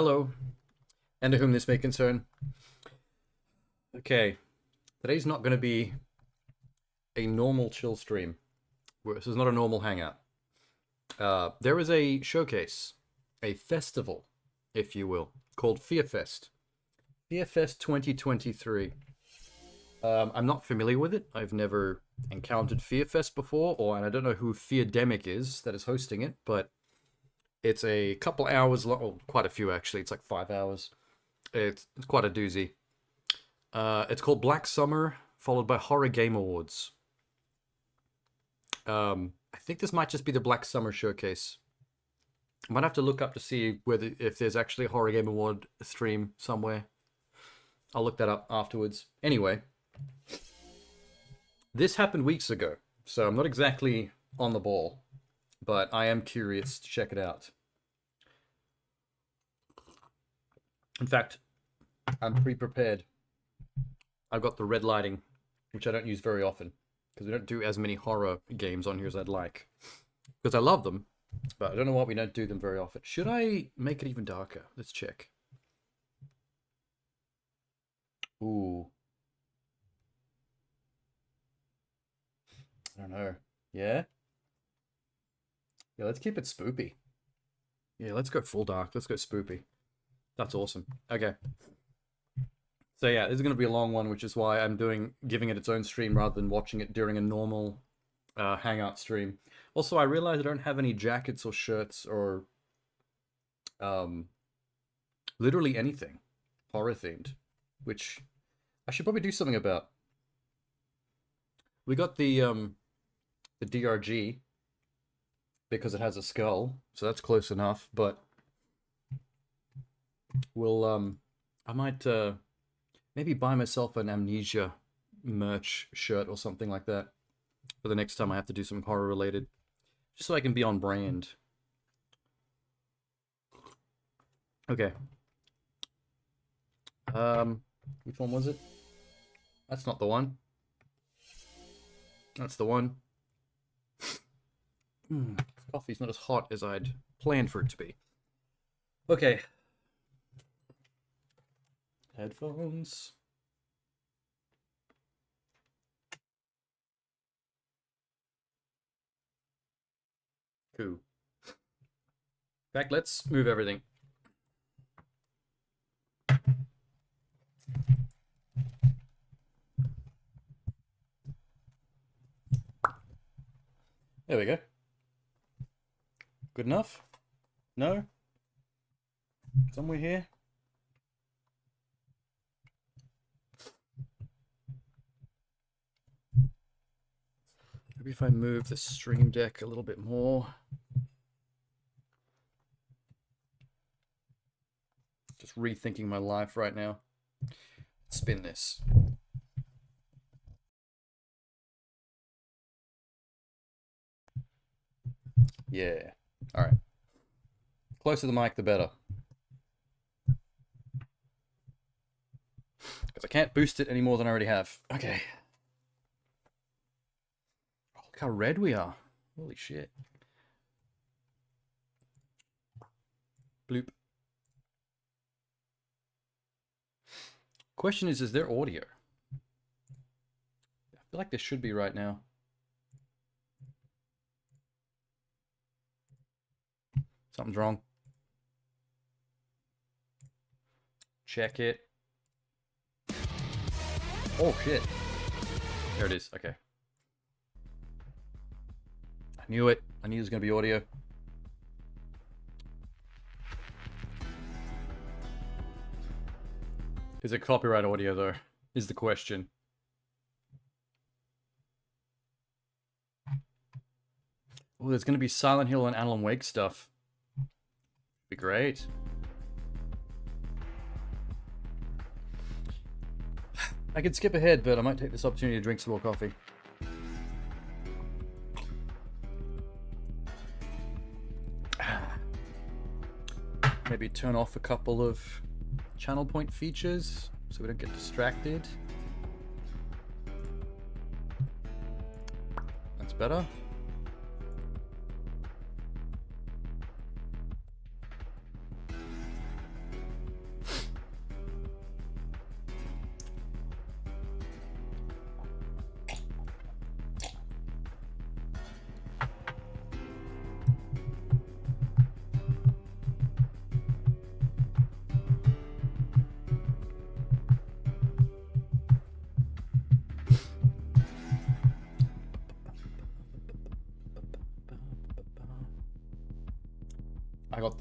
Hello, and to whom this may concern. Okay, today's not going to be a normal chill stream. This is not a normal hangout. There is a showcase, a festival, if you will, called FearFest. FearFest 2023. I'm not familiar with it. I've never encountered FearFest before, and I don't know who Feardemic is that is hosting it, but it's a couple hours long, well, quite a few actually. It's like 5 hours. It's quite a doozy. It's called Black Summer, followed by Horror Game Awards. I think this might just be the Black Summer showcase. I might have to look up to see if there's actually a Horror Game Award stream somewhere. I'll look that up afterwards. Anyway, this happened weeks ago, so I'm not exactly on the ball, but I am curious to check it out. In fact, I'm pre-prepared. I've got the red lighting, which I don't use very often, because we don't do as many horror games on here as I'd like. Because I love them, but I don't know why we don't do them very often. Should I make it even darker? Let's check. Ooh. I don't know. Yeah? Yeah, let's keep it spoopy. Yeah, let's go full dark. Let's go spoopy. That's awesome. Okay. So yeah, this is going to be a long one, which is why I'm giving it its own stream rather than watching it during a normal hangout stream. Also, I realize I don't have any jackets or shirts or literally anything horror themed, which I should probably do something about. We got the DRG because it has a skull, so that's close enough, but we'll I might maybe buy myself an Amnesia merch shirt or something like that for the next time I have to do something horror related, just so I can be on brand. Okay. Which one was it? That's not the one. That's the one. Coffee's not as hot as I'd planned for it to be. Okay. Headphones. Cool. In fact, let's move everything. There we go. Good enough? No? Somewhere here? Maybe if I move the stream deck a little bit more. Just rethinking my life right now. Spin this. Yeah. All right. Closer to the mic, the better. Because I can't boost it any more than I already have. Okay. Oh, look how red we are. Holy shit. Bloop. Question is there audio? I feel like there should be right now. Something's wrong. Check it. Oh shit. There it is. Okay. I knew it. I knew there was going to be audio. Is it copyright audio though? Is the question. Oh, there's going to be Silent Hill and Alan Wake stuff. Be great. I could skip ahead, but I might take this opportunity to drink some more coffee. Maybe turn off a couple of channel point features so we don't get distracted. That's better.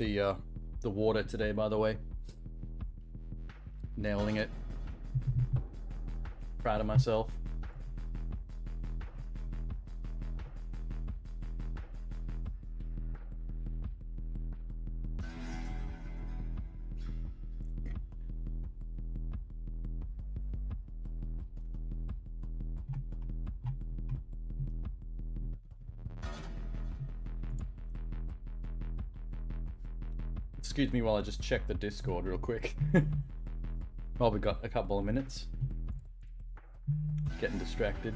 the water today, by the way. Nailing it. Proud of myself. Excuse me while I just check the Discord real quick. Well, we got a couple of minutes. Getting distracted.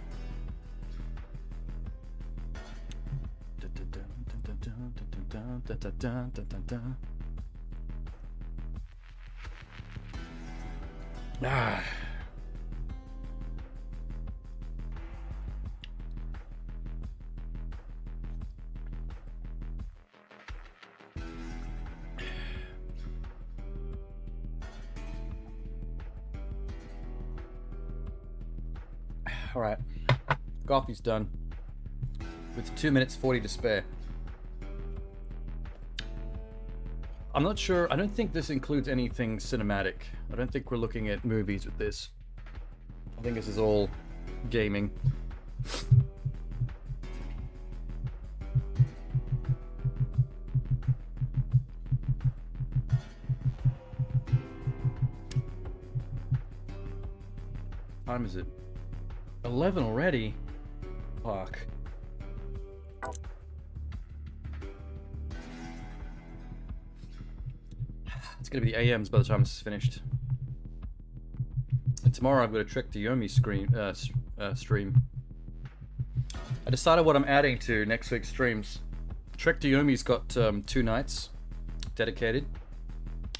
Ah. Alright, coffee's done, with 2 minutes 40 to spare. I'm not sure, I don't think this includes anything cinematic. I don't think we're looking at movies with this. I think this is all gaming. What time is it? 11 already? Fuck. It's gonna be the AMs by the time this is finished. And tomorrow I've got a Trek to Yomi stream. I decided what I'm adding to next week's streams. Trek to Yomi's got 2 nights dedicated.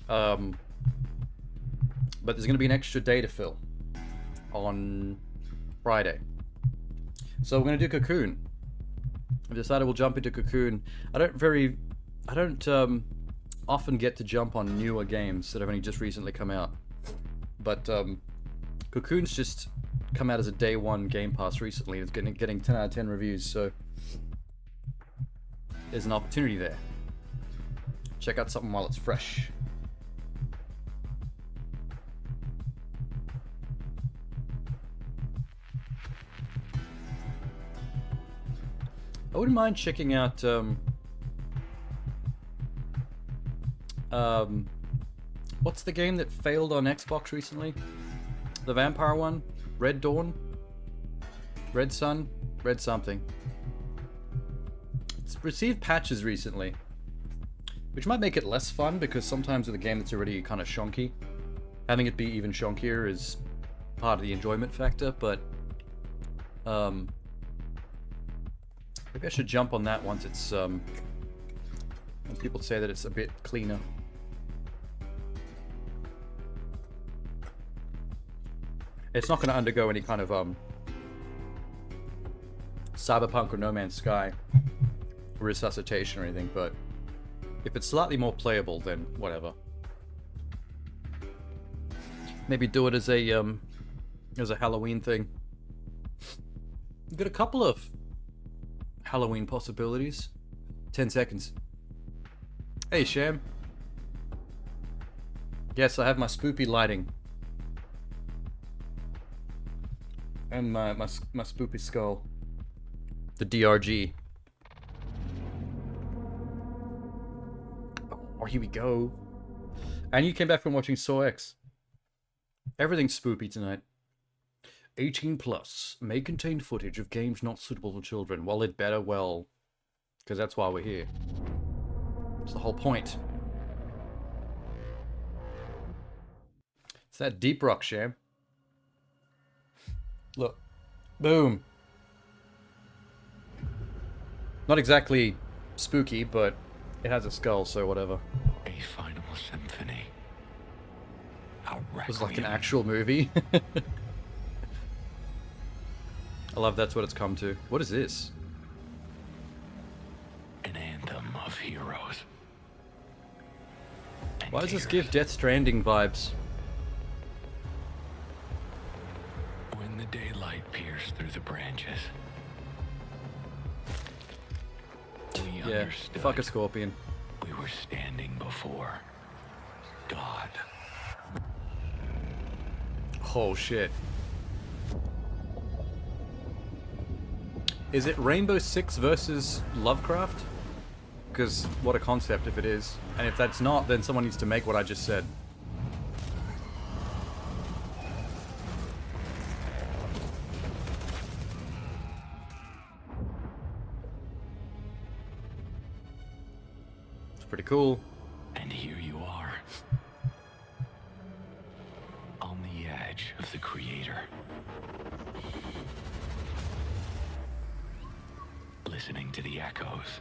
But there's gonna be an extra day to fill on Friday. So we're gonna do Cocoon. I've decided we'll jump into Cocoon. I don't often get to jump on newer games that have only just recently come out. But Cocoon's just come out as a day 1 Game Pass recently. It's getting 10 out of 10 reviews, so there's an opportunity there. Check out something while it's fresh. I wouldn't mind checking out what's the game that failed on Xbox recently? The vampire one? Red Dawn? Red Sun? Red something. It's received patches recently, which might make it less fun because sometimes with a game that's already kind of shonky, having it be even shonkier is part of the enjoyment factor, but maybe I should jump on that once it's, when people say that it's a bit cleaner. It's not going to undergo any kind of, Cyberpunk or No Man's Sky resuscitation or anything, but if it's slightly more playable, then whatever. Maybe do it as a Halloween thing. We've got a couple of Halloween possibilities. 10 seconds. Hey, Sham. Yes, I have my spoopy lighting. And my spoopy skull. The DRG. Oh, here we go. And you came back from watching Saw X. Everything's spoopy tonight. 18 plus may contain footage of games not suitable for children. Well, it better well, because that's why we're here. It's the whole point. It's that deep rock, Sham. Look. Boom. Not exactly spooky, but it has a skull, so whatever. A final symphony. It was like an actual movie. I love that's what it's come to. What is this? An anthem of heroes. Why does this give Death Stranding vibes? When the daylight pierced through the branches. We Yeah, understood fuck a scorpion. we were standing before God. Oh shit. Is it Rainbow Six versus Lovecraft? Because what a concept if it is. And if that's not, then someone needs to make what I just said. It's pretty cool. And here you are. On the edge of the Creator. Listening to the echoes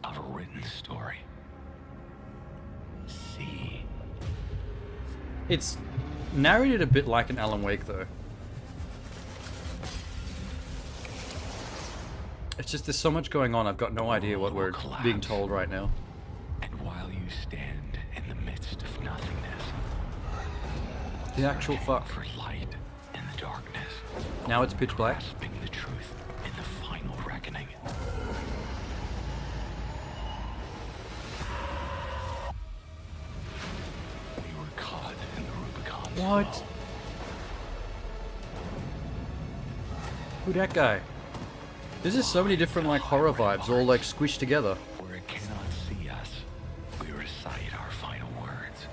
of a written story. See. It's narrated a bit like an Alan Wake, though. It's just there's so much going on, I've got no idea what we're being told right now. And while you stand in the midst of nothingness, The actual fuck. for light in the darkness, Now it's pitch black. grasping the truth in the final reckoning. We were caught in the Rubicon's What? flow. Who that guy? This is so many different like horror vibes all like squished together. Where it cannot see us, we recite our final words.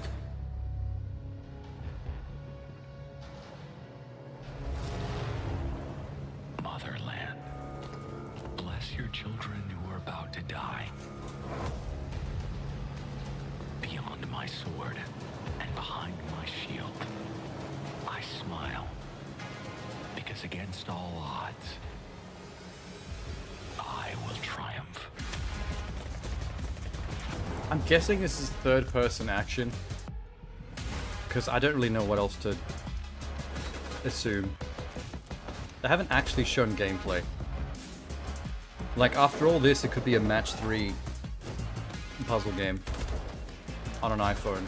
Motherland, bless your children who are about to die. Beyond my sword and behind my shield, I smile, because against all odds, I will triumph. I'm guessing this is third person action. Because I don't really know what else to assume. They haven't actually shown gameplay. Like, after all this, it could be a match 3 puzzle game on an iPhone.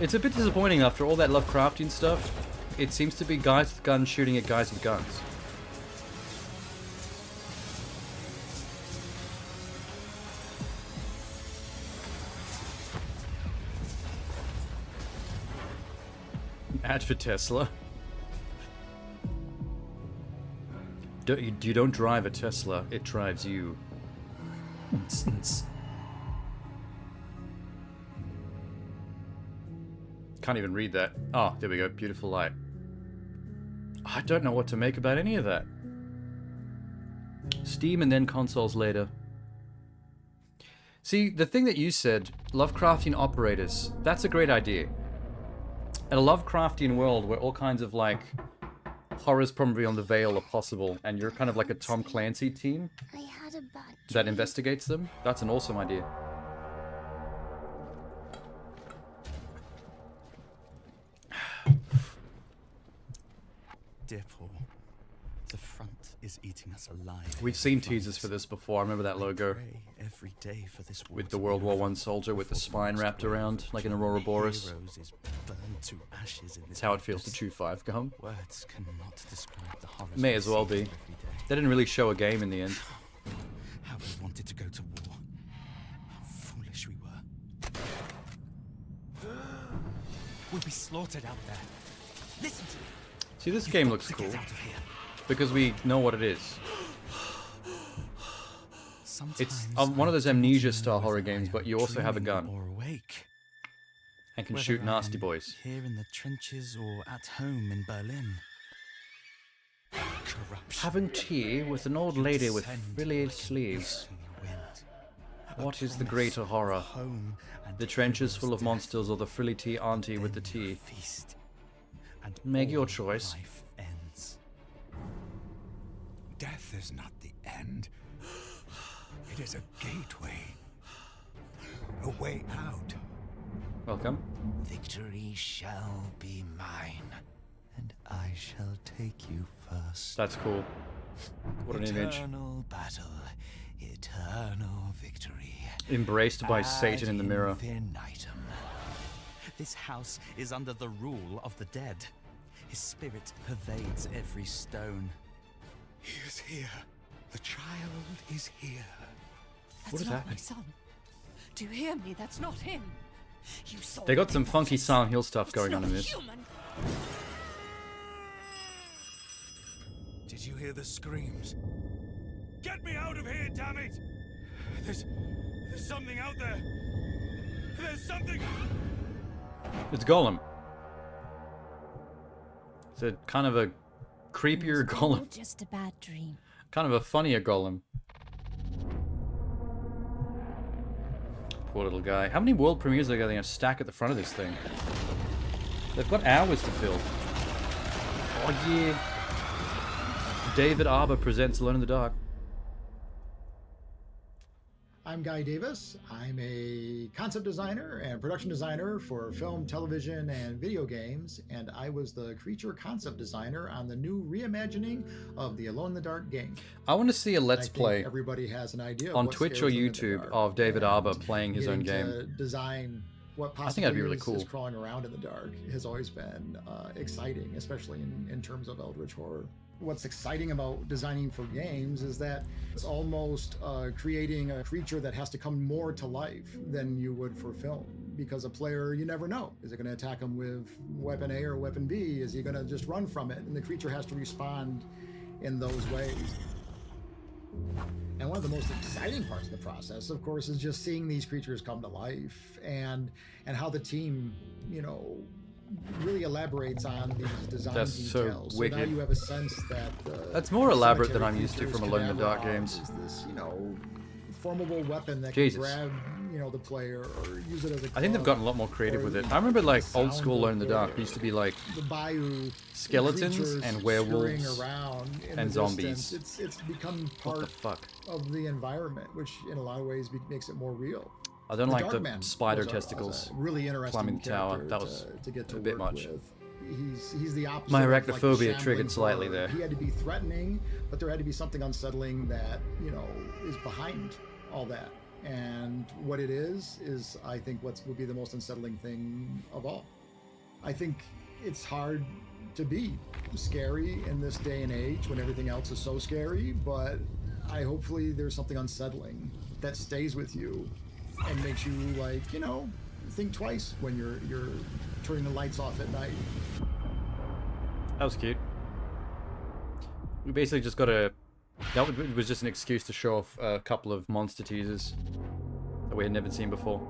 It's a bit disappointing after all that Lovecraftian stuff. It seems to be guys with guns shooting at guys with guns. Ad for Tesla. You don't drive a Tesla, it drives you. Can't even read that. Oh, there we go. Beautiful light. I don't know what to make about any of that. Steam and then consoles later. See, the thing that you said, Lovecraftian operators, that's a great idea. In a Lovecraftian world where all kinds of, like, horrors probably on the veil are possible, and you're kind of like a Tom Clancy team I had a bad that investigates them, that's an awesome idea. Dear Paul, the front is eating us alive. We've seen teasers for this before. I remember that logo Pray every day for this war with to the be World War over I soldier with the before spine next wrapped war around like an Aurora Boreas. Heroes is burned to ashes in this It's how it feels to madness. chew 5 gum. Words cannot describe the horrors May we as well see be. every day. They didn't really show a game in the end. How we wanted to go to war. How foolish we were. We'll be slaughtered out there. Listen to me. See, this game looks To cool get out of here. because we know what it is. It's Sometimes one of I those don't amnesia know style horror whether I games, am but you also have a dreaming gun or awake. and can Whether shoot I nasty am boys. Here in the trenches or at home in Berlin. Corruption. Having tea with an old lady with Descend frilly like an sleeves. easterly wind. A What is the promise greater of horror? home and The trenches hero's full of death. monsters or the frilly tea auntie with the Then you tea? feast, and Make your all choice. Life ends. Death is not the end. It is a gateway. A way out. Welcome. Victory shall be mine, and I shall take you first. That's cool. What an image. Eternal battle, eternal victory. Embraced by Ad Satan in the mirror. infinitum. This house is under the rule of the dead. His spirit pervades every stone. He is here. The child is here. What is That's not happening? my son. Do you hear me? That's not him. You saw They got him. some funky Silent Hill stuff It's going on not in this. human. Did you hear the screams? Get me out of here, damn it! There's something out there. There's something. It's Golem. It's a kind of a creepier It was all Golem. just a bad dream. Kind of a funnier Golem. Poor little guy. How many world premieres are they going to stack at the front of this thing? They've got hours to fill. Oh yeah. David Arbor presents Alone in the Dark. I'm Guy Davis. I'm a concept designer and production designer for film, television, and video games, and I was the creature concept designer on the new reimagining of the Alone in the Dark game. I want to see a Let's I think Play everybody has an idea of on what Twitch or scares them in the YouTube dark, of David and Arbor playing his own getting game. to design what I think possibly that'd be really is cool. crawling around in the dark has always been exciting, especially in terms of Eldritch horror. What's exciting about designing for games is that it's almost creating a creature that has to come more to life than you would for film, because a player, you never know. Is it going to attack him with weapon A or weapon B? Is he going to just run from it? And the creature has to respond in those ways. And one of the most exciting parts of the process, of course, is just seeing these creatures come to life and how the team, you know, really elaborates on these design That's so details. So now wicked. you have a sense that That's more elaborate than cemetery I'm used to creatures from Alone in the can Dark have games. is this, you know, formidable weapon that Jesus. can grab, you know, the player or use it as a I think they've club, gotten a lot more creative or with it. even I remember like the old sound school Alone in the of Dark used to be like the bayou skeletons creatures and scurrying werewolves around in and the zombies. distance. It's become What the part fuck? of the environment, which in a lot of ways makes it more real. I don't like the Darkman spider was a testicles. really interesting climbing the tower. character That was to get to a bit work much. with. He's the opposite. My of, like, the arachnophobia shambling triggered slightly horror. there. He had to be threatening, but there had to be something unsettling that, you know, is behind all that. And what it is I think what would be the most unsettling thing of all. I think it's hard to be scary in this day and age when everything else is so scary, but hopefully there's something unsettling that stays with you and makes you, like, you know, think twice when you're turning the lights off at night. That was cute. We basically just got a... That was just an excuse to show off a couple of monster teasers that we had never seen before.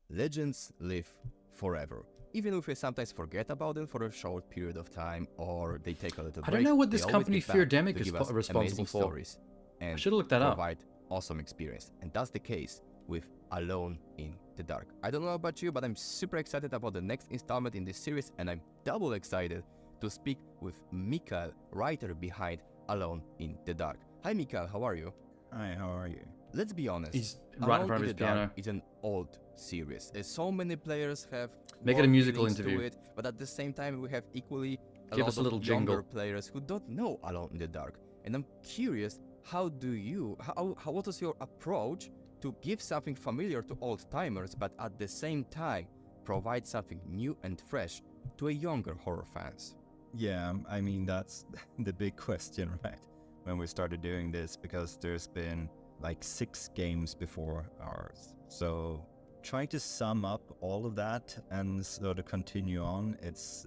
Legends live forever. Even if we sometimes forget about them for a short period of time, or they take a little break. I don't know what this they always company get back Feardemic to is give us responsible amazing for. stories and I should have looked that up. provide awesome experience. And that's the case with Alone in the Dark. I don't know about you, but I'm super excited about the next installment in this series, and I'm double excited to speak with Mikael, writer behind Alone in the Dark. Hi Mikael, how are you? Hi, how are you? Let's be honest. He's right in Alone front of in his the Dark piano. is an old series. So many players have Make it a warm musical feelings to interview. it, but at the same time we have equally Give lot us a of little younger jingle. players who don't know Alone in the Dark. And I'm curious, what was your approach to give something familiar to old timers, but at the same time provide something new and fresh to a younger horror fans? Yeah, I mean, that's the big question, right? When we started doing this, because there's been like 6 games before ours. So trying to sum up all of that and sort of continue on, it's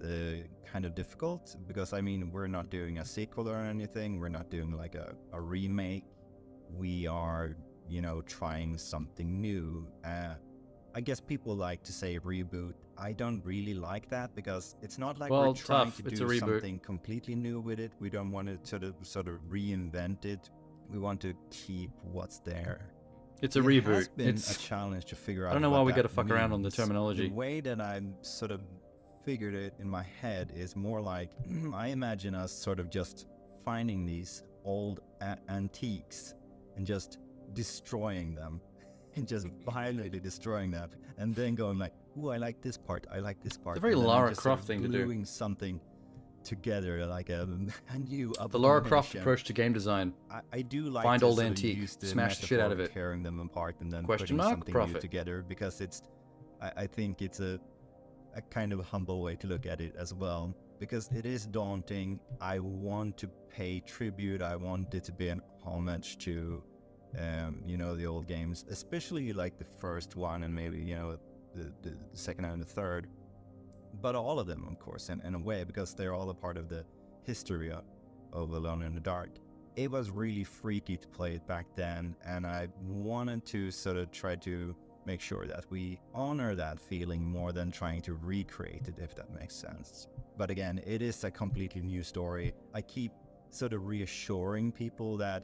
kind of difficult, because I mean, we're not doing a sequel or anything. We're not doing like a remake. We are, you know, trying something new. I guess people like to say reboot. I don't really like that, because it's not like Well, we're trying tough. to It's do a reboot. something completely new with it. We don't want to sort of reinvent it. We want to keep what's there. It's a It has reboot. been It's a challenge to figure out. I don't know what why we that gotta fuck around on the means. terminology. The way that I'm sort of figured it in my head is more like I imagine us sort of just finding these old antiques and just destroying them, and just violently destroying them, and then going like, "Ooh, I like this part. I like this part." It's a very and then Lara just sort Croft of thing to do. gluing something together, like a new the Lara Croft abomination. approach to game design. I do like Find to old sort of antique, use the smash the shit out of metaphor it. tearing them apart and then Question putting mark? something Profit. new together, because it's I think it's a kind of humble way to look at it as well. because it is daunting. I want to pay tribute. I want it to be an homage to, you know, the old games, especially like the first one and maybe, you know, the second and the third, but all of them, of course, in a way, because they're all a part of the history of Alone in the Dark. It was really freaky to play it back then, and I wanted to sort of try to make sure that we honor that feeling more than trying to recreate it, if that makes sense. But again, it is a completely new story. I keep sort of reassuring people that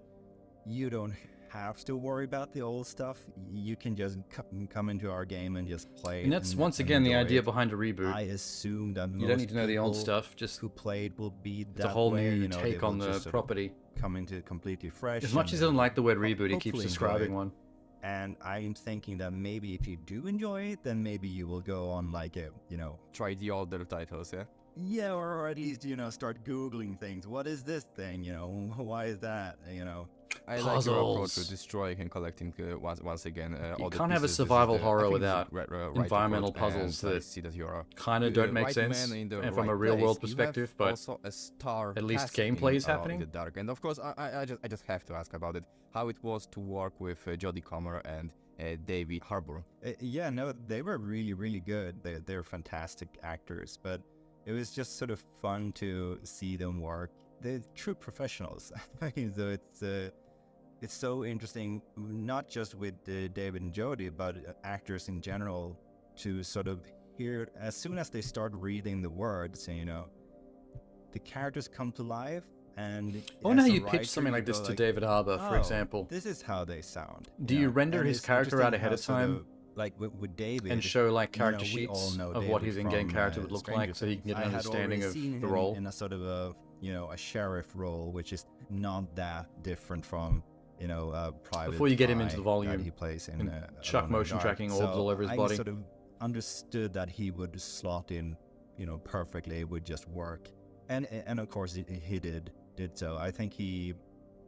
you don't have to worry about the old stuff. You can just come into our game and just play. And that's once again the idea behind a reboot. I assume that You don't need to know the old people stuff. Just who played will be it's a that whole way, new you know, take they on will the just sort of property. come into completely fresh. As much as I don't like the word reboot, he keeps hopefully describing enjoy it. one. And I'm thinking that maybe if you do enjoy it, then maybe you will go on like a, you know, Try the older titles, yeah? yeah, or at least, you know, start Googling things. What is this thing? You know, why is that? You know, I like your approach Puzzles. to destroying and collecting once again. You all the can't have a pieces. This is survival I horror think this is without right environmental approach, and puzzles I that see that you're kind of don't make right sense man in the and from right a real world place. You perspective, have but also a star at least casting gameplay is in happening. the dark. And of course, I just have to ask about it. How it was to work with Jodie Comer and David Harbour. yeah, no, they were really, really good. They're fantastic actors, but it was just sort of fun to see them work. They're true professionals. I mean, so it's so interesting, not just with David and Jodie, but actors in general, to sort of hear, as soon as they start reading the words, you know, the characters come to life. And I wonder as how a you pitch writer, something you like this go to David Harbour, for "Oh, example. this is how they sound. Do you know? render And his it's character out interesting ahead how of sort time? like with David, And show like you know, character we all sheets know of what David his in-game from, character would look Stranger like, so he can Things. get an I had understanding already of seen the him role. in a sort of a, you know, a sheriff role, which is not that different from, you know, Private Before you get him Eye into the that volume he plays in and Alone chuck in the motion Dark. tracking orbs So all over his I body. sort of understood that he would slot in, you know, perfectly. It would just work, and of course he did so. I think he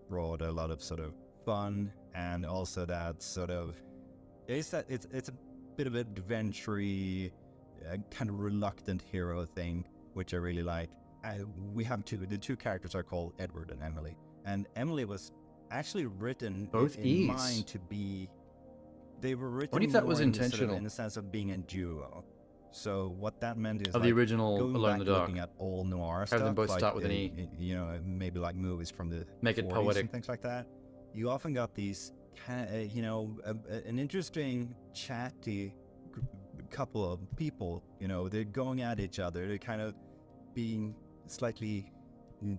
brought a lot of sort of fun, and also that sort of it's a bit of adventure-y, kind of reluctant hero thing, which I really like. We have the two characters are called Edward and Emily, and Emily was actually written Both in E's. mind to be. They were written wonder if that was more in the sort of- intentional. in the sense of being a duo. So what that meant is Of the like, original going Alone in back the Dark. looking at all noir Have stuff, them both like, start with an E. You know, maybe like movies from the Make it 40s poetic. and things like that. You often got these, you know, an interesting, chatty couple of people. You know, they're going at each other. They're kind of being slightly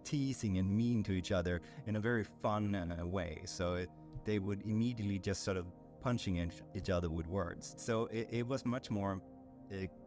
teasing and mean to each other in a very fun way. So they would immediately just sort of punching each other with words. So it was much more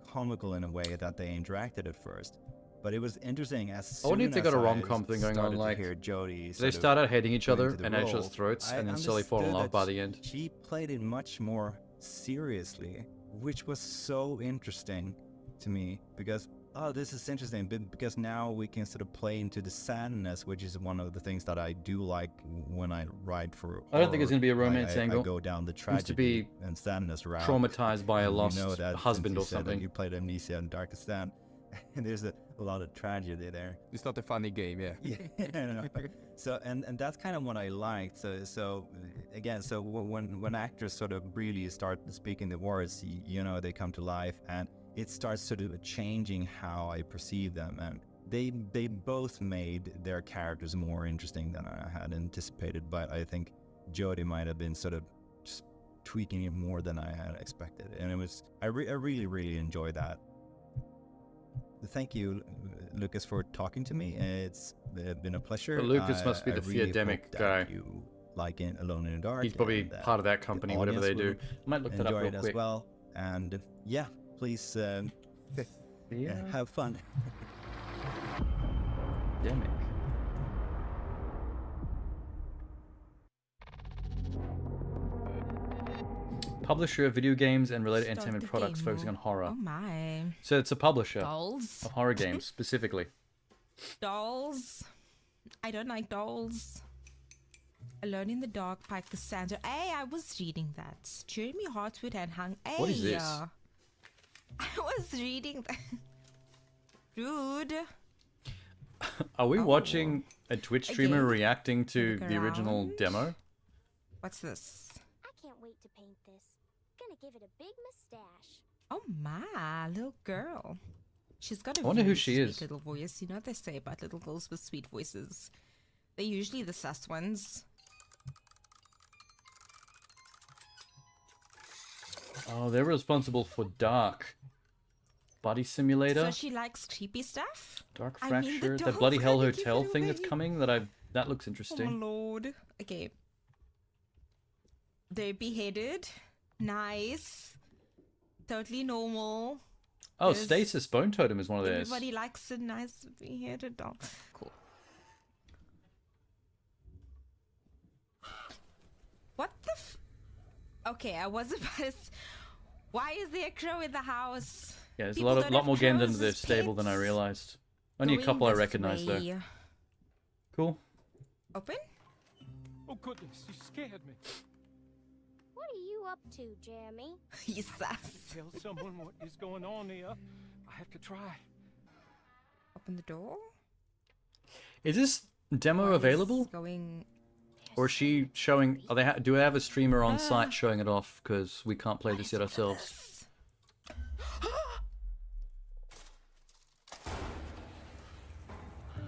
comical in a way that they interacted at first. But it was interesting as I wonder if they soon got a as rom-com thing going on, started to like, hear Jodie They sort of start out hating each going other into the and at each other's role, throats, I and then slowly fall in understood love that by the end. She played it much more seriously, which was so interesting to me, because this is interesting, because now we can sort of play into the sadness, which is one of the things that I do like when I write for I don't think horror. it's gonna be a romance I angle. go down the Seems to tragedy be and sadness route. Traumatized by a And lost you know that husband or since you said that something. you played Amnesia and Darkest Stand, and there's a lot of tragedy there. It's not a funny game, yeah. Yeah. So and that's kind of what I liked. So again, so when actors sort of really start speaking the words, you know, they come to life, and it starts sort of changing how I perceive them. And they both made their characters more interesting than I had anticipated. But I think Jodie might have been sort of just tweaking it more than I had expected, and it was I really enjoyed that. Thank you, Lucas, for talking to me. It's been a pleasure. But Lucas must be the really Theodemic hope that guy. You like Alone in the Dark. He's probably and part of that company, whatever they audience do. I might look that up enjoy real it quick. as well. And yeah, please have fun. Demic. Publisher of video games and related Start entertainment the products game focusing on mode. horror. Oh my. So it's a publisher Dolls. of horror games specifically. Dolls. I don't like dolls. Alone in the Dark by Cassandra. Hey, I was reading that. Jeremy Hartwood and Hung. Hey, What is this? I was reading that. Rude. Are we Oh. watching a Twitch streamer Again. reacting to Look the original around. demo? What's this? I can't wait to paint this. Gonna give it a big mustache. Oh my, little girl. She's got a I wonder who very she sweet is. little voice. You know what they say about little girls with sweet voices. They're usually the sus ones. Oh, they're responsible for Dark. Body Simulator, So she likes creepy stuff? Dark I mean, the Fracture, that doll's bloody Hell gonna give Hotel it thing that's away. coming. That looks Oh interesting. lord. Okay. They're beheaded. Nice. Totally normal. Oh, There's- Stasis Bone Totem is one of theirs. Everybody likes a nice beheaded doll. Cool. What the Okay, I was about to Why is there a crow in the house? Yeah, there's People a don't lot have more games crows under their as stable than I pets. realized. Only a Going couple I this recognize though. way. Cool. Open? Oh goodness, you scared me. What are you up to, Jeremy? He's sus. Tell someone what is going on here. I have to try. Open the door. Is this demo What is available? Going. Or is she showing? Are they do they have a streamer on site showing it off? Because we can't play this yet ourselves. Oh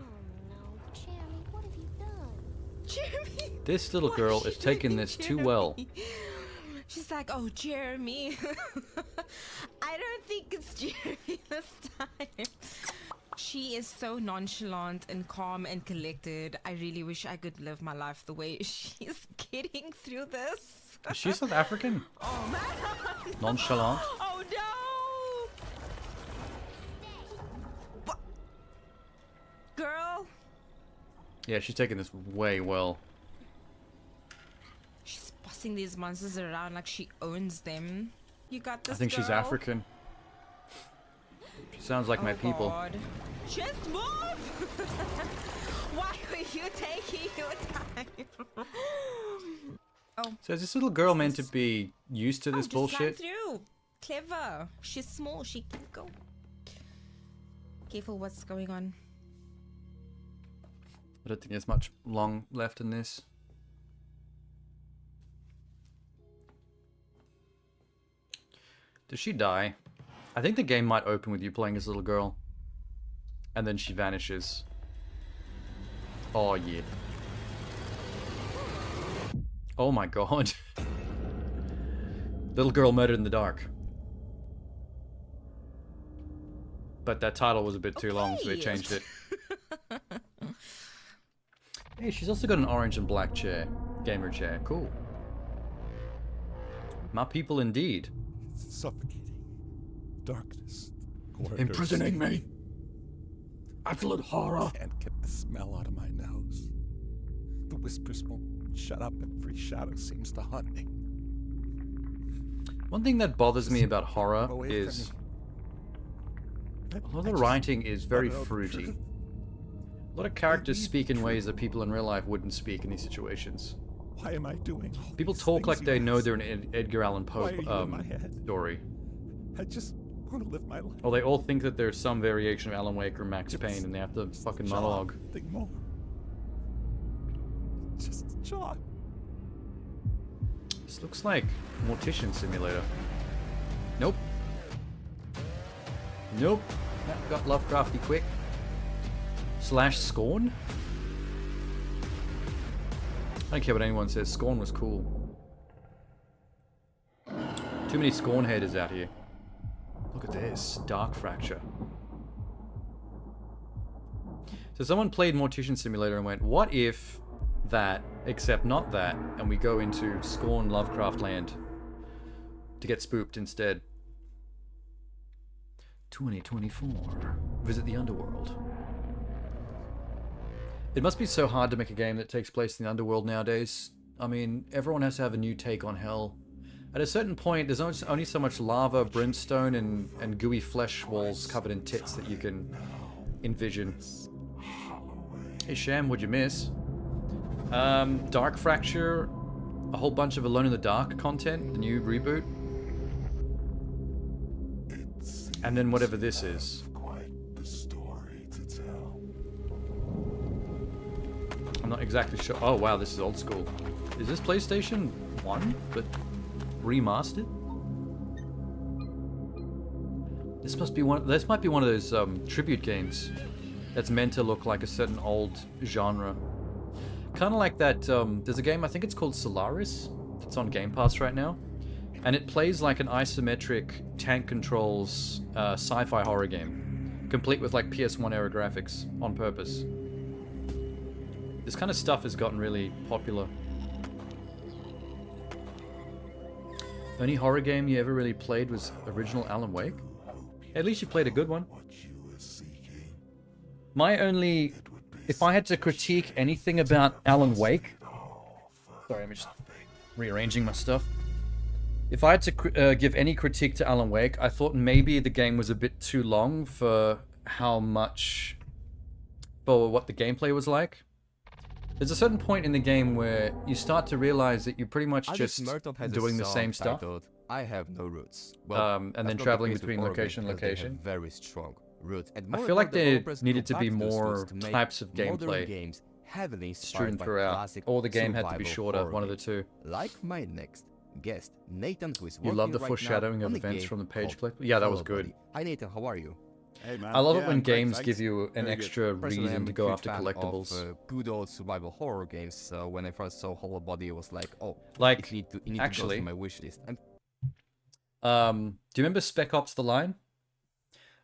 no, Jeremy, what have you done? Jeremy. This little What girl she is taking doing, this too well. Jeremy? She's like, oh, Jeremy. I don't think it's Jeremy this time. She is so nonchalant and calm and collected. I really wish I could live my life the way she's getting through this. Is she South African? Oh, man. Nonchalant? Oh, no. What? Girl. Yeah, she's taking this way well. She's bossing these monsters around like she owns them. You got this, I think she's girl? African. She sounds like my people. God. Just move! Why are you taking your time? Oh. So is this little girl meant to be used to this Just run bullshit? through. Clever. She's small. She can go. Careful what's going on. I don't think there's much long left in this. Does she die? I think the game might open with you playing as a little girl. And then she vanishes. Oh, yeah. Oh my god. Little girl murdered in the dark. But that title was a bit too long, so they Okay. changed it. Hey, she's also got an orange and black chair. Gamer chair. Cool. My people indeed. It's suffocating. Darkness. Corridors. Imprisoning me. Absolute horror. Can't get the smell out of my nose. The whispers won't shut up. Every shadow seems to haunt me. One thing that bothers me about horror Away from is me. a lot of I the just writing is very wanna know the fruity. truth. A lot of characters speak in ways that people in real life wouldn't speak in these situations. Why am I doing all People these talk like things they you know ask? they're an Edgar Allan Poe Why are you in my head? story. I just want to live my life. Or they all think that there's some variation of Alan Wake or Max Payne and they have to fucking Job, monologue. nothing more. Just a job. This looks like Mortician Simulator. Nope. Nope. That got Lovecrafty quick. Slash Scorn? I don't care what anyone says, Scorn was cool. Too many Scorn haters out here. Look at this. Dark Fracture. So someone played Mortician Simulator and went, what if that, except not that, and we go into Scorn Lovecraft land to get spooked instead. 2024. Visit the underworld. It must be so hard to make a game that takes place in the underworld nowadays. I mean, everyone has to have a new take on hell. At a certain point, there's only so much lava, brimstone, and gooey flesh walls covered in tits that you can envision. Hey Sham, what'd you miss? Dark Fracture, a whole bunch of Alone in the Dark content, the new reboot. And then whatever this is. Quite the story to tell. I'm not exactly sure. Oh wow, this is old school. Is this PlayStation 1 but remastered? This must be one. This might be one of those tribute games that's meant to look like a certain old genre. Kind of like that. There's a game, I think it's called Solaris. It's on Game Pass right now, and it plays like an isometric tank controls sci-fi horror game, complete with like PS1 era graphics on purpose. This kind of stuff has gotten really popular. Only horror game you ever really played was original Alan Wake? At least you played a good one. My only... If I had to critique anything about Alan Wake... Sorry, I'm just rearranging my stuff. If I had to give any critique to Alan Wake, I thought maybe the game was a bit too long for how much... for what the gameplay was like. There's a certain point in the game where you start to realize that you're pretty much just doing the same stuff. I have no roots. Well, and then traveling between location and location. Very strong roots. And I feel like there needed to be more types of gameplay games heavily strewn throughout. Or the game had to be shorter, one of the two. Like my next guest, Nathan, who is You love the right foreshadowing now of on events game from the page called clip? Yeah, that was Hello, good. Buddy. Hi Nathan, how are you? Hey, man. I love it Yeah, when I'm great, games thanks. give you an Very good. extra Personally, reason I'm to a go huge after fan collectibles. Of, good old survival horror games. So when I first saw Hollow Body, it was like, oh, Like, you need actually, to go to my wish list. do you remember Spec Ops: The Line?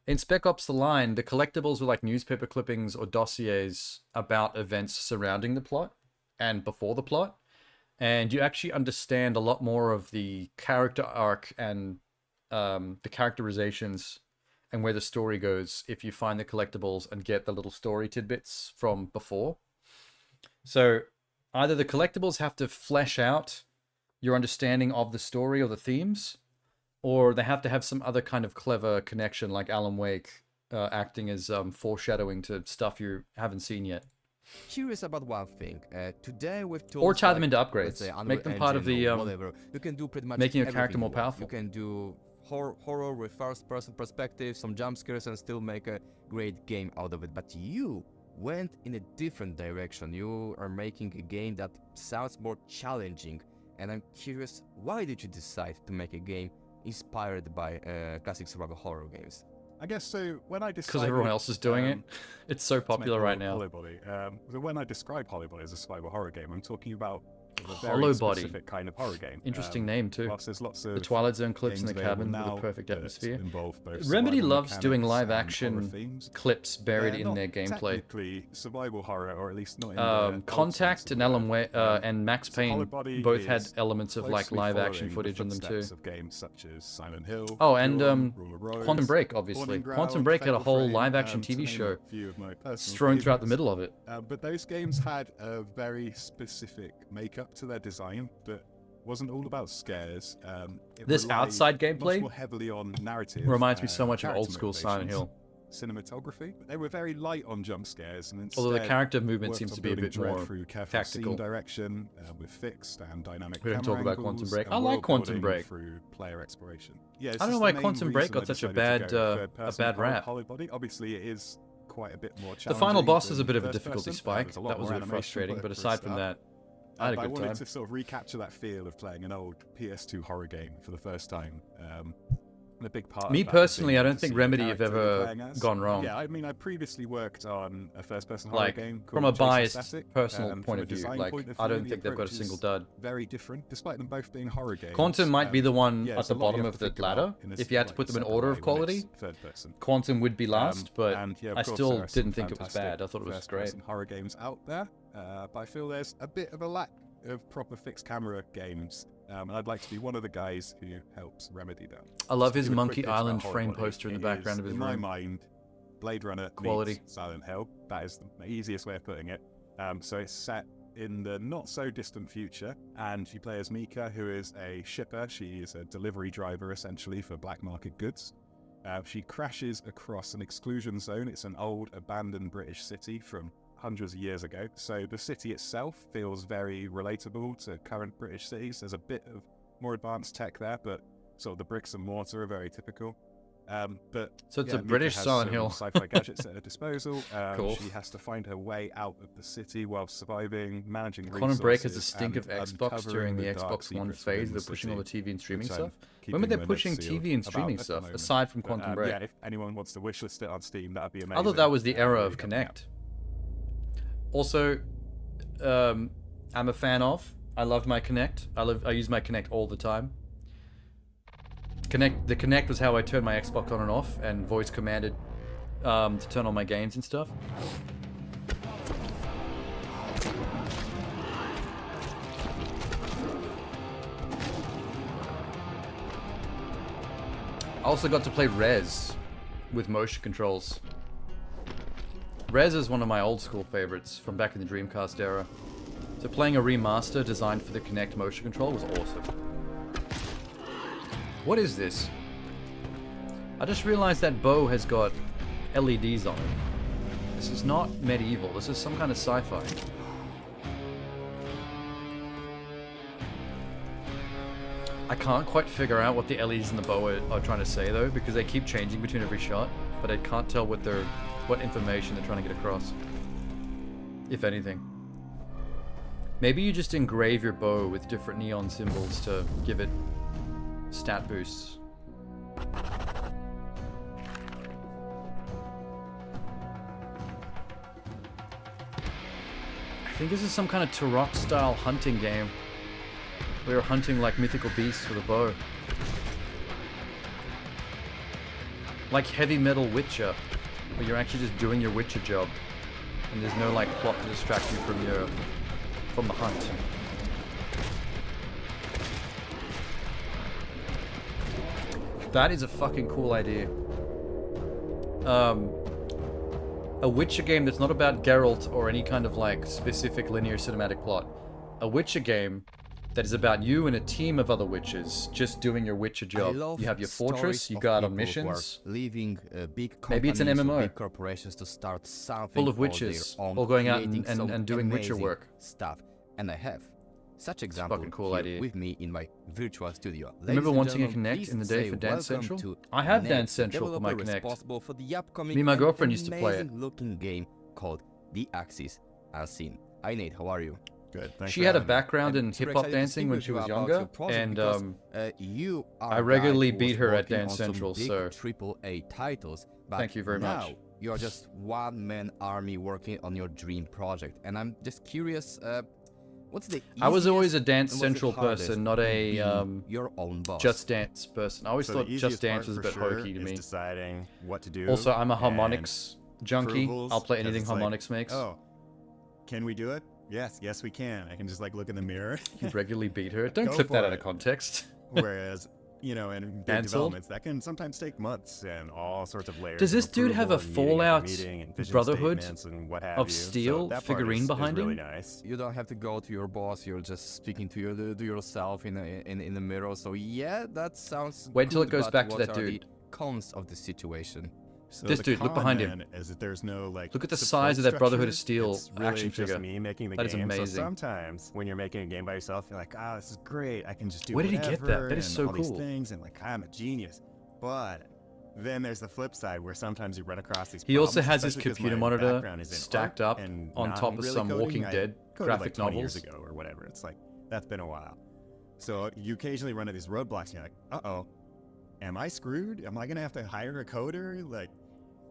In Spec Ops: The Line, the collectibles were like newspaper clippings or dossiers about events surrounding the plot and before the plot. And you actually understand a lot more of the character arc and the characterizations and where the story goes if you find the collectibles and get the little story tidbits from before. So either the collectibles have to flesh out your understanding of the story or the themes, or they have to have some other kind of clever connection, like Alan Wake acting as foreshadowing to stuff you haven't seen yet. Curious about one thing. Today with tools Or tie them like, into let's upgrades. say, Unreal Make them part of Engine the or whatever, you can do pretty much making a character everything more you want. powerful. You can do horror with first-person perspective, some jump scares, and still make a great game out of it. But you went in a different direction. You are making a game that sounds more challenging, and I'm curious, why did you decide to make a game inspired by classic survival horror games? I guess so. When I decided, Because everyone else is doing it. It's so popular right now. Hollow Body. So when I describe Hollow Body as a survival horror game, I'm talking about a Hollow very Body. specific kind of horror game. Interesting name too. Whilst there's lots of The Twilight Zone clips in games the available cabin with now a perfect that atmosphere. involve both Remedy survival loves doing mechanics live and horror action themes. clips buried They're in not their gameplay. technically survival horror, or at least not in the old Contact sense of and the Alan word. and Max So Hollow Payne Body both had is elements of like closely live action following footage the in them too. footsteps of games such as Silent Hill, Oh, and Dawn, Rule of Rose, Quantum Break, obviously. Warning Ground, Quantum Break had a Fatal whole Frame, live action to TV name show a few of my personal strewn throughout the favourites. middle of it. But those games had a very specific makeup to their design that wasn't all about scares. It This relied outside much gameplay more heavily on narrative. reminds me so much of character old school Silent motivations, Hill. cinematography. They were very light on jump scares, and Although the instead character movement worked seems on to be a building bit dread more through careful tactical. scene direction with fixed and dynamic We don't camera talk about angles Quantum Break. and I like world Quantum building Break. through player exploration. Yeah, I don't know why Quantum Break got such a bad rap. Hollow Body. Obviously, it is quite a bit more The challenging. final boss is a than bit of a first difficulty person. spike. There's a lot That was a more bit animation frustrating, for but a aside from start. that, I had a But I good wanted time. to sort of recapture that feel of playing an old PS2 horror game for the first time. And a big part Me of that was personally, being I able don't to think see the Remedy have character you're ever playing as. gone wrong. Yeah, I mean, I previously worked on a first-person horror Like, game from called a Jason biased Static. personal From point a of view, design like, point of I view, don't the think they've got a approach single is dud. Very different, despite them both being horror games. Quantum might be the one yeah, at there's the a lot you bottom have of to the think ladder. about in this, If you had to like, put them in separate order way of when quality, it's third person. Quantum would be last, but and yeah, of I course, still there are some didn't think it was fantastic bad. I thought it was great. first-person horror games out there, but I feel there's a bit of a lack of proper fixed camera games. And I'd like to be one of the guys who helps remedy that. I love Just his to give a quick Monkey pitch about Island Hollow frame Body. poster in the It background is, of his in my room. mind, Blade Runner Quality. meets Silent Hill. That is the easiest way of putting it. So it's set in the not so distant future, and you play as Mika, who is a shipper. She is a delivery driver essentially for black market goods. She crashes across an exclusion zone. It's an old abandoned British city from hundreds of years ago. So the city itself feels very relatable to current British cities. There's a bit of more advanced tech there, but sort of the bricks and mortar are very typical. But So it's yeah, a British Mika has Silent some Hill. sci-fi gadgets at her disposal. Cool. She has to find her way out of the city while surviving, managing Quantum Break has a resources, stink of and Xbox during the uncovering dark Xbox One secrets within phase. the They're pushing all the city, TV and streaming which I'm stuff. When were they keeping my pushing lips sealed TV and about streaming at the stuff, moment. aside from But, Quantum Break? Yeah, if anyone wants to wishlist it on Steam, that'd be amazing. I thought that was the era Really of help me out. Connect. Also, I'm a fan of. I love my Connect. I use my Connect all the time. The Connect was how I turned my Xbox on and off, and voice commanded to turn on my games and stuff. I also got to play Rez with motion controls. Rez is one of my old school favorites from back in the Dreamcast era. So playing a remaster designed for the Kinect motion control was awesome. What is this? I just realized that bow has got LEDs on it. This is not medieval, this is some kind of sci-fi. I can't quite figure out what the LEDs in the bow are trying to say though, because they keep changing between every shot, but I can't tell what information they're trying to get across. If anything. Maybe you just engrave your bow with different neon symbols to give it stat boosts. I think this is some kind of Turok style hunting game. We were hunting like mythical beasts with a bow. Like Heavy Metal Witcher, where you're actually just doing your Witcher job. And there's no like plot to distract you from the hunt. That is a fucking cool idea. A Witcher game that's not about Geralt or any kind of like specific linear cinematic plot. A Witcher game that is about you and a team of other witches just doing your Witcher job. You have your fortress, you go out on missions. Leaving big Maybe it's an companies or MMO. big corporations to start something Full of all their witches, own, all going out creating some and doing Witcher amazing work. stuff. And I have such example fucking cool here idea. with me in my virtual studio. Remember Ladies and wanting a gentlemen, Connect please in the day say for Dance welcome Central? to I have Ned, Dance the Central for my developer Connect. responsible for the upcoming Me and my and girlfriend used to play it. amazing looking game called The Axis Unseen. Hi Nate, how are you? Good. Thanks She for had a having me. background in I'm super hip-hop excited to dancing speak when with she you was about younger, your project and because, you are I a regularly guy who beat was her at working Dance on some Central, big so AAA titles. But thank you very now much. You're just one-man army working on your dream project, and I'm just curious. What's the I was always a easiest Dance and what's the Central hardest person, not a being your own boss? Just Dance person. I always So thought the Just easiest part Dance was a for bit sure hokey to is me. deciding what to do. Also, I'm a and harmonics junkie. approvals, I'll play 'cause anything it's like, harmonics makes. Oh, can we do it? Yes, we can. I can just like look in the mirror. You regularly beat her. Don't Go clip that for out of it. context. Whereas, you know, in big Cancelled? developments, that can sometimes take months and all sorts of layers. Does of this dude have a approval and meeting after Fallout meeting and vision Brotherhood statements and what have of you. steel so that part figurine is behind really him? nice. You don't have to go to your boss. You're just speaking to yourself in the mirror. So yeah, that sounds. Wait till it good, goes but back to what that are dude. The cons of the situation. So This the dude, look con, behind him. then, is that there's no like. Look at the support size of that Brotherhood of structure. Steel It's really action just figure. me making the That is game. So amazing. sometimes when you're making a game by yourself, you're like, "Ah, this is great. I can just do Where did he whatever." get that? That is and so all these cool. things, and like, I'm a genius. But then there's the flip side where sometimes you run across these. He also problems, has his especially 'cause computer my monitor background is in stacked art up and on not top in of really some coding. Walking I Dead coded graphic like 20 novels. years ago or whatever. It's like that's been a while. So you occasionally run into these roadblocks, and you're like, "Uh-oh, am I screwed? Am I gonna have to hire a coder? Like,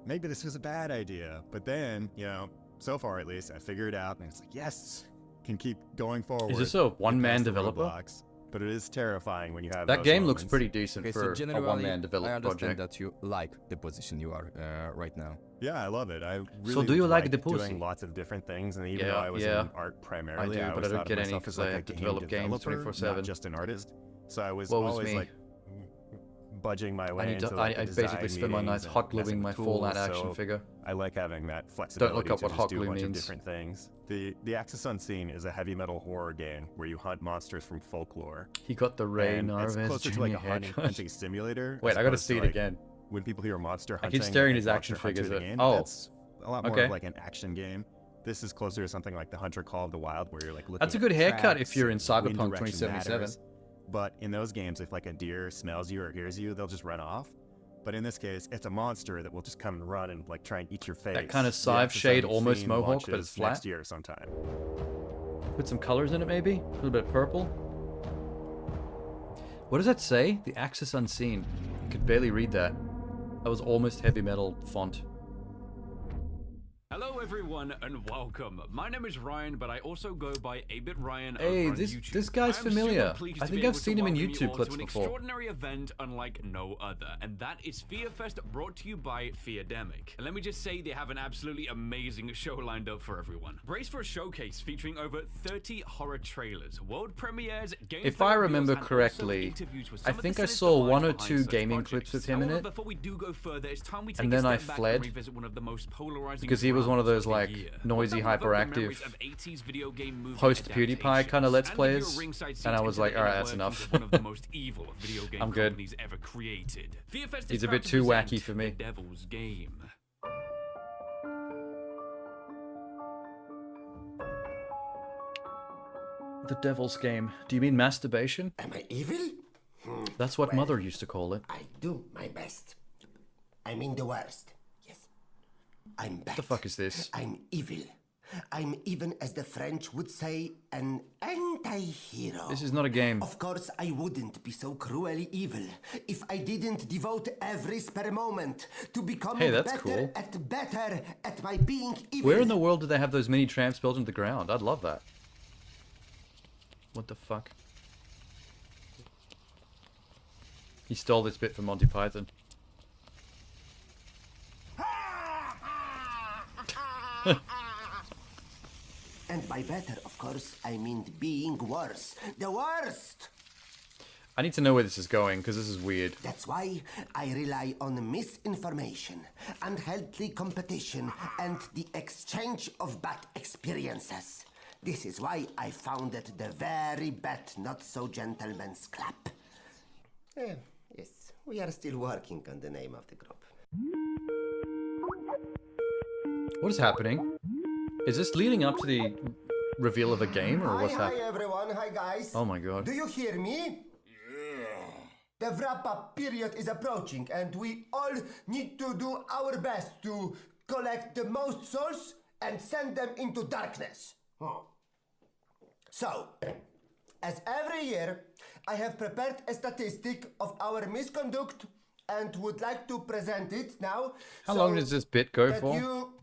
maybe this was a bad idea." But then, you know, so far at least, I figure it out, and it's like, yes, can keep going forward. Is this a get one-man past the developer? roadblocks. But it is terrifying when you have That those game looks moments. pretty decent Okay, for so a generally, one-man I developed understand project. that you like the position you are right now. Yeah, I love it. I really do you like the doing pussy? lots of different things, and even Yeah, though I was yeah. in art primarily, I do, but always I don't thought of get any myself 'cause as, I like, have to a develop game games developer, 24/7. not just an artist. So I was Woe is always me. like budging my way I need to. into like, I the design basically spend my meetings nights and hot messing gluing with my Fallout tools, action so figure. I like having that flexibility look up to what just hot do a glue bunch means. of different things. The Axis Unseen is a heavy metal horror game where you hunt monsters from folklore. He got the Ray And it's Narvaez closer Jr. to like a haircut. hunting simulator. Wait, as I gotta opposed to, see it like, again. When people hear monster I hunting, keep staring at and his action Monster Hunter figures, the but- game, oh. that's a lot more Okay. of like an action game. This is closer to something like the Hunter Call of the Wild, where you're like looking. That's a at good haircut tracks if you're in and Cyberpunk wind direction 2077. matters. But in those games, if like a deer smells you or hears you, they'll just run off. But in this case, it's a monster that will just come and run and like try and eat your face. That kind of The Sive Access shade, almost Unseen mohawk, but launches it's flat. next year sometime. Put some colors in it, maybe? A little bit of purple? What does that say? The Axis Unseen. I could barely read that. That was almost heavy metal font. Hello everyone and welcome. My name is Ryan, but I also go by 8-Bit Ryan Hey, over on this YouTube. guy's I am familiar. super pleased I to think be I've able seen to him in welcome you YouTube all clips to an before. extraordinary event unlike no other, and that is FearFest, brought to you by Feardemic. And let me just say they have an absolutely amazing show lined up for everyone. Brace for a showcase featuring over 30 horror trailers, world premieres, gameplay If I remember reveals, and also correctly, interviews with I some of the think I sinister saw minds one or behind two such gaming projects. clips with him in However, it. before we do go further, it's time we take And a then I step back fled and revisit one of the most polarizing because he was one of dramas those the like year. noisy, One that will evoke the hyperactive memories of 80s video game movie post PewDiePie kind of adaptations, Let's and Plays, give you a ringside seat and I was into like, the alright, inner that's workings enough. of one of the most evil video game I'm good. companies ever created. Fearfest is He's a proud bit to too present wacky for me. The Devil's Game. The Devil's Game. Do you mean masturbation? Am I evil? That's what Mother used to call it. I do my best. I mean the worst. Yes. I'm bad. What the fuck is this? I'm evil. I'm even, as the French would say, an anti-hero. This is not a game. Of course, I wouldn't be so cruelly evil if I didn't devote every spare moment to becoming Hey, that's better cool. at my being evil. Where in the world do they have those mini tramps built into the ground? I'd love that. What the fuck? He stole this bit from Monty Python. And by better, of course, I mean being worse. The worst! I need to know where this is going, because this is weird. That's why I rely on misinformation, unhealthy competition, and the exchange of bad experiences. This is why I founded the very bad Not-So-Gentleman's Club. Yes, we are still working on the name of the group. What is happening? Is this leading up to the reveal of a game, or what's Hi happening? everyone, hi guys. Oh my god. Do you hear me? The wrap-up period is approaching, and we all need to do our best to collect the most souls and send them into darkness. So, as every year, I have prepared a statistic of our misconduct and would like to present it now. How long does this bit go that for? you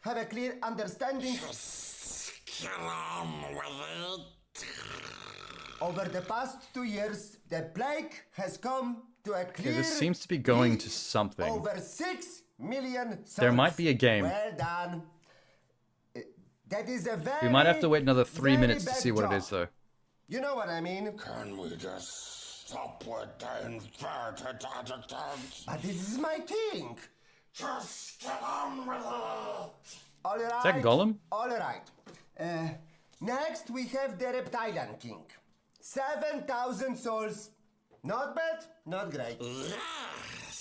have a clear understanding. Get on with it. Over the past 2 years, the plague has come to a clear. Okay, this seems to be going to something. Over 6 million souls. There might be a game. Well done. That is a very. We might have to wait another 3 very minutes to bad see what job. it is, though. You know what I mean? Can we just stop with the inverted adjectives? But this is my thing. Just get on with it. All right. Is that Gollum? All right. Next, we have the Reptilian King. 7,000 souls. Not bad, not great. Yes.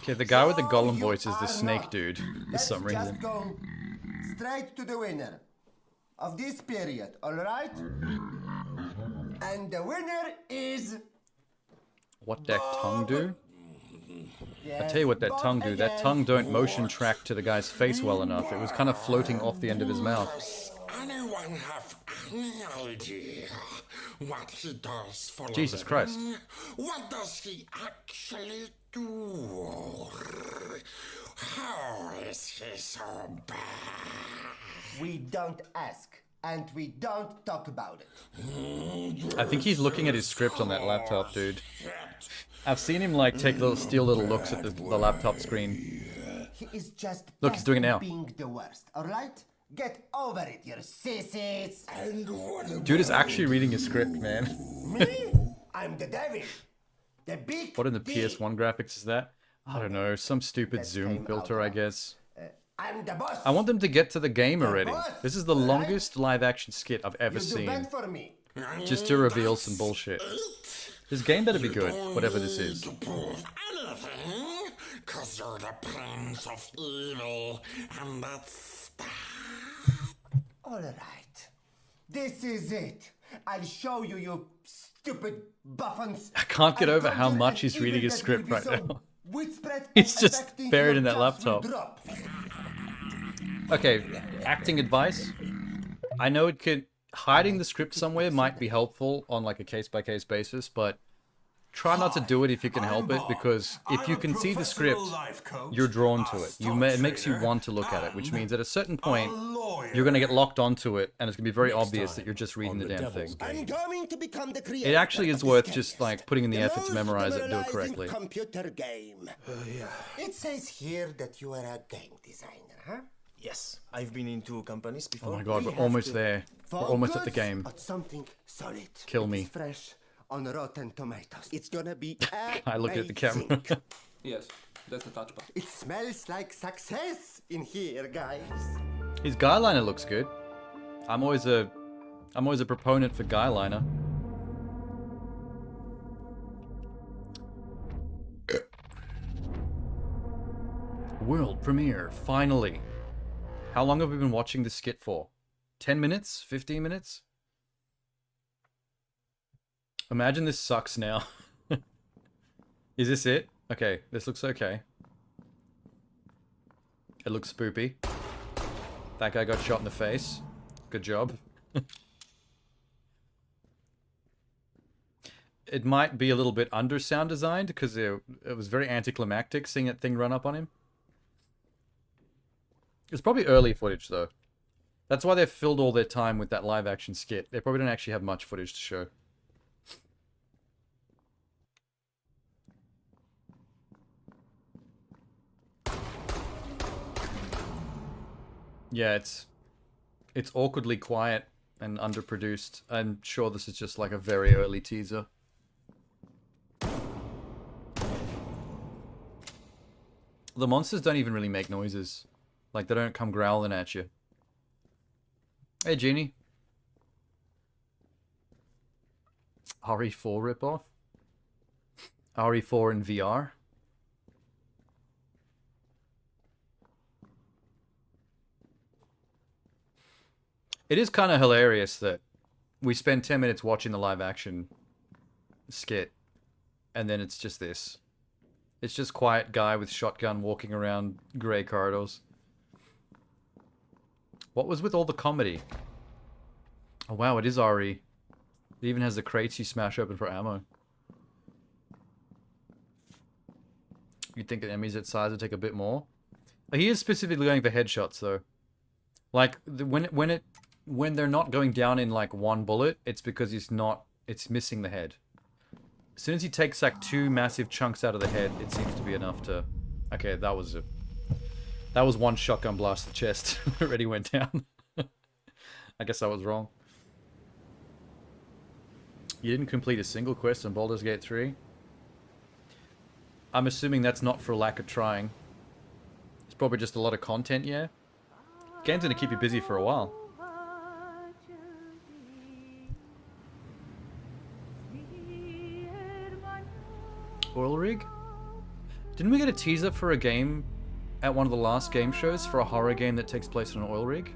Okay, the guy with the Gollum you voice is the are snake not. dude for Let's some just reason. go straight to the winner of this period, all right? And the winner is. What that tongue do? I Yes, tell you what that Bob tongue do. That again. tongue don't motion track to the guy's face well enough. It was kind of floating off the end of his mouth. Does anyone have any idea what he does for a Jesus living? Christ. What does he actually do? How is he so bad? We don't ask, and we don't talk about it. I think he's looking at his script on that laptop, dude. I've seen him like take little steal little looks at the laptop screen. He is just. Look, he's doing it now. Being the worst, all right? Get over it, you sissies. Dude is actually reading his script, man. Me? I'm the devil. The big. What in the D. PS1 graphics is that? I don't know, some stupid zoom came filter, out I guess. I'm the boss. I want them to get to the game already. boss, This is the alright? longest live action skit I've ever You do seen. bad for me. Just to reveal some bullshit. This game better be good, whatever this is. Anything, cause you're the prince of evil, and that's that. All right. This is it. I'll show you, you stupid buffons. I can't get over how much he's reading his script right now. He's just buried in that laptop. Okay, acting advice. I know it could... Hiding the script somewhere might be helpful on like a case-by-case basis, but try not to do it if you can help it, because if you can see the script, you're drawn to it. It makes you want to look at it, which means at a certain point, you're going to get locked onto it, and it's going to be very obvious that you're just reading the damn thing. I'm going to become the creator It actually is of worth this just character. like putting in the The effort to most memorize it and do it demoralizing correctly. computer game. It says here that you are a game designer, huh? Yes, I've been in 2 companies before. Oh my god, We we're have almost to there. We're almost at the focus game. on something solid. Kill It me. is fresh on Rotten Tomatoes. It's gonna be I looked at the amazing. camera. Yes, that's the touchpad. It smells like success in here, guys. His guy liner looks good. I'm always a proponent for guy liner. World premiere, finally. How long have we been watching this skit for? 10 minutes? 15 minutes? Imagine this sucks now. Is this it? Okay, this looks okay. It looks spoopy. That guy got shot in the face. Good job. It might be a little bit under sound designed because it was very anticlimactic seeing that thing run up on him. It's probably early footage though. That's why they've filled all their time with that live action skit. They probably don't actually have much footage to show. Yeah, it's awkwardly quiet and underproduced. I'm sure this is just like a very early teaser. The monsters don't even really make noises. Like, they don't come growling at you. Hey, Genie. RE4 ripoff? RE4 in VR? It is kind of hilarious that we spend 10 minutes watching the live action skit, and then it's just this. It's just quiet guy with shotgun walking around grey corridors. What was with all the comedy? Oh wow, it is RE. It even has the crates you smash open for ammo. You'd think that enemies that size would take a bit more. He is specifically going for headshots though. Like when they're not going down in like one bullet, it's because it's missing the head. As soon as he takes like 2 massive chunks out of the head, it seems to be enough to... Okay, that was one shotgun blast to the chest. It already went down. I guess I was wrong. You didn't complete a single quest on Baldur's Gate 3? I'm assuming that's not for lack of trying. It's probably just a lot of content, yeah? Game's gonna keep you busy for a while. Oil rig? Didn't we get a teaser for a game at one of the last game shows for a horror game that takes place on an oil rig?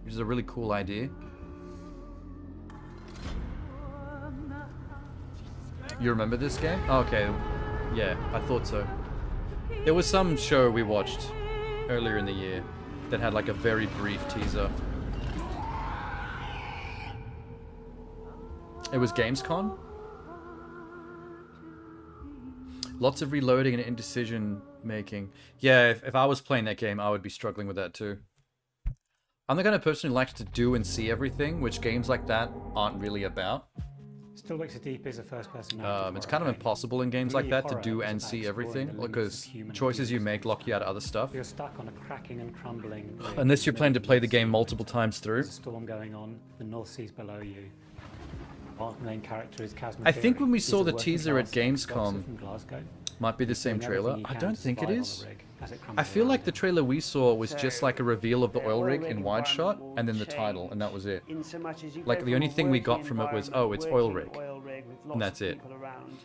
Which is a really cool idea. You remember this game? Oh, okay. Yeah, I thought so. There was some show we watched earlier in the year that had like a very brief teaser. It was Gamescom? Lots of reloading and indecision making. Yeah, if I was playing that game, I would be struggling with that too. I'm the kind of person who likes to do and see everything, which games like that aren't really about. Still Looks Deep is a first-person. It's kind of impossible in games like that to do and see everything, because choices you make lock you out of other stuff. You're stuck on a cracking and crumbling. Unless you're planning to play the game multiple times through. There's a storm going on. The North Sea's below you. Our main character is Kaz. I think when we saw He's a the working teaser at class Gamescom, from Glasgow. might be the same Doing trailer. everything he I can don't to think it survive on is. the rig as it I crumbles feel around like the trailer we saw was So, just like a reveal of the the oil oil rig rig in wide shot, environment and then will the title, change and that was it. in so much as you Like go the from only a thing we working got from it was, environment, oh, it's oil working rig. oil rig with lots And that's of it. people around.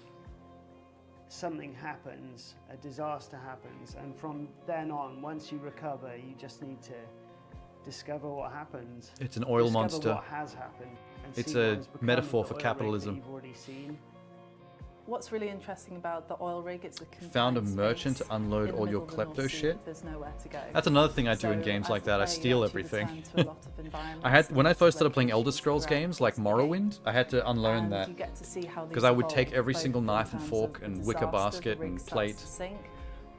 Something happens, a disaster happens, and from then on, once you recover, you just need to discover what happened. It's an oil discover monster. What has happened. And It's see what a has become metaphor of for the oil rig capitalism. that you've already seen. What's really interesting about the oil rig is the Found a confined merchant space to unload in the all your middle of the North klepto Sea. shit. There's nowhere to go. That's another thing I do in So games as like the that. I player, you steal actually everything. return to a lot of environments I had when I and first started playing Elder locations Scrolls throughout games like Morrowind, I had to unlearn and that you get to see how because these I would take evolve, every both single in knife and terms fork of and the wicker disaster, the basket rig and starts plate to sink,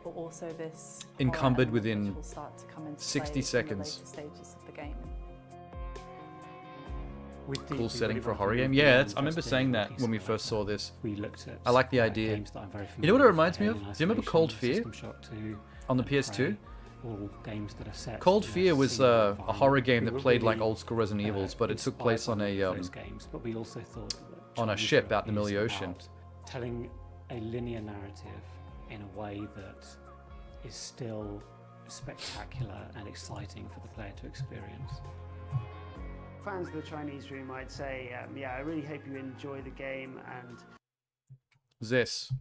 but also this encumbered horror element within which will start to come into 60 play in the seconds. later stages of the game. Cool setting for a horror game. Yeah, I remember saying that when we first saw this. We looked at I like the idea. games that I'm very You know what it familiar reminds me with, of? Do Alien you remember Cold Fear Isolation, System Shock 2, on the and PS2? Prey, all games that are set Cold in a Fear was single a environment. horror game We that were played like really, old school Resident Evils, but it took inspired place by on a those games, but we also thought that on a Chinese ship horror out in the middle of the is ocean. about telling a linear narrative in a way that is still spectacular and exciting for the player to experience. Fans of the Chinese Room, I'd say, yeah, I really hope you enjoy the game and This.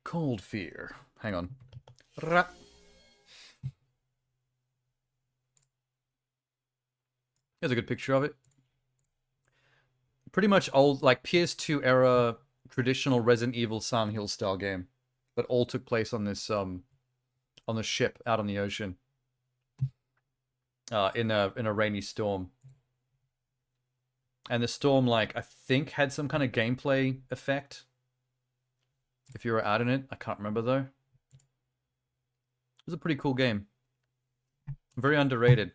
Cold Fear. Hang on. Here's a good picture of it. Pretty much old, like PS2 era, traditional Resident Evil Silent Hill style game, but all took place on this on the ship out on the ocean. In a rainy storm. And the storm, like, I think had some kind of gameplay effect. If you were out in it, I can't remember though. It was a pretty cool game. Very underrated.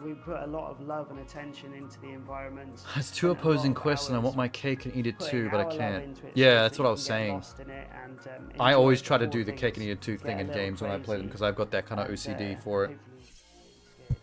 we put a lot of love and attention into the environment. It's two spent a opposing lot of quests and I want hours my cake and eat it putting too, but I our love can't. into it Yeah, so that's that what I you was can get saying. lost in it and, I enjoy always it try to before do the cake and eat it too things thing get in a little games when I play them crazy. because I've got that kind of And, OCD for it. hopefully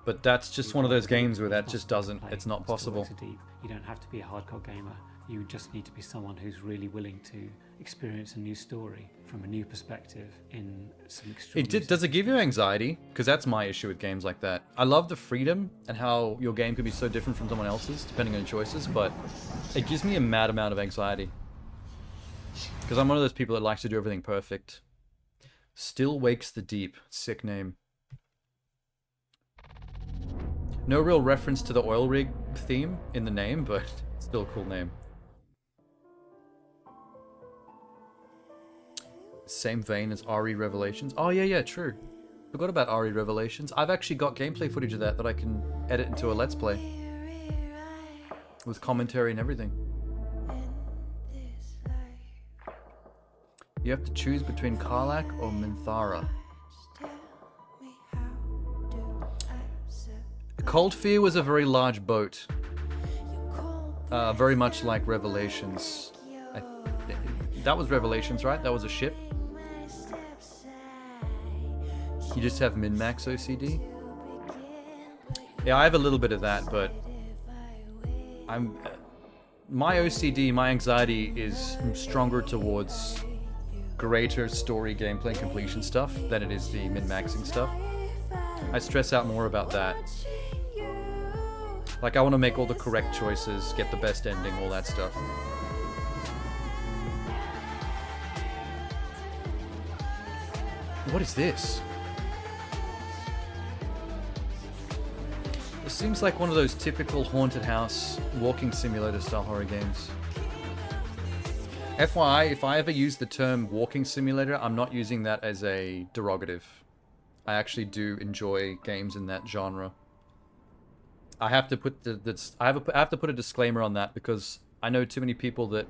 But that's just one of those games where that just doesn't, it's not possible. Deep. You don't have to be a hardcore gamer. You just need to be someone who's really willing to experience a new story from a new perspective in some extreme. Does it give you anxiety? Because that's my issue with games like that. I love the freedom and how your game can be so different from someone else's depending on your choices, but it gives me a mad amount of anxiety. Because I'm one of those people that likes to do everything perfect. Still Wakes the Deep. Sick name. No real reference to the oil rig theme in the name, but still a cool name. Same vein as RE Revelations. Oh yeah, true. Forgot about RE Revelations. I've actually got gameplay footage of that I can edit into a Let's Play. With commentary and everything. You have to choose between Karlak or Minthara. Cold Fear was a very large boat. Very much like Revelations. That was Revelations, right? That was a ship. You just have min-max OCD? Yeah, I have a little bit of that, but my OCD, my anxiety is stronger towards greater story, gameplay, and completion stuff than it is the min-maxing stuff. I stress out more about that. Like, I want to make all the correct choices, get the best ending, all that stuff. What is this? This seems like one of those typical haunted house, walking simulator style horror games. FYI, if I ever use the term walking simulator, I'm not using that as a derogative. I actually do enjoy games in that genre. I have to put I have to put a disclaimer on that because I know too many people that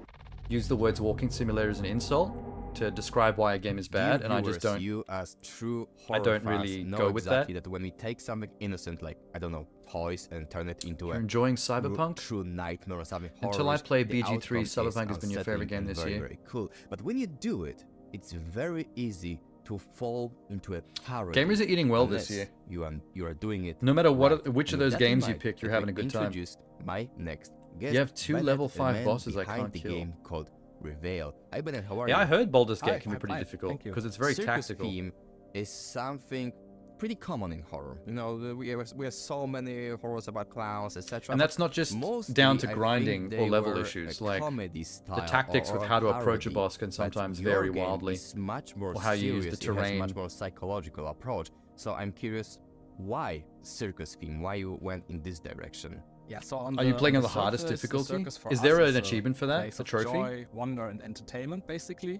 use the words walking simulator as an insult to describe why a game is bad, and I just don't. You as true I horror don't fans really know go with exactly that when we take something innocent, like I don't know, toys, and turn it into You're a enjoying Cyberpunk? true nightmare or something. Until I horrors, play the BG3, outcome is Cyberpunk has been your favorite unsettling game and this very, year. Very cool. But when you do it, it's very easy to fall into a parody. Gamers are eating well this unless year. You are doing it. No matter what, right. which of And those with that in games you mind, pick, you're let having me a good time. introduce my next guest. You have two Bennett, level the 5 man bosses I behind can't the kill. game called Reveal. Hi Bennett, how are you? Yeah, I heard Baldur's Gate Hi, can be pretty hi, difficult thank you. because it's very Circus tactical. theme is something pretty common in horror. You know, we have so many horrors about clowns, etc. And that's not just down to grinding or level issues. Like the tactics with how to approach a boss can sometimes vary wildly. It's much more or how you use the serious, it has a terrain. much more psychological approach. So I'm curious, why circus theme? Why you went in this direction? Yeah, so on Are you playing on the surface, hardest the difficulty? circus for Is us there is an achievement for that? place A of trophy? Joy, wonder, and entertainment, basically.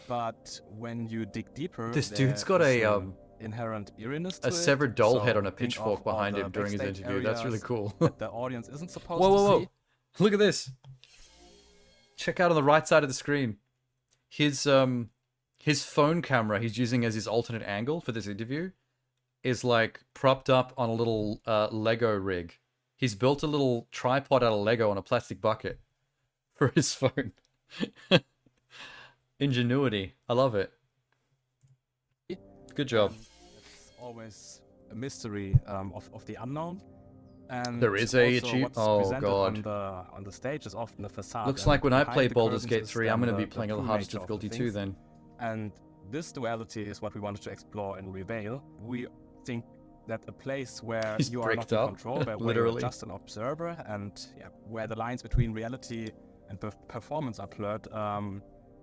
But when you dig deeper, This there dude's got is a an inherent eeriness to a severed it. doll So head on a think pitchfork of all behind the him during his backstage interview. That's really areas cool. that the audience isn't supposed Whoa, to whoa, see. whoa! Look at this. Check out on the right side of the screen. His phone camera he's using as his alternate angle for this interview is like propped up on a little Lego rig. He's built a little tripod out of Lego on a plastic bucket for his phone. Ingenuity. I love it. Good job. It's always a mystery of the unknown. And There is a also what's oh presented god. on the stage is often a facade. Looks and like when I behind play the Baldur's curtains Gate is 3, I'm then going to be the playing on the true hardest nature of the difficulty too things. then. And this duality is what we wanted to explore in Reveal. We think that a place where He's you are not bricked in up, control, where literally. you're just an observer, and where the lines between reality and performance are blurred,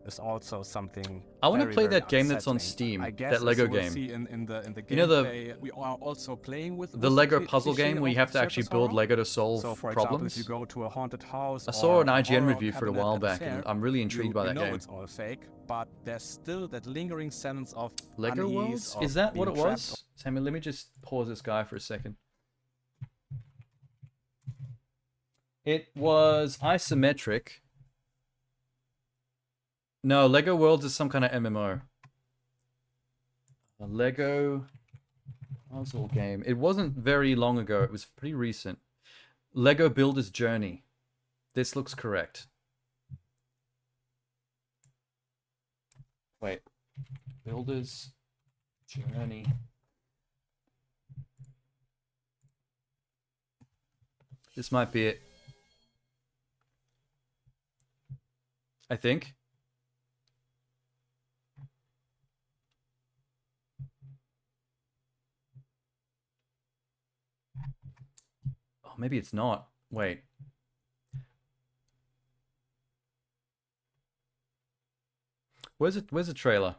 is also something. I want to very, play very that game that's on unsettling. Steam, I guess, that Lego as you will game. see in the gameplay, You know the we are also playing with the Lego the puzzle cliché game where you of have to actually surface build horror. Lego to solve So, for problems? example, if you go to a haunted house, I saw or an a IGN horror review for it a cabinet while at back, fair, and I'm really intrigued by you that know game. it's all fake, but there's still that lingering sense of Lego unease, Worlds? of Is that what it being trapped. was? Samuel, let me just pause this guy for a second. It was isometric. No, Lego Worlds is some kind of MMO. A Lego puzzle game. It wasn't very long ago. It was pretty recent. Lego Builder's Journey. This looks correct. Wait. Builder's Journey. This might be it. I think. Oh, maybe it's not. Wait. Where's it? Where's the trailer?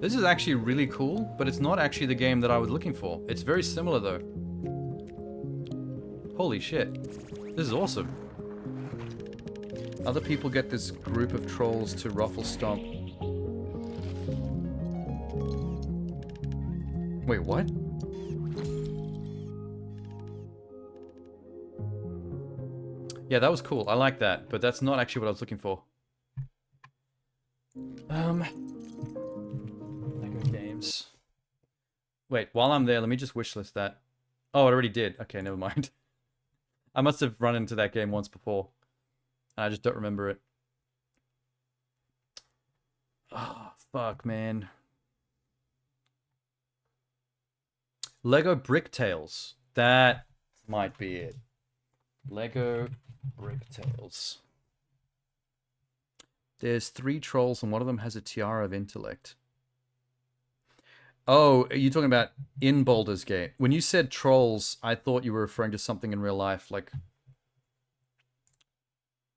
This is actually really cool, but it's not actually the game that I was looking for. It's very similar though. Holy shit. This is awesome. Other people get this group of trolls to ruffle stomp. Wait, what? Yeah, that was cool. I like that, but that's not actually what I was looking for. Lego games. Wait, while I'm there, let me just wishlist that. Oh, I already did. Okay, never mind. I must have run into that game once before. I just don't remember it. Oh, fuck, man. Lego Brick Tales. That might be it. Lego Brick Tales. There's 3 trolls and one of them has a tiara of intellect. Oh, are you talking about in Baldur's Gate? When you said trolls, I thought you were referring to something in real life, like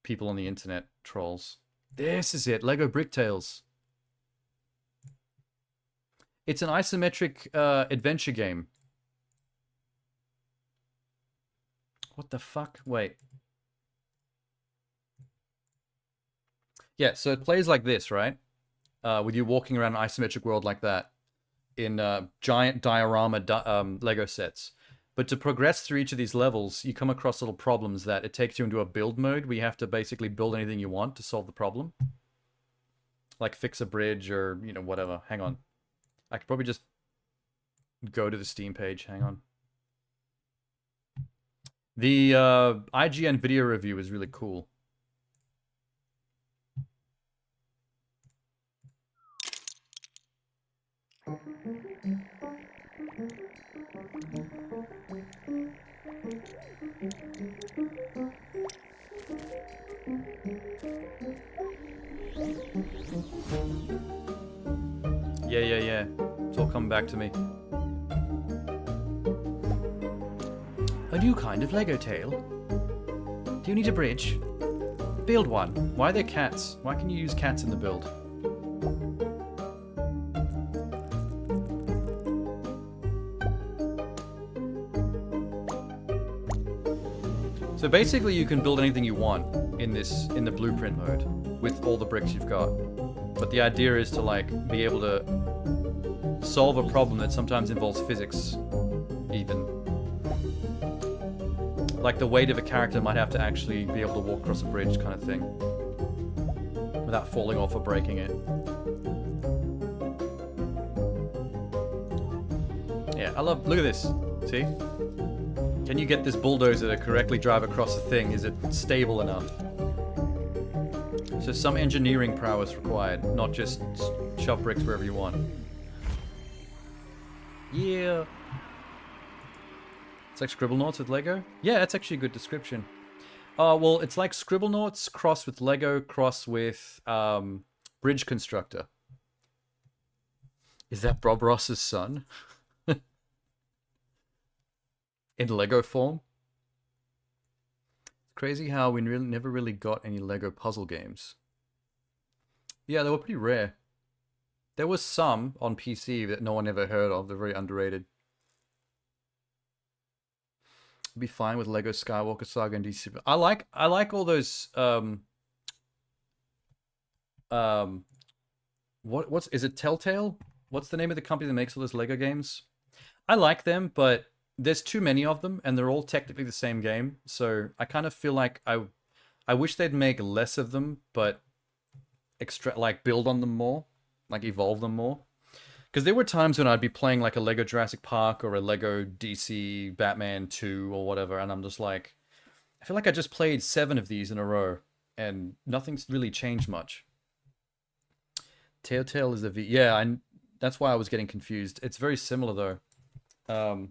people on the internet, trolls. This is it, Lego Brick Tales. It's an isometric adventure game. What the fuck? Wait. Yeah, so it plays like this, right? With you walking around an isometric world like that in giant diorama Lego sets. But to progress through each of these levels, you come across little problems that it takes you into a build mode where you have to basically build anything you want to solve the problem. Like fix a bridge or, you know, whatever. Hang on. I could probably just go to the Steam page. Hang on. The IGN video review is really cool. Yeah, it's all coming back to me. A new kind of Lego tail. Do you need a bridge? Build one. Why are there cats? Why can you use cats in the build? So basically you can build anything you want in the blueprint mode with all the bricks you've got. But the idea is to like be able to solve a problem that sometimes involves physics even. Like the weight of a character might have to actually be able to walk across a bridge kind of thing without falling off or breaking it. Yeah, I love, look at this, see? Can you get this bulldozer to correctly drive across the thing? Is it stable enough? So some engineering prowess required, not just shove bricks wherever you want. Yeah. It's like Scribblenauts with Lego? Yeah, that's actually a good description. Well, it's like Scribblenauts crossed with Lego, crossed with Bridge Constructor. Is that Bob Ross's son? In Lego form? It's crazy how we never really got any Lego puzzle games. Yeah, they were pretty rare. There was some on PC that no one ever heard of. They're very underrated. I'd be fine with Lego Skywalker Saga and DC. I like all those what's is it Telltale? What's the name of the company that makes all those Lego games? I like them, but there's too many of them, and they're all technically the same game. So I kind of feel like I wish they'd make less of them, but build on them more, like evolve them more. Because there were times when I'd be playing like a Lego Jurassic Park or a Lego DC Batman 2 or whatever, and I'm just like, I feel like I just played 7 of these in a row, and nothing's really changed much. Telltale is the V. Yeah, that's why I was getting confused. It's very similar though.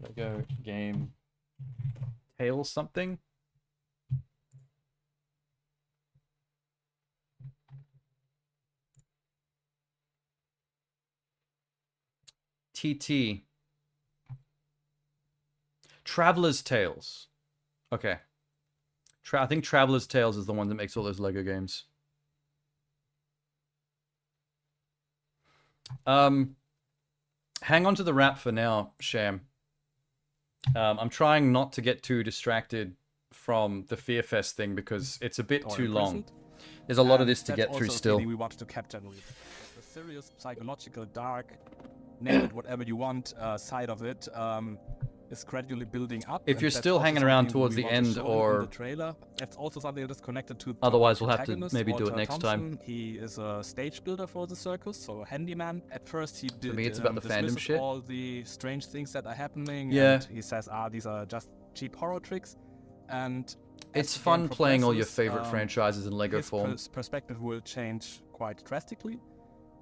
Lego game Tales something. TT. Traveler's Tales. Okay. I think Traveler's Tales is the one that makes all those Lego games. Hang on to the wrap for now, Sham. I'm trying not to get too distracted from the Fear Fest thing because it's a bit too long. There's a lot of this to get through still. We wanted to capture the serious, psychological, dark, name it whatever you want, side of it is gradually building up. If you're still hanging around towards the end or the trailer, it's also something that's connected to. Otherwise, we'll have to maybe do it next time. He is a stage builder for the circus, so a handyman. At first, he did. For me, it's about the fandom shit. All the strange things that are happening. Yeah. And he says, these are just cheap horror tricks, and it's fun playing all your favorite franchises in Lego form. His perspective will change quite drastically.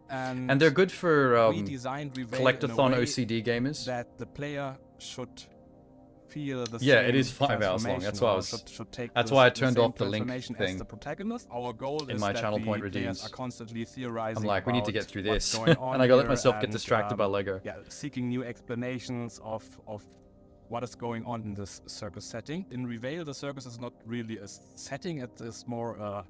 And they're good for collectathon OCD gamers. That the player should feel the yeah, same it is 5 hours long. That's why I was. That's why I turned off the link thing. The protagonist. Our goal in is my that channel the point redeems. Are constantly theorizing. I'm like, we need to get through this, and I gotta let myself get distracted by Lego. Yeah, seeking new explanations of what is going on in this circus setting. In Reveal, the circus is not really a setting. It is more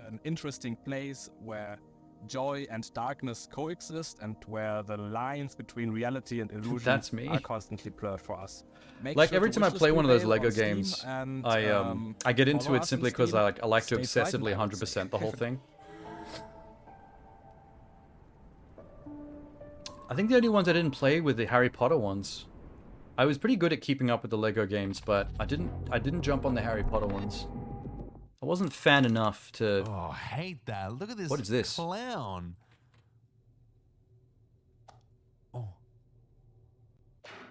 an interesting place where joy and darkness coexist, and where the lines between reality and illusion are constantly blurred for us. Like every time I play one of those Lego games, I get into it simply because I like to obsessively 100% the whole thing. I think the only ones I didn't play were the Harry Potter ones. I was pretty good at keeping up with the Lego games, but I didn't jump on the Harry Potter ones. I wasn't fan enough to. Oh, I hate that. Look at this. What is this? Clown. Oh.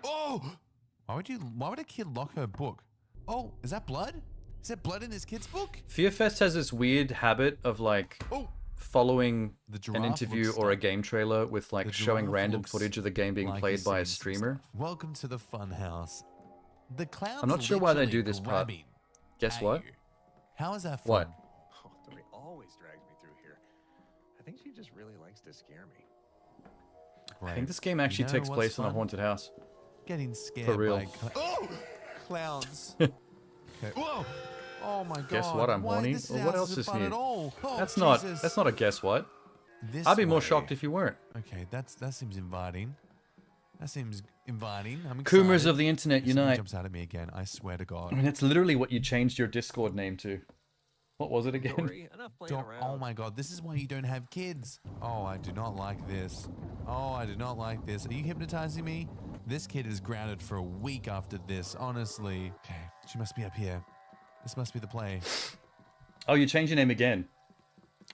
Oh! Why would a kid lock her book? Oh, is that blood? Is there blood in this kid's book? Fearfest has this weird habit of like following an interview or a game trailer with like showing random footage of the game being played by a streamer. Welcome to the fun house. The clown's I'm not sure why they do this part. Guess what? How is that fun? What? Oh, Tony always drags me through here. I think she just really likes to scare me. I think this game actually takes place in a haunted house. Getting scared For real. by clowns. Okay. Whoa! Oh my god. Guess what? I'm Why horny. this Well, house what else isn't is fun new? at all? Oh, That's Jesus. not a guess what. This I'd be more way. shocked if you weren't. Okay, that seems inviting. That seems inviting. I'm excited. Coomers of the internet If someone unite. jumps out at me again. I swear to God. I mean, it's literally what you changed your Discord name to. What was it again? Oh my god, this is why you don't have kids. Oh, I do not like this. Oh, I do not like this. Are you hypnotizing me? This kid is grounded for a week after this, honestly. Okay, she must be up here. This must be the play. Oh, you changed your name again.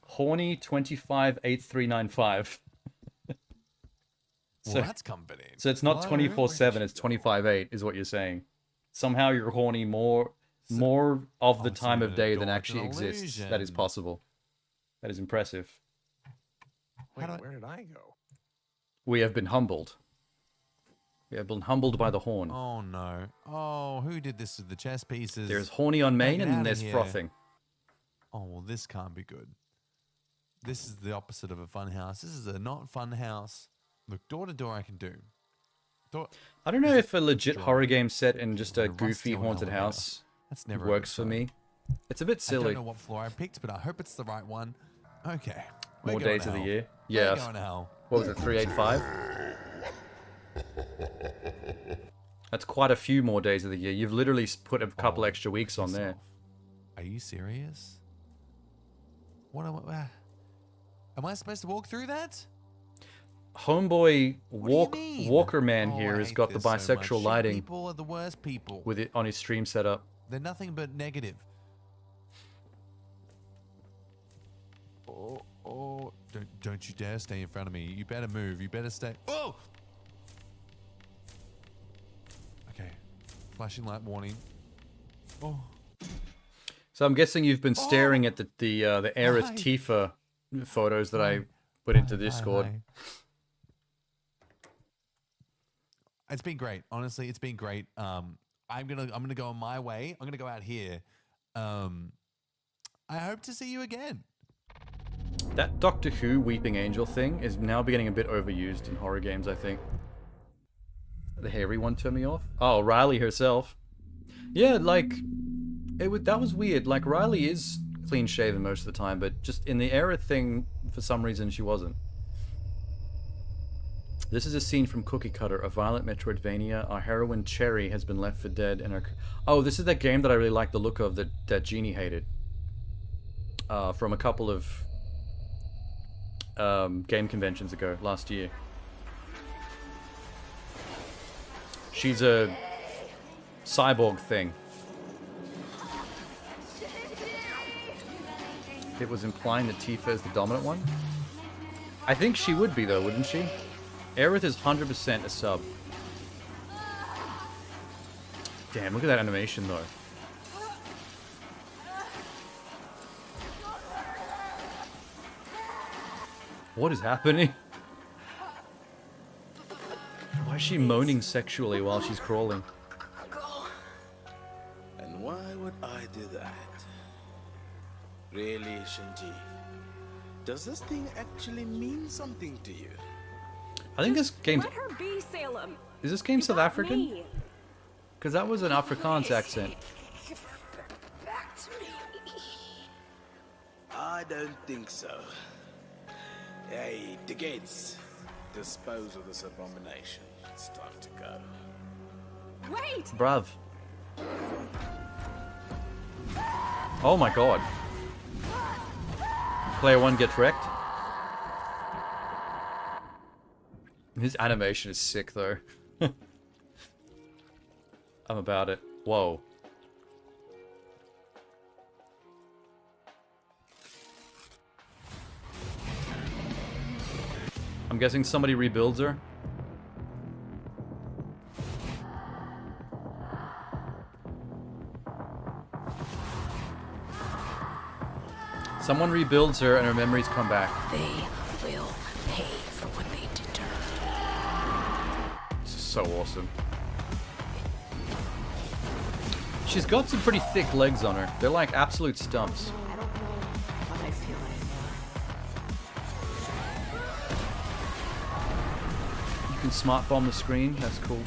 Horny 258395. Well, that's comforting. So it's not Hello? 24/7, it's 25/8 is what you're saying. Somehow you're horny more of the time of day than actually exists. That is possible. That is impressive. Wait, where did I go? We have been humbled. We have been humbled by the horn. Oh no. Oh, who did this to the chess pieces? There's horny on main Get and then outta there's here. frothing. Oh, well, this can't be good. This is the opposite of a fun house. This is a not fun house. Look, door to door I can do. I don't know if a legit horror game set in just a Rusty goofy old haunted elevator. house That's never a works good for sign. me. It's a bit I silly. don't know what floor I picked, but I hope it's the right one. Okay. we're More going days of the hell. year. We're Yeah. going hell. What was it, 385? That's quite a few more days of the year. You've literally put a couple extra weeks on there. Are you serious? What am I supposed to walk through that? Homeboy mean? Walker Man Oh, here I has hate got the this so much. bisexual Shit lighting People are the worst people. with it on his stream setup. They're nothing but negative. Oh, don't you dare stay in front of me. You better move. You better stay. Oh! Okay. Flashing light warning. Oh. So I'm guessing you've been staring at the Aerith Hi. Tifa photos that I put into Discord. Hi. It's been great. Honestly, it's been great. I'm gonna go on my way. I'm gonna go out here. I hope to see you again. That Doctor Who Weeping Angel thing is now getting a bit overused in horror games, I think. The hairy one turned me off. Oh, Riley herself. Yeah, like that was weird. Like Riley is clean shaven most of the time, but just in the Aerith thing, for some reason she wasn't. This is a scene from Cookie Cutter, a violent Metroidvania. Our heroine Cherry has been left for dead, and oh, this is that game that I really like the look of that Jeannie hated. From a couple of game conventions ago last year. She's a cyborg thing. It was implying that Tifa is the dominant one. I think she would be though, wouldn't she? Aerith is 100% a sub. Damn, look at that animation though. What is happening? Why is she moaning sexually while she's crawling? And why would I do that? Really, Shinji? Does this thing actually mean something to you? I think this game's... Let her be, Salem. Is this game South African? Because that was an Afrikaans accent. Back to me. I don't think so. Hey, the gates. Dispose of this abomination. It's time to go. Wait! Bruv. Oh my god. Player 1 gets wrecked. His animation is sick though. I'm about it. Whoa. I'm guessing somebody rebuilds her. Someone rebuilds her and her memories come back. They will pay for what they did to her. This is so awesome. She's got some pretty thick legs on her. They're like absolute stumps. I don't know what I feel You can smart bomb the screen. That's cool.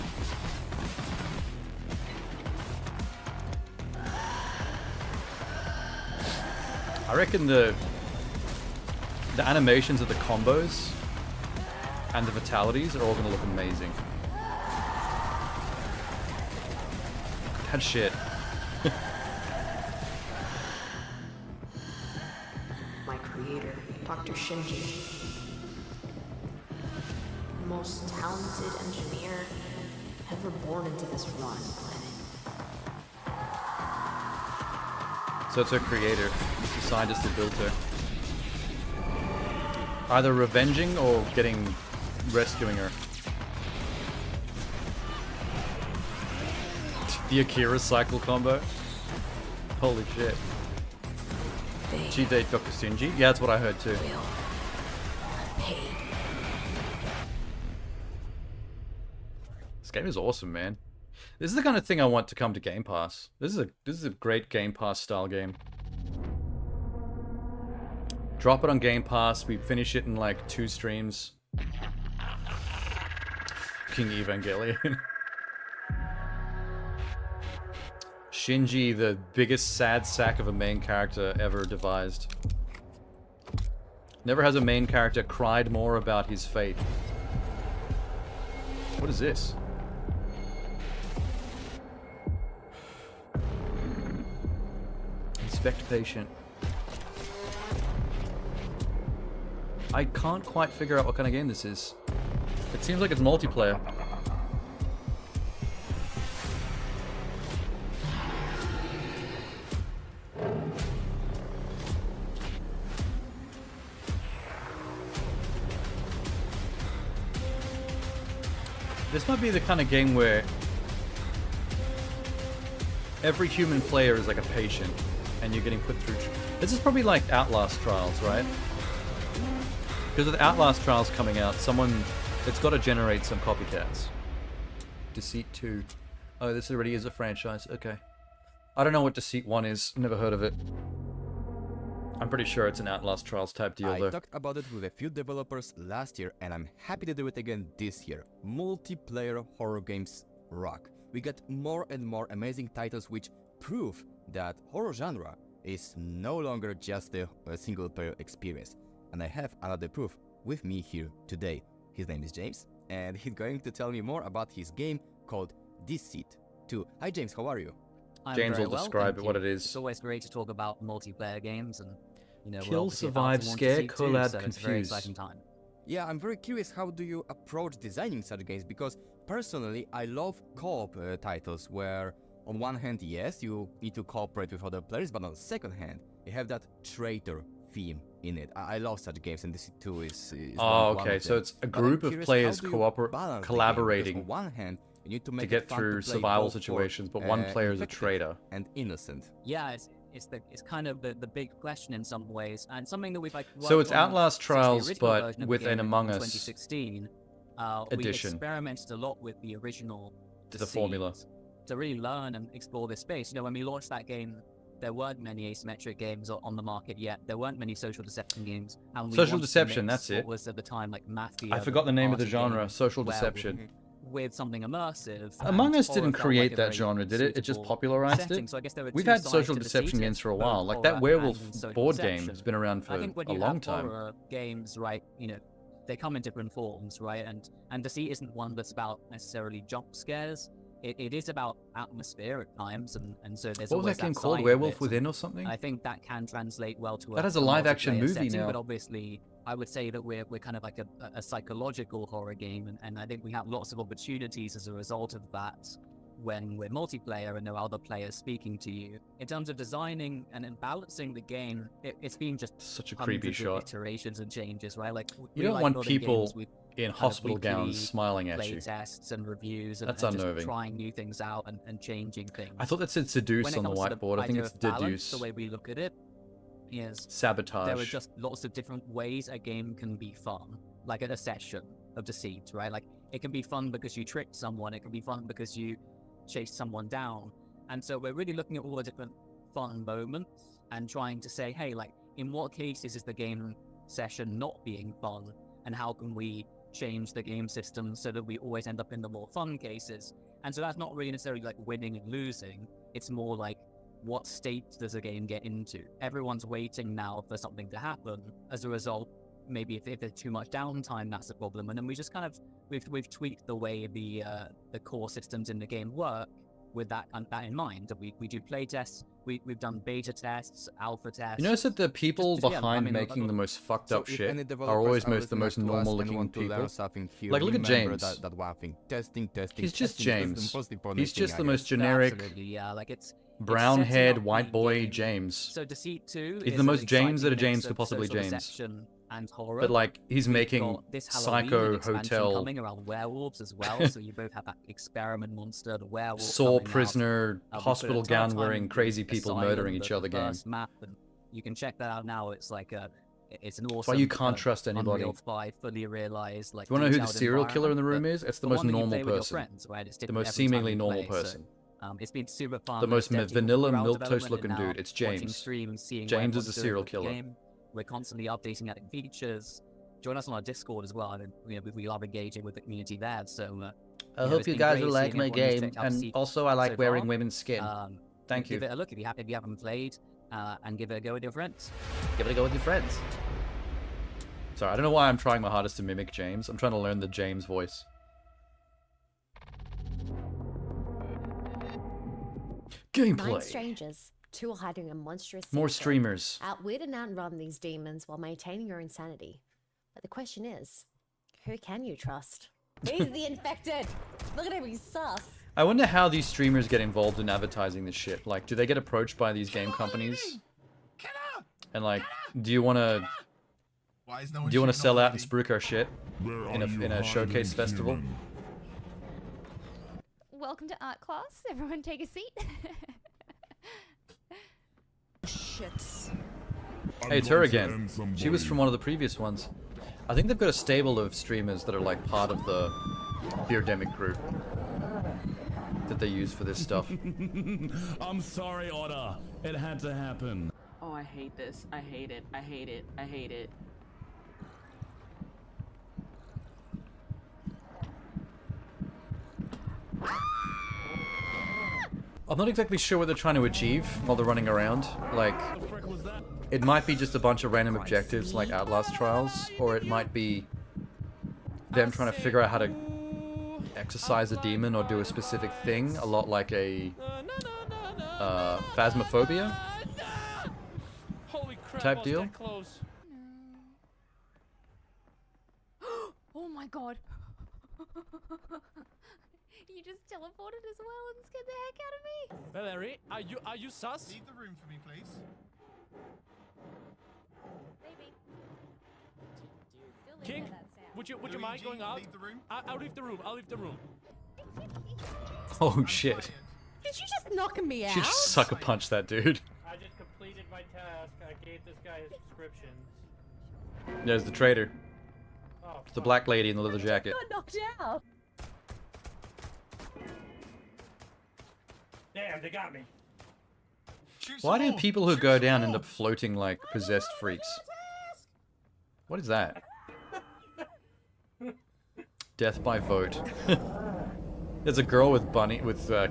I reckon the animations of the combos and the fatalities are all gonna look amazing. That shit. My creator, Dr. Shinji. Most talented engineer ever born into this rotten planet. So it's her creator, the scientist who built her. Either revenging or rescuing her. The Akira cycle combo. Holy shit. She date Dr. Shinji? Yeah, that's what I heard too. This game is awesome, man. This is the kind of thing I want to come to Game Pass. This is a great Game Pass style game. Drop it on Game Pass, we finish it in like 2 streams. King Evangelion. Shinji, the biggest sad sack of a main character ever devised. Never has a main character cried more about his fate. What is this? Inspect patient. I can't quite figure out what kind of game this is. It seems like it's multiplayer. This might be the kind of game where every human player is like a patient and you're getting put through... This is probably like Outlast Trials, right? Because with Outlast Trials coming out, it's got to generate some copycats. Deceit 2. Oh, this already is a franchise. Okay. I don't know what Deceit 1 is. Never heard of it. I'm pretty sure it's an Outlast Trials type deal, though. I talked about it with a few developers last year, and I'm happy to do it again this year. Multiplayer horror games rock. We get more and more amazing titles which prove that horror genre is no longer just a single-player experience. And I have another proof with me here today. His name is James, and he's going to tell me more about his game called Deceit 2. Hi James, how are you? James will describe what it is. It's always great to talk about multiplayer games, and you know, we're Kill, obviously survive, about to launch scare, Deceit 2, collab, so it's a very confuse. exciting time. Yeah, I'm very curious, how do you approach designing such games? Because personally, I love co-op titles where on one hand, yes, you need to cooperate with other players, but on the second hand, you have that traitor theme in it. I love such games, and Deceit 2 is Oh, one okay, of so them. it's a But I'm group of curious, players how do you balance the game? collaborating Because on one hand, you need to make get it fun through play survival both for, situations, but one player is a infected traitor. and innocent. Yeah, it's kind of the big question in some ways, and something that we've like. So worked it's on Outlast since the Trials, original but version of the with game an in Among Us 2016. We edition. experimented a lot with the original The Deceit formula. to really learn and explore this space. You know, when we launched that game, there weren't many asymmetric games on the market yet. There weren't many social deception games. And we Social wanted to deception, mix that's it. what was at the time like Mafia. I forgot the name of the party genre, game, social where deception. with something immersive. Among and Us horror didn't felt create like a that very genre, did it? It just suitable popularized setting. it? So I guess there were We've two had sides social to deception Deceit, games for a both while. Like horror that Werewolf and social board game deception. has been around for I think when a you long have time. horror games, right, you know, they come in different forms, right? And Deceit isn't one that's about necessarily jump scares. It is about atmosphere at times, and so there's What was always that game side called? of Werewolf it, Within and or something? I think that can translate well to That has a live-action multiplayer movie setting, now. But obviously, I would say that we're kind of like a psychological horror game, and I think we have lots of opportunities as a result of that when we're multiplayer and there are other players speaking to you. In terms of designing and balancing the game, it's been just such a creepy hundreds of shot. iterations and changes, right? Like You we don't like want building people games with in kind of hospital weekly gowns smiling at play you. tests and reviews and, That's and just unnerving. trying new things out and changing things. I thought that said seduce When it on the comes to whiteboard. I think idea it's of balance, deduce. The way we look at it is Sabotage. there are just lots of different ways a game can be fun, like a session of Deceit, right? Like it can be fun because you tricked someone, it can be fun because you chased someone down, and so we're really looking at all the different fun moments and trying to say, hey, like in what cases is the game session not being fun, and how can we change the game system so that we always end up in the more fun cases. And so that's not really necessarily like winning and losing. It's more like, what state does a game get into? Everyone's waiting now for something to happen. As a result, maybe if there's too much downtime, that's a problem. And then we just kind of we've tweaked the way the core systems in the game work with that in mind. We do play tests. We've done beta tests, alpha tests. You notice that the people yeah, behind I mean, making the most fucked So up if shit any are developers always are the most listening to us normal and looking want to people. learn something here, Like, look at remember James. That one thing. Testing. He's just testing is the James. most important He's thing, just I the guess. most generic, Absolutely, yeah. Like it's brown-haired setting up white the boy game. James. So Deceit 2 He's is the an most James that a exciting James mix could of possibly social James. deception and horror. But like, he's We've making got this Halloween, an Psycho expansion Hotel, coming around werewolves as well. So you both have that experiment monster, the werewolf. Saw coming out. prisoner, We put hospital a ton of gown time wearing into crazy people Asylum, murdering each the other game. first map, and you can check that out now. It's like it's an awesome. That's why you can't trust anybody. Unreal 5 fully realized. Like, Do you want to know who the detailed serial killer in the room environment, is? It's the but most one that you normal play with your person. friends, right? It's The different most every time seemingly you normal play, person. So, it's been super fun. The most It's definitely vanilla throughout milk toast development looking and now dude. It's watching James. streams, seeing James what is a everyone's doing serial with the killer. game. We're constantly updating adding features. Join us on our Discord as well. And we love engaging with the community there. So I hope it's you been guys great will like seeing my everyone who's game, checked out and Seek also I like so wearing far. women's skin. Thank you. Give it a look if you haven't played, and give it a go with your friends. Give it a go with your friends. Sorry, I don't know why I'm trying my hardest to mimic James. I'm trying to learn the James voice. Gameplay. 9 strangers, 2 are hiding a monstrous More secret. streamers. Outwit and outrun these demons while maintaining your insanity. But the question is, who can you trust? He's the infected! Look at him, he's sus! I wonder how these streamers get involved in advertising this shit. Like, do they get approached by these game companies? And like, do you want to sell out and spruik our shit in a showcase festival? Welcome to art class. Everyone take a seat. Shit. Hey, it's her again. She was from one of the previous ones. I think they've got a stable of streamers that are like part of the Beardemic group that they use for this stuff. I'm sorry, Otter. It had to happen. Oh, I hate this. I hate it. I hate it. I hate it. I'm not exactly sure what they're trying to achieve while they're running around. Like, it might be just a bunch of random objectives like Outlast Trials, or it might be them trying to figure out how to exorcise a demon or do a specific thing, a lot like a Phasmophobia type deal. Oh my god. You just teleported as well and scared the heck out of me. Valerie, are you sus? Leave the room for me, please. Maybe. King, would you mind going out? Leave the room. I'll leave the room. I'll leave the room. Oh shit. Did you just knock me out? She just sucker punched that dude. I just completed my task. I gave this guy his prescriptions. There's the traitor. Oh, It's the black lady in the leather jacket. Got knocked out. Damn, they got me. Why do people who go down end up floating like possessed freaks? What is that? Death by vote. There's a girl with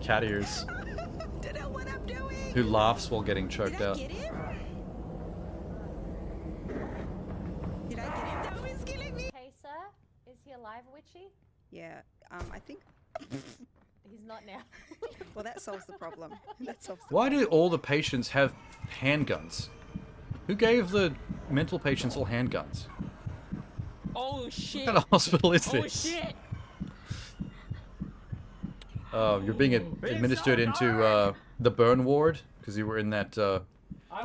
cat ears who laughs while getting choked out. Did I get him? That was killing me. Hey, sir, is he alive, Witchy? Yeah, I think... He's not now. Well, that solves the problem. That solves the Why do all the patients have handguns? Who gave the mental patients all handguns? Oh shit! What kind of hospital is Oh this? shit! You're being administered into the burn ward because you were in that that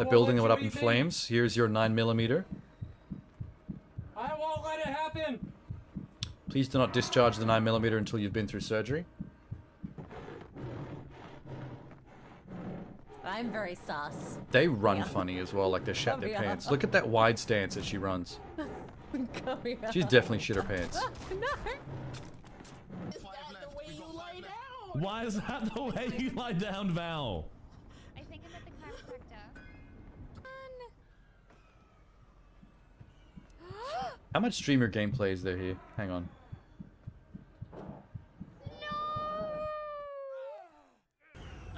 building that went up in flames. Here's your 9mm. I won't let it happen. Please do not discharge the 9mm until you've been through surgery. I'm very sus. They run Yeah. funny as well, like they shat their Yeah. pants. Look at that wide stance as she runs. She's definitely shit her pants. No. Why is that the way you lie down, Val? I think I'm at the chiropractor. How much streamer gameplay is there here? Hang on.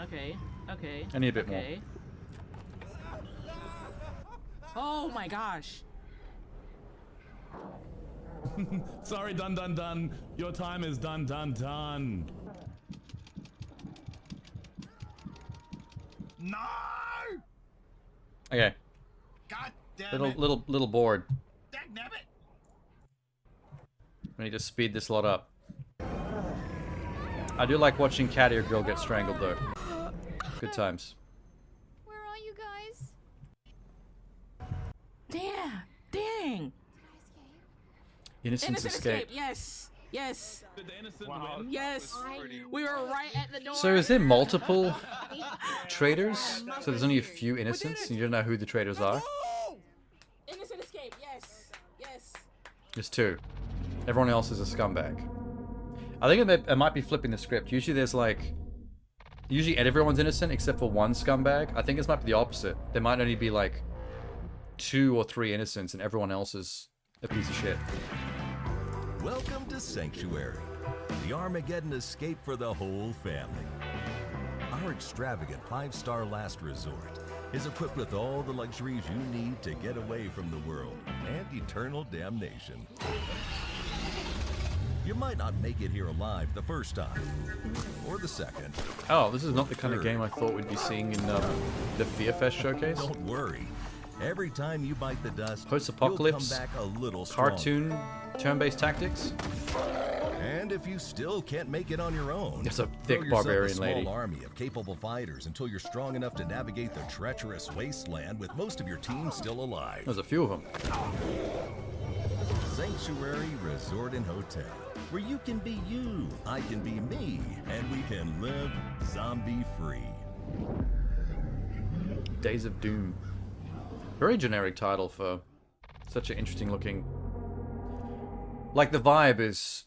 Okay, okay. I need a bit more. okay. Oh my gosh. Sorry, done. Your time is done. No! Okay. God damn it. Little bored. Dagnabbit. I need to speed this lot up. I do like watching Catty or Girl get strangled though. Good times. Where are you guys? Dang. Innocence escape. Yes. Yes. Did the innocent win? Yes. We were right at the door. So is there multiple traitors? So there's only a few innocents, and you don't know who the traitors are? Innocent escape. Yes. There's two. Everyone else is a scumbag. I think it might be flipping the script. Usually there's like... Usually everyone's innocent except for one scumbag. I think this might be the opposite. There might only be like 2 or 3 innocents and everyone else is a piece of shit. Welcome to Sanctuary, the Armageddon escape for the whole family. Our extravagant 5-star last resort is equipped with all the luxuries you need to get away from the world and eternal damnation. You might not make it here alive the first time, or the second. Oh, this is not the kind of game I thought we'd be seeing in the Fear Fest showcase. Don't worry. Every time you bite the dust, Post-apocalypse, you'll come back a little stronger. cartoon, turn-based tactics. And if you still can't make it on your own, It's a thick throw yourself barbarian a small lady. army of capable fighters until you're strong enough to navigate the treacherous wasteland with most of your team still alive. There's a few of them. Sanctuary Resort and Hotel, where you can be you, I can be me, and we can live zombie-free. Days of Doom. Very generic title for such an interesting looking... Like the vibe is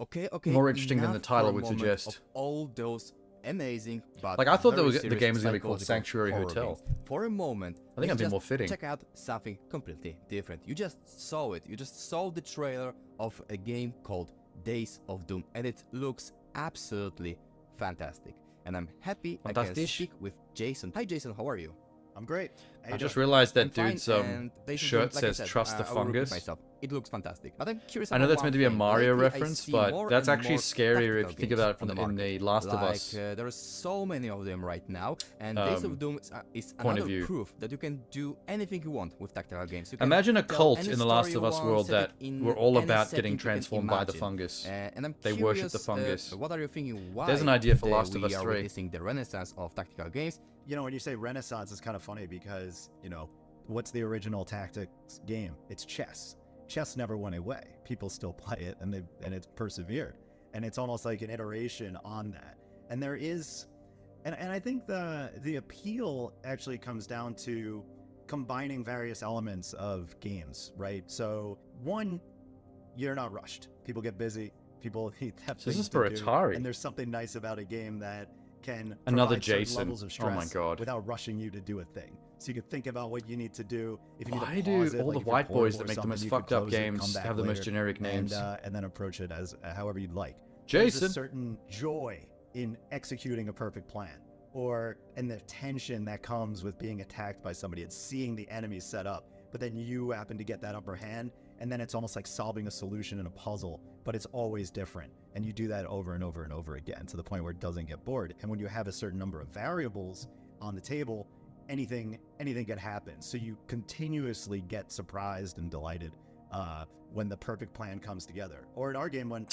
more interesting than the title would suggest. Of all those amazing, but Like I thought very the game was going to be called psychological Sanctuary horror Hotel. games. For a moment, I think let's I'd be just more fitting. Check out something completely different. You just saw it. You just saw the trailer of a game called Days of Doom, and it looks absolutely fantastic. And I'm happy I can Fantastisch. speak with Jason. Hi, Jason. How are you? I'm great. I just realized that I'm fine, dude's and Days of Doom, shirt like I says said, "Trust the I will repeat fungus." myself. It looks fantastic, but I'm curious. I know about that's meant to be a one thing. Mario Lately, I reference, see but more that's and actually more scarier if you tactical think games about it on from the in market. the Last of Like, Us there are so many of them right now, and Days of Doom is point of another view. proof that you can do anything you want with tactical games. You can Imagine a tell cult any in the story Last you of Us want, world set that it in were all any about setting getting you can transformed by the imagine. fungus. And I'm They worship the curious, fungus. what are you thinking? Why There's an idea for Last of we Us are 3. witnessing the renaissance of tactical games? You know, when you say Renaissance, it's kind of funny because, you know, what's the original tactics game? It's chess. Chess never went away. People still play it, and it's persevered. And it's almost like an iteration on that. And there is, and I think the appeal actually comes down to combining various elements of games, right? So one, you're not rushed. People get busy. People have So this things is for to do, Atari. and there's something nice about a game that can Another provide certain Jason. levels of Oh my stress God. without rushing you to do a thing. So you can think about what you need to do. If you Why need to do pause it, all like the if you're white bored boys or that make the something, most you can fucked up close it, come games back have the most later, generic names? and then approach it as however you'd like. There's Jason. a certain joy in executing a perfect plan, or in the tension that comes with being attacked by somebody and seeing the enemy set up, but then you happen to get that upper hand, and then it's almost like solving a solution in a puzzle, but it's always different. And you do that over and over and over again to the point where it doesn't get bored. And when you have a certain number of variables on the table, anything can happen. So you continuously get surprised and delighted when the perfect plan comes together. Or in our game, when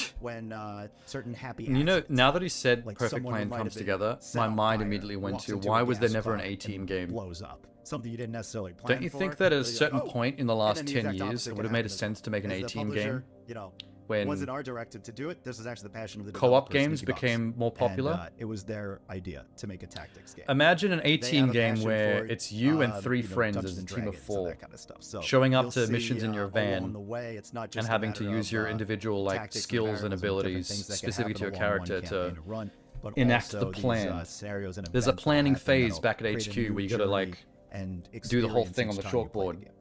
certain happy You know, accidents, now that he said like perfect someone who plan might comes have been together, set my on mind fire immediately went walks to into why a was there gas never an cloud A-team and game? blows up. Something you didn't necessarily plan Don't you for, think that at a so you go, certain "Oh!" point in the And last then the 10 exact years, opposite it can would have made happen sense to make an as the A-team publisher, game? You know, When wasn't our directive to do it. This is actually the passion of the co-op developer, games Sneaky Box. became more popular? And, it was their idea to make a tactics game. Imagine an They A-team have a game passion where for, it's you and 3 you know, friends Dungeons as a and team of Dragons and 4, that kind of stuff. So showing up you'll to see, missions in your along van, the way, it's not just and a having to matter use of, your individual like tactics and skills and variables different abilities things that can specific to your happen along one character campaign to to run, but enact the also these, plan. scenarios and There's a events that planning happen phase that'll back at create a HQ new where you got to journey like and do the whole experience thing on each the time you play chalkboard. game.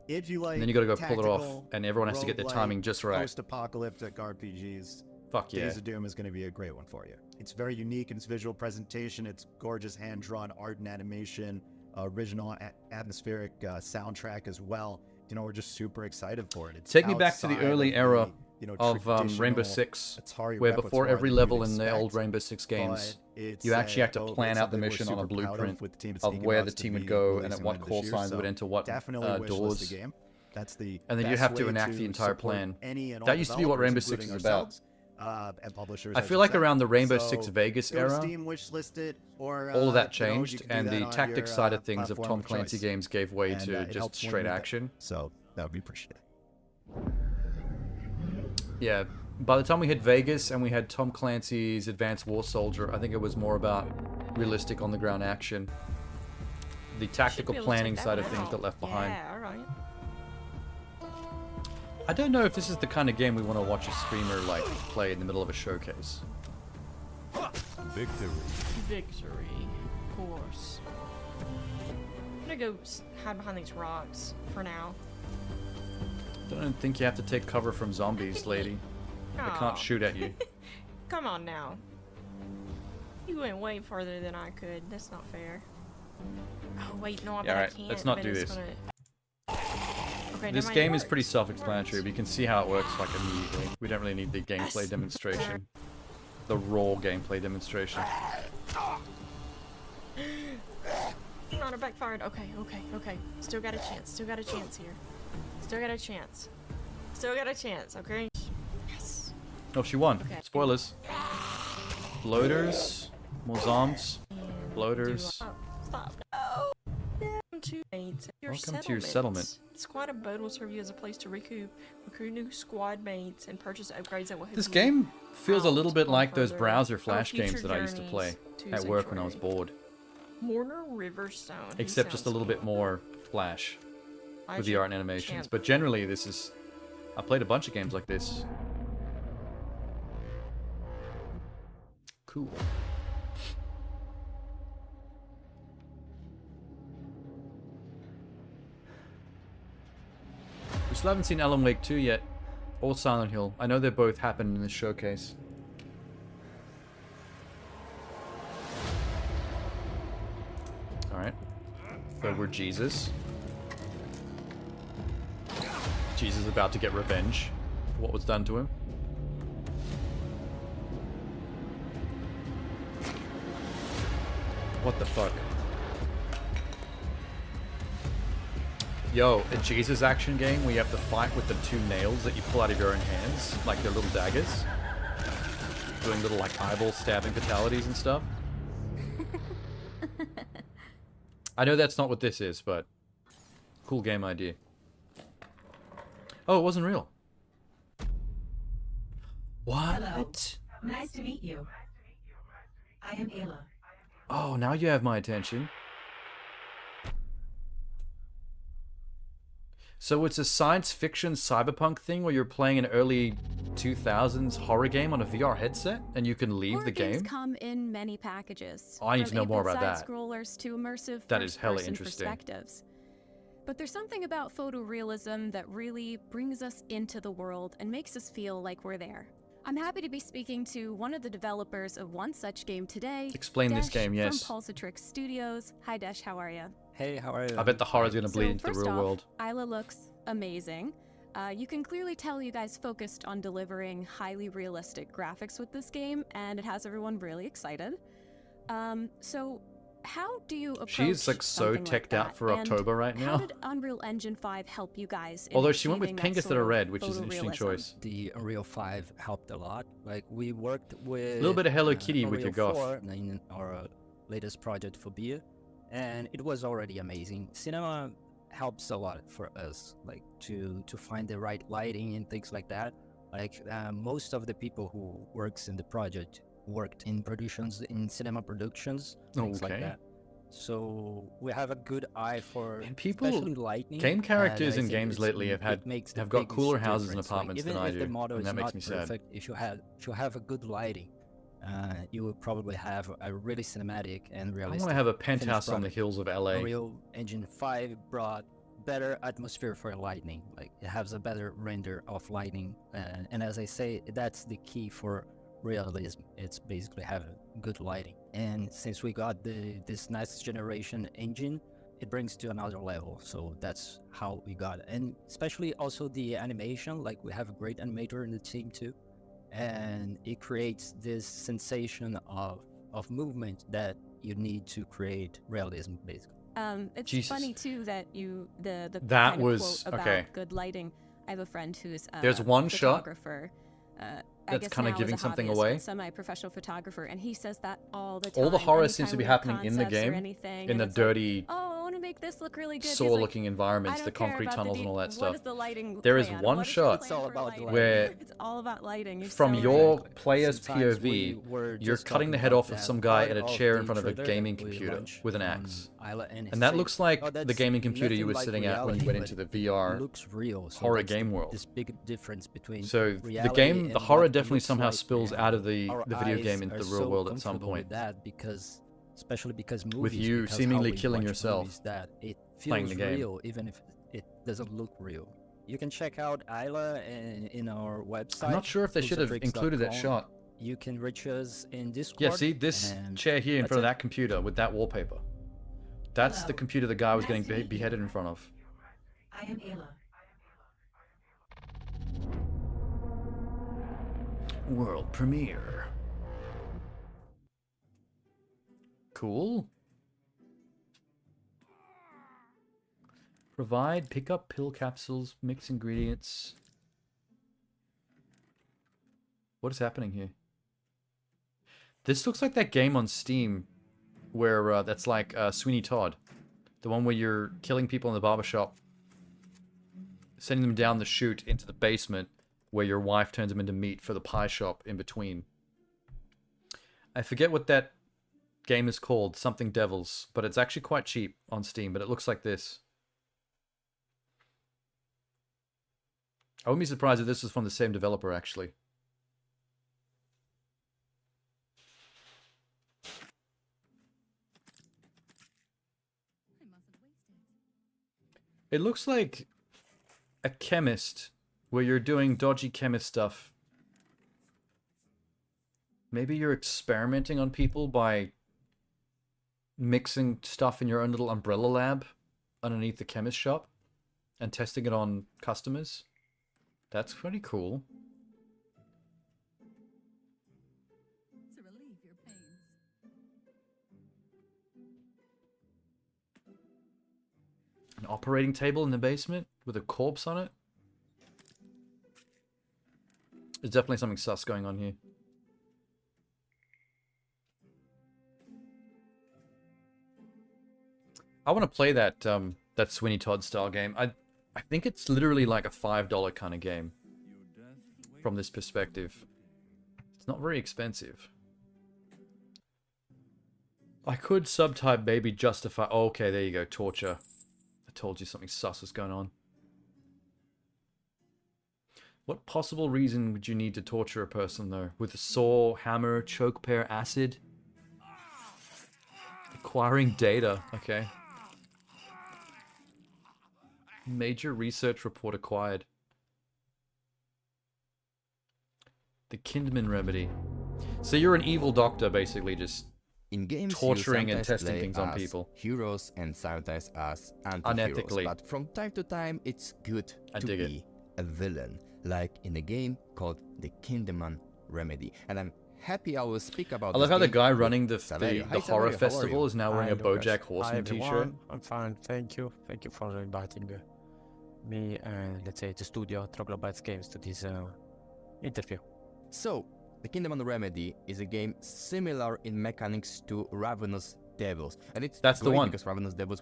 if you like, And then you got to go pull it off, tactical, and everyone has to get their roguelike, timing just right. Post-apocalyptic RPGs. Fuck yeah. Days of Doom is going to be a great one for you. It's very unique in its visual presentation. It's gorgeous hand-drawn art and animation, original atmospheric soundtrack as well. You know, we're just super excited for it. It's Take me back to the outside early of era of traditional Rainbow Six, Atari where before repertoire every that level you'd in the expect, old Rainbow Six games, but it's, you actually had to hopefully plan out the something we're mission on a super proud of blueprint with the team that's of thinking where about the us to team would be go and at releasing what later this call year, signs so would enter what definitely wish list doors. the game. That's the And then you best have to way enact the entire support plan. any and all That used to be what developers, Rainbow Six including is about. ourselves, and publishers, I should feel like say. around the Rainbow So, Six Vegas go era, Steam wishlist it, or, all of that you know, you changed, can do and that the on tactics your, side of things of platform Tom of Clancy choice. games gave way And, to it just helps when straight you get action. So that would be appreciated. Yeah, by the time we hit Vegas and we had Tom Clancy's Advanced War Soldier, I think it was more about realistic on-the-ground action. The tactical planning side of things got left behind. Yeah, alright. I don't know if this is the kind of game we want to watch a streamer like play in the middle of a showcase. Victory. Victory. Of course. I'm gonna go hide behind these rocks for now. Don't think you have to take cover from zombies, lady. They Aw. can't shoot at you. Come on now. You went way farther than I could. That's not fair. Oh wait, no, I bet I alright, can't. let's not but do it's this. gonna- Okay, This never mind, game it is pretty works. self-explanatory, but you can see how it works like immediately. We don't really need the gameplay demonstration. The raw gameplay demonstration. Not a backfired. Okay, okay, okay. Still got a chance. Still got a chance here. Still got a chance. Still got a chance, okay? Yes. Oh, she won. Okay. Spoilers. Bloaters. More zombs. Bloaters. Stop. Oh. Welcome to Welcome to your settlement. Squad of boat will serve you as a place to recoup, recruit new squad mates, and purchase upgrades that will help This you game feels a little bit on like those further browser or flash games future that I used to play journeys at to work when I was Sanctuary. bored. Mortar Riverstone. He Except just a sounds little bit more flash I with the should art and animations. chant. But generally, this is... I played a bunch of games like this. Cool. We still haven't seen Alan Wake 2 yet, or Silent Hill. I know they both happened in this showcase. Alright. So we're Jesus. Jesus is about to get revenge for what was done to him. What the fuck? Yo, a Jesus action game where you have to fight with the two nails that you pull out of your own hands, like they're little daggers. Doing little like eyeball stabbing fatalities and stuff. I know that's not what this is, but cool game idea. Oh, it wasn't real. What? Hello. Nice to meet you. I am Ayla. Oh, now you have my attention. So it's a science fiction cyberpunk thing where you're playing an early 2000s horror game on a VR headset and you can leave Horror the games game? come in many packages. Oh, I need from to know more about ape-and that. side-scrollers to immersive That is hella first-person interesting. perspectives. But there's something about photorealism that really brings us into the world and makes us feel like we're there. I'm happy to be speaking to one of the developers of one such game today. Explain this Dash game, yes. From Pulsatrix Studios. Hi Dash, how are you? Hey, how are you? I bet the horror's gonna bleed into the first real off, world. Isla looks amazing. You can clearly tell you guys focused on delivering highly realistic graphics with this game, and it has everyone really excited. So how do you approach She's like so something teched like out that? for And October right How now. did Unreal Engine 5 help you guys? in Although she went with achieving pink that instead sort of of red, which is an interesting photorealism? choice. The Unreal 5 helped a lot. Like, we worked with... A little bit of Hello Kitty with your Unreal goth. 4 in our latest project for Beer, and it was already amazing. Cinema helps a lot for us, like, to find the right lighting and things like that. Like, most of the people who works in the project worked in productions, in cinema productions, things like Okay. that. So we have a good eye for people- especially lighting. Game and characters I in think games lately have it makes the got biggest cooler houses and difference. apartments like, than even I if do, the model and is that makes not me sad. perfect, if you have a good lighting, you will probably have a really cinematic and I realistic. want to have a finished penthouse on the product. hills of LA. Unreal Engine 5 brought better atmosphere for lighting. Like it has a better render of lighting, and as I say, that's the key for realism. It's basically having good lighting. And since we got this next generation engine, it brings to another level. So that's how we got it. And especially also the animation. Like we have a great animator in the team too, and it creates this sensation of movement that you need to create realism, basically. It's Jesus. funny too that the That kind of was- quote about okay. good lighting. I have a friend who's a There's one shot photographer. I that's guess kinda now giving is a something hobbyist, away. but semi-professional photographer, and he says that all the time. All the horror anytime seems to we be have happening in the concepts or game, anything, in and the it's like, dirty, oh, I want to make this look really good. He's saw-looking like, environments, I the don't care concrete about tunnels the and all that What stuff. is the lighting There is plan? one What is your shot plan for lighting? where It's all about lighting. You're from so your right. player's Sometimes we POV, were you're just cutting the talking head about off of that some guy part at a of chair the in front of a trailer gaming that we computer launched with an on axe. Isla and And that say, looks like "Oh, the that's gaming computer you nothing were like sitting at when you reality, went but into the it VR looks real." So horror that's game world. This big difference between So the reality game, the and horror what it definitely looks somehow like, spills and out of the our video game eyes into are the real so world at some comfortable point. with that because, especially because movies, With you because how seemingly we killing watch yourself movies, that it playing feels the game. real even if it doesn't look real. You can check out Isla in our website. I'm not sure if they should have included that pulsatrix.com. shot. You can reach us in Discord. Yeah, see this and chair here in that's front of it. that computer with that wallpaper. That's the Hello. computer the guy was Nice getting to meet you. beheaded in front of. I am Ayla. World premiere. Cool. Provide, pick up pill capsules, mix ingredients. What is happening here? This looks like that game on Steam where that's like Sweeney Todd. The one where you're killing people in the barbershop, sending them down the chute into the basement where your wife turns them into meat for the pie shop in between. I forget what that game is called, something Devils, but it's actually quite cheap on Steam, but it looks like this. I wouldn't be surprised if this was from the same developer, actually. It looks like a chemist where you're doing dodgy chemist stuff. Maybe you're experimenting on people by mixing stuff in your own little umbrella lab underneath the chemist shop and testing it on customers. That's pretty cool. To relieve your pains. An operating table in the basement with a corpse on it. There's definitely something sus going on here. I want to play that that Sweeney Todd style game. I think it's literally like a $5 kind of game. From this perspective, it's not very expensive. I could subtype maybe justify. Oh, okay, there you go. Torture. I told you something sus was going on. What possible reason would you need to torture a person though? With a saw, hammer, choke pear, acid? Acquiring data. Okay. Major research report acquired. The Kindman remedy. So you're an evil doctor, basically, just in games torturing you and sometimes testing play things on as people. Heroes and sometimes as anti-heroes. Unethically. But from time to time, it's good I to dig be it. a villain, like in a game called The Kindman Remedy. And I'm happy I will speak about. I love this how the game guy with running the Saverio. Hi, horror Saverio, how are festival you? is now wearing a BoJack Horseman t-shirt. I'm fine, thank you. Thank you for inviting me and let's say the studio Troglodytes Games to this interview. So, The Kindman Remedy is a game similar in mechanics to Ravenous Devils, and it's That's the great one. because Ravenous Devils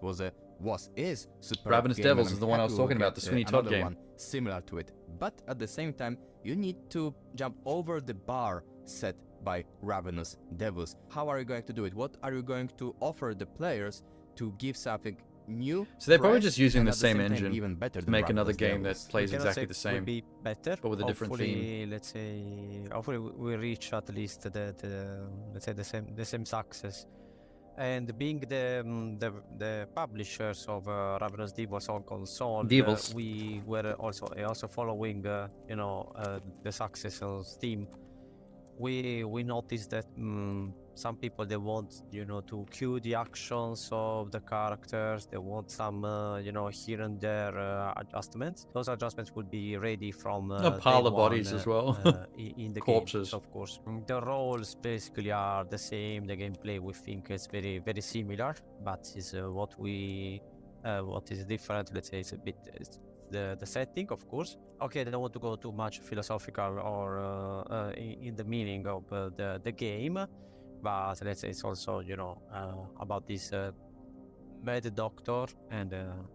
is super. Ravenous Devils is the one I was talking about, the Sweeney Todd game. One similar to it, but at the same time, you need to jump over the bar set by Ravenous Devils. How are you going to do it? What are you going to offer the players to give something new? So they're probably fresh, just using and the at same time engine even better to than make another Ravenous game that Devils. plays We cannot exactly say the it same, will be better, but with a different theme. hopefully, let's say, hopefully we reach at least the let's say the same success and being the publishers of Ravenous Devils on console, Devils. we were also following the success on Steam. We noticed that some people, they want to cue the actions of the characters. They want some here and there adjustments. Those adjustments would be ready from A pile day of bodies one, as well. in the Corpses. games, of course. The roles basically are the same. The gameplay, we think, is very very similar, but is what is different. Let's say it's a bit the setting, of course. Okay, I don't want to go too much philosophical or in the meaning of the game, but let's say it's also about this mad doctor and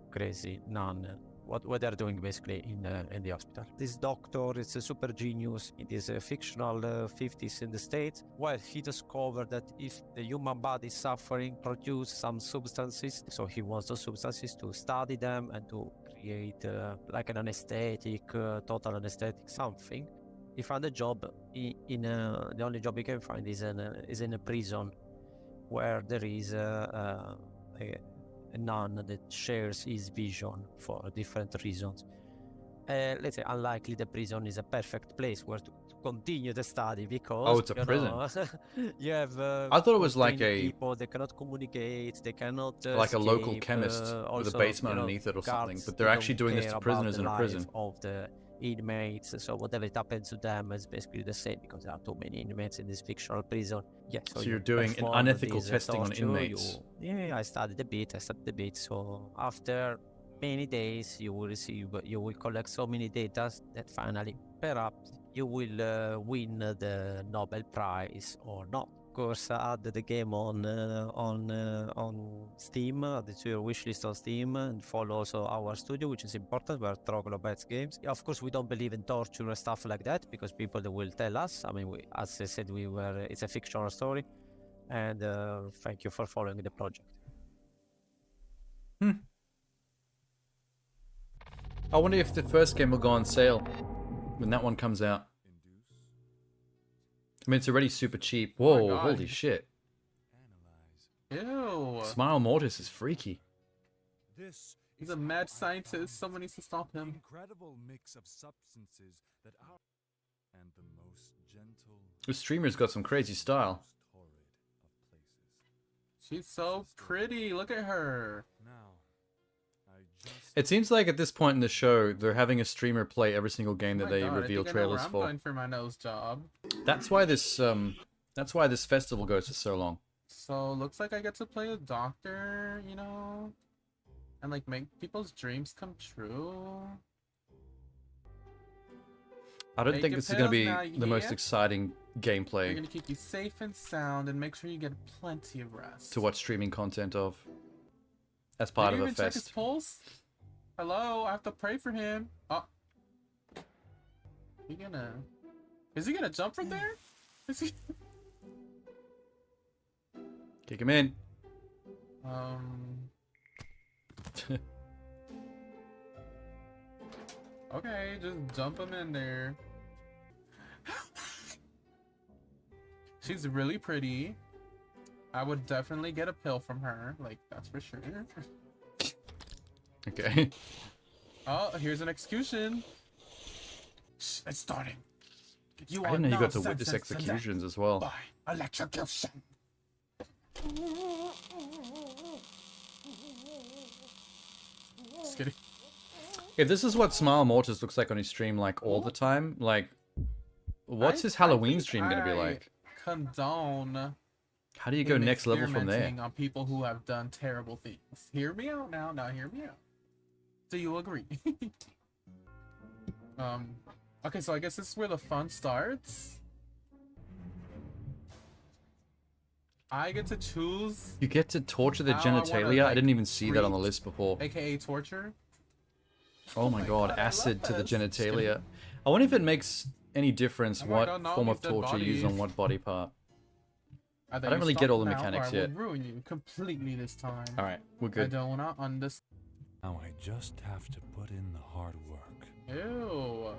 crazy nun. What they're doing basically in the hospital. This doctor is a super genius. It is a fictional 50s in the States. Well, he discovered that if the human body is suffering, produce some substances. So he wants those substances to study them and to create like an anesthetic, total anesthetic something. He found a job in the only job he can find is in a prison, where there is a nun that shares his vision for different reasons. Let's say, unlikely the prison is a perfect place where to continue the study, because it's a prison. You have I thought it was like contained a people. They cannot communicate. They cannot like a local escape, chemist with a also, basement underneath it or something. guards, But they're they actually don't doing this care to about prisoners the in a life prison. of the inmates. So whatever it happens to them is basically the same, because there are too many inmates in this fictional prison. Yeah. So you you're doing an perform unethical this, testing on torture, inmates. I studied a bit. So after many days, you will collect so many data that finally, perhaps, you will win the Nobel Prize or not. Of course, add the game on Steam, add it to your wishlist on Steam, and follow also our studio, which is important. We're Troglodytes Games. Of course, we don't believe in torture and stuff like that, because people, they will tell us. I mean, as I said, it's a fictional story, and thank you for following the project. I wonder if the first game will go on sale when that one comes out. I mean, it's already super cheap. Whoa, God. holy shit. Ew. Smile Mortis is freaky. He's a mad scientist. Someone needs to stop him. Incredible mix of substances that are and the most gentle. This streamer's got some crazy style. She's so pretty. Look at her. It seems like at this point in the show, they're having a streamer play every single game that they reveal trailers I'm for. going for my nose job. That's why this festival goes for so long. So looks like I get to play a doctor, and like make people's dreams come true. I don't Make think your this is going to pills be now, the most yeah? exciting We're gameplay gonna keep you safe and sound and make sure you get plenty of rest. to watch streaming content of as part Did of you a even check his fest. pulse? Hello, I have to pray for him. Oh, is he gonna jump from there? Is he? Kick him in. Okay, just jump him in there. She's really pretty. I would definitely get a pill from her, like that's for sure. Okay. Oh, here's an execution. Shh, it's starting. You I didn't know you got to witness executions as well. By electrocution. Just kidding. If this is what Smile Mortis looks like on his stream like all the time, like what's his Halloween stream gonna be like? Condone. How do you go him next level from there? experimenting on people who have done terrible things. Hear me out now. Now hear me out. Do you agree? Okay, so I guess this is where the fun starts. I get to choose. You get to torture the how I wanna, genitalia? I like, didn't even see that on the treat, list before. AKA torture. Oh my god, acid to the this. Just genitalia. I wonder if it makes any difference Oh my what God, no, form of these dead torture you use bodies. on what body part. I don't really get all the mechanics I yet. will ruin you completely this time. Alright, we're I good. don't wanna understand. Now I just have to put in the hard work. Ew.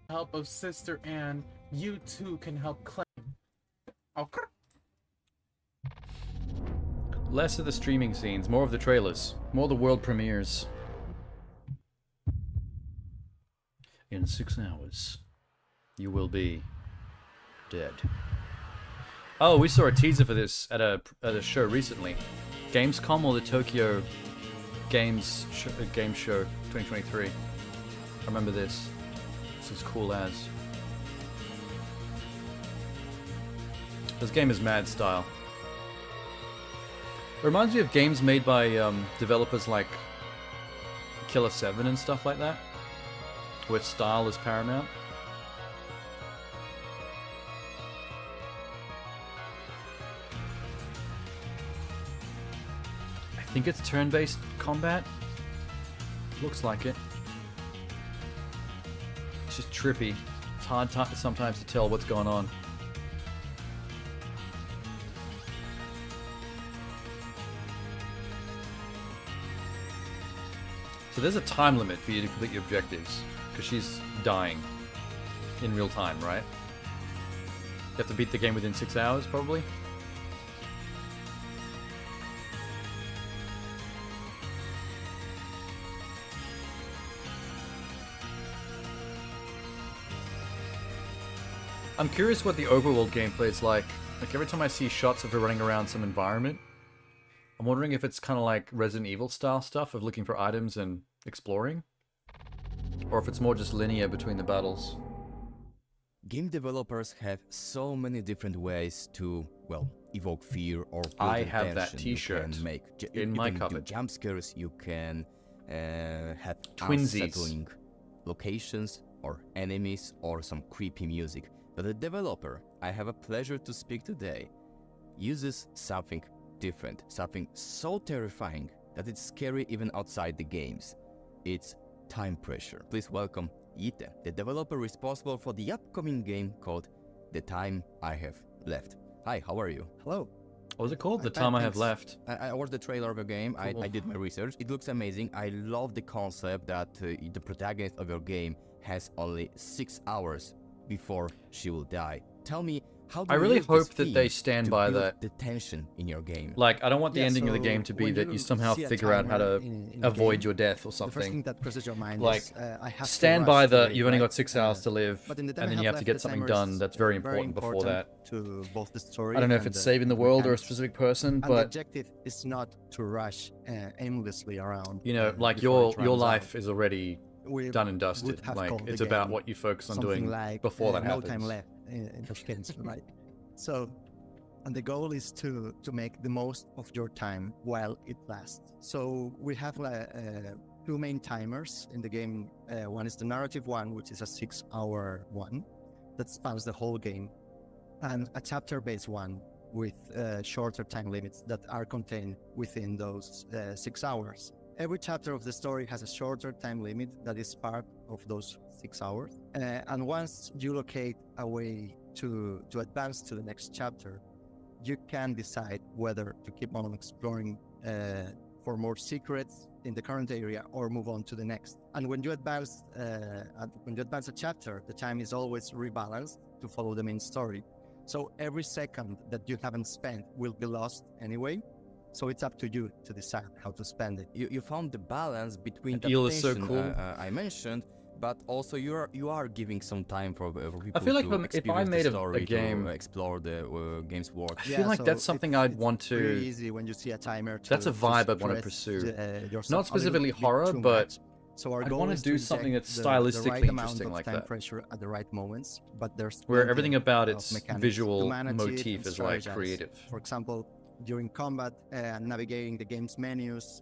Help of Sister Anne, you too can help claim. Okay. Less of the streaming scenes, more of the trailers, more of the world premieres. In 6 hours, you will be dead. Oh, we saw a teaser for this at a show recently. Gamescom or the Tokyo Game Show 2023. I remember this. This is cool as. This game is mad style. It reminds me of games made by developers like Killer 7 and stuff like that, where style is paramount. I think it's turn-based combat. Looks like it. It's just trippy. It's hard sometimes to tell what's going on. So there's a time limit for you to complete your objectives, because she's dying in real time, right? You have to beat the game within 6 hours, probably? I'm curious what the overworld gameplay is like. Like, every time I see shots of her running around some environment, I'm wondering if it's kind of like Resident Evil style stuff of looking for items and exploring, or if it's more just linear between the battles. Game developers have so many different ways to, well, evoke fear or build I have that tension. T-shirt You can make in my you can do cupboard. jump scares, you can have Twinsies. unsettling locations or enemies or some creepy music. But the developer I have a pleasure to speak today uses something different, something so terrifying that it's scary even outside the games. It's time pressure. Please welcome Yite, the developer responsible for the upcoming game called The Time I Have Left. Hi, how are you? Hello. What was it called? The Time I Have Left. I watched the trailer of the game. Cool. I did my research. It looks amazing. I love the concept that the protagonist of your game has only 6 hours before she will die. Tell me, how do I you really use hope this that they theme stand to by build that. the tension in your game? Like, I don't want the Yeah, ending of the so game to be when that you you somehow see a figure out how timer to in the avoid game, your death or the first thing something. that crosses your mind Like, is, I have to stand rush by through the it, you've only right? got 6 hours to live, But in the time and then I you have to left, get the something timer done is that's very important before important that. to both the story I don't know if and it's the saving the world or a mechanics. specific person, And the but objective is not to rush aimlessly around. you know, like before it your runs life out. is already We done and would dusted. have Like, called the it's about game what you focus on something doing like, before that no happens. time left in those games, right? So, and the goal is to make the most of your time while it lasts. So we have two main timers in the game. One is the narrative one, which is a 6-hour one that spans the whole game, and a chapter-based one with shorter time limits that are contained within those 6 hours. Every chapter of the story has a shorter time limit that is part of those 6 hours. And once you locate a way to advance to the next chapter, you can decide whether to keep on exploring for more secrets in the current area or move on to the next. And when you advance a chapter, the time is always rebalanced to follow the main story. So every second that you haven't spent will be lost anyway. So it's up to you to decide how to spend it. You found the balance between The the deal is so tension, cool. I mentioned, but also you are giving some time for people I feel like to if I experience made the a story, game, to explore the game's world. I feel like that's something I'd want to. Pretty easy when you see a timer. That's a vibe I'd want to pursue. Not specifically horror, but so our I'd goal want to is do inject something that's the stylistically right amount interesting of like time that. pressure at the right moments, but there's Where plenty everything about of its mechanics visual to manage it motif and is like strategize. creative. For example, during combat, navigating the game's menus,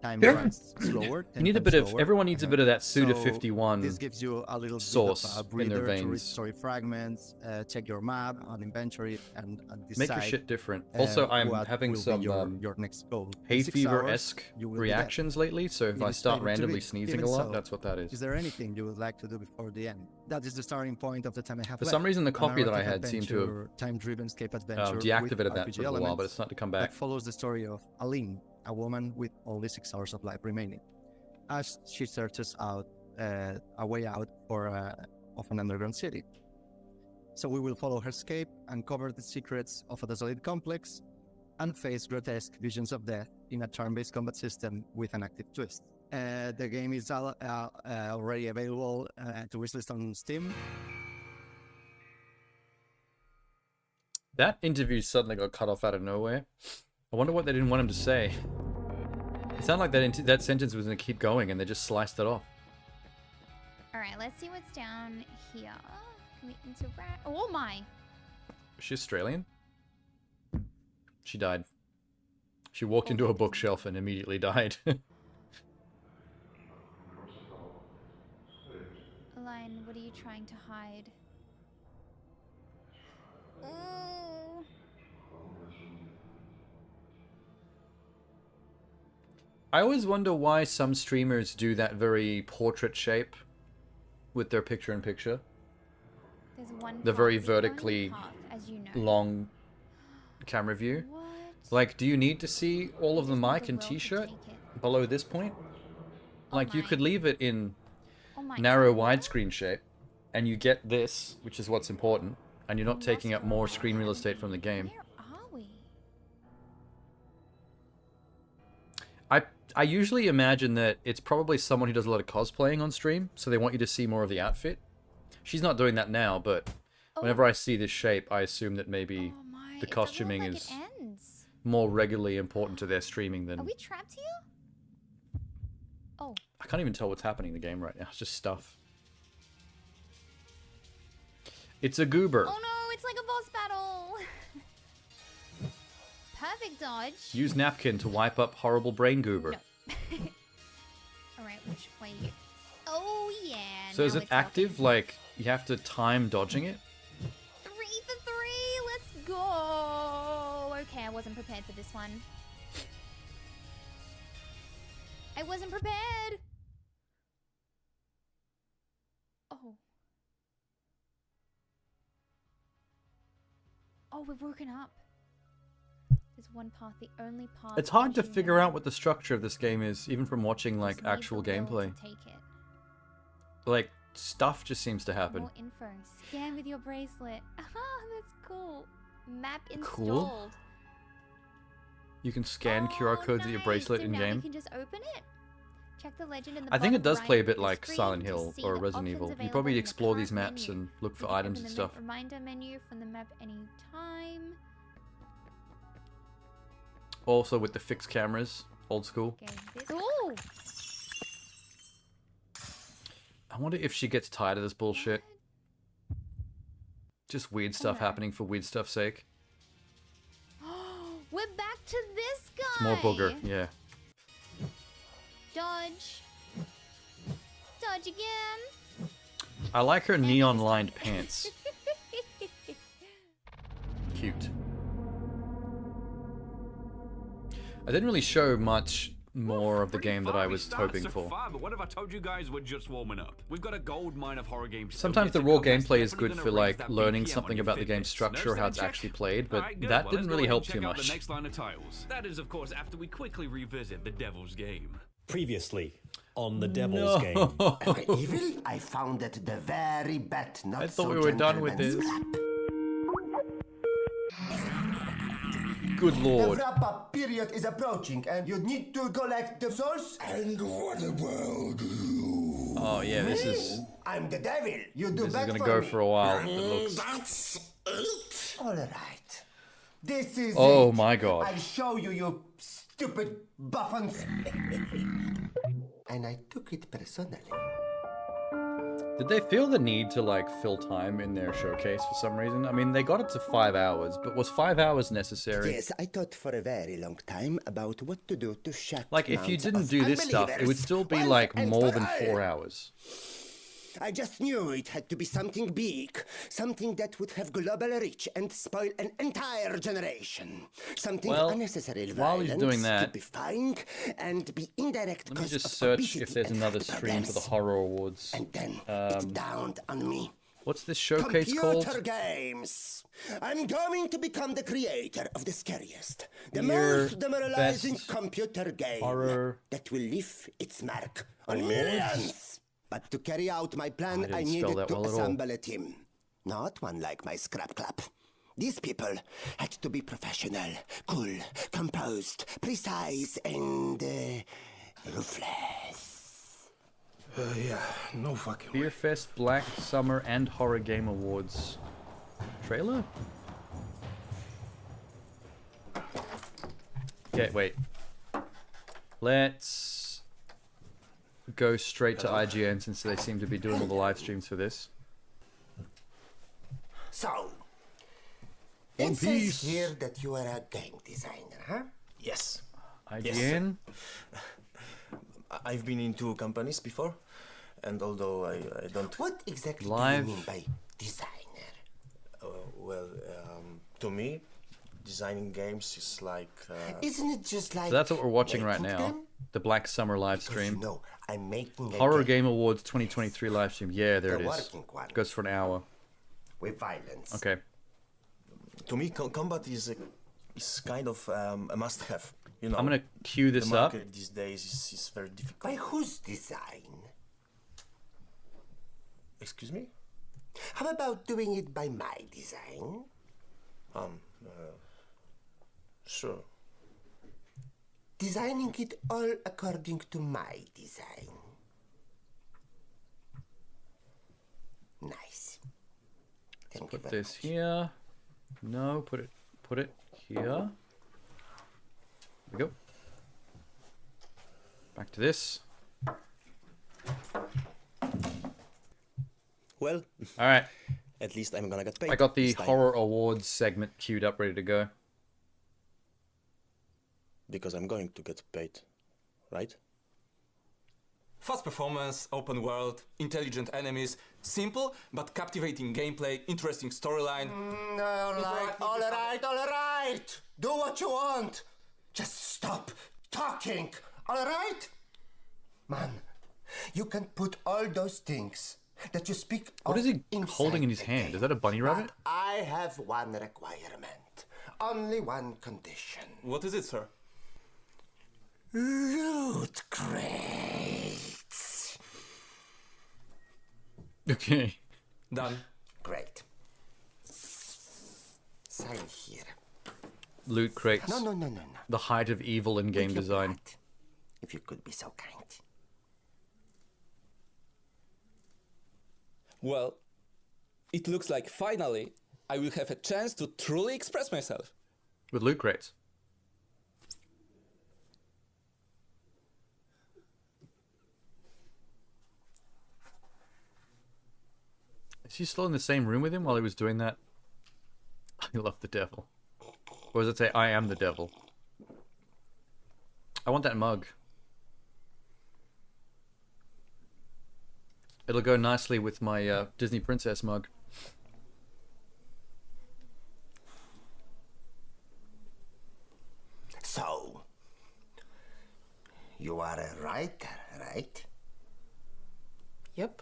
time Yeah. runs slower. You need a 10 bit times of slower. everyone needs a bit of that Suda So 51 This gives you a little sauce bit of a in their breather to read veins. story fragments, check your map on inventory, and decide. Make your shit different. Also, I'm what having will be some your next goal. hay In 6 fever-esque hours, you will be reactions dead. lately. So if It I is start fated to randomly be. sneezing Even a lot, so, that's what that is. Is there anything you would like to do before the end? That is the starting point of the time I have For left. some reason, the A copy that I narrative had seemed to have, adventure, time-driven escape adventure deactivated with that RPG for a little while, but elements it's starting to come that back. follows the story of Aline, a woman with only 6 hours of life remaining, as she searches out a way out of an underground city. So we will follow her escape, uncover the secrets of a desolate complex, unfazed, grotesque visions of death in a turn-based combat system with an active twist. The game is already available to wishlist on Steam. That interview suddenly got cut off out of nowhere. I wonder what they didn't want him to say. It sounded like that sentence was going to keep going and they just sliced it off. Alright, let's see what's down here. Can we interact? Oh my! Is she Australian? She died. She walked into a bookshelf and immediately died. Line, what are you trying to hide? Ooh. I always wonder why some streamers do that very portrait shape with their picture-in-picture. There's one The path, very the only vertically path, as you know. long camera view. Like, do you need to see all of the mic and t-shirt below this point? Like, you could leave it in narrow widescreen shape, and you get this, which is what's important, and you're not taking up more screen real estate from the game. Are we? I usually imagine that it's probably someone who does a lot of cosplaying on stream, so they want you to see more of the outfit. She's not doing that now, but whenever I see this shape, I assume that maybe the costuming is more regularly important to their streaming than... Are we trapped here? Oh. I can't even tell what's happening in the game right now. It's just stuff. It's a goober. Oh no, it's like a boss battle. Perfect dodge. Use napkin to wipe up horrible brain goober. No. Alright, which way you... Oh yeah. So now is it it's active? working. Like, you have to time dodging it? 3 for 3, let's go. Okay, I wasn't prepared for this one. I wasn't prepared. Oh. Oh, we're broken up. There's one path, the only path. It's hard to figure out what the structure of this game is, even from watching, like, actual gameplay. Take it. Like, stuff just seems to happen. More info. Scan with your bracelet. Ah, that's cool. Map installed. Cool. You can scan QR codes at your bracelet So in now we game. can just open it. Check the legend in the I think it does bottom play a right bit of the like screen Silent to Hill see or the Resident options Evil. You available probably in the explore these current maps menu. and look You for can items open and the stuff. Reminder menu from the map anytime. Also with the fixed cameras, old school. Ooh! I wonder if she gets tired of this bullshit. Just weird stuff happening for weird stuff's sake. We're back to this guy. It's more booger, yeah. Dodge. Dodge again. I like her neon-lined pants. Cute. I didn't really show much more of the game that I was hoping for. But what if I told you guys we're just warming up? We've got a gold mine of horror games. Sometimes the raw gameplay is good for like learning something about the game's structure or how it's actually played, but that didn't really help too The much. next line of titles. That is, of course, after we quickly revisit the Devil's Game. Previously on the Devil's Game. Evil, I found that the very bet not I thought so we were done with this. Good lord. The wrap-up period is approaching, and you need to collect the souls. And what about you? Oh yeah, this is I'm the devil. You do this is bet gonna for go me. for a while. It looks. That's it. All right. This is Oh it. my god. I'll show you, you stupid buffons. And I took it personally. Did they feel the need to like fill time in their showcase for some reason? I mean, they got it to 5 hours, but was 5 hours necessary? Yes, I thought for a very long time about what to do to shut Like, if you mouths didn't of do this stuff, it would unbelievers still be once like and more for than all. 4 hours. I just knew it had to be something big, something that would have global reach and spoil an entire generation. Something Well, unnecessary while he's doing that, stupefying, and be indirect Let me cause just of search obesity if there's and another heart stream for the problems. Horror Awards. And then it dawned on me. What's this showcase called? Computer games. I'm going to become the creator of the scariest, the Year most demoralizing Best computer game Horror that will leave its mark on Awards? millions. But to carry out my plan, I I didn't spell needed that to well at all. assemble a team. Not one like my scrap clap, These people had to be professional, cool, composed, precise, and ruthless. Yeah, no fucking Beer Fest, Black Summer, and Horror Game Awards trailer? Okay, wait. Let's go straight to IGN since they seem to be doing all the live streams for this. So, One it Piece. says here that you are a game designer, huh? Yes. IGN? I've been in 2 companies before, and although I don't... What exactly Live. do you mean by designer? Well, to me, designing games is like... Isn't it just like... So that's what we're watching right making now. them? The Black Summer live stream. You know, I'm making a Horror game Game Awards 2023 live stream. Yeah, there The it is. working one. Goes for an hour. with violence. Okay. To me, combat is kind of a must-have. You know, I'm gonna cue this the up. market these days is very difficult. By whose design? Excuse me? How about doing it by my design? Sure. Designing it all according to my design. Nice. Thank you Put very this here. No, put it here. There we go. Back to this. Well, all right. At least I'm gonna get paid. I got the this time. horror awards segment queued up, ready to go. Because I'm going to get paid, right? Fast performance, open world, intelligent enemies, simple but captivating gameplay, interesting storyline. All right. Do what you want. Just stop talking, all right? Man, you can put all those things that you speak What of is he inside holding in his the hand? game. Is that a bunny rabbit? But I have one requirement. Only one condition. What is it, sir? Loot crates. Okay. Done. Great. Sign here. Loot crates. No. The height of evil in game With your design. blood, if you could be so kind. Well, it looks like finally I will have a chance to truly express myself. With loot crates. Is he still in the same room with him while he was doing that? I love the devil. Or does it say, I am the devil? I want that mug. It'll go nicely with my Disney Princess mug. So, you are a writer, right? Yep.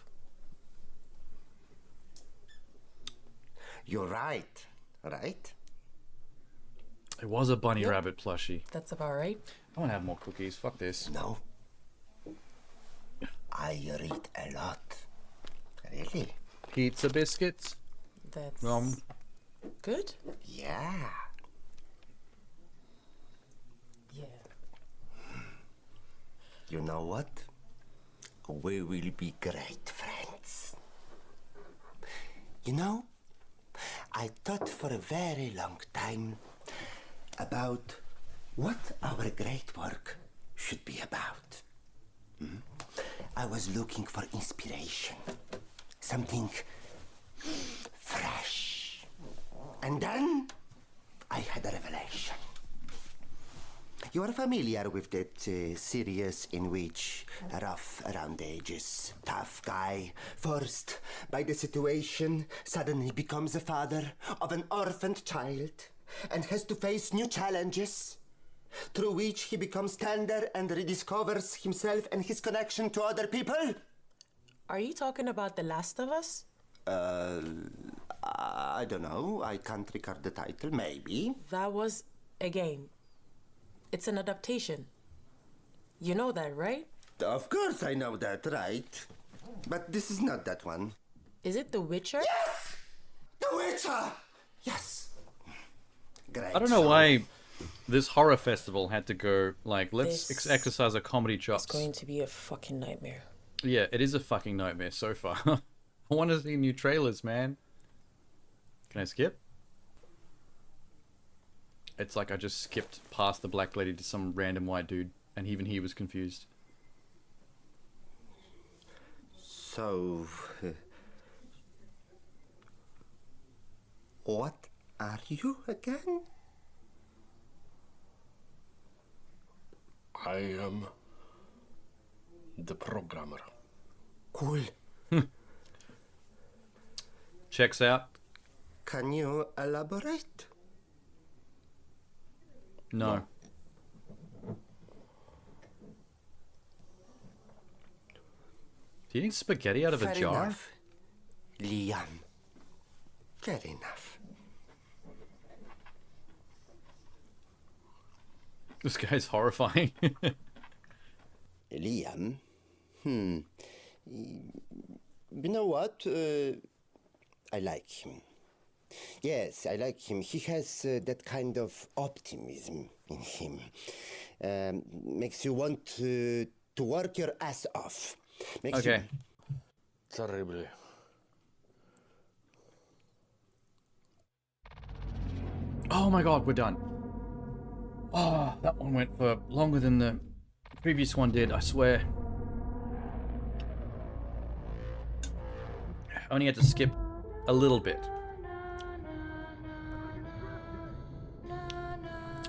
You write, right? It was a bunny rabbit plushie. That's about right. I want to have more cookies. Fuck this. No. I read a lot. Really? Pizza biscuits. That's good. Yeah. Yeah. You know what? We will be great friends. You know, I thought for a very long time about what our great work should be about. I was looking for inspiration, something fresh. And then I had a revelation. You are familiar with that series in which a rough around the edges, tough guy, forced by the situation, suddenly becomes a father of an orphaned child and has to face new challenges, through which he becomes tender and rediscovers himself and his connection to other people? Are you talking about The Last of Us? I don't know. I can't record the title. Maybe. That was a game. It's an adaptation. You know that, right? Of course I know that, right? But this is not that one. Is it The Witcher? Yes! The Witcher! Yes! Great. I don't know why this horror festival had to go, like, let's This exercise our comedy chops. It's going to be a fucking nightmare. Yeah, it is a fucking nightmare so far. I want to see new trailers, man. Can I skip? It's like I just skipped past the black lady to some random white dude, and even he was confused. So, what are you again? I am the programmer. Cool. Checks out. Can you elaborate? No. Eating spaghetti out of a Fair jar? enough, Liam. Fair enough. This guy's horrifying. Liam? You know what? I like him. Yes, I like him. He has that kind of optimism in him. Makes you want to work your ass off. Makes Okay. Terribly. Oh my god, we're done. Oh, that one went for longer than the previous one did, I swear. I only had to skip a little bit.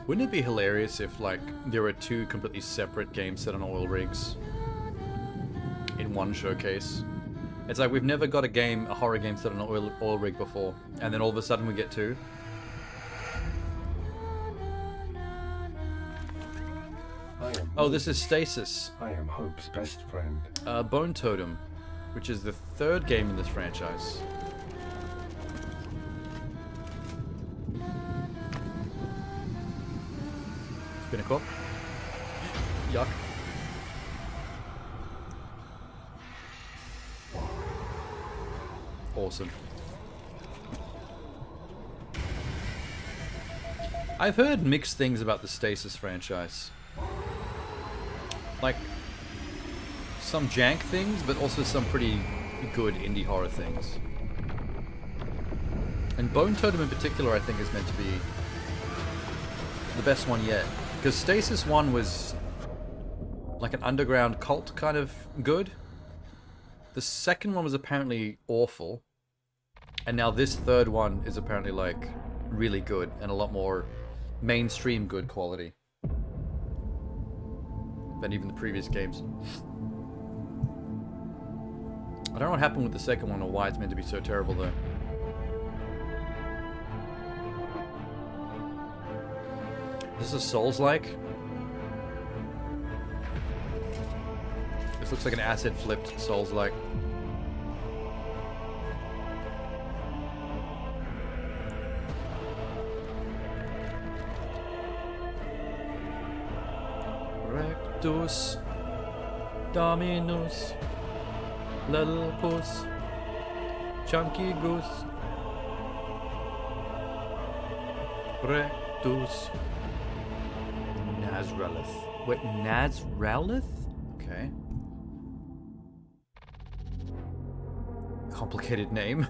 Wouldn't it be hilarious if, like, there were two completely separate games set on oil rigs in one showcase? It's like we've never got a horror game set on an oil rig before, and then all of a sudden we get two. Oh, this is Stasis. I am Hope's best friend. Bone Totem, which is the third game in this franchise. Spin a corp. Yuck. Awesome. I've heard mixed things about the Stasis franchise. Like, some jank things, but also some pretty good indie horror things. And Bone Totem in particular, I think, is meant to be the best one yet. Because Stasis 1 was like an underground cult kind of good. The second one was apparently awful. And now this third one is apparently like really good and a lot more mainstream good quality than even the previous games. I don't know what happened with the second one or why it's meant to be so terrible though. This is Souls-like. This looks like an acid flipped Souls-like. Rectus Dominus Little Puss Chunky Goose Rectus Nazralith. Wait, Nazralith? Okay. Complicated name.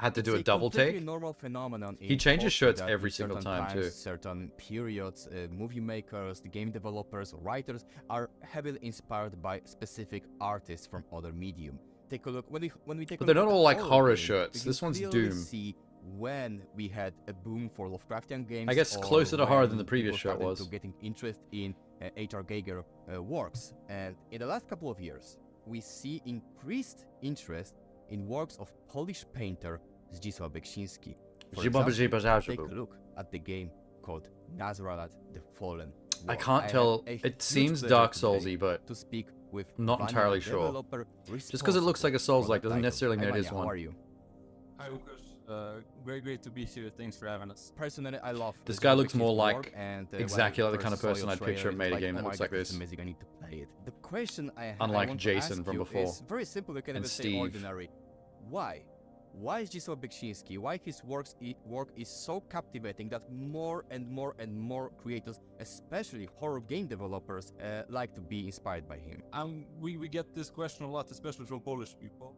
I had to do a double take. Normal phenomenon. He changes shirts every single time too. Certain periods, movie makers, the game developers, writers are heavily inspired by specific artists from other medium. Take a look when we take. But a they're look not at all like horror horror games, shirts. we This can one's clearly Doom. See when we had a boom for Lovecraftian games. I guess or closer to horror than the when previous people shirt started was. to getting interest in H.R. Giger works, and in the last couple of years, we see increased interest in works of Polish painter Zdzisław Beksiński. For example, take a look at the game called Nazralat the Fallen. I World. can't had tell. a It huge seems pleasure Dark today Soulsy, but to speak with not one of entirely the sure. developer Just because it looks like a Souls-like doesn't title. necessarily mean it is How one. are you? Hi, Lucas. Great to be here. Thanks for having us. Personally, I love This the guy Zdzisław looks more Beksiński like work, and, exactly when I like the kind of first saw person your I'd picture trailer, made a it's game like, that looks oh my like God, this this. is amazing. I need to play it. The question I Unlike want to Jason ask from you before. is very simple. You can And even say Steve. ordinary. Why why is Giselle Beksinski, why his work is so captivating that more and more and more creators, especially horror game developers, like to be inspired by him? We get this question a lot, especially from Polish people.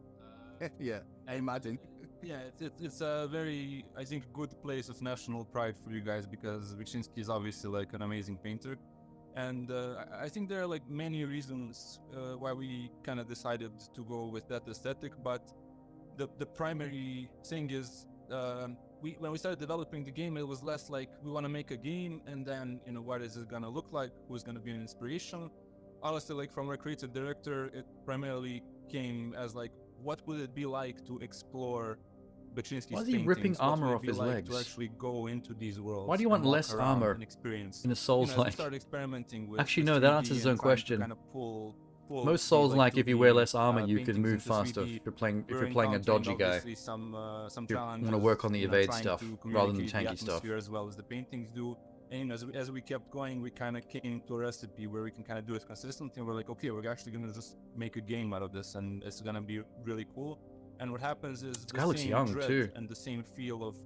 Yeah, I imagine. Yeah, it's a very, I think, good place of national pride for you guys, because Wyszynski is obviously like an amazing painter. And I think there are like many reasons why we kind of decided to go with that aesthetic, but the primary thing is when we started developing the game, it was less like we want to make a game and then, you know, what is it gonna look like, who's gonna be an inspiration. Honestly, like from our creative director, it primarily came as like, what would it be like to explore Beksinski's Why is he paintings? ripping What armor would off it be his like legs? to actually go into these worlds? Why do you want and walk less around armor and experience? in a Souls-like? You know, start experimenting with Actually, with no, that 3D answers his and own trying to question. kind of pull Most the, Souls, like, if you wear 2D, less armor, you can paintings move into faster. 3D. If you're playing We're a dodgy encountering, guy, obviously, some you want challenges, to work on the you know, evade trying stuff to rather than the communicate tanky stuff. atmosphere as well as the paintings do. And you know, as we kept going, we kind of came to a recipe where we can kind of do it consistently. And we're like, okay, we're actually going to just make a game out of this, and it's going to be really cool. And what happens is This the guy looks same young, dread too. and the same feel of,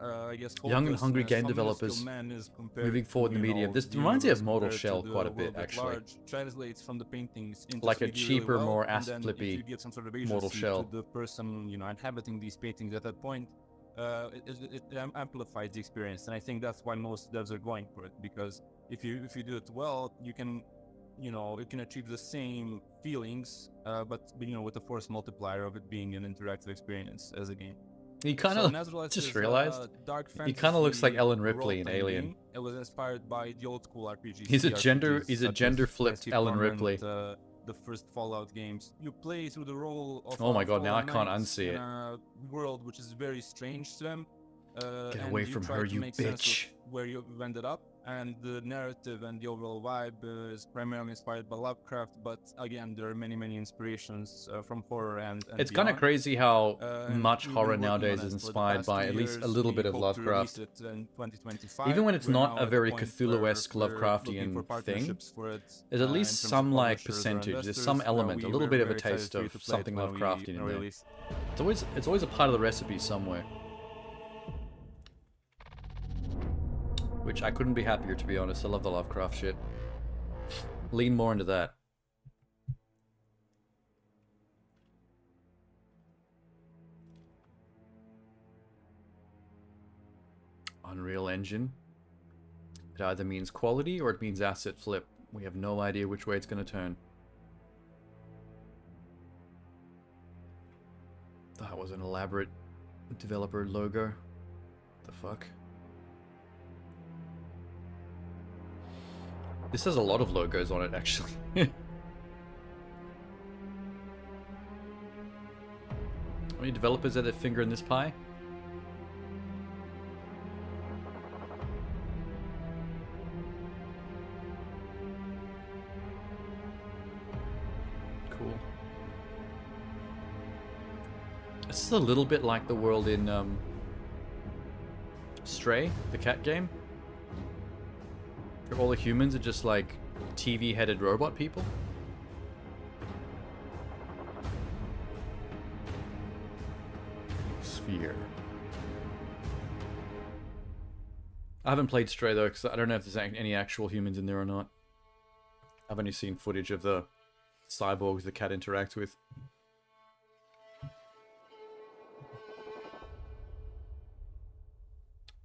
I guess, Young and hungry hopelessness, game how developers minuscule man is compared moving forward in to, the you medium. know, This the reminds me of universe Mortal compared Shell to the quite a bit, world at actually. large. Translates from the paintings into Like a 3D cheaper, really well, more and ass then flippy if you get some sort of Mortal agency Shell. to the person, you know, inhabiting these paintings at that point, it amplifies the experience. And I think that's why most devs are going for it, because if you do it well, you can, you know, it can achieve the same feelings, but you know, with the force multiplier of it being an interactive experience as a game. He kind of just realized he kind of looks like Ellen Ripley in Alien. Game. It was inspired by the old school RPGs. He's a CRPGs, gender flipped such as Ellen Torment, Ripley. The first Fallout games. You play through the role of Oh my god, now I fallen can't knights unsee in it. a world which is very strange to them. Get and away from try her, to you make sense of bitch. where you ended up, and the narrative and the overall vibe is primarily inspired by Lovecraft, but again, there are many inspirations from horror and It's kind of beyond. crazy how And much we've horror been working on nowadays it is for the inspired past by 2 at least a years. little We bit of hope to release Lovecraft. it in 2025. Even when it's We're not now a at the very point Cthulhu-esque where we're Lovecraftian looking for thing, partnerships for it, there's at in least terms of some like publishers or percentage, there's some investors. element, a little We're bit of a very excited taste for you of to play it something when we Lovecraftian in there. release. It's always a part of the recipe somewhere. Which I couldn't be happier, to be honest. I love the Lovecraft shit. Lean more into that. Unreal Engine. It either means quality or it means asset flip. We have no idea which way it's going to turn. That was an elaborate developer logo. The fuck? This has a lot of logos on it, actually. How many developers have their finger in this pie? Cool. This is a little bit like the world in Stray, the cat game. All the humans are just like TV-headed robot people. Sphere. I haven't played Stray though, because I don't know if there's any actual humans in there or not. I've only seen footage of the cyborgs the cat interacts with.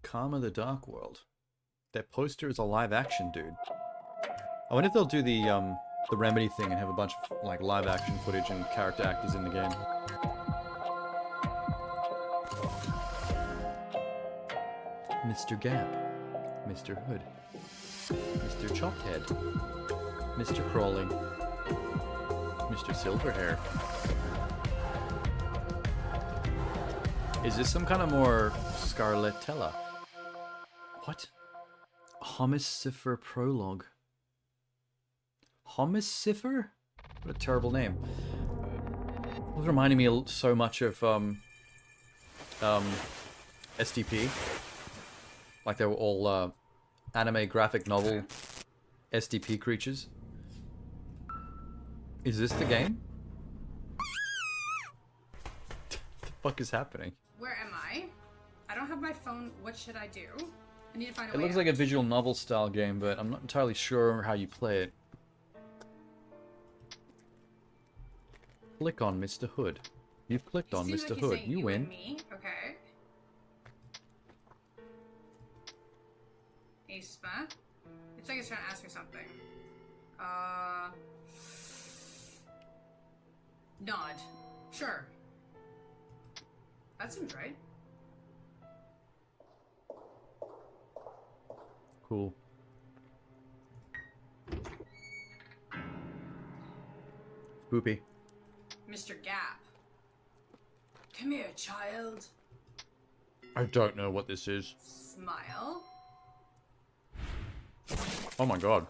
Karma the Dark World. Their poster is a live action, dude. I wonder if they'll do the Remedy thing and have a bunch of like live action footage and character actors in the game. Mr. Gap, Mr. Hood, Mr. Chopped Mr. Crawling, Mr. Silverhair. Is this some kind of more Scarletella? What? Homicifer Prologue. Homicifer? What a terrible name. It was reminding me so much of SDP. Like they were all anime graphic novel SDP creatures. Is this the game? fuck is happening? Where am I? I don't have my phone. What should I do? I need to find a It way looks out. like a visual novel style game, but I'm not entirely sure how you play it. Click on Mr. Hood. You've clicked on Seems Mr. like he's Hood. saying You and win. me. Okay. Aespa. It's like it's trying to ask me something. Nod. Sure. That seems right. Cool. Spoopy. Mr. Gap. Come here, child. I don't know what this is. Smile. Oh my god.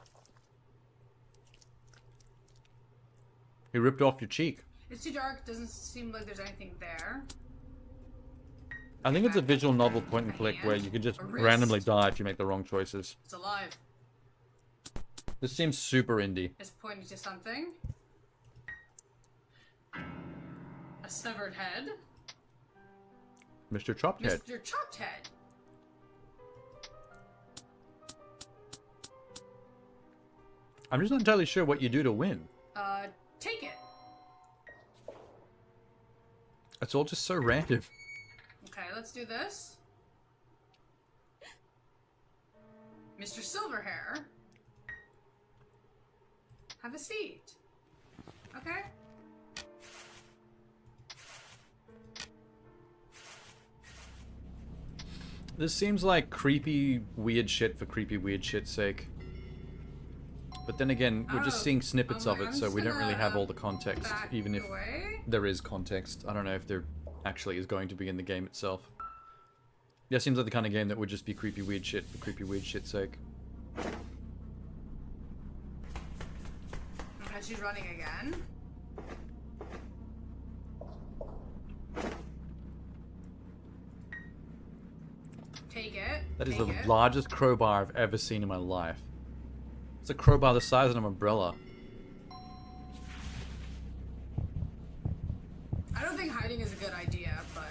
He ripped off your cheek. It's too dark. Doesn't seem like there's anything there. I think it's a visual novel point and click where you could just randomly die if you make the wrong choices. It's alive. This seems super indie. It's pointing to something. A severed head. Mr. Chopped Head. Mr. Chopped Head. I'm just not entirely sure what you do to win. Take it. It's all just so random. Okay, let's do this. Mr. Silverhair. Have a seat. Okay. This seems like creepy, weird shit for creepy, weird shit's sake. But then again, we're just seeing snippets of it, so we don't really have all the context, even if there is context. I don't know if there actually is going to be in the game itself. Yeah, seems like the kind of game that would just be creepy, weird shit for creepy, weird shit's sake. Okay, she's running again. Take it. That is take the it. largest crowbar I've ever seen in my life. It's a crowbar the size of an umbrella. I don't think hiding is a good idea, but...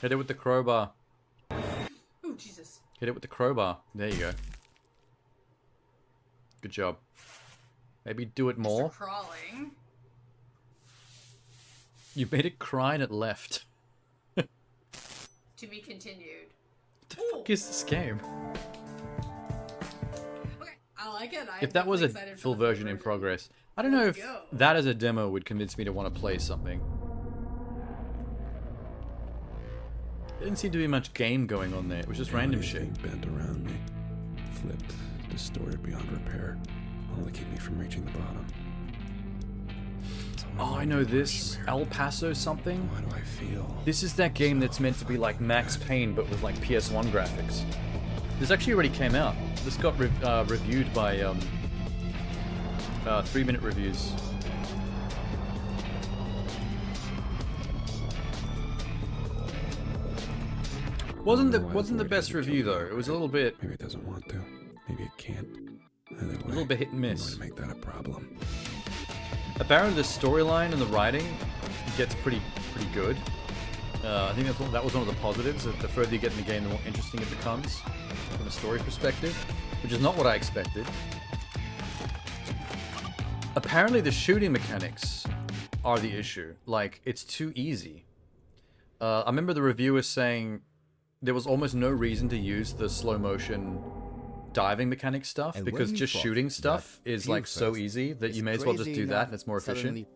Hit it with the crowbar. Ooh, Jesus. Hit it with the crowbar. There you go. Good job. Maybe do it more. Crawling. You made it cry and it left. To be continued. What the fuck is this game? Okay, I like it. If that was a full version in progress, I don't know if that as a demo would convince me to want to play something. There didn't seem to be much game going on there. It was just random shit. Bent around me, flipped, distorted beyond repair, all to keep me from reaching the bottom. Oh, I know this. El Paso something? Why do I feel? This is that game that's meant to be like Max Payne, but with like PS1 graphics. This actually already came out. This got reviewed by 3-minute reviews. Wasn't the best review though? It was a little bit. Maybe it doesn't want to. Maybe it can't. Either way, A little bit hit and miss. To make that a problem. Apparently, the storyline and the writing gets pretty good. I think that was one of the positives. That the further you get in the game, the more interesting it becomes from a story perspective, which is not what I expected. Apparently, the shooting mechanics are the issue. Like, it's too easy. I remember the reviewer saying there was almost no reason to use the slow motion diving mechanic stuff And because when just you shooting thought stuff that is like so first, easy that it's you may as well just crazy do that enough and it's more efficient. suddenly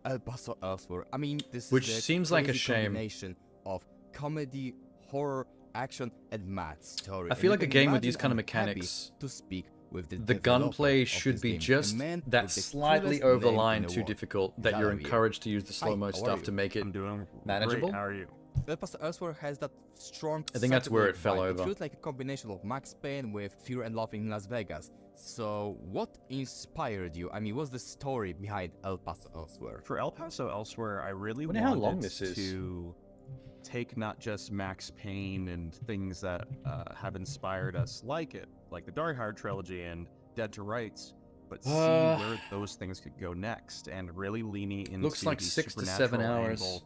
El Paso elsewhere. I mean, this Which is the seems like a crazy shame. combination of comedy, horror, action, and mad story. I And feel you like a can game with imagine these kind of I'm happy mechanics, to speak with the the developer gunplay of should this be game, a just man that with the slightly coolest over the name line in the too world. difficult that you're Gallery. encouraged to use the Hi, slow-mo how are stuff you? to make it I'm doing manageable. great. How are you? El Paso elsewhere has that strong. I think that's where it psychedelic fell vibe. over. It feels like a combination of Max Payne with Fear and Love in Las Vegas. So, what inspired you? I mean, what's the story behind El Paso elsewhere? For El Paso Elsewhere, I really Wonder how wanted long this is. to take not just Max Payne and things that have inspired us like it, like the Die Hard trilogy and Dead to Rights, but see where those things could go next, and really leaning into looks like the 6 to 7 supernatural hours. angle,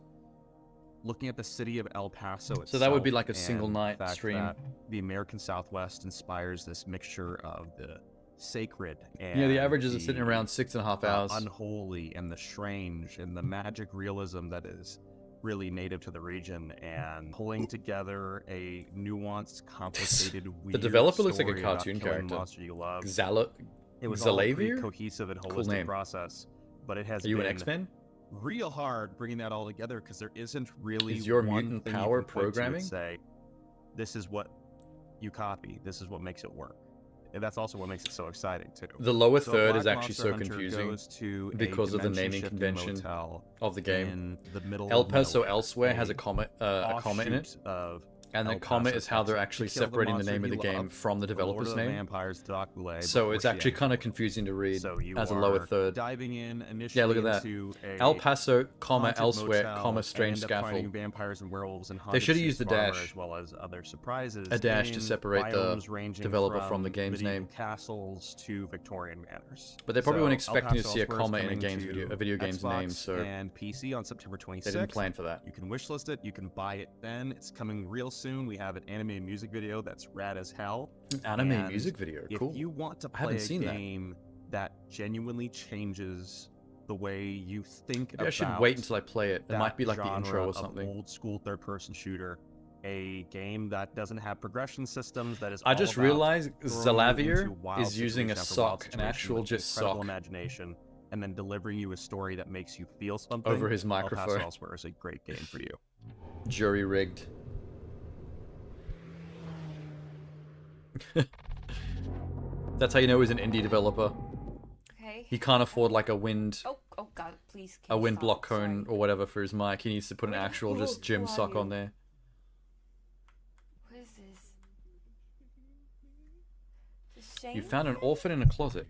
looking at the city of El Paso itself. So that would be like a and single night the fact stream. that the American Southwest inspires this mixture of the sacred and Yeah, the averages are sitting around 6.5 hours. unholy and the strange and the magic realism that is really native to the region, and pulling together a nuanced, complicated, weird The developer looks like a story about cartoon killing character. monster you love. It was all a pretty Xalavier? cohesive and Cool holistic name. process, but it has Are you an been X-Men? real hard bringing that all together because there isn't really Is your one mutant thing you power can point to and programming? say, this is what you copy, this is what makes it work. And that's also what makes it so exciting too. The lower So third Black is actually Monster so Hunter confusing goes to a because of the naming dimension-shifting convention motel of the game. in the middle El of Paso nowhere, Elsewhere has a comet in it, offshoot of and the El comet Paso, is how they're Texas, actually to kill the separating the monster name of you the game love, from the Lord developer's of the name. Vampires, Dracula, So but it's with the actually end. kind of confusing to read So you as a lower are third. diving in initially Yeah, look at that. into a El Paso, haunted Elsewhere, motel, strange and end up finding scaffold. vampires and werewolves and They haunted should have used the street farmer, dash. as well as other surprises. A dash to in separate the biomes ranging developer from the game's medieval name. castles to Victorian manors. But they probably So, weren't El expecting to Paso see a Elsewhere is comma in a coming game's to video game's Xbox name, so and PC on September 26th. they didn't plan for that. You can wishlist it. You can buy it then. It's coming real soon. We have an anime music video that's rad as hell. Anime And music video, cool. If you want to I haven't play a seen that. game that genuinely changes the way you think Maybe about I should wait until I play it. It that might be like the genre intro or of something. Old school third-person shooter, a game that doesn't have progression systems, that is I all just about realized throwing you Xalavier into wild is using a situation after wild sock, an situation actual with just incredible sock. imagination, and then delivering you a story that makes you feel something Over his El Paso microphone. Elsewhere is a great game for you. Jury rigged. That's how you know he's an indie developer. Okay. He can't afford like a wind, Oh God, please. a wind block cone or whatever for his mic. He needs to put an actual just gym sock on there. What is this? Just Shane? You found an orphan in a closet.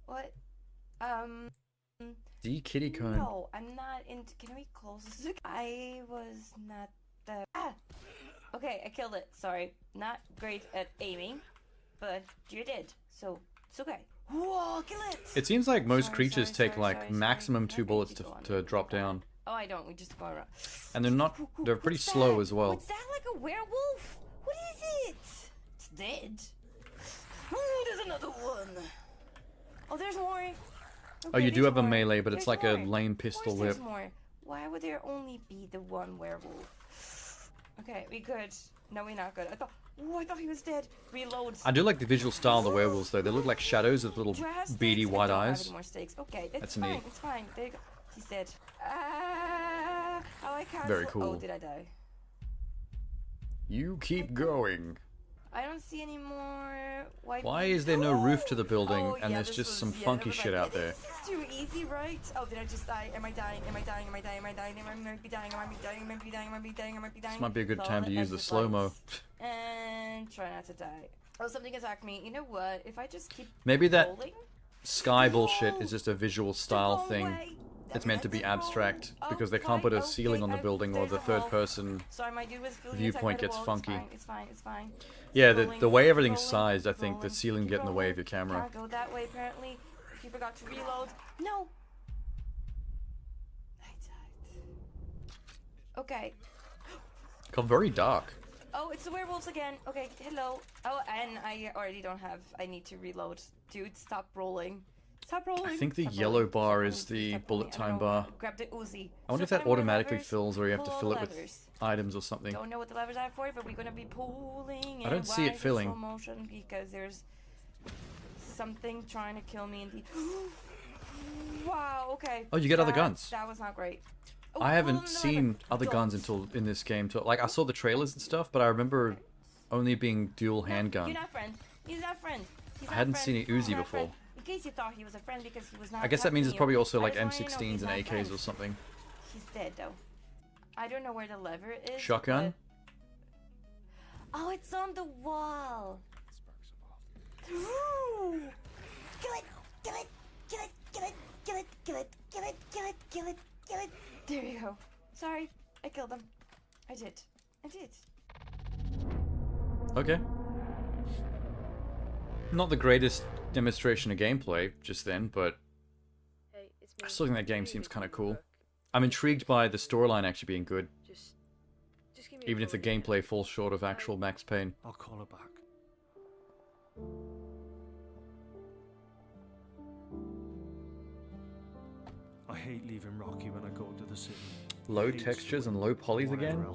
What? D kitty cone. No, I'm not into. Can we close this? I was not the. Ah! Okay, I killed it. Sorry. Not great at aiming, but you did. So it's okay. Whoa, kill it! It seems like most Sorry, creatures sorry, take sorry, like sorry, maximum sorry. 2 bullets to drop down. Oh, I don't. We just go around. And they're not, they're pretty slow as well. What's that, like a werewolf? What is it? It's dead. There's another one. Oh, there's more. Oh, you Okay, do there's have a more. melee, but it's There's like a more. lame Of pistol course whip. there's more. Why would there only be the one werewolf? Okay, we good. No, we're not good. I thought he was dead. Reload. I do like the visual style of the werewolves though. They look like shadows with little Do I have stakes? beady I white don't have eyes. any more stakes. Okay, that's That's fine. neat. It's fine. There you go. He's dead. Oh, I can't. Very Oh, cool. did I die? You keep going. I don't see any more white. Why is there no roof to the building Oh, and yeah, there's this just was- some yeah, funky it was shit like, out there? This is too easy, right? Oh, did I just die? Am I dying? Am I dying? Am I dying? Am I dying? Am I be dying? Am I be dying? Am I be dying? Am I be dying? Am I be dying? This might be a good Follow time to use the exit slow-mo. lights And try not to die. Oh, something attacked me. You know what? If I just keep Maybe that rolling, sky bullshit is just a visual style thing. It's meant to be abstract because they can't put a ceiling on the building or the third person sorry, my dude was feeling viewpoint attacked gets by the wall. funky. It's fine. It's fine. Yeah, Rolling, the way everything's rolling, sized, I think the rolling, ceiling keep get in the way rolling. of your camera. Can't go that way apparently. If you forgot to reload. No. I died. Okay. Got very dark. Oh, it's the werewolves again. Okay, hello. Oh, and I already don't have. I need to reload. Dude, stop rolling. Stop rolling. I think the Stop yellow rolling. bar Stop is rolling. the Stop bullet rolling. I don't time know. bar. Grab the Uzi. I wonder if So that find more automatically levers, fills or you have to pull fill it with levers. items or something. Don't know what the levers are for, but we're gonna be pulling. I don't and see why it is filling. Slow motion because there's something trying to kill me. Indeed. Wow. Okay. Oh, you get other That- guns. That was not great. Oh, I haven't pull another seen lever. other guns Don't. until in this game. Like I saw the trailers and stuff, but I remember only being dual You're handgun. not friend. He's not friend. He's I not hadn't friend. seen a He's Uzi not before. friend. In case you thought he was a friend because he was not. I guess that means it's attacking probably you. also I like just wanna let you know M16s he's and not AKs friend. or something. He's dead though. I don't know where the lever is. Shotgun? but- Oh, it's on the wall. Ooh. Kill it! Kill it! Kill it! Kill it! Kill it! Kill it! Kill it! Kill it! Kill it! Kill it! There you go. Sorry, I killed him. I did. I did. Okay. Not the greatest demonstration of gameplay just then, but I still think that game seems kind of cool. I'm intrigued by the storyline actually being good, even if the gameplay falls short of actual Max Payne. I'll call her back. I hate leaving Rocky when I go to the city. Low textures and low polys again?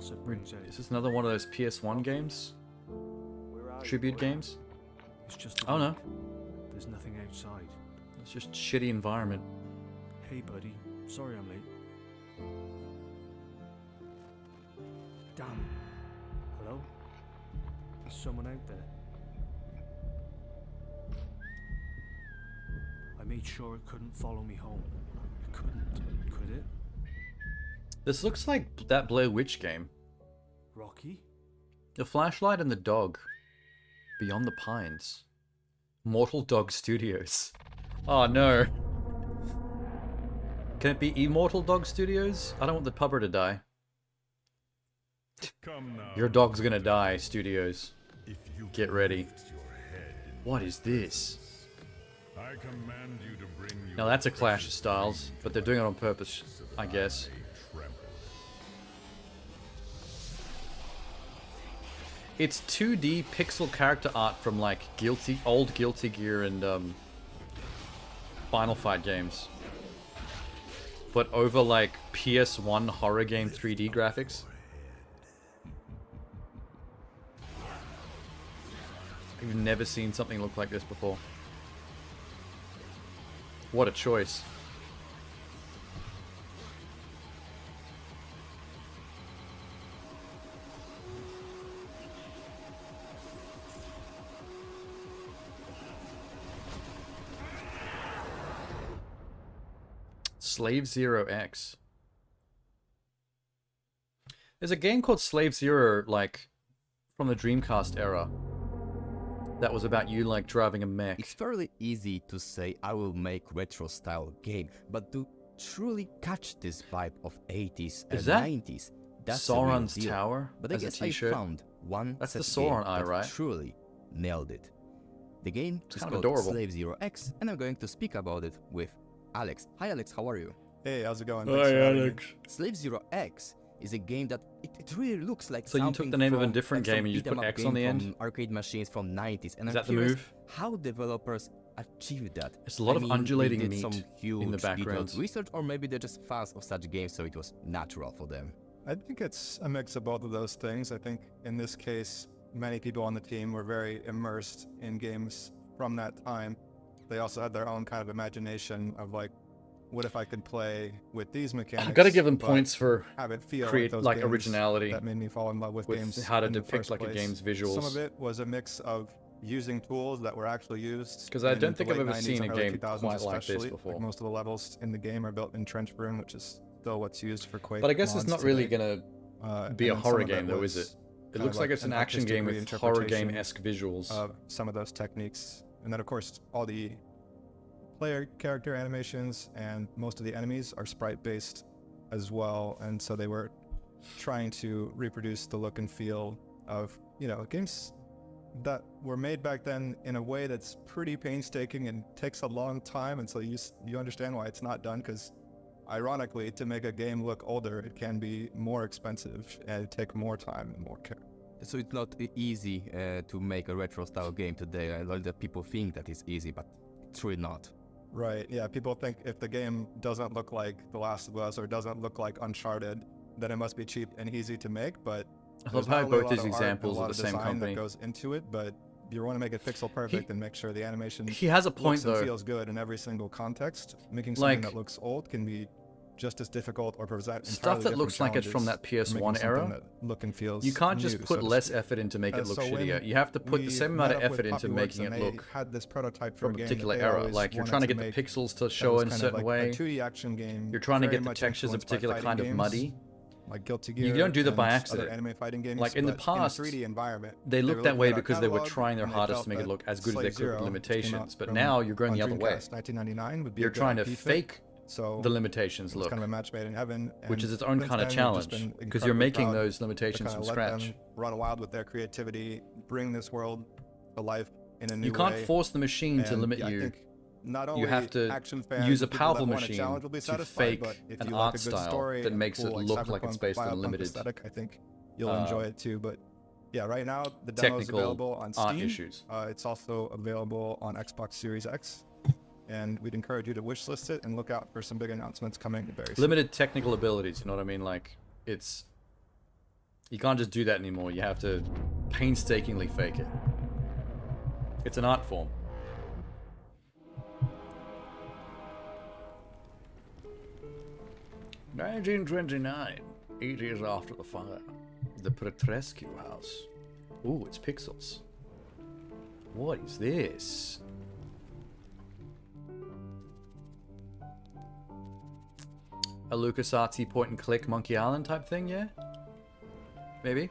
Is this another one of those PS1 games? Tribute games? It's just Oh no. There's nothing outside. It's just shitty environment. Hey buddy, sorry I'm late. Damn. Hello? Is someone out there? I made sure it couldn't follow me home. It couldn't, could it? This looks like that Blair Witch game. Rocky? The flashlight and the dog. Beyond the Pines. Mortal Dog Studios. Oh no. Can it be Immortal Dog Studios? I don't want the pupper to die. Your dog's gonna die, Studios. Get ready. What is this? I command you to bring you Now that's a clash of styles, but they're doing it on purpose, I guess. It's 2D pixel character art from like old Guilty Gear and Final Fight games. But over like PS1 horror game 3D graphics. I've never seen something look like this before. What a choice. Slave Zero X. There's a game called Slave Zero, like, from the Dreamcast era. That was about you, like, driving a mech. It's fairly easy to say I will make retro-style game, but to truly catch this vibe of 80s and Is that 90s, that's Sauron's a real deal. Tower But I as a guess I t-shirt? found one That's the set game Sauron eye, that right? truly nailed it. The game is kind of called adorable. Slave Zero X, and I'm going to speak about it with Alex. Hi Alex, how are you? Hey, how's it going? Hi, Thanks for having me. Alex. Slave Zero X is a game that it really looks like So you took something the name of a from, different like, game some and you just put beat 'em up X on game the end? from arcade machines from 90s, and Is I'm that the curious move? how developers achieved that. There's a lot I of mean, undulating they did meat some huge in the detailed background. research, or maybe they're just fans of such games, so it was natural for them. I think it's a mix of both of those things. I think in this case, many people on the team were very immersed in games from that time. They also had their own kind of imagination of like, what if I could play with these mechanics? I've got to give them but points for have it feel create those like games originality. That made me fall in love with games. how to in the depict first like a place. game's visuals. Some of it was a mix of using tools that were actually used. 'Cause I in don't think the I've late ever 90s seen and a early game 2000s quite like this especially. before. Like most of the levels in the game are built in trench broom, which is still what's used for Quake. But I guess it's mods not really today. gonna be a and then horror some of it game though, is was it? It kind looks of like it's an action artistic game with horror game-esque visuals. of some of those techniques. And then of course all the player character animations and most of the enemies are sprite based as well, and so they were trying to reproduce the look and feel of, you know, games that were made back then in a way that's pretty painstaking and takes a long time, and so you understand why it's not done, because ironically, to make a game look older, it can be more expensive and take more time and more care. So it's not easy to make a retro style game today. I know that people think that it's easy, but it's really not. Right, yeah, people think if the game doesn't look like The Last of Us or doesn't look like Uncharted, then it must be cheap and easy to make, but I there's love how not only a both lot these of art and examples a are lot the of same design company. that goes into it, but you want to make it pixel perfect and make sure the animation He has a point, looks and though. feels good in every single context. Making something Like- that looks old can be just as difficult or present Stuff entirely that different looks like it's from that challenges than making PS1 era. something that look and feels You can't just new, put so to less speak. effort in to make it look So when shittier. You have to put the we same met amount of up with effort into Poppyworks making and it they look had this prototype for from a game that particular they era. always Like, you're wanted trying to to get the make pixels to that show was in a kind of certain like way. A 2D action game. You're trying to very get the much textures a influenced by particular fighting kind of games, muddy. like Guilty Gear. You don't do that by and accident. Other anime fighting games, Like in the but past, in a 3D environment, they were looked that looking way at our because they were catalog trying their and they hardest felt to make it that look as good as Slave they could Zero, with which came limitations. out But from now you're going on the other way. Dreamcast 1999 would be You're a good trying to IP fit. fake So the limitations it was look, kind of a match made in heaven, which and is its own since kind of then, we've just challenge been because you're incredibly making proud those to limitations kinda from let scratch. them run wild with their creativity, bring this world to life in a new way. You can't force the machine to And limit I you. think not only You have to action fans, use a people that powerful want machine challenge will be to satisfied, fake but if an you art like a good style story that and makes cool, it like look like it's cyberpunk, based on biopunk limited aesthetic, I think you'll enjoy it too. But yeah, right now the demo is technical available on art Steam. issues. It's also available on Xbox Series X, and we'd encourage you to wishlist it and look out for some big announcements coming very soon. Limited technical abilities, you know what I mean? Like, it's... You can't just do that anymore. You have to painstakingly fake it. It's an art form. "1929, 8 years after the fire. The Petrescu house. Ooh, it's pixels. What is this? A LucasArtsy point and click Monkey Island type thing, yeah? Maybe?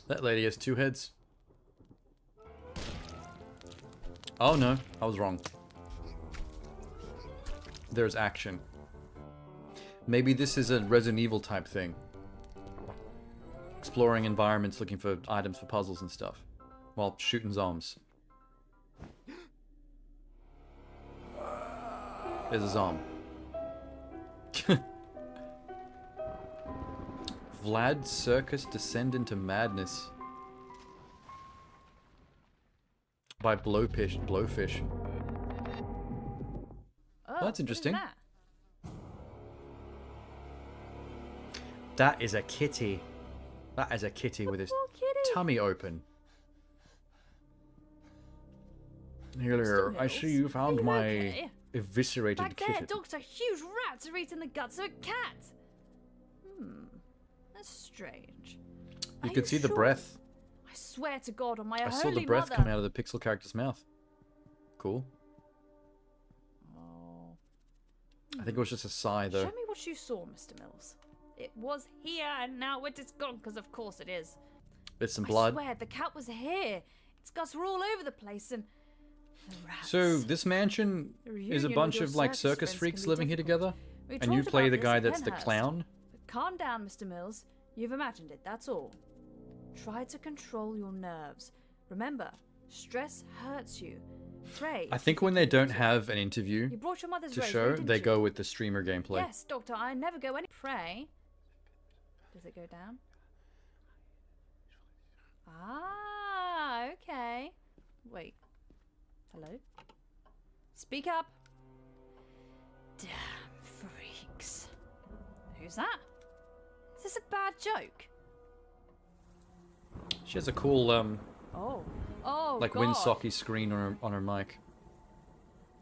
That lady has 2 heads. Oh no, I was wrong. There's action. Maybe this is a Resident Evil type thing. Exploring environments, looking for items for puzzles and stuff. While shooting zombies. There's a zombie. Vlad Circus Descend into Madness. By Blowfish. Oh, That's interesting. That? That is a kitty. That is a kitty with his tummy open. Here, I see you found my okay? eviscerated Back there, kitten. Doctor, huge rats are eating the guts of a cat. That's strange. You Are could see the sure? breath. I swear to God on my I holy saw the breath mother. come out of the pixel character's mouth. Cool. Oh. I think it was just a sigh, though. Show me what you saw, Mr. Mills. It was here, and now it is gone, because of course it is. There's some blood. I swear, the cat was here. Its guts were all over the place, and... the rats. So, this mansion The is a reunion bunch with of, your like, circus circus friends freaks can be living here difficult. together? We And you talked play about the this guy at that's the Penhurst. clown? But calm down, Mr. Mills. You've imagined it, that's all. Try to control your nerves. Remember, stress hurts you. Pray. I think when they don't have an interview You brought your mother's to rosary, show, didn't they you? go with the streamer gameplay. Yes, Doctor, I never go any... Pray. Does it go down? Ah, okay. Wait. Hello? Speak up. Damn freaks. Who's that? Is this a bad joke? She has a cool, Oh, like God. windsocky screen on her mic.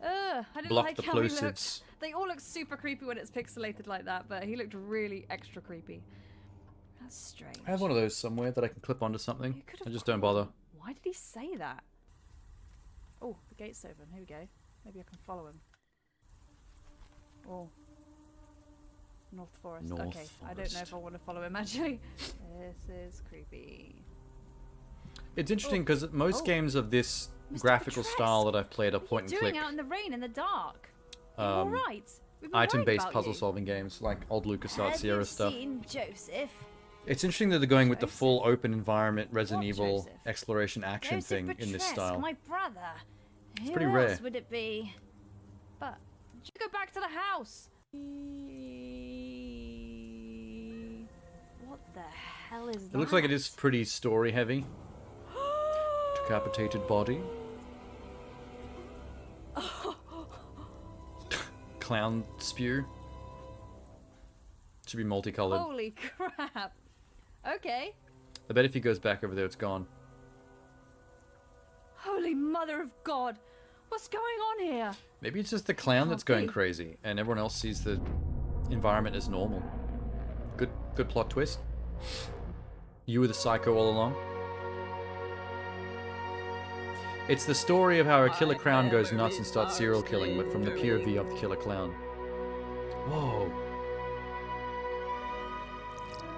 I didn't Block like the how he looked. plosives. They all look super creepy when it's pixelated like that, but he looked really extra creepy. That's strange. I have one of those somewhere that I can clip onto something. could I have just don't bother. Why did he say that? Oh, the gate's open. Here we go. Maybe I can follow him. Oh. North Forest. North okay, I don't know if I want to follow him actually. This is creepy. It's interesting because most games of this graphical style that I've played are point and Doing click, out in the rain in the dark. You all right? We've been worried item-based about puzzle you. solving games like old LucasArts Have Sierra you stuff. seen Joseph? It's interesting that they're going with the full open environment Resident What Evil Joseph? exploration action Joseph thing in this Petrescu, style. my brother. It's Who pretty else rare. would it be? But you go back to the house. What the hell is that? It looks like it is pretty story heavy. Decapitated body. Clown spew. Should be multicolored. Holy crap. Okay. I bet if he goes back over there, it's gone. Holy mother of God. What's going on here? Maybe it's just the clown that's going crazy, and everyone else sees the environment as normal. Good plot twist. You were the psycho all along. It's the story of how a killer clown goes nuts and starts serial killing, but from the POV of the killer clown. Whoa.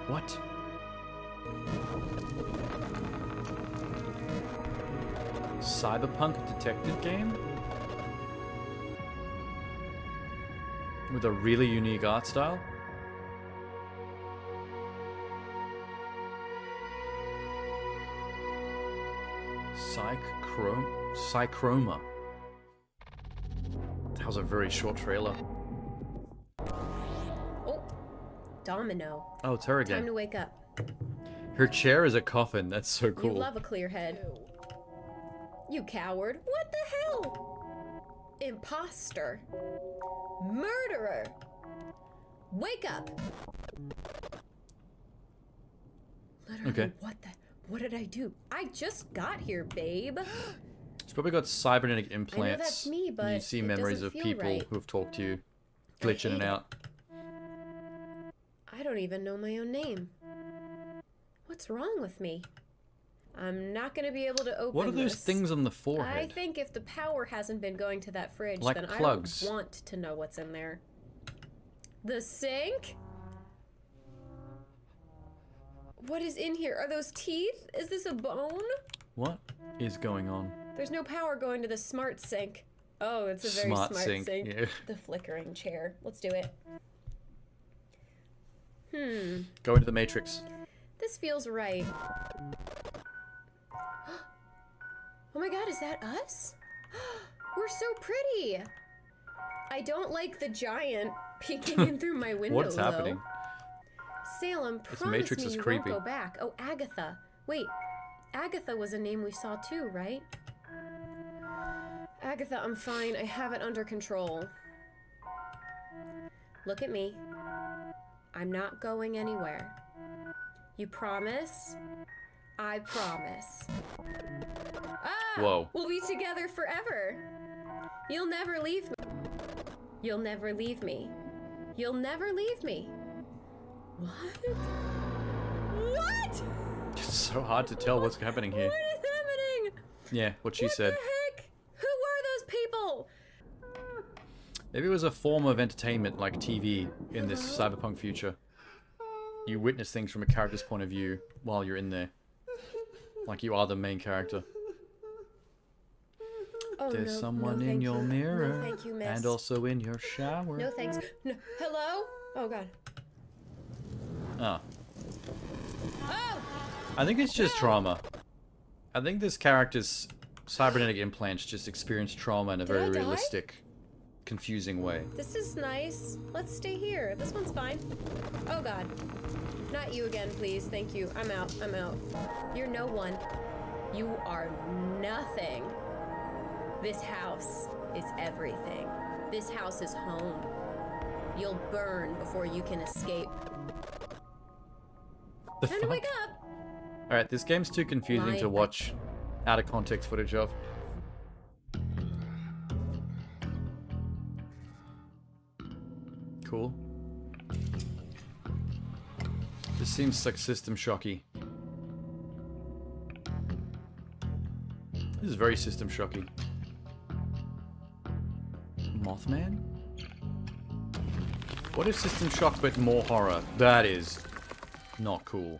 What? Cyberpunk detective game? With a really unique art style? Psychroma. That was a very short trailer. Oh, Domino. Oh, it's her again. Time to wake up. Her chair is a coffin. That's so cool. You love a clear head. You coward. What the hell? Imposter. Murderer. Wake up. Literally, Okay. What did I do? I just got here, babe. She's probably got cybernetic implants. that's me, and but you see it memories doesn't of feel people right. who have talked to you, glitch in and hate it. out. I don't even know my own name. What's wrong with me? I'm not gonna be able to open What are those this. things on the I forehead? think if the power hasn't been going to that fridge, Like then plugs. I don't want to know what's in there. The sink? What is in here? Are those teeth? Is this a bone? What is going on? There's no power going to the smart sink. Oh, it's a very Smart smart sink, sink. yeah. The flickering chair. Let's do it. Go into the Matrix. This feels right. Oh my god, is that us? We're so pretty! I don't like the giant peeking in through my window, What's happening? though. Salem, This promise Matrix me is you creepy. won't go back. Oh, Agatha. Wait, Agatha was a name we saw too, right? Agatha, I'm fine. I have it under control. Look at me. I'm not going anywhere. You promise? I promise. Ah! Whoa. We'll be together forever. You'll never leave me. You'll never leave me. You'll never leave me. What? What? It's so hard to tell what's happening here. What is happening? Yeah, what she said. Heck? Who are those people? Maybe it was a form of entertainment like TV in this cyberpunk future. You witness things from a character's point of view while you're in there. Like you are the main character. Oh, There's no, someone no, in thank your you. mirror. No, thank you, miss. And also in your shower. No thanks. No. Hello? Oh god. Ah. Oh! I think it's just trauma. I think this character's cybernetic implants just experience trauma in a Did I very die? realistic, confusing way. This is nice. Let's stay here. This one's fine. Oh god. Not you again, please. Thank you. I'm out. I'm out. You're no one. You are nothing. This house is everything. This house is home. You'll burn before you can escape. The Time to wake up! Alright, this game's too confusing Lying to watch out of context footage of. Cool. This seems like System Shocky. This is very System Shocky. Mothman? What if System Shock but more horror? That is not cool.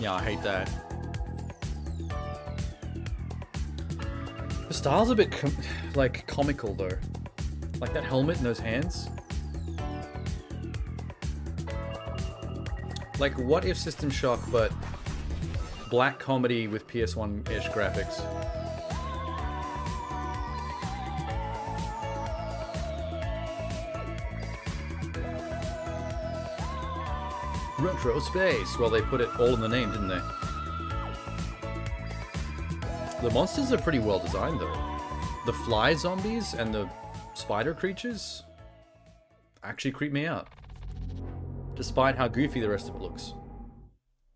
Yeah, I hate that. The style's a bit like comical though. Like that helmet and those hands. Like what if System Shock but black comedy with PS1-ish graphics? Retro space. Well, they put it all in the name, didn't they? The monsters are pretty well designed, though. The fly zombies and the spider creatures actually creep me out. Despite how goofy the rest of it looks.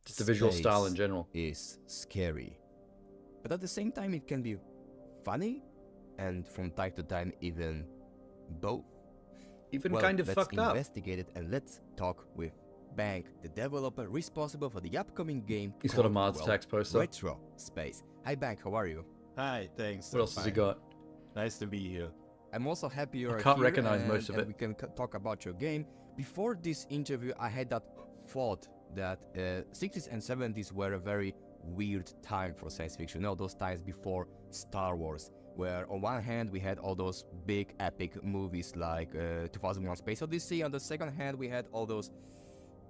Just the visual style in general. Is scary. But at the same time, it can be funny, and from time to time, even both. Even Well, kind of fucked up. Let's investigate it and let's talk with Bank, the developer responsible for the upcoming game. He's got a called, Mars well, Attacks poster. Retro Space. Hi, Bank. How are you? Hi, thanks. What else has he got? Nice to be here. I'm also happy you're can't here recognize and, most of and it. we can talk about your game. Before this interview, I had that thought that 60s and 70s were a very weird time for science fiction. You know, those times before Star Wars, where on one hand we had all those big epic movies like 2001: Space Odyssey. On the second hand, we had all those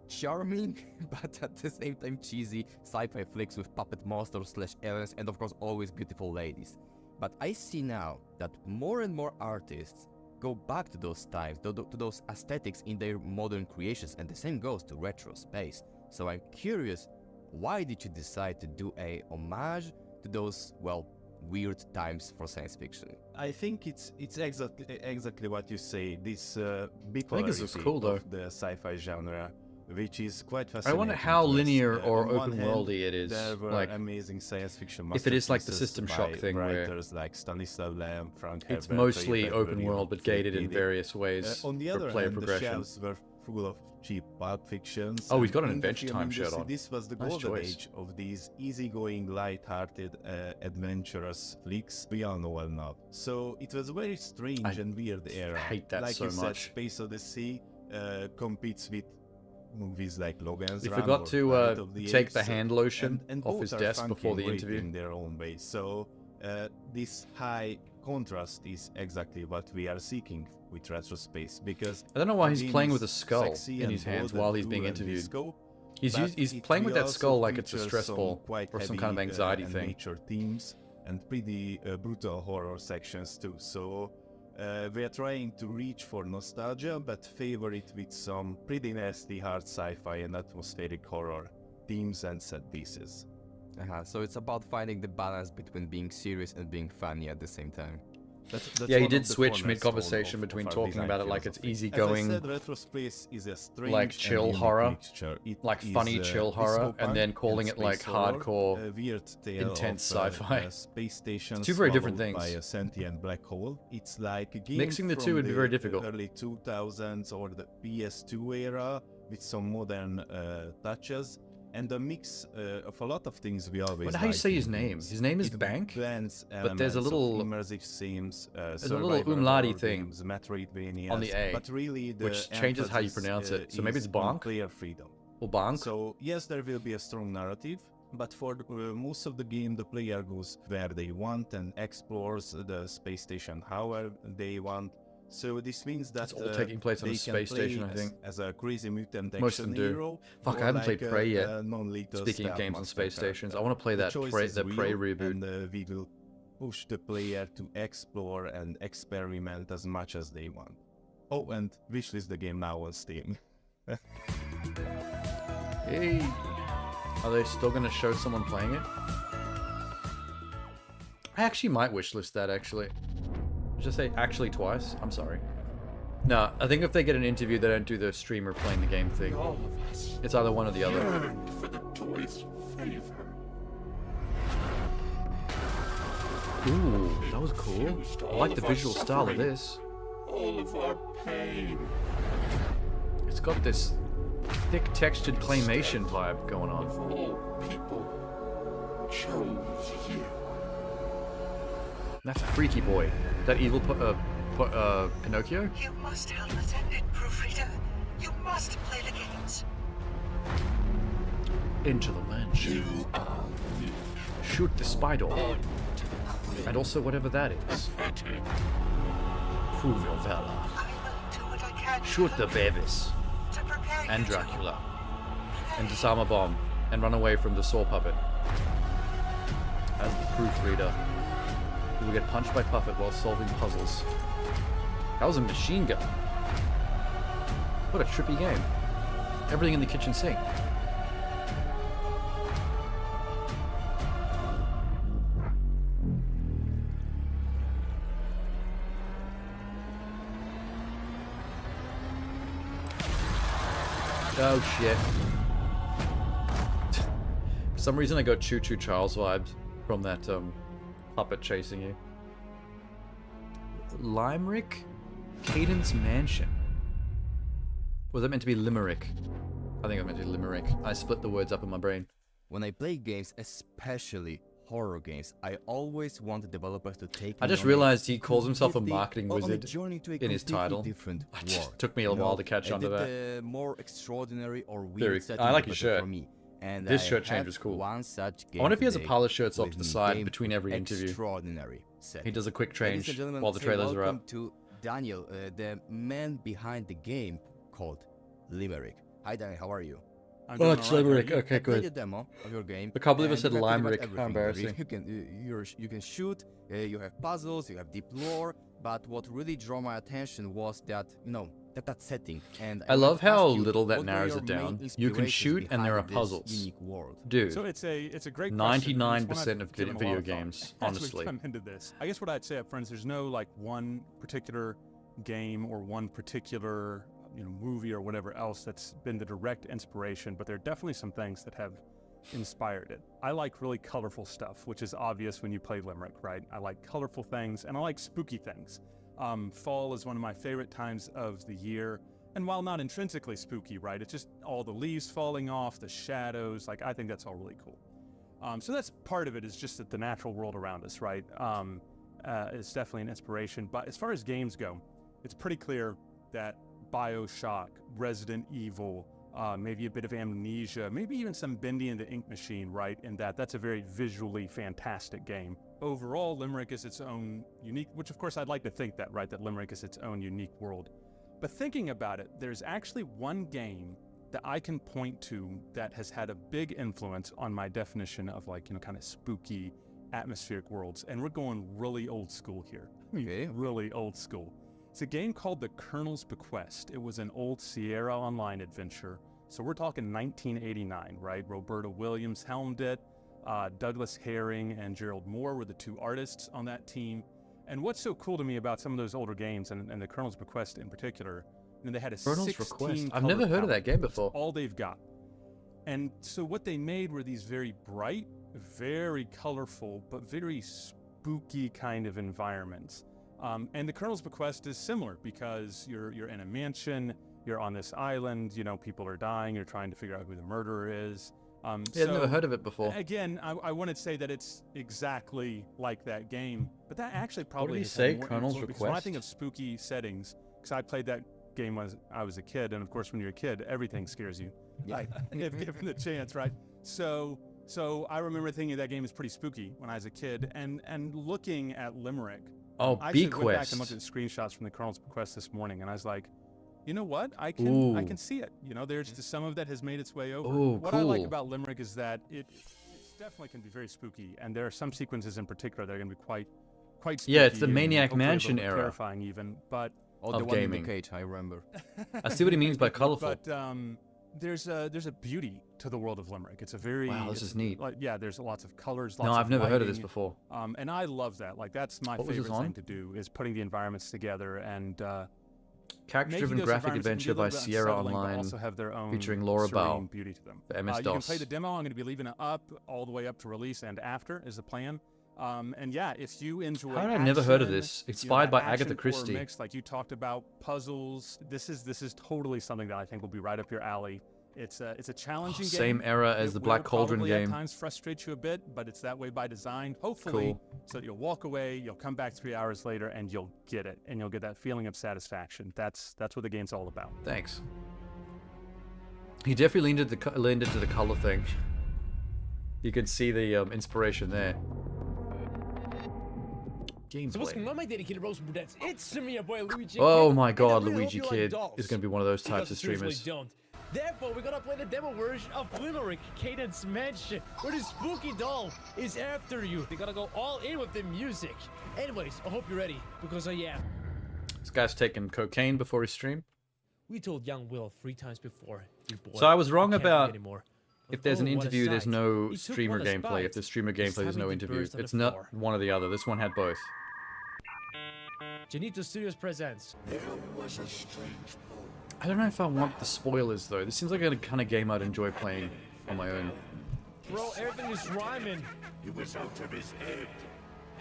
charming, but at the same time cheesy sci-fi flicks with puppet monsters / aliens, and of course always beautiful ladies. But I see now that more and more artists go back to those times, to those aesthetics in their modern creations, and the same goes to retro space. So I'm curious, why did you decide to do a homage to those, well, weird times for science fiction? I think it's exactly what you say. This this is cool, though. of the sci-fi genre, which is quite I fascinating. wonder how to us. linear or On one open hand, worldy it is. There were Like, amazing science fiction if it is like the masterpieces System by Shock thing where writers like Stanislav Lem, Frank it's Herbert, mostly Ray open Bradbury, world but gated in various ways on the for other player hand, progression. the shelves were full of cheap pulp fictions. Oh, he's and got an in the Adventure film Time shirt industry, on. This was the Nice golden choice. age of these easygoing, light-hearted, adventurous flicks we all know and love. So it was a very strange and weird era. hate that like so you said, much. Space Odyssey competes with movies like Logan's We Run forgot or to Planet of the take the Apes, hand lotion and off both his are desk funky before and the great interview. in their own way. So this high contrast is exactly what we are seeking with retro space, because I don't know why the he's game playing is with a skull sexy in and his hands bold while and he's being cool and interviewed. disco, He's but he's it playing with will that skull also like it's a feature stress some ball quite or some kind of heavy, anxiety and thing. nature themes and pretty brutal horror sections too. So we are trying to reach for nostalgia, but favor it with some pretty nasty hard sci-fi and atmospheric horror themes and set pieces. So it's about finding the balance between being serious and being funny at the same time. Yeah, he one did of the switch cornerstone mid-conversation of between our talking design about it like it's philosophy. easygoing, As I said, retro space is a strange like and chill unique horror, mixture. It like is, funny chill horror, disco and then punk calling and it like space horror, hardcore, a weird tale intense of, sci-fi. a space station It's two very different swallowed things. by a sentient black hole. It's like a game Mixing the from two would be very the difficult. early 2000s or the PS2 era with some modern touches. And a mix of a lot of things we always. What, how do you like say in his name? games. His name is It Bank, blends but there's a elements of little immersive themes, there's a little survival umlauti horror thing games, Metroidvanias, on the A, but really the which changes how you emphasis, pronounce it. So maybe is it's on Bonk player freedom. or Bonk. So yes, there will be a strong narrative, but for most of the game, the player goes where they want and explores the space station however they want. So this means that It's all taking place on a they can space play station, I think. as a crazy mutant Most of action them do. hero, Fuck, I or haven't like played Prey yet. non-lethal Speaking of stealth games on monster space stations, character. I want to play The that choice Prey, is the Prey real, reboot. and we will push the player to explore and experiment as much as they want. Oh, and wishlist the game now on Steam. Hey, are they still going to show someone playing it? I actually might wishlist that, actually. Just say actually twice. I'm sorry. No, I think if they get an interview, they don't do the streamer playing the game thing. It's either one or the other. Yearned for the toy's favor. Ooh, that was cool. I like the visual style of this. All of our pain. It's got this thick textured claymation vibe going on. All people chose you. That's Freaky Boy. That evil Pinocchio? You must help us end it, proofreader. You must play the games. Into the lens. You are Shoot the spider. And also whatever that is. Prove your valor. Do what I can Shoot the babies. to prepare And you to- Dracula. And disarm a bomb. And run away from the saw puppet. As the proofreader, you will get punched by Puppet while solving puzzles. That was a machine gun. What a trippy game. Everything in the kitchen sink. Oh shit. For some reason I got Choo Choo Charles vibes from that puppet chasing you. Limerick? Cadence Mansion. Was that meant to be Limerick? I think it was meant to be Limerick. I split the words up in my brain. When I play games, especially horror games, I always want the developers to take I me just on realized he calls himself a completely- marketing on a wizard journey to a in his completely title. different It just world. took me a You while know, to catch I on to did that. the more extraordinary or weird Very- setting I like the his better shirt. for me. And This I shirt change have was cool. One such I game wonder if he has a today pile of shirts off with to the the side game between every interview. Extraordinary He setting. does a quick Ladies change and gentlemen, while the say trailers are welcome up. to Daniel, the man behind the game called Limerick. Hi Danny, how are you? Oh, it's Limerick. Okay, I played good. a demo of your game. I can't believe I and said you have pretty much Limerick. How everything. embarrassing. You can shoot. You have puzzles. You have deep lore. But what really drew my attention was that that setting. And I love wanted to how ask you, little that what were narrows your it main down. You can inspirations shoot and there are behind this puzzles. unique world? Dude. So it's a great question. 99% of Given a lot video of thought games, as we honestly. come into this. I guess what I'd say up front is there's no like one particular game or one particular movie or whatever else that's been the direct inspiration, but there are definitely some things that have inspired it. I like really colorful stuff, which is obvious when you play Limerick, right? I like colorful things and I like spooky things. Fall is one of my favorite times of the year. And while not intrinsically spooky, right, it's just all the leaves falling off, the shadows, like I think that's all really cool. So that's part of it, is just that the natural world around us, right, is definitely an inspiration. But as far as games go, it's pretty clear that BioShock, Resident Evil, maybe a bit of Amnesia, maybe even some Bendy and the Ink Machine, right, in that's a very visually fantastic game. Overall, Limerick is its own unique, which of course I'd like to think that, right, that Limerick is its own unique world. But thinking about it, there's actually one game that I can point to that has had a big influence on my definition of kind of spooky, atmospheric worlds. And we're going really old school here. Okay. Really old school. It's a game called The Colonel's Bequest. It was an old Sierra Online adventure. So we're talking 1989, right? Roberta Williams helmed it. Douglas Herring and Gerald Moore were the two artists on that team. And what's so cool to me about some of those older games, and The Colonel's Bequest in particular, they had a Colonel's 16 Request. I've color never heard of that palette. game That's before. all they've got. And so what they made were these very bright, very colorful, but very spooky kind of environments. And The Colonel's Bequest is similar because you're in a mansion, you're on this island, people are dying, you're trying to figure out who the murderer is. Yeah, I've never heard of it before. Again, I wouldn't say that it's exactly like that game, but that actually probably did he has say, had more Colonel's influence, because when I Request? think of spooky settings, because I played that game when I was a kid, and of course when you're a kid, everything scares you, like, if given the chance, right? So I remember thinking that game is pretty spooky when I was a kid, and looking at Limerick. Oh, I actually went back Bequest. and looked at the screenshots from the Colonel's Bequest this morning, and I was like, you know what? I can see it. There's some of that has made its way over. Ooh, what I like cool. about Limerick is that it definitely can be very spooky, and there are some sequences in particular that are going to be quite spooky. Yeah, it's the and Maniac hopefully a little Mansion bit era. terrifying even. But Oh, Of the one in gaming. the cage, I remember. I see what he means by colorful. But there's a beauty to the world of Limerick. It's a very Wow, this is neat. There's lots of colors. No, Lots I've of never heard of this lighting, before. and I love that. Like that's my What was this favorite thing on? to do is putting the environments together and. Character-driven making those graphic environments can be adventure a little by bit Sierra unsettling, but Online, also have their own featuring Laura serene Bow beauty to them. for MS-DOS. You can play the demo. I'm going to be leaving it up all the way up to release and after is the plan. And yeah, if you enjoy How had I never heard of action, this? Inspired that by Agatha action horror Christie. mix, like you talked about, puzzles. This is totally something that I think will be right up your alley. It's a challenging game. Same era as It the Black will Cauldron probably game. At times frustrate you a bit, but it's that way by design. Hopefully, Cool. so that you'll walk away, you'll come back 3 hours later, and you'll get it, and you'll get that feeling of satisfaction. That's what the game's all about. Thanks. He definitely leaned into the color thing. You can see the inspiration there. So what's Gameplay. going on, my dedicated Rose Brudettes? It's me, your boy Luigi Oh Kid, my and I god, really hope Luigi you like Kid dolls, is going to be one of those types because of seriously streamers. don't. Therefore, we're gonna play the demo version of Limerick Cadence Mansion, where the spooky doll is after you. You gotta go all in with the music. Anyways, I hope you're ready, because I am. This guy's taking cocaine before his stream. We told young Will 3 times before. You boy, So I was wrong you can't do about anymore. if there's an Oh, what a interview, there's sight. no He took streamer one as gameplay. If bites. there's streamer He's gameplay, there's having no the interview. burst on the It's not floor. one or the other. This one had both. Janito Studios presents. I don't know if I want the spoilers though. This seems like a kind of game I'd enjoy playing on my own. Bro, everything is rhyming. He was out of his head,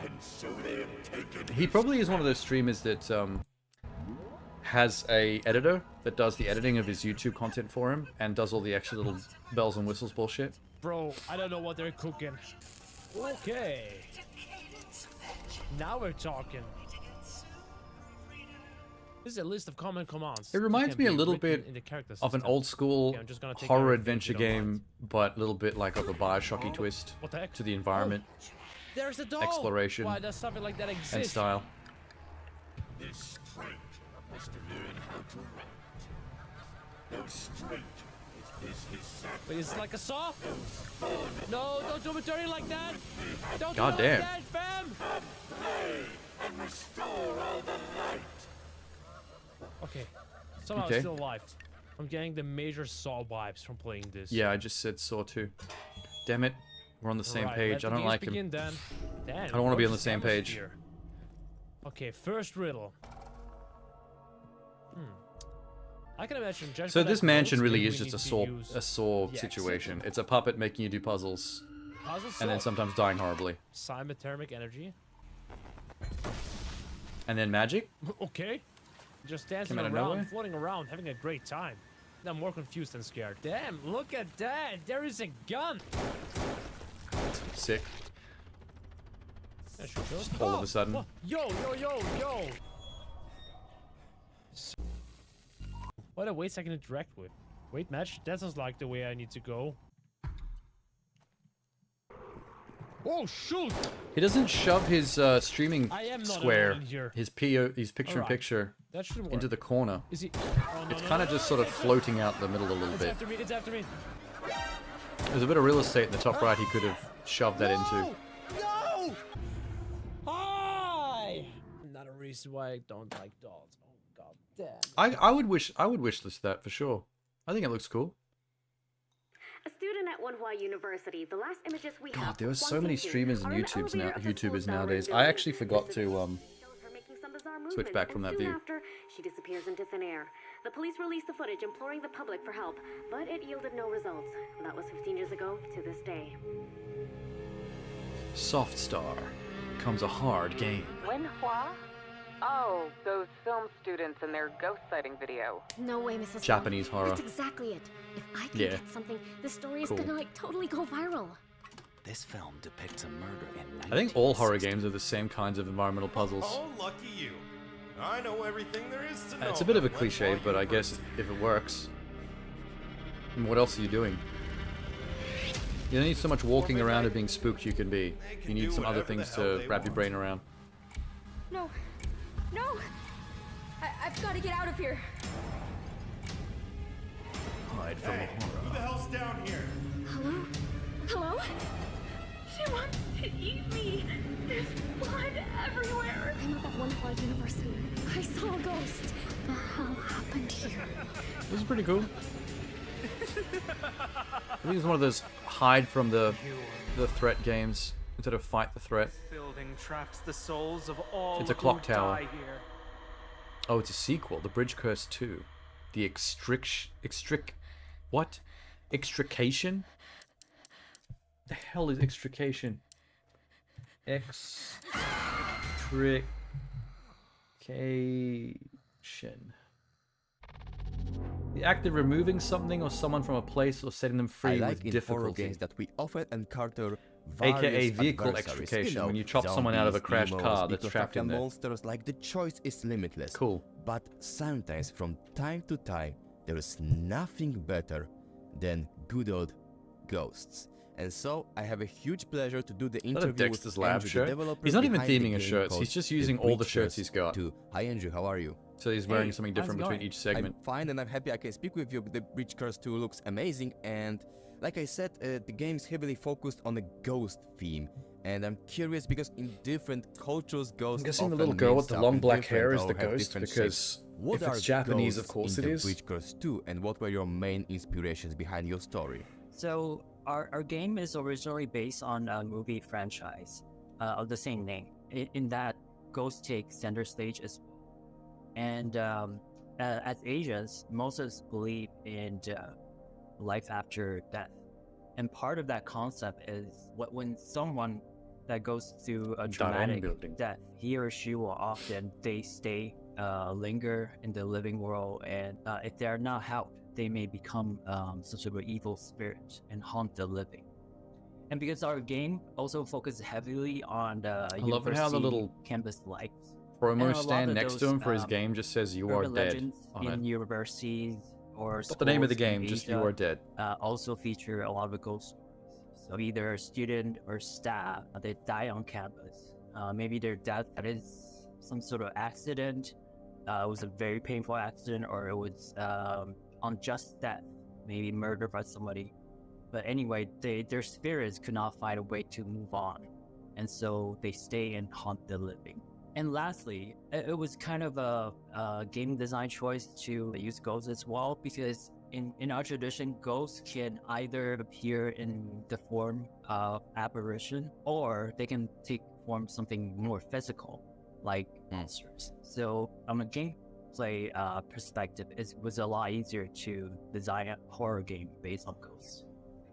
and so they have taken He probably is one of those streamers that has a editor that does the editing of his YouTube content for him and does all the extra little bells and whistles bullshit. Bro, I don't know what they're cooking. Okay. Now we're talking. This is a list of common commands. It reminds Can me a be little written bit in the character of an system. old school Okay, I'm just gonna take horror everything adventure if you don't game, but a little bit like of a Bioshocky twist What the heck? to the environment There's the doll. exploration Why does something like that exist? and style. This strength must learn how to write. No strength Wait, is it like a saw? No, don't do it dirty like that. Don't God do it damn. like that, fam. And restore all the light. Okay, somehow Okay. I'm still alive. I'm getting the major Saw vibes from playing this. Yeah, I just said Saw 2. Damn it. We're on the same Right, page. I let the don't games like him. begin, Dan. Dan, I don't want to be on the gorgeous same page. atmosphere. Okay, first riddle. I can imagine. judging So by this that mansion close, really maybe is we just need a to use- Saw Yeah, situation. It's a puppet making you do puzzles. Puzzle And then solved. sometimes dying horribly. Simothermic energy. And then magic? Okay. Just dancing Came out of around, nowhere? floating around, having a great time. I'm more confused than scared. Damn, look at that! There is a gun! Sick. That should just All of a sudden. Yo! What a weights I can interact with. Wait, match? That sounds like the way I need to go. Oh, shoot! He doesn't shove his streaming I am not square, alone in here. his picture-in-picture, That should work. into the corner. Is he? Oh, no, It's no, kind no, of just no, sort of floating out the middle a little It's bit. after me, it's after me. There's a bit of real estate in the top right he could have shoved that into. No! Hi! Not a reason why I don't like dolls. Oh, god damn. I would wish list that for sure. I think it looks cool. A student at Wenhua University. The last images we God, have there are of so Huang many Jingting streamers and are in the YouTubers elevator of the school's YouTubers ballroom nowadays. I building. actually forgot to Making some bizarre switch movements, back from and that soon view. after, she disappears into thin air. The police released the footage imploring the public for help, but it yielded no results. That was 15 years ago to this day. Soft Star becomes a hard game. Wenhua? Oh, those film students and their ghost sighting video. No way, Mrs. Japanese Wong. horror. That's exactly it. If I can Yeah. get something, the story is Cool. gonna like totally go viral. This film depicts a murder in I think all horror games are the same kinds of environmental puzzles. Oh, lucky you. I know everything there is to know. It's a bit of a about cliche, Wenhua but I guess if it works. And what else are you doing? You don't need so much walking around and being spooked you can be. You need some other things to wrap your brain around. No, no! I've got to get out of here. Hide from the horror. Who the hell's down here? Hello? Hello? She wants to eat me. There's blood everywhere. I'm up at Wenhua University. I saw a ghost. What the hell happened here? This is pretty cool. I think it's one of those hide from the threat games instead of fight the threat. Building traps the souls of all It's a clock who tower. die here. Oh, it's a sequel. The Bridge Curse 2. The Extrication? The hell is extrication? Extrication. The act of removing something or someone from a place or setting them free I like with in horror difficulty. games that we often encounter AKA various vehicle adversaries. extrication, You know, when you chop someone out of a zombies, crashed demons, car that's trapped in Icosafia there. monsters, like the choice is limitless. Cool. But sometimes, from time to time, there is nothing better than good old ghosts. And so, I have a huge pleasure to do the Is that a interview Dexter's with Lab Andrew, shirt? the developer He's not even behind the theming his game shirts, called he's just The using all the Bridge shirts Curse he's got. 2. Hi Andrew, how are you? So he's wearing something different between each segment. I'm fine and I'm happy I can speak with you. The Bridge Curse 2 looks amazing, and like I said, the game's heavily focused on the ghost theme. And I'm curious because in different cultures, ghosts I'm guessing the often little girl mean with the long something black hair different is the or have ghost, different because shapes. What if it's are Japanese, of ghosts course in it the is. Bridge Curse 2, and what were your main inspirations behind your story? So our game is originally based on a movie franchise of the same name. In that, ghosts take center stage as well. And as Asians, most of us believe in life after death. And part of that concept is when someone that goes through a traumatic death, he or she will often linger in the living world, and if they are not helped, they may become some sort of evil spirit and haunt the living. And because our game also focuses heavily on the I love it how the little campus life, promo and a lot stand of next to those, him for his game just says "You are urban dead" legends on in it. universities or Not the name of the schools in game, just Asia, "You are dead." Also feature a lot of the ghost stories. So either a student or staff they die on campus. Maybe their death is some sort of accident. It was a very painful accident, or it was unjust death, maybe murdered by somebody. But anyway, their spirits could not find a way to move on, and so they stay and haunt the living. And lastly, it was kind of a game design choice to use ghosts as well, because in our tradition, ghosts can either appear in the form of apparition, or they can take form something more physical, like monsters. So from a gameplay perspective, it was a lot easier to design a horror game based on ghosts.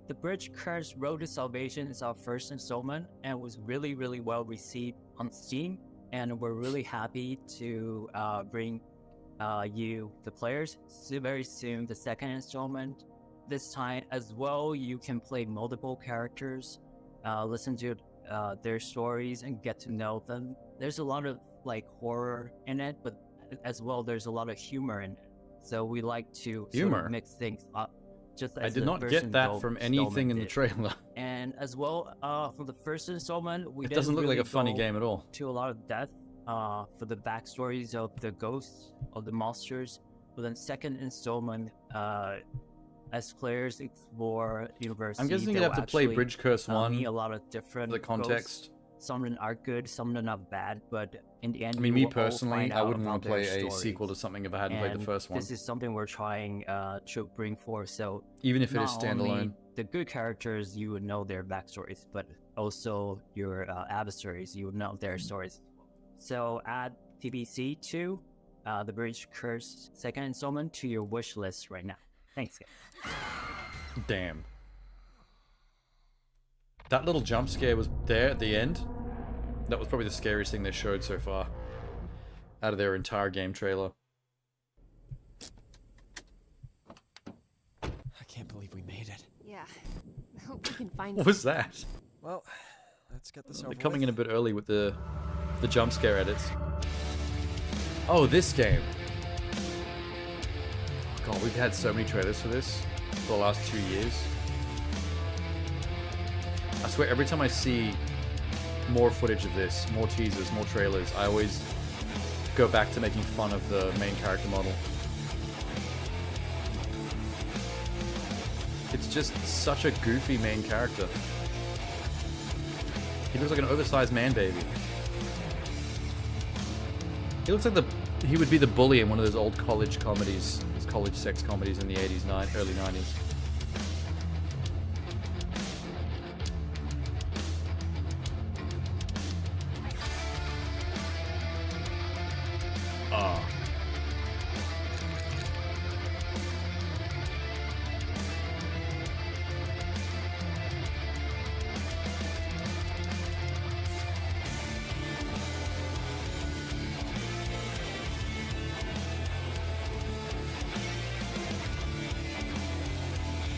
The Bridge Curse Road to Salvation is our first installment and was really, really well received on Steam. And we're really happy to bring you, the players, very soon the second installment. This time as well, you can play multiple characters, listen to their stories, and get to know them. There's a lot of like horror in it, but as well, there's a lot of humor in it. So we like to sort of mix things up. Just as I did not get that from anything in the trailer. And as well, for the first installment, it doesn't look like a funny game at all. To a lot of depth for the backstories of the ghosts, of the monsters. But then second installment, as players explore university, I'm guessing you'd have to play Bridge Curse 1 meet a lot of different for the context. Ghosts. Some of them are good, some of them are bad, but in the end, I mean, me personally, I wouldn't want to play a sequel to something if I hadn't played the first one. This is something we're trying to bring forth. So even if it is not only standalone, the good characters, you would know their backstories, but also your adversaries, you would know their stories. So add TBC 2, the Bridge Curse second installment to your wish list right now. Thanks, guys. Damn. That little jump scare was there at the end. That was probably the scariest thing they showed so far out of their entire game trailer. I can't believe we made it. Yeah. I hope we can find What was that? Well, let's get this over They're coming with. in a bit early with the jump scare edits. Oh, this game. God, we've had so many trailers for this for the last 2 years. I swear, every time I see more footage of this, more teasers, more trailers, I always go back to making fun of the main character model. It's just such a goofy main character. He looks like an oversized man baby. He looks like he would be the bully in one of those old college comedies, those college sex comedies in the 80s, early 90s.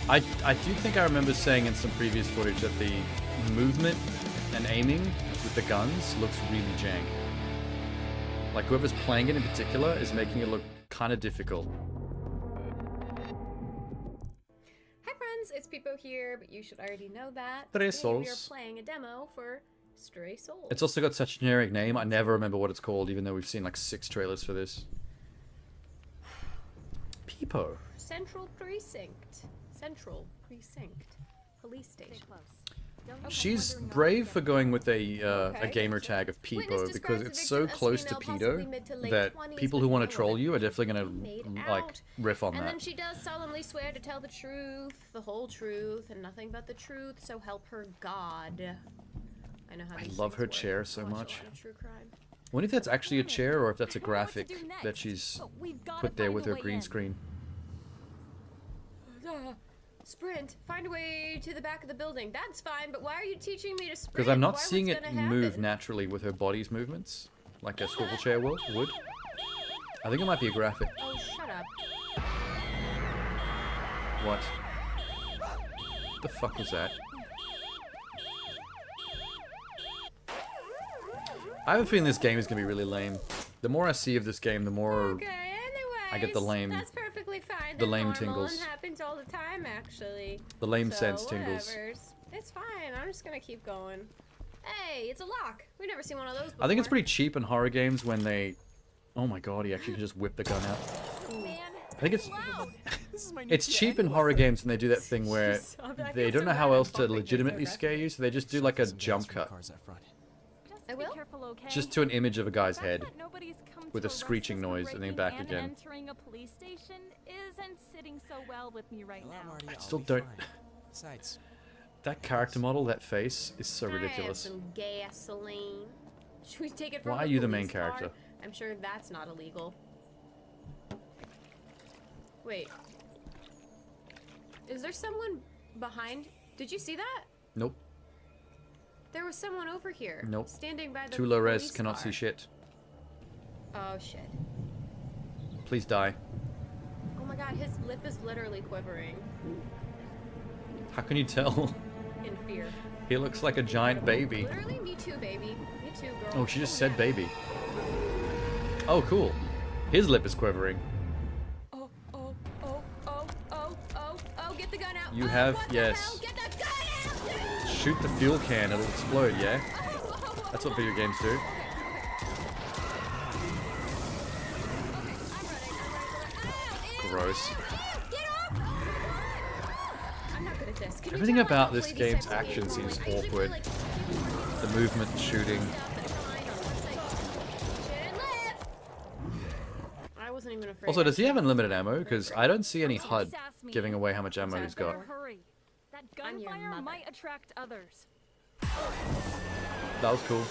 I do think I remember saying in some previous footage that the movement and aiming with the guns looks really jank. Like whoever's playing it in particular is making it look kind of difficult. Hi friends, it's Peepo here, but you should already know that. Tres Today we are Souls. playing a demo for Stray Souls. It's also got such a generic name, I never remember what it's called, even though we've seen like 6 trailers for this. Peepo. Central Precinct. Central Precinct. Police station. She's brave for going with a gamer tag of Peepo because it's so close to pedo that people who want to troll you are definitely going to like riff on And that. then she does solemnly swear to tell the truth, the whole truth, and nothing but the truth, so help her God. I know how I these love things her work. chair so I watch a much. lot of true crime. I wonder if that's actually a chair or if that's a graphic that she's put there with her green screen. Sprint, find a way to the back of the building. That's fine, but why are you teaching me to sprint? Because I'm not Why, seeing what's it gonna move happen? naturally with her body's movements, like a swivel chair would. I think it might be a graphic. Oh, shut up. What? The fuck was that? I have a feeling this game is going to be really lame. The more I see of this game, the more I get the lame, That's perfectly fine. the That's lame normal tingles. and happens all the time, actually. The lame So, sense tingles. whatevers. It's fine. I'm just gonna keep going. Hey, it's a lock. We've never seen one of those before. I think it's pretty cheap in horror games when they... Oh my god, he actually can just whip the gun out. Man, I think it's... This is my new It's kid cheap in anyway. horror games when they do that thing where I they feel don't so know how bad else to bumping things legitimately so scare you, so they just do like a jump cut. I will. Just to an image of a guy's head Nobody's come with to a arrest screeching us for noise and then breaking back and again. Entering a police station isn't sitting so well with me right now. I still don't. Besides, That character model, that face, is so I have ridiculous. some gasoline. Should we take it from Why the are you the main police car? character? I'm sure that's not illegal. Wait. Is there someone behind? Did you see that? Nope. There was someone over here. Nope. Standing by the Too low res, police cannot car. see shit. Oh shit. Please die. Oh my god, his lip is literally quivering How can you tell? in fear. He looks like a giant baby. Literally, me too, baby. Me too, girl. Oh, she just said baby. Oh, cool. His lip is quivering. Oh, get the gun out. You Oh, have, what the yes. hell? Get the gun out! Shoot the fuel can, it'll explode, yeah? That's what video games do. Gross. I'm not good at this. Can you Everything tell I about don't this play these game's types of games action normally? seems I usually awkward. play, The movement, the shooting. I wasn't even afraid. Also, does he have unlimited ammo? Because I don't see any HUD giving away how much ammo he's got. Hurry. That I'm your gunfire mother. might attract others. That was cool.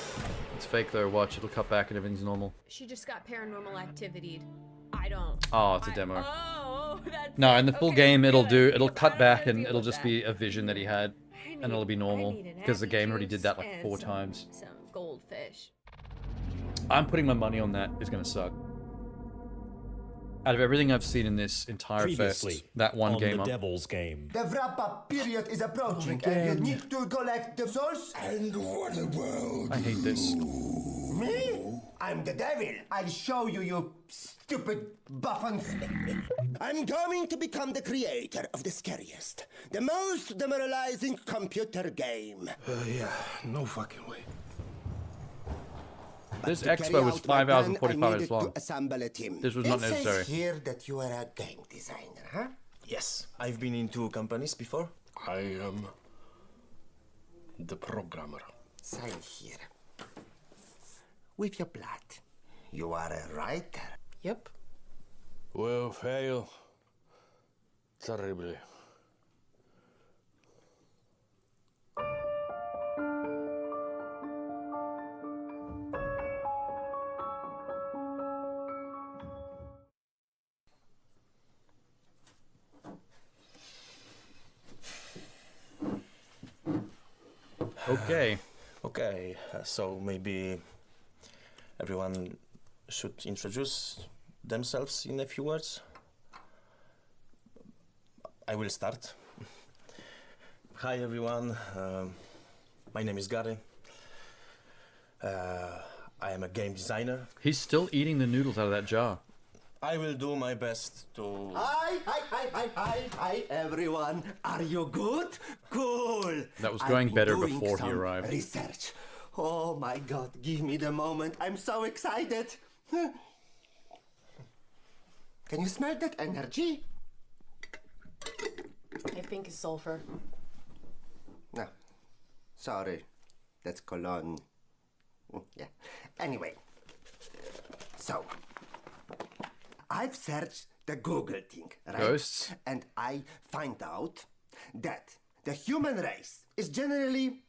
It's fake though, watch, it'll cut back and everything's normal. She just got paranormal activity. I don't. Oh, it's a demo. Oh, that's No, in the full okay, game it'll good. it'll cut I'm back gonna and deal it'll with just that. be a vision that he had. And it'll be normal. Because the game already did that like 4 times. Some goldfish. I'm putting my money on that. It's gonna suck. Out of everything I've seen in this entire Previously, fest, that one on game the up. Devil's Game. The wrap-up period is approaching, and you need to collect the souls. And what about I hate this. me? I'm the devil. I'll show you, you stupid buffons. I'm going to become the creator of the scariest, the most demoralizing computer game. Yeah, no fucking way. This To carry expo was out my 5 hours plan, and I 45 needed minutes long. to assemble a team. This was not It says necessary. here that you are a game designer, huh? Yes, I've been in 2 companies before. I am the programmer. Sign here. With your blood. You are a writer. Yep. Will fail terribly. Okay. Okay, so maybe everyone should introduce themselves in a few words. I will start. Hi everyone, my name is Gary. I am a game designer. He's still eating the noodles out of that jar. I will do my best to... Hi, everyone. Are you good? Cool. That was I've going been better doing before he some arrived. Research. Oh my God, give me the moment. I'm so excited. Can you smell that energy? I think it's sulfur. No. Sorry. That's cologne. Yeah. Anyway. So. I've searched the Google thing, right? Ghosts? And I find out that the human race is generally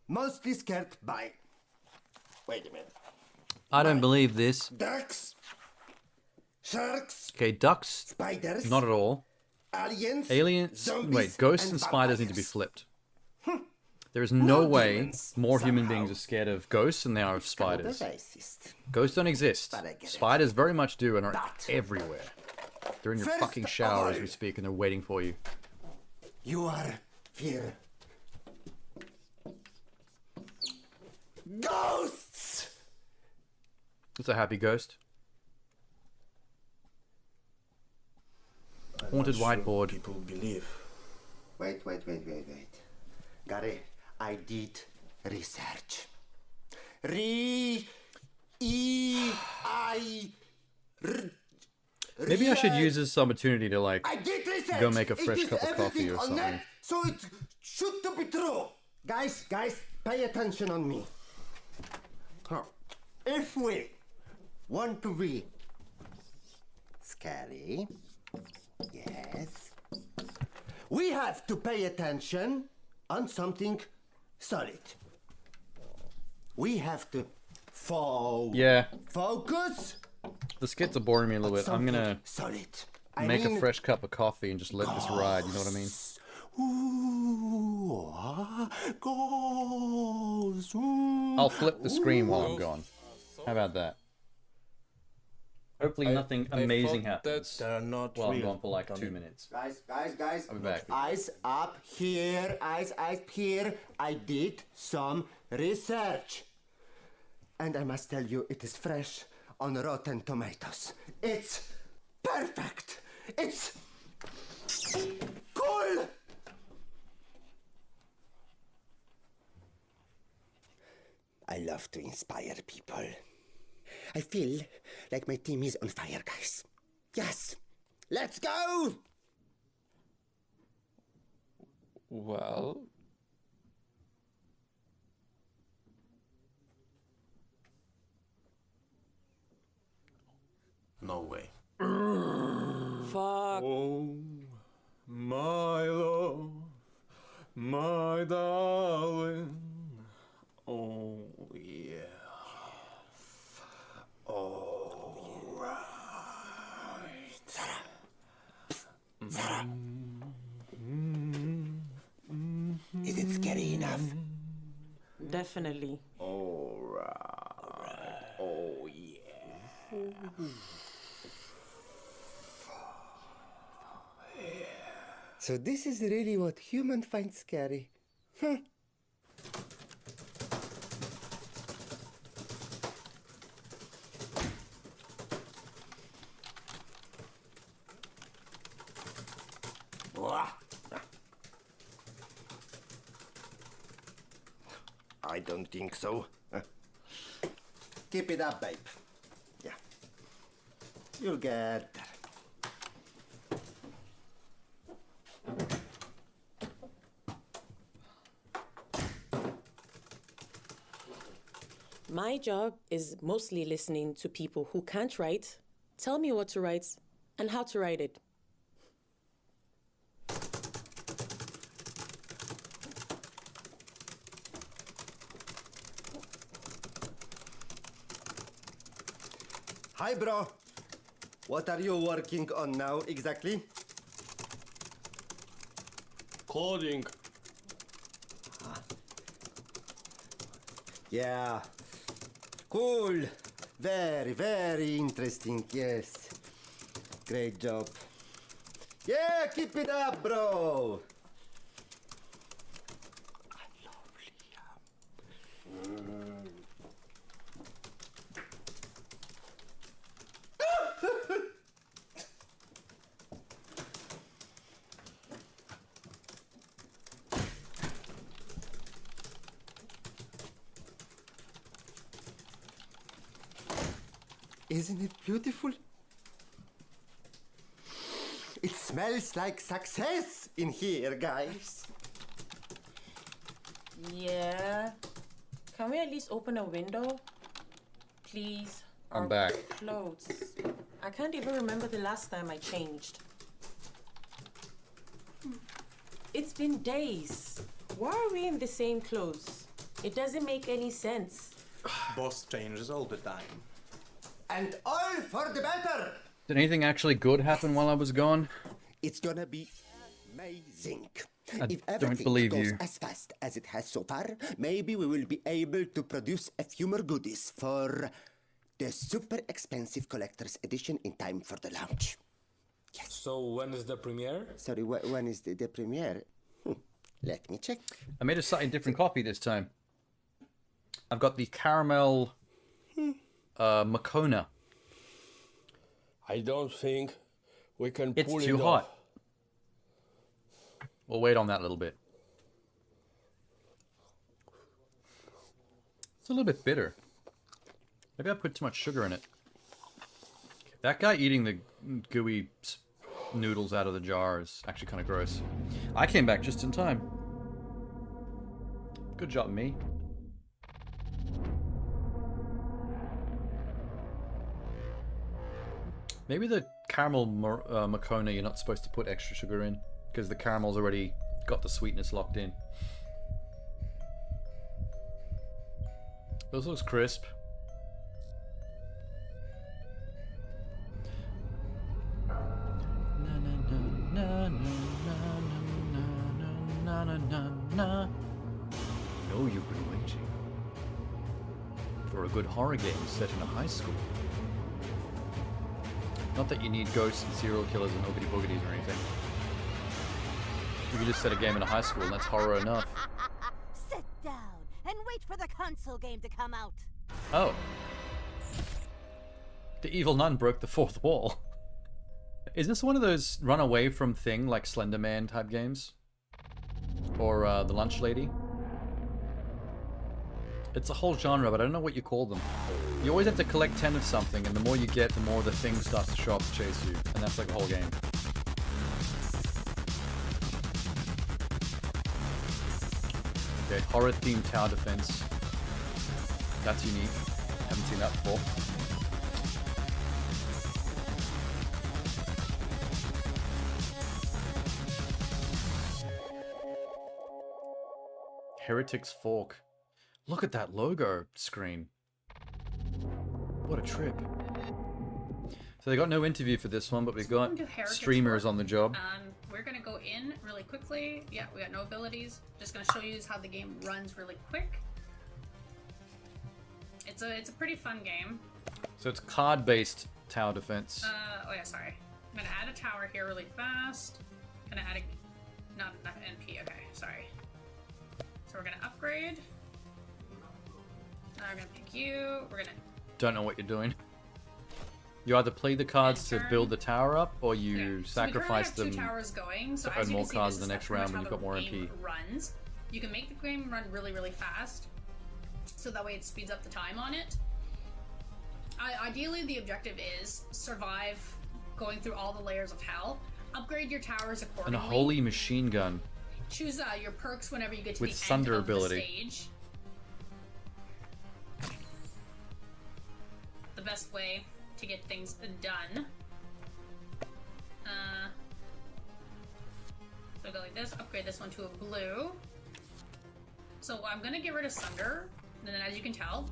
mostly scared by... Wait a minute. I don't believe this. Ducks, sharks, Okay, ducks. spiders, Not at all. aliens, Aliens. zombies, Wait, ghosts and spiders need to be flipped. There is no way more human beings are scared of ghosts than they are of spiders. racist. Ghosts don't exist. But I get it. Spiders very much do and are everywhere. They're in your First fucking shower of as we all- speak and they're waiting for you. You are fear. Ghosts! It's a happy ghost. Haunted whiteboard. People believe. Wait. Gary, I did research. Maybe I should use this opportunity to like I did research! research. go make a fresh It is cup of coffee everything or on something. net, so it should to be true. Guys, pay attention on me. If we want to be scary, yes, we have to pay attention on something solid. We have to focus. The skits are boring me a little bit. I'm gonna solid. make a fresh cup of coffee and just let this ride. You know what I mean? I'll flip the screen while I'm gone. How about that? Hopefully nothing amazing happens. They're not Well, I'm real. gone for like 2 minutes. Guys, I'll be back. eyes up here, eyes here. I did some research. And I must tell you, it is fresh on Rotten Tomatoes. It's perfect. It's cool. I love to inspire people. I feel like my team is on fire, guys. Yes, let's go! Well... No way. Fuck. Oh, my love, my darling. Oh, yeah. Oh, right. Sarah. Is it scary enough? Definitely. All right. Oh, yeah. So this is really what humans find scary. Huh. I don't think so. Keep it up, babe. Yeah. You'll get there. My job is mostly listening to people who can't write, tell me what to write, and how to write it. Hi, bro. What are you working on now, exactly? Coding. Yeah. Cool. Very, very interesting, yes. Great job. Yeah, keep it up, bro. Isn't it beautiful? It smells like success in here, guys. Yeah. Can we at least open a window? Please. I'm Our back. Clothes. I can't even remember the last time I changed. It's been days. Why are we in the same clothes? It doesn't make any sense. Boss changes all the time. And all for the better. Did anything actually good happen while I was gone? It's gonna be amazing. I If don't everything believe goes you. as fast as it has so far, maybe we will be able to produce a few more goodies for the super expensive collector's edition in time for the launch. Yes. So when is the premiere? Sorry, when is the premiere? Let me check. I made a slightly different coffee this time. I've got the caramel Makona. I don't think we can It's pull it too off. hot. We'll wait on that a little bit. It's a little bit bitter. Maybe I put too much sugar in it. That guy eating the gooey noodles out of the jar is actually kind of gross. I came back just in time. Good job, me. Maybe the caramel Makona you're not supposed to put extra sugar in, because the caramel's already got the sweetness locked in. Those looks crisp. Know you've been waiting for a good horror game set in a high school. Not that you need ghosts and serial killers and oogity boogities or anything. You can just set a game in a high school and that's horror enough. Sit down and wait for the console game to come out. Oh. The evil nun broke the fourth wall. Is this one of those run away from thing like Slender Man type games? Or The Lunch Lady? It's a whole genre, but I don't know what you call them. You always have to collect 10 of something, and the more you get, the more the thing starts to show up to chase you. And that's like the whole game. Okay, horror-themed tower defense. That's unique. Haven't seen that before. Heretic's Fork. Look at that logo screen. What a trip. So they got no interview for this one, but we've got streamers on the job. We're gonna go in really quickly. Yeah, we got no abilities. Just gonna show you how the game runs really quick. It's a pretty fun game. So it's card-based tower defense. Oh yeah, sorry. I'm gonna add a tower here really fast. Gonna add a, not enough NP, okay, sorry. So we're gonna upgrade. Now we're gonna pick you. We're gonna. Don't know what you're doing. You either play the cards to build the tower up, or you sacrifice them two towers going, so to as earn you more can see, cards this in the is next pretty round much when you've how got more the MP. game runs. You can make the game run really, really fast, so that way it speeds up the time on it. Ideally, the objective is survive going through all the layers of hell, upgrade your towers And accordingly. a holy machine gun. Choose your perks whenever you get to With the thunder end of ability. the stage. The best way to get things done. So go like this, upgrade this one to a blue. So I'm gonna get rid of Sunder, and then as you can tell,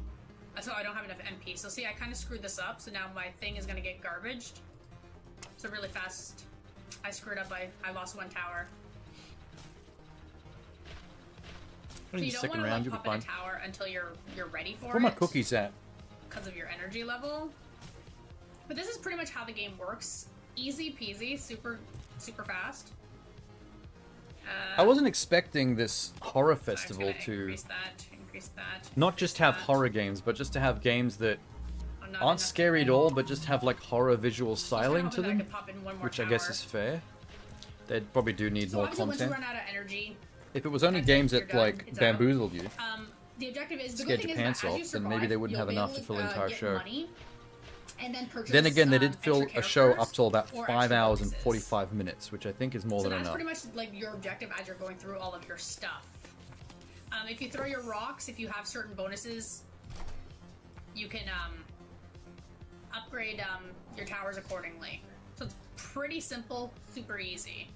so I don't have enough MP. So see, I kind of screwed this up, so now my thing is gonna get garbaged. So really fast, I screwed up, I lost one tower. So you don't want to like pop in a tower until you're ready for it. Where are my cookies at? Because of your energy level. But this is pretty much how the game works. Easy peasy, super fast. I wasn't expecting this horror festival to increase that. not just have horror games, but just to have games that aren't scary at all, but just have like horror visual styling to them, which I guess is fair. They probably do need more obviously once content. you run out of energy, If it was only games that like bamboozled you, the objective is, the scared good your thing pants is that as you off, then survive, maybe they wouldn't you'll have be enough able to fill the entire get show. money and then purchase, Then again, they did fill extra a show characters up till about or 5 extra hours and bonuses. 45 minutes, which I think is more So than that's enough. pretty much like your objective as you're going through all of your stuff. If you throw your rocks, if you have certain bonuses, you can upgrade your towers accordingly. So it's pretty simple, super easy.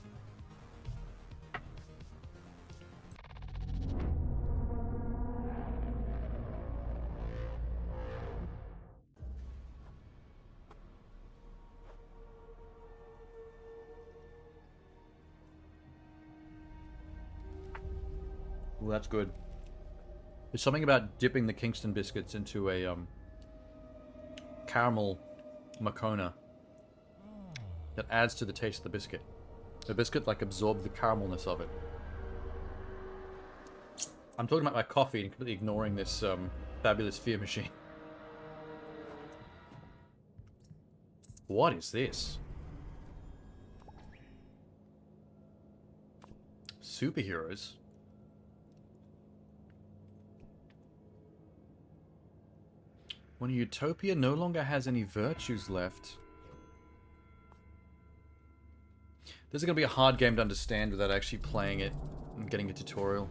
Well, that's good. There's something about dipping the Kingston biscuits into a caramel Makona that adds to the taste of the biscuit. The biscuit like absorbs the caramelness of it. I'm talking about my coffee and completely ignoring this fabulous fear machine. What is this? Superheroes? When a utopia no longer has any virtues left, This is going to be a hard game to understand without actually playing it and getting a tutorial.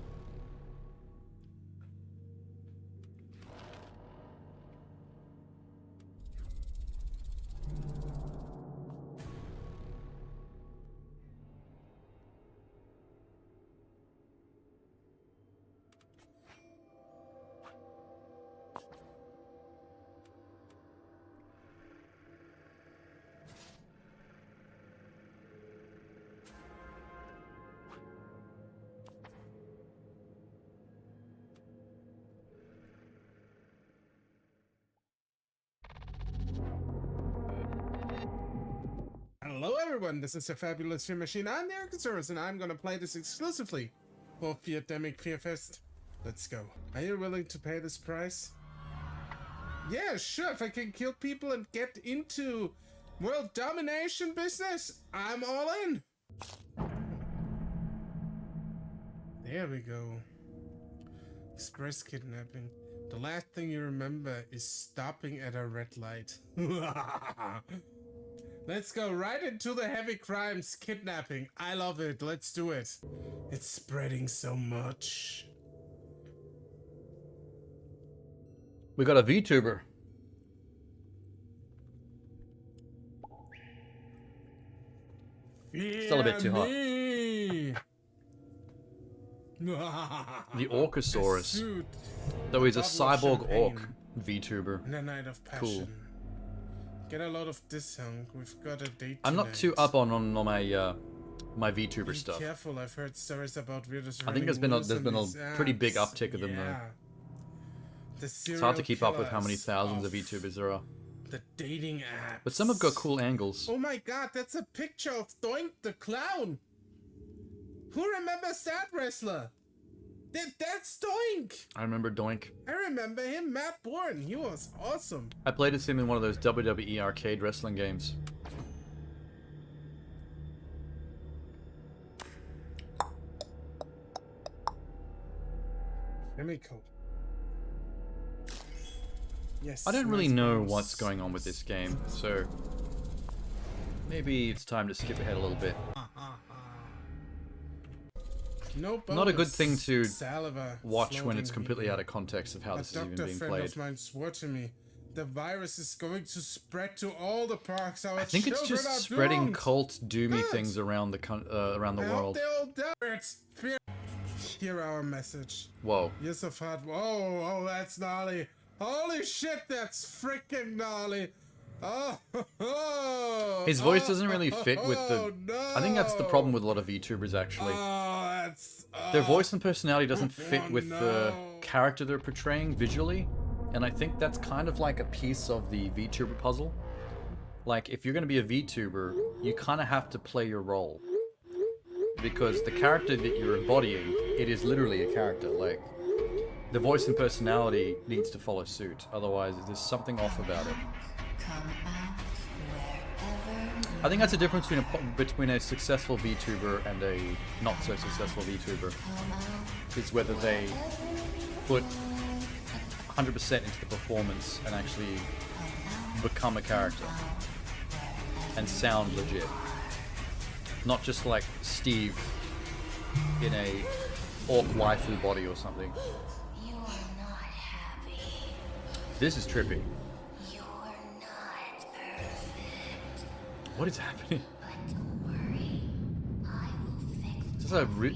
Hello everyone, this is the Fabulous Fear Machine. I'm the Archosaurus, and I'm gonna play this exclusively for Feardemic Fearfest. Let's go. Are you willing to pay this price? Yeah, sure, if I can kill people and get into world domination business, I'm all in. There we go. Express kidnapping. The last thing you remember is stopping at a red light. Let's go right into the heavy crimes, kidnapping. I love it. Let's do it. It's spreading so much. We got a VTuber. Still a bit too hot. The Orcosaurus. Though he's a cyborg orc VTuber. And a night of passion. Cool. Get a lot of discount. We've got a date. I'm not too up on my my VTuber Be stuff. careful, I've heard stories about weirdest. I think there's been a pretty big uptick of them though. It's hard to keep up with how many thousands of VTubers there are. The dating app. But some have got cool angles. Oh my god, that's a picture of Doink the Clown. Who remembers that wrestler? That's Doink. I remember Doink. I remember him, Matt Bourne. He was awesome. I played as him in one of those WWE arcade wrestling games. Chemical. Yes. I don't really nice know mouse. what's going on with this game, so maybe it's time to skip ahead a little bit. No Not a good thing to Saliva watch when it's floating completely here. out of context of how this is even doctor being friend played. of mine swore to me the virus is going to spread to all the parks. Our I think it's children just are spreading doomed. cult doomy Good. things around the I hope world. they all die. Hear our message. Whoa. Years of hard. Oh, that's gnarly. Holy shit, that's freaking gnarly. Oh, His voice doesn't really fit with the. No. I think that's the problem with a lot of VTubers actually. Their voice and personality doesn't fit with the character they're portraying visually, and I think that's kind of like a piece of the VTuber puzzle. Like, if you're going to be a VTuber, you kind of have to play your role. Because the character that you're embodying, it is literally a character. Like, the voice and personality needs to follow suit, otherwise there's something off about it. I think that's the difference between a successful VTuber and a not so successful VTuber. Is whether they put 100% into the performance and actually become a character and sound legit. Not just like Steve in a orc waifu body or something. This is trippy. What is happening?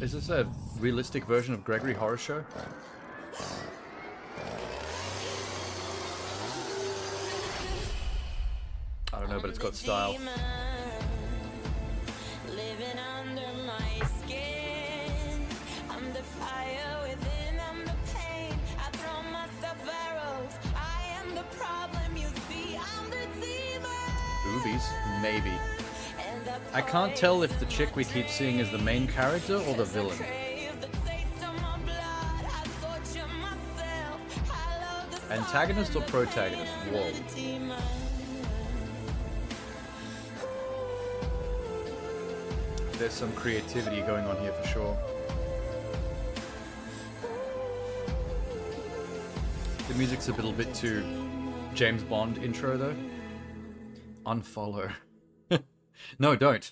Is this a realistic version of Gregory Horror Show? I don't know, but it's got style. Living under my skin. I'm the fire within, I'm the pain. I throw myself arrows. I am the problem, you see. I'm the demon. Boobies? Maybe. I can't tell if the chick we keep seeing is the main character or the villain. Antagonist or protagonist? Whoa. There's some creativity going on here for sure. The music's a little bit too James Bond intro though. Unfollow. No, don't.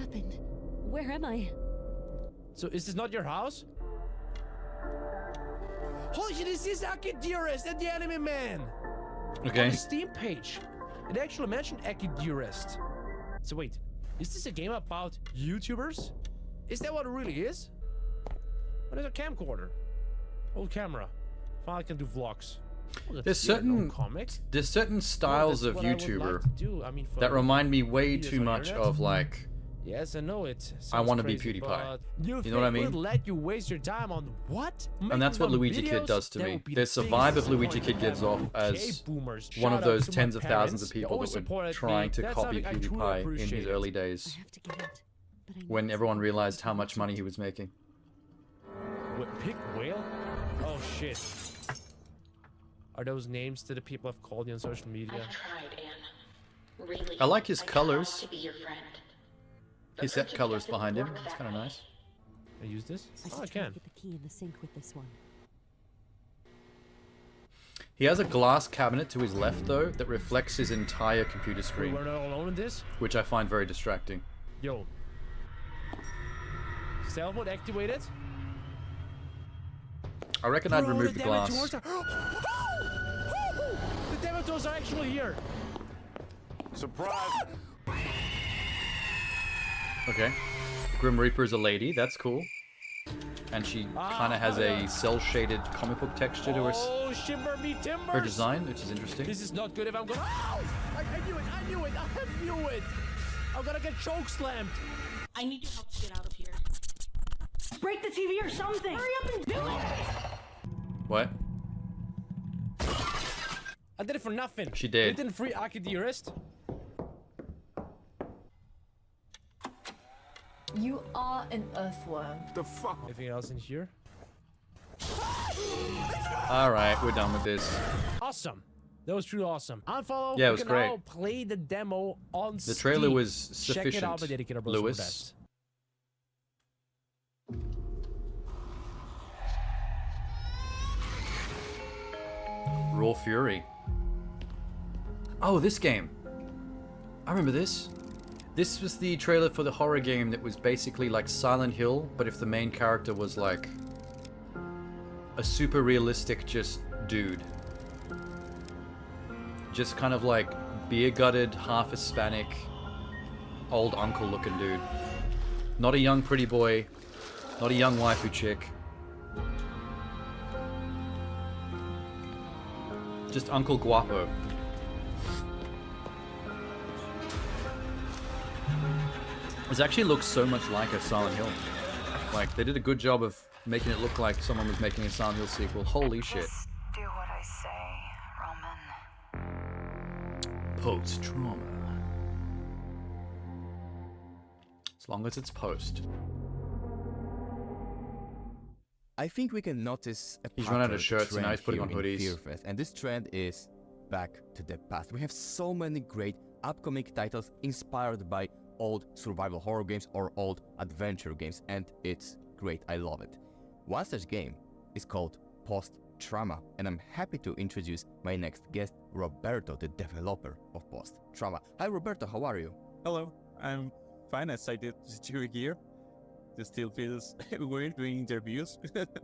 happened? Where am I? So is this not your house? Holy shit, this is Akidurist and the Anime Man. Okay. On the Steam page, it actually mentioned Akidurist. So wait, is this a game about YouTubers? Is that what it really is? What is a camcorder? Old camera. Finally can do vlogs. Oh, There's certain styles of YouTuber that remind me way too much of like. Yes, I know it. I want to be crazy, PewDiePie. but You know what I mean? Would let you waste your time on what? And that's what Making Luigi videos? Kid does to That me. would be There's the the vibe biggest of Luigi disappointment Kid gives off ever. as K-boomers. one of Shout out those to my tens of thousands of parents. They people always that were supported trying me. to That's copy something I truly PewDiePie in appreciate his it. early days, when everyone realized how much money he was making. What, Pig Whale? Oh shit. Are those names to the people I've called you on social media? I've tried, Anne. Really. I like his I colors. tried to be your friend. His set colors behind him. It's kind of nice. I use this? I Oh, I should try can. to get the key in the sink with this one. He has a glass cabinet to his left, though, that reflects his entire computer screen, We're not alone in this? which I find very distracting. Yo. Stealth mode activated. I reckon I'd Bro, remove the glass. Dementors are... The Dementors are actually here. Surprise! Okay. Grim Reaper is a lady, that's cool. And she kind of has a cel-shaded comic book texture to Oh, shimmer me timbers. her design, which is interesting. This is not good if I'm going. Ow! I knew it! I knew it! I knew it! I'm gonna get choke slammed. I need your help to get out of here. Break the TV or something! Hurry up and do it! What? I did it for nothing. She did. You didn't free Akidurist. You are an earthworm. The fuck? Anything else in here? Alright, we're done with this. Awesome. That was truly awesome. Unfollow. Yeah, it was you can great. now play the demo on The trailer Steam. was Check it out sufficient, by Dedicated Bros for Lewis. best. Raw Fury. Oh, this game. I remember this. This was the trailer for the horror game that was basically like Silent Hill, but if the main character was like a super realistic just dude. Just kind of like beer-gutted, half Hispanic, old uncle looking dude. Not a young pretty boy, not a young waifu chick. Just Uncle Guapo. This actually looks so much like a Silent Hill. Like, they did a good job of making it look like someone was making a Silent Hill sequel. Holy shit. Just do what I say, Roman. Post-trauma. As long as it's post. I think we can notice a He's run out of pattern shirts and now he's trend putting on here in hoodies. Fear Fest, and this trend is back to the past. We have so many great upcoming titles inspired by old survival horror games or old adventure games, and it's great. I love it. One such game is called Post-Trauma, and I'm happy to introduce my next guest, Roberto, the developer of Post-Trauma. Hi, Roberto. How are you? Hello. I'm fine. Excited to be here. It still feels weird doing interviews,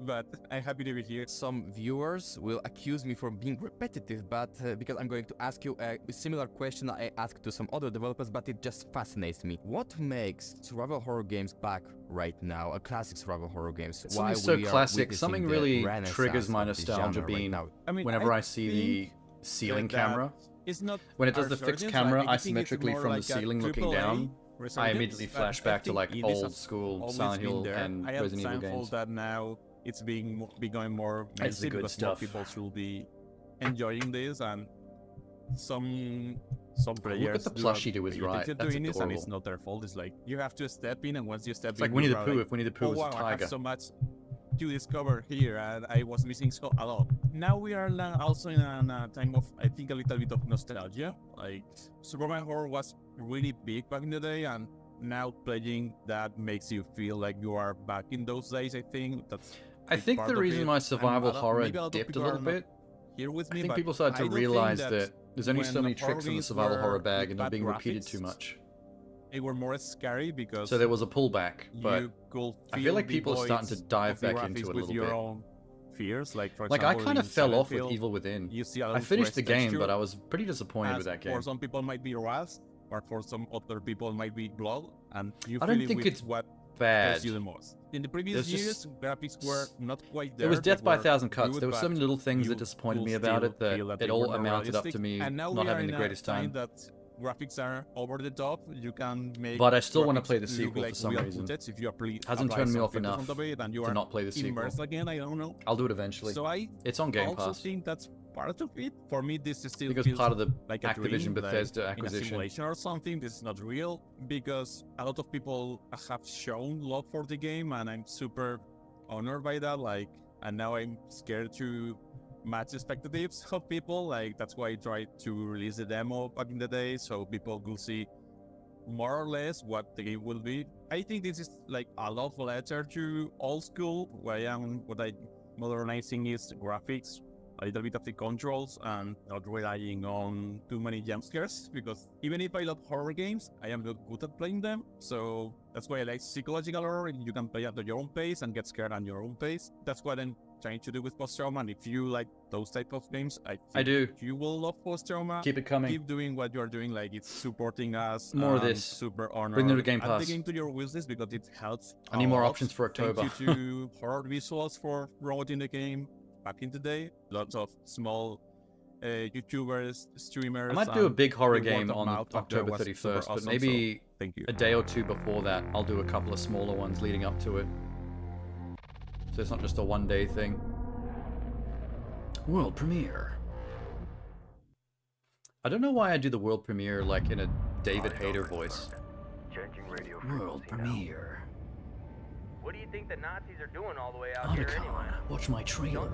but I'm happy to be here. Some viewers will accuse me for being repetitive, but because I'm going to ask you a similar question I asked to some other developers, but it just fascinates me. What makes survival horror games back right now, classic survival horror games? Something so classic, something really triggers my nostalgia beam whenever I see the ceiling camera. It's not when it does the fixed camera I think it's isometrically more from like the a ceiling looking AAA down, I resurgence, immediately but flash I back to think like it is old has school always Silent been Hill there. and I am Resident Evil thankful games. that now it's becoming more It's the mainstream good because stuff. more people should be enjoying this, and some players the plushie to his pay right. attention That's doing this, and it's adorable. not their fault. It's like you have to step in, and once you step It's in, like Winnie you're the Pooh like, if Winnie the Pooh oh, was a wow, I tiger. have so much to discover here, and I was missing a lot. Now we are also in a time of, I think, a little bit of nostalgia. Like survival horror was really big back in the day, and now playing that makes you feel like you are back in those days. I think that's. I think part the of reason it. why And survival horror maybe lot of dipped a people little are not bit. here with I me, think but people started I to don't think realize that there's only when so many horror tricks in the games survival horror were bag with and they're bad being repeated graphics, too much. They were more scary because So there was a pullback, but you could I feel fill like the people are starting to voids dive of the back into graphics it a with little your bit. own fears. Like for Like, I example, kind of in fell Silent off with Hill, Evil Within. You see a lot I of finished the fresh game, texture, but I was pretty disappointed as with that game. For some people, might be rust, or for some other people, might be blood, and you I feel don't it think with it's what bad. hurts you the most. In the previous There's years, just- graphics were not quite there. It was they death by a were thousand cuts. good, There were so but many little things that you disappointed could me about still it that feel it they all were not amounted up realistic. to me and now not we are having in the a greatest time. that graphics are over the top. You can make. But I still want to graphics play the look sequel like for some real reason. footage. If you Hasn't apply turned me some off filters enough on the bit and you to are not play the sequel. immersed again. I don't know. I'll do it eventually. So It's on Game also Pass. think that's part of it. For me, this is still Because feels part of the like a Activision dream, Bethesda like acquisition. in a simulation or something. This is not real because a lot of people have shown love for the game, and I'm super honored by that. Like, and now I'm scared to match expectations of people. Like, that's why I tried to release the demo back in the day, so people could see more or less what the game will be. I think this is like a love letter to old school. What I'm modernizing is the graphics, a little bit of the controls, and not relying on too many jump scares, because even if I love horror games, I am not good at playing them. So that's why I like psychological horror. You can play at your own pace and get scared at your own pace. That's what I'm trying to do with post-trauma, and if you like those type of games, I do. You will love post-trauma. Keep it coming. Keep doing what you're doing. Like, it's supporting us. More of and this. Super honored. Bring them to Game Add Pass. the game to your wishlist because it helps. I need a more lot. options for October. Thank you to Horror Visuals for promoting the game back in the day. Lots of small YouTubers, streamers. I might do a big horror the word game of on mouth up there October was 31st, super but awesome, maybe so thank you. a day or two before that, I'll do a couple of smaller ones leading up to it. So it's not just a one-day thing. World premiere. I don't know why I do the world premiere like in a David Hayter voice. World premiere. What do you think the Nazis are doing all the way out here anyway? Watch my trailer.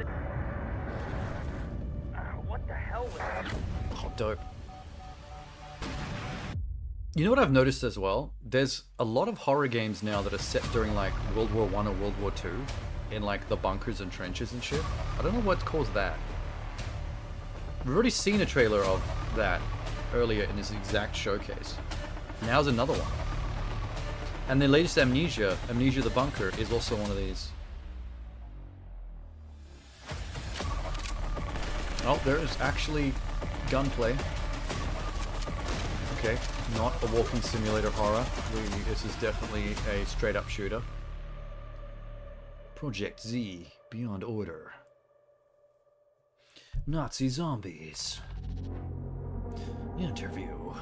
What the hell was that? Oh, dope. You know what I've noticed as well? There's a lot of horror games now that are set during like World War I or World War II in like the bunkers and trenches and shit. I don't know what caused that. We've already seen a trailer of that earlier in this exact showcase. Now's another one. And the latest Amnesia the Bunker, is also one of these. Oh, there is actually gunplay. Okay, not a walking simulator horror. This is definitely a straight-up shooter. Project Z, Beyond Order. Nazi zombies. Interview.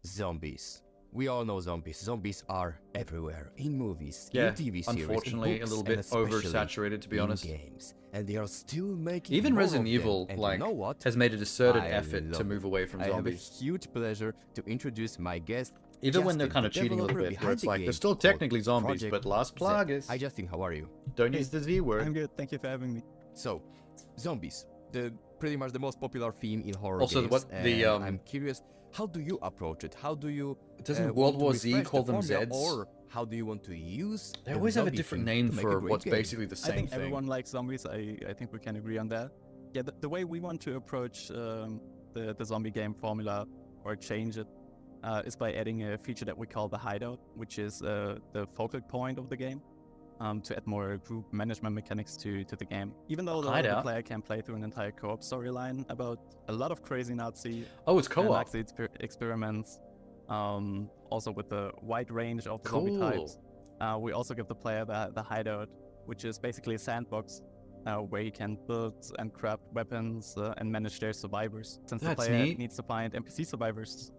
Zombies. We all know zombies. Zombies are everywhere in movies, Yeah, in TV series, unfortunately, in books, a little and bit especially oversaturated, to be in honest. Games, and they are still making Even more Resident of them. Evil, And like, you know what? has made a concerted I effort to love move it. away from I have a zombies. huge pleasure to introduce my guest. Even when they're Justin, kind of the cheating a little developer bit, where behind it's the like, game they're still called technically zombies, Project but Las Z. Plagas. Hi Justin, how are you? Don't use the Z word. I'm good, thank you for having me. So, zombies, the pretty much the most popular theme in horror Also, games. what the, and I'm curious, how do you approach it? How do you Doesn't want World to War Z refresh call the them formula, Zeds? or how do you want to use? They the always have a zombie different theme name to make for a great what's game? basically the same I think thing. everyone likes zombies. I think we can agree on that. Yeah, the way we want to approach the zombie game formula or change it is by adding a feature that we call the hideout, which is the focal point of the game, to add more group management mechanics to the game. Even though the player can play through an entire co-op storyline about a lot of crazy Nazi it's co-op. Nazi experiments, also with the wide range of zombie types. We also give the player the hideout, which is basically a sandbox where you can build and craft weapons and manage their survivors. Since That's the player neat. needs to find NPC survivors.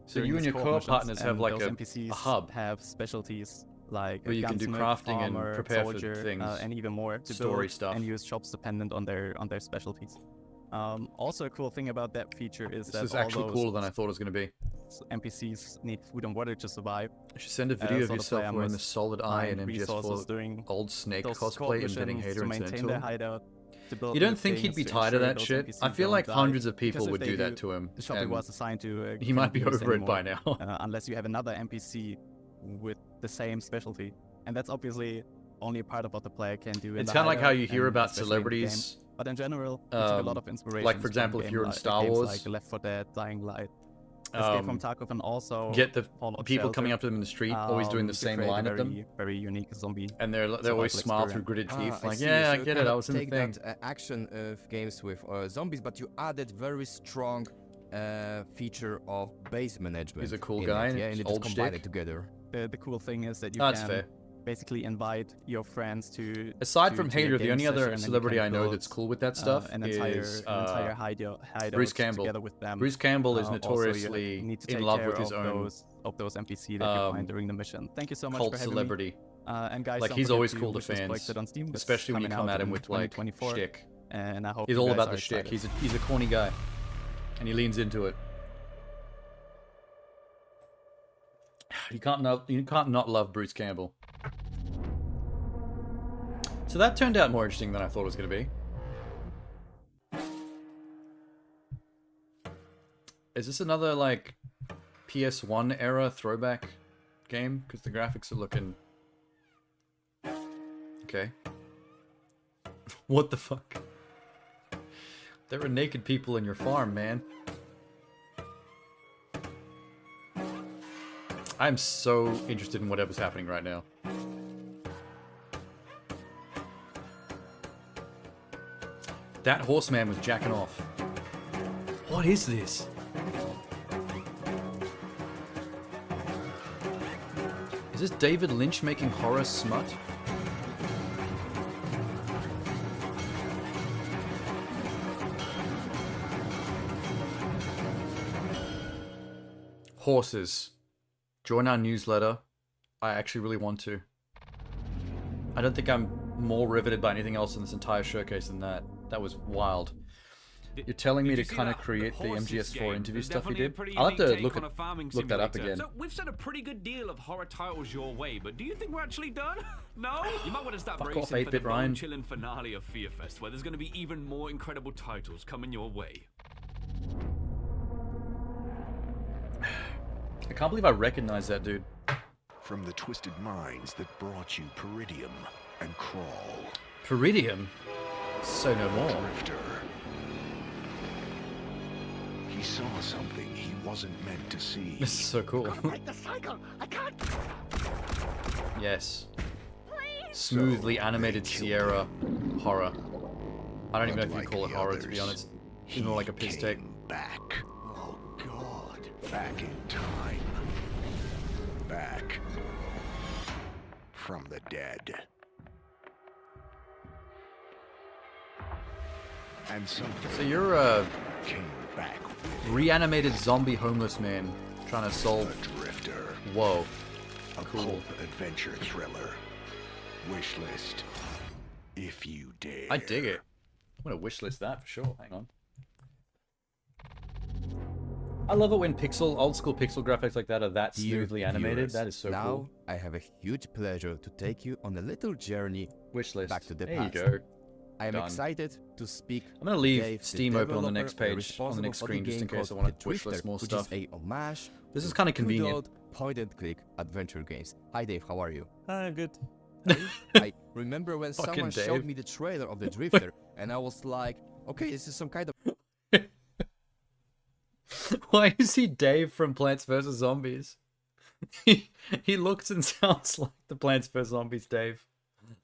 So during you and his your co-op co-op missions, partners have and like those a NPCs hub have specialties like where you can do gunsmith, crafting and armor, prepare for soldier, things, and even more to story build stuff. and use shops dependent on their specialties. Also, a cool thing about that feature is This that is actually all cooler those than I thought it was going to be. NPCs need food and water to survive. I should send a video of so the yourself player wearing the must solid eye find and then just resources for during old Snake those cosplay and co-op getting missions Hater to and maintain Sentinel. their hideout. To build You don't new think he'd things be to tired of ensure that those shit? NPCs I feel don't like die, hundreds of because people if would they do that to him. The shop he and was assigned to he might be cannot be used over it by anymore, now. unless you have another NPC with the same specialty, and that's obviously only a part of what the player can do. It's kind of like how you hear about celebrities. But in general, we took a lot of inspiration. Like, for example, if you're in Star Wars, like Left 4 Dead, Dying Light, Escape from Tarkov and also get the Fallout people Shelter, coming up to them in the street, always doing the to same create a line at them. very unique zombie. And they always survival smile through experience. gritted teeth, I like, see. yeah, So I you get it, kinda I was in the take thing. that action of games with zombies, but you added very strong feature of base management. He's a cool in guy, it, yeah, and you old just combine shtick. it together. The cool thing is that you That's can fair. basically invite your friends to. Aside from to your Hater, the game only session, other and then you celebrity can I know build, that's cool with that stuff an is entire hideout Bruce Campbell. together with them. Bruce Campbell is Also, notoriously you need to in take love care with his of own those NPC that you find during the mission. Thank you so much cult for having celebrity. me. And guys, Like, don't he's forget always cool to wish this fans, collected on Steam. It's especially when you coming come out at him in with like 2024, shtick. And I hope He's you all guys about are the shtick. excited. He's a corny guy, and he leans into it. You can't not love Bruce Campbell. So that turned out more interesting than I thought it was going to be. Is this another like PS1 era throwback game? Because the graphics are looking okay. What the fuck? There are naked people in your farm, man. I'm so interested in whatever's happening right now. That horseman was jacking off. What is this? Is this David Lynch making horror smut? Horses. Join our newsletter. I actually really want to. I don't think I'm more riveted by anything else in this entire showcase than that. That was wild. You're telling me to kind of create the MGS4 interview stuff you did? I'll have to look that up again. So we've sent a pretty good deal of horror titles your way, but do you think we're actually done? No? You might want to start Fuck bracing off, for the 8-bit Ryan. bone-chilling finale of Fear Fest, where there's going to be even more incredible titles coming your way. I can't believe I recognize that dude. From the twisted minds that brought you Peridium and Crawl. Peridium? So no more. Drifter. He saw something he wasn't meant to see. This is so cool. Break the cycle. I can't. Yes. Smoothly animated Sierra horror. I don't even know if you call it horror, to be honest. It's more like a piss take. Back. Oh God. Back in time. Back from the dead. And something So you're a came back. reanimated zombie homeless man trying to solve. A drifter. Whoa. A Cool. pulp adventure thriller. Wishlist. If you dare. I dig it. I'm gonna wishlist that for sure. Hang on. I love it when old school pixel graphics like that are that Dear smoothly animated. viewers, That is so now cool. I have a huge pleasure to take you on a little journey Wishlist. back to the There past. you go. I am Done. excited to speak. I'm gonna leave Dave, the Steam open on the developer next page, on the responsible next for the screen, just in game case I called want The to wishlist Drifter, more which stuff. is a homage. This is to kinda good convenient. old point-and-click adventure games. Hi Dave, how are you? Good. I remember when Fucking someone Dave. showed me the trailer of The Drifter, and I was like, okay, this is some kind of Why is he Dave from Plants vs. Zombies? He looks and sounds like the Plants vs. Zombies Dave.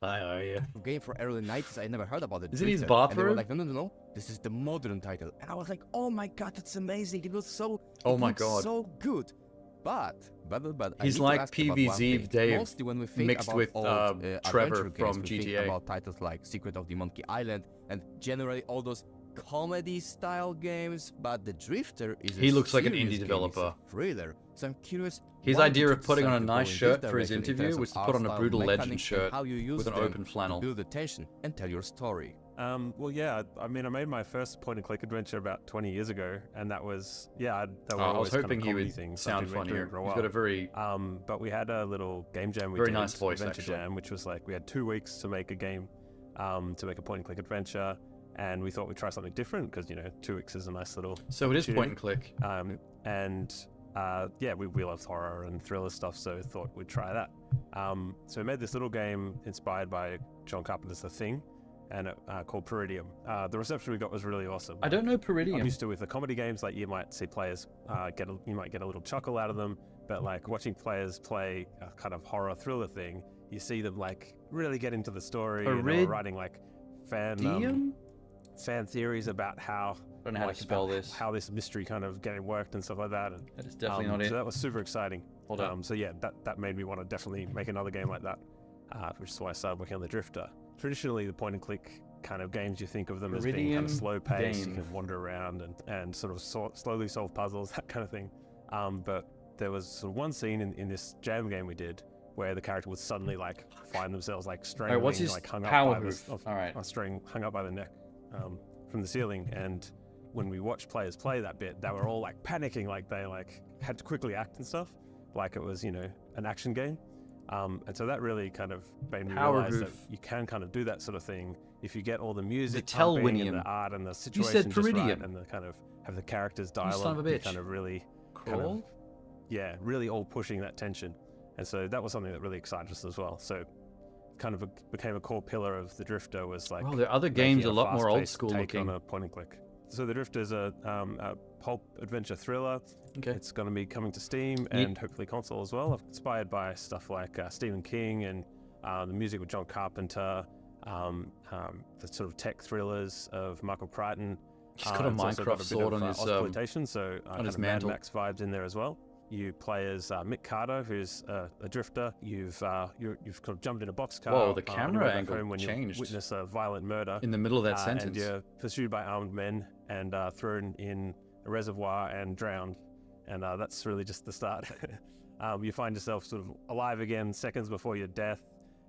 Hi, how are you? game for early 90s. I never heard about it. Is it his And they were bathrobe? like, no. This is the modern title. And I was like, oh my god, that's amazing. It was so. Oh it my looks God. so good. But I He's need to like ask about PVZ one thing. Dave Mostly when we think mixed about with old, Trevor adventure games, from we think GTA. about titles like Secret of the Monkey Island and generally all those comedy style games. But The Drifter is. He a looks like an serious indie game. developer. It's a thriller. So I'm curious. His why idea did of you putting on decide a to go nice in this shirt for his direction in interview terms of was to art put on a style, Brutal Legend mechanics, and shirt how you use with an them open to flannel. build the tension and tell your story. Well, yeah. I mean, I made my first point-and-click adventure about 20 years ago, and that was, yeah. That I was always kind of hoping he comedy would things sound I've been doing funnier. for a He's while. got a very, but we had a little game jam. We very did, nice voice, Adventure actually. Jam, which was like we had 2 weeks to make a game, to make a point-and-click adventure, and we thought we'd try something different because 2 weeks is a nice little. So it is opportunity. point and click. Yeah, we love horror and thriller stuff, so thought we'd try that. So we made this little game inspired by John Carpenter's The Thing, and called Peridium. The reception we got was really awesome. I don't know Peridium. I'm used to with the comedy games, like you might see players you might get a little chuckle out of them, but like watching players play a kind of horror thriller thing, you see them like really get into the story and they're writing like fan theories about how I don't know how to spell this. How this mystery kind of getting worked and stuff like that. And that is definitely not it. So that was super exciting. Hold on. So yeah, that made me want to definitely make another game like that, which is why I started working on the Drifter. Traditionally, the point and click kind of games, you think of them as being kind of slow paced. You can wander around and sort of slowly solve puzzles, that kind of thing. But there was sort of one scene in this jam game we did where the character would suddenly like find themselves like strangling, what's his like hung power up by move? a string hung up by the neck from the ceiling. And when we watched players play that bit, they were all like panicking, like they like had to quickly act and stuff, like it was, you know, an action game. And so that really kind of made me realize that you can kind of do that sort of thing if you get all the music, pumping and the art and the situation just right, and the kind of have the characters dialogue kind of really really all pushing that tension. And so that was something that really excited us as well. So kind of became a core pillar of the Drifter, was like, well, there are other games a lot more old school take looking on a point and click. So the Drifter is a pulp adventure thriller. Okay. It's going to be coming to Steam and hopefully console as well. Inspired by stuff like Stephen King and the music with John Carpenter, the sort of tech thrillers of Michael Crichton. He's got a Minecraft sword on his exploitation, so on his Mad mantle. Max vibes in there as well. You play as Mick Carter, who's a drifter. You've kind of jumped in a boxcar. Whoa, the camera angle when changed. You witness a violent murder in the middle of that sentence. And you're pursued by armed men and thrown in a reservoir and drowned. And that's really just the start. You find yourself sort of alive again seconds before your death,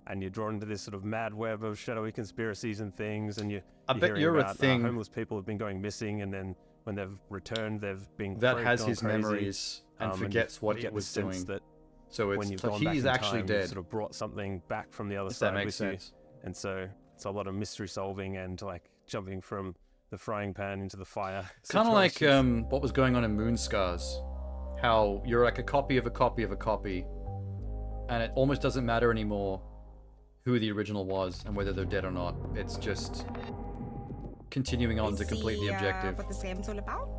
and you're drawn into this sort of mad web of shadowy conspiracies and things. And I bet you're about, a thing. Homeless people have been going missing, and then when they've returned, they've been that has gone his crazy. memories and forgets what it was doing. That so it's when you've like gone back he's in actually time, dead. you've sort of brought something back from the other If side that makes with sense. you. And so it's a lot of mystery solving and like jumping from the frying pan into the fire. Kind of like situations. what was going on in Moonscars. How you're like a copy of a copy of a copy, and it almost doesn't matter anymore who the original was and whether they're dead or not. It's just continuing on to complete the objective. What this game's all about?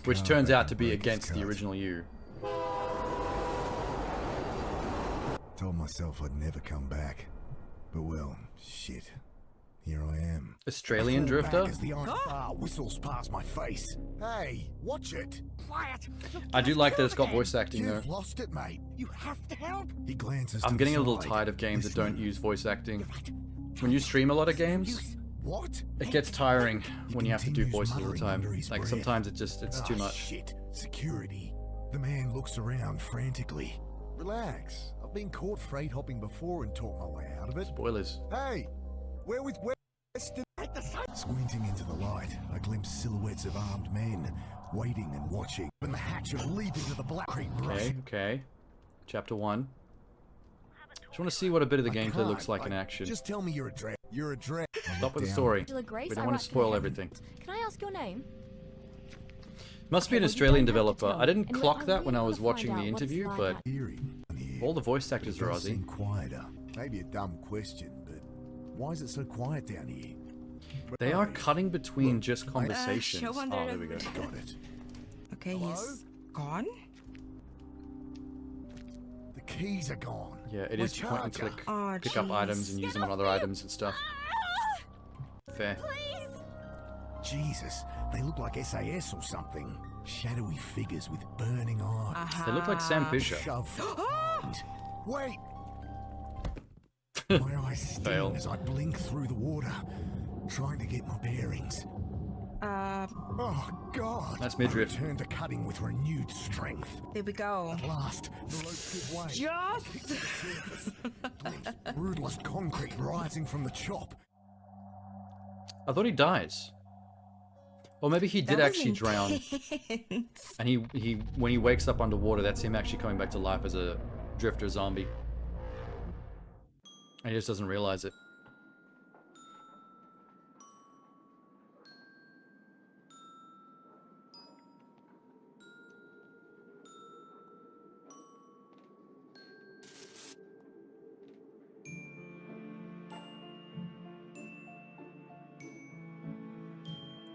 Which turns out to be against the original you. Told myself I'd never come back. But well, shit. Here I am. Australian drifter? As the iron bar whistles past my face. Hey, watch it. Quiet. I do like that it's got voice acting though. You've lost it, mate. You have to help. He glances I'm to getting the a little side, tired of games that don't listening. use voice acting. When you stream a lot of games, What? it gets tiring when you have to do voices all the time. Like breath. sometimes it's too much. Shit. Security. The man looks around frantically. Relax. I've been caught freight hopping before and talked my way out of it. Spoilers. Hey, where with Weston? Squinting into the light, I glimpse silhouettes of armed men, waiting and watching. When the hatch and leap into the Black Creek brush. Okay. Chapter 1. Just want to see what a bit of the gameplay can't, looks like in like, action. Just tell me you're a dread. You're a dread. Stop with the story. Angela Grace, We don't I want write to for spoil the everything. Can I ask your name? Must be an well, you Australian don't have to developer. tell I didn't me. And clock look, I that when I really was wanna find watching the out what it's interview, like but Here. all the voice actors It are does Aussie. seem quieter. Maybe a dumb question, but why is it so quiet down here? They are cutting between just conversations. show Oh, under there we go. Got it. Okay, he's gone. The keys are gone. Yeah, it My is point and charger. click. Oh, Pick up jeez. items and use them on other items and stuff. Fair. Jesus, they look like SAS or something. Shadowy figures with burning eyes. They look like Sam Fisher. Shove. Wait. My eyes Fail. sting as I blink through the water, trying to get my bearings. Oh God! That's midriff. I return to cutting with renewed strength. There we go. At last, the ropes give way. Just. Brutal as concrete rising from the chop. I thought he dies. Or maybe he did That was actually drown. intense. And he when he wakes up underwater, that's him actually coming back to life as a drifter zombie. And he just doesn't realize it.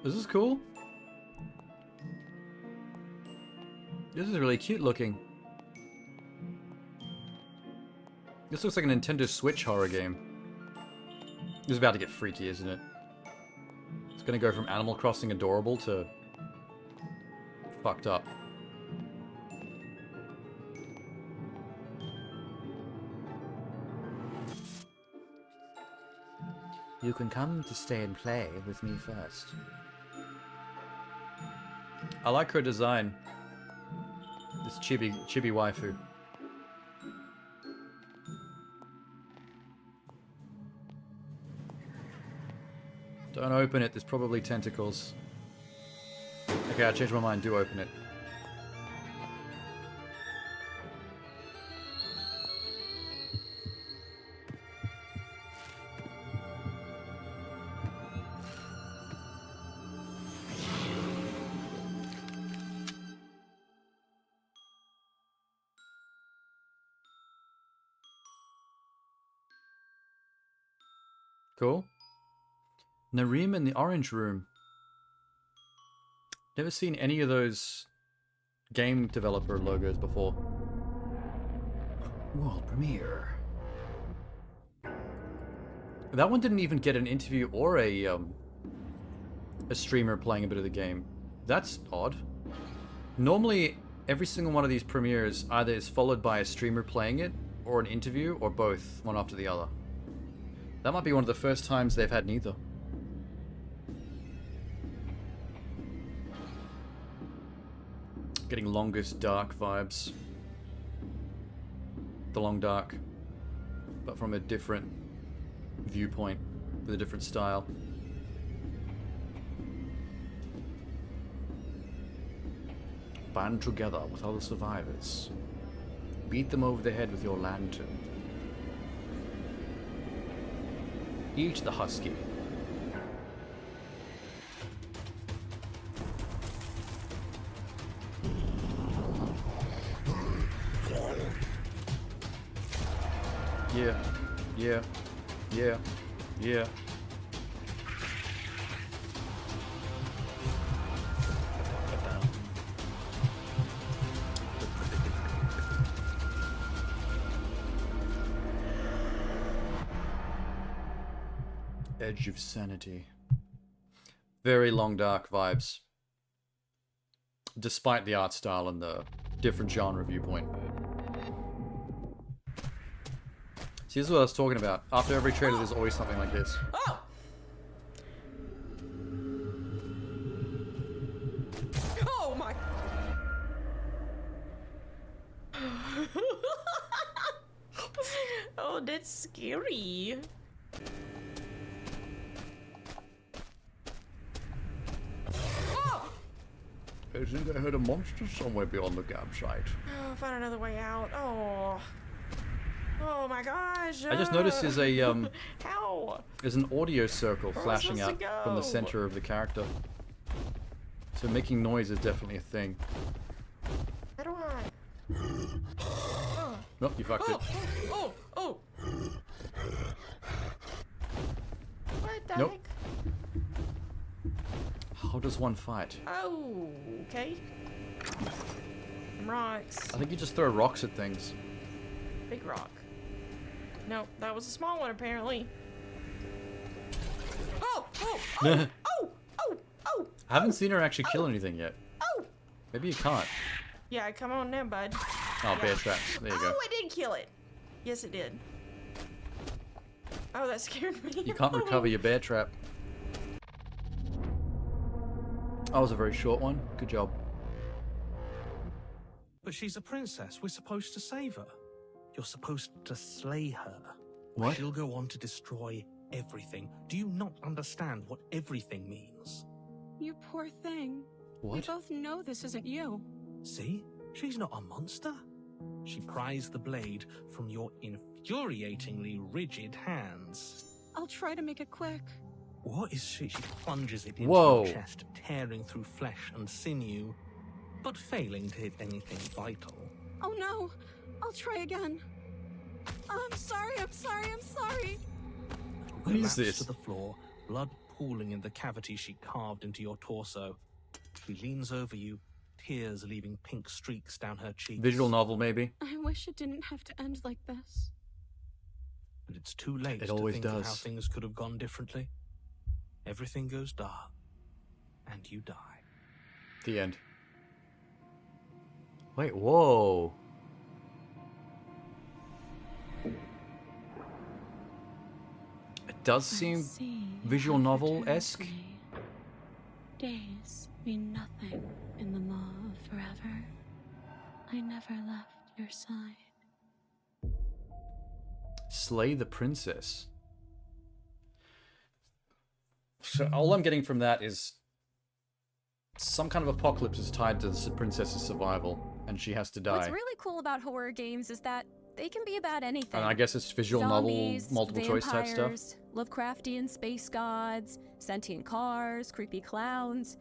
This is cool. This is really cute looking. This looks like a Nintendo Switch horror game. This is about to get freaky, isn't it? It's gonna go from Animal Crossing adorable to fucked up. You can come to stay and play with me first. I like her design. This chibi waifu. Don't open it, there's probably tentacles. Okay, I changed my mind, do open it. Cool. Nareem in the orange room. Never seen any of those game developer logos before. World premiere. That one didn't even get an interview or a streamer playing a bit of the game. That's odd. Normally, every single one of these premieres either is followed by a streamer playing it, or an interview, or both, one after the other. That might be one of the first times they've had neither. Getting Longest Dark vibes. The Long Dark. But from a different viewpoint, with a different style. Band together with other survivors. Beat them over the head with your lantern. Eat the husky. Yeah, yeah, yeah, yeah. Edge of sanity. Very Long Dark vibes. Despite the art style and the different genre viewpoint. See, this is what I was talking about. After every trailer, there's always something like this. Oh! Oh my... Oh, that's scary. I think I heard a monster somewhere beyond the campsite. Oh, found another way out. Oh. Oh my gosh. I just noticed there's a How? there's an audio circle Where am I flashing supposed out to from the go? center of the character. So making noise is definitely a thing. How do I? Oh. Nope, you fucked it. Oh, oh, oh. What the Nope. heck? How does one fight? Oh, okay. Rocks. I think you just throw rocks at things. Big rock. No, that was a small one apparently. Oh, oh, oh, oh, oh, oh. I haven't seen her actually kill anything yet. Oh. Maybe you can't. Yeah, come on now, bud. Oh, bear traps. There you go. Oh, I did kill it. Yes, it did. Oh, that scared me. You can't recover your bear trap. That was a very short one. Good job. But she's a princess. We're supposed to save her. You're supposed to slay her. What? She'll go on to destroy everything. Do you not understand what everything means? You poor thing. We What? both know this isn't you. See? She's not a monster. She pries the blade from your infuriatingly rigid hands. I'll try to make it quick. What is she? She plunges it into Whoa. your chest, tearing through flesh and sinew, but failing to hit anything vital. Oh no! I'll try again. I'm sorry, I'm sorry, I'm sorry. What is Collapse this? to the floor, blood pooling in the cavity she carved into your torso. She leans over you, tears leaving pink streaks down her cheeks. Visual novel, maybe. I wish it didn't have to end like this. And it's too late It to always think of how does. things could have gone differently. Everything goes dark, and you die. The end. Wait, whoa. It does seem visual novel-esque. Days mean nothing in the maw of forever. I never left your side. Slay the princess. So all I'm getting from that is some kind of apocalypse is tied to the princess's survival, and she has to die. What's really cool about horror games is that they can be about anything. And I guess it's visual Zombies, novel, multiple choice type stuff. vampires, Lovecraftian space gods, sentient cars, creepy clowns,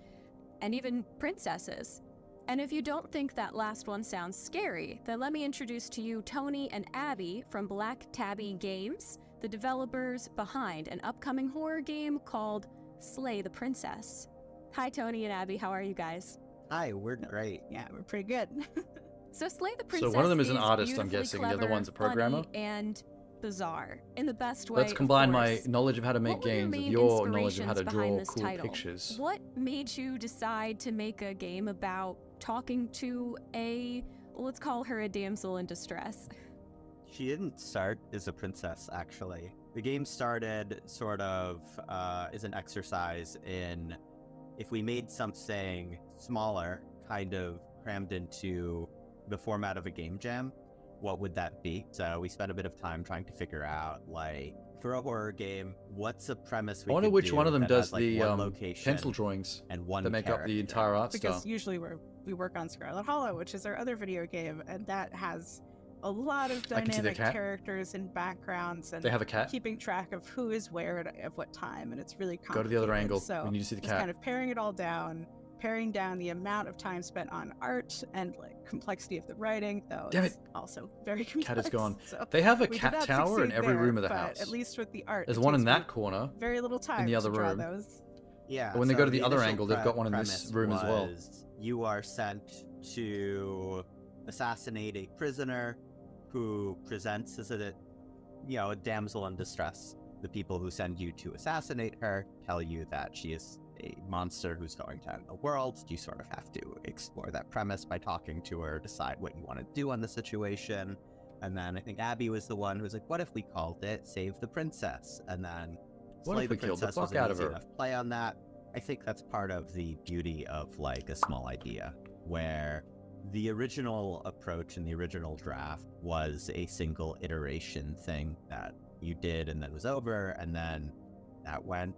and even princesses. And if you don't think that last one sounds scary, then let me introduce to you Tony and Abby from Black Tabby Games, the developers behind an upcoming horror game called Slay the Princess. Hi, Tony and Abby. How are you guys? Hi, we're great. Yeah, we're pretty good. So Slay the Princess So one of them is an artist, I'm beautifully guessing. The other clever, one's a programmer. funny, and bizarre in the best way. Let's combine of my course. knowledge of how to make What were your games with main your knowledge of how to inspirations draw behind this cool title? pictures. What made you decide to make a game about talking to let's call her a damsel in distress? She didn't start as a princess, actually. The game started sort of as an exercise in if we made something smaller, kind of crammed into the format of a game jam, what would that be? So we spent a bit of time trying to figure out, like, for a horror game, what's a premise we I wonder could which do one of them that does has, like, the one location pencil drawings and one that make up the character. entire art Because style. usually we work on Scarlet Hollow, which is our other video game, and that has a lot of I can see the dynamic cat. characters and backgrounds, and They have a cat? keeping track of who is where at what time, and it's really Go to the other complicated. angle. So We need to see the just cat. kind of paring it all down, paring down the amount of time spent on art and like complexity of the writing, though. Damn it's also very complex. Cat is gone. So They have a we did cat not tower in succeed every there, room of the but house. At least with the art, There's it one in takes that me corner. Very little time in the other to draw room. those. Yeah. But when they go to the other initial angle, they've got one in this premise room as well. was You are sent to assassinate a prisoner who presents as a damsel in distress. The people who send you to assassinate her tell you that she is a monster who's going to end the world. You sort of have to explore that premise by talking to her, decide what you want to do on the situation. And then I think Abby was the one who was like, what if we called it Save the Princess? And then What Slay if the we killed the Princess was fuck an out of easy her? enough play on that. I think that's part of the beauty of like a small idea, where the original approach in the original draft was a single iteration thing that you did and then was over, and then that went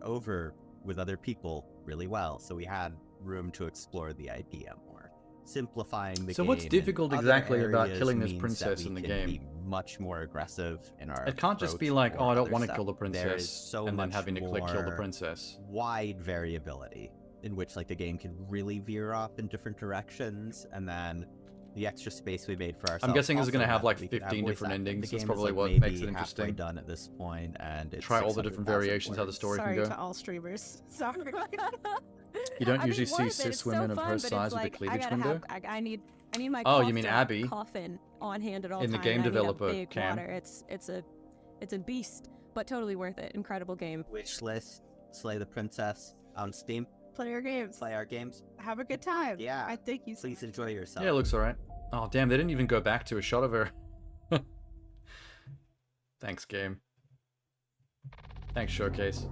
over with other people really well. So we had room to explore the idea more. Simplifying the game. So what's in difficult other exactly about areas killing this means princess that in we the can game? be much more aggressive in our It can't just be approach like, for oh, I don't other want to stuff. kill the There is princess, so and then much having to click kill the more princess. wide variability in which like the game can really veer off in different directions, and then the extra space we made for ourselves. I'm guessing this is also going to have meant like we could have 15 voice different acting. endings. The That's game is, probably like, what maybe makes it halfway interesting. done at this point, and it's Try all the different 600,000 variations how the story Sorry can go. to all streamers. Sorry. You don't I usually mean, see worth it. cis It's so women of fun, her but size it's with a like, cleavage I gotta window. I need my Oh, you mean cough Abby? coffin on hand at all In the times. game I need a developer big cam. water. It's a beast, but totally worth it. Incredible game. Wish list: Slay the Princess on Steam. Play your games. Play our games. Have a good time. Yeah. I think you. Please enjoy yourself. Yeah, it looks alright. Oh, damn, they didn't even go back to a shot of her. Thanks, game. Thanks, Showcase.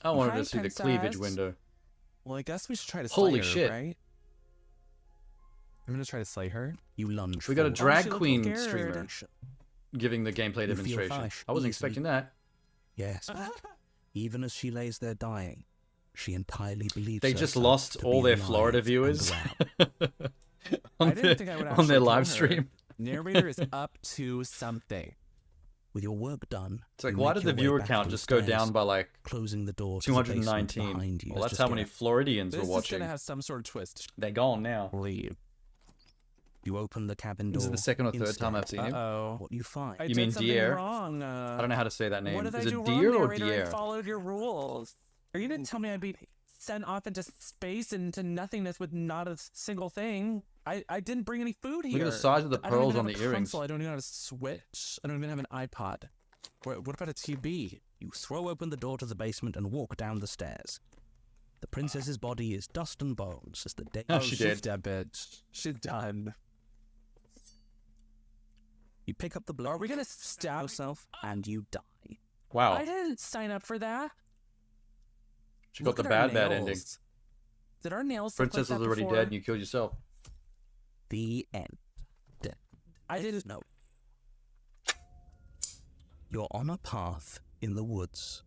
I wanted Hi, to see the cleavage Princess. window. Well, I guess we should try to Holy slay her, shit. right? I'm gonna try to slay her. You lunge. We got a forward. drag queen streamer giving the gameplay You feel demonstration. flash I wasn't easily. expecting that. Yes. Even as she lays there dying, she entirely believes They just herself lost to all be their alive Florida and viewers well. on I didn't their, think I would on actually their kill live her. stream. Narrator is up to something. With your work done, It's like, you why make did the your way viewer back count to the just go stairs, down by like closing the door to the basement 219? behind you. Well, Let's that's just how get many it. Floridians This were is watching. gonna have some sort of twist. They're gone now. Leave. You open the cabin door. This is the second or third time I've seen him. What you find? I You did mean something Dier? wrong. I don't know how to say that name. What did Is I it do Dier wrong, or narrator? Dier? I followed your rules. Are you gonna tell me I'd be sent off into space into nothingness with not a single thing? I didn't bring any food here. Look at the size of the I don't pearls even on have the a earrings. console. I don't even have a Switch. I don't even have an iPod. What about a TV? You throw open the door to the basement and walk down the stairs. The princess's body is dust and bones as the day. Oh, she she's did. dead, bitch. She's done. You pick up the blow. Are we gonna stab yourself and you die? Wow. I didn't sign up for that. She got Look the at our bad ending. nails. Did our nails look Princess like was that already before? dead and you killed yourself. The end. I didn't know. You're on a path in the woods,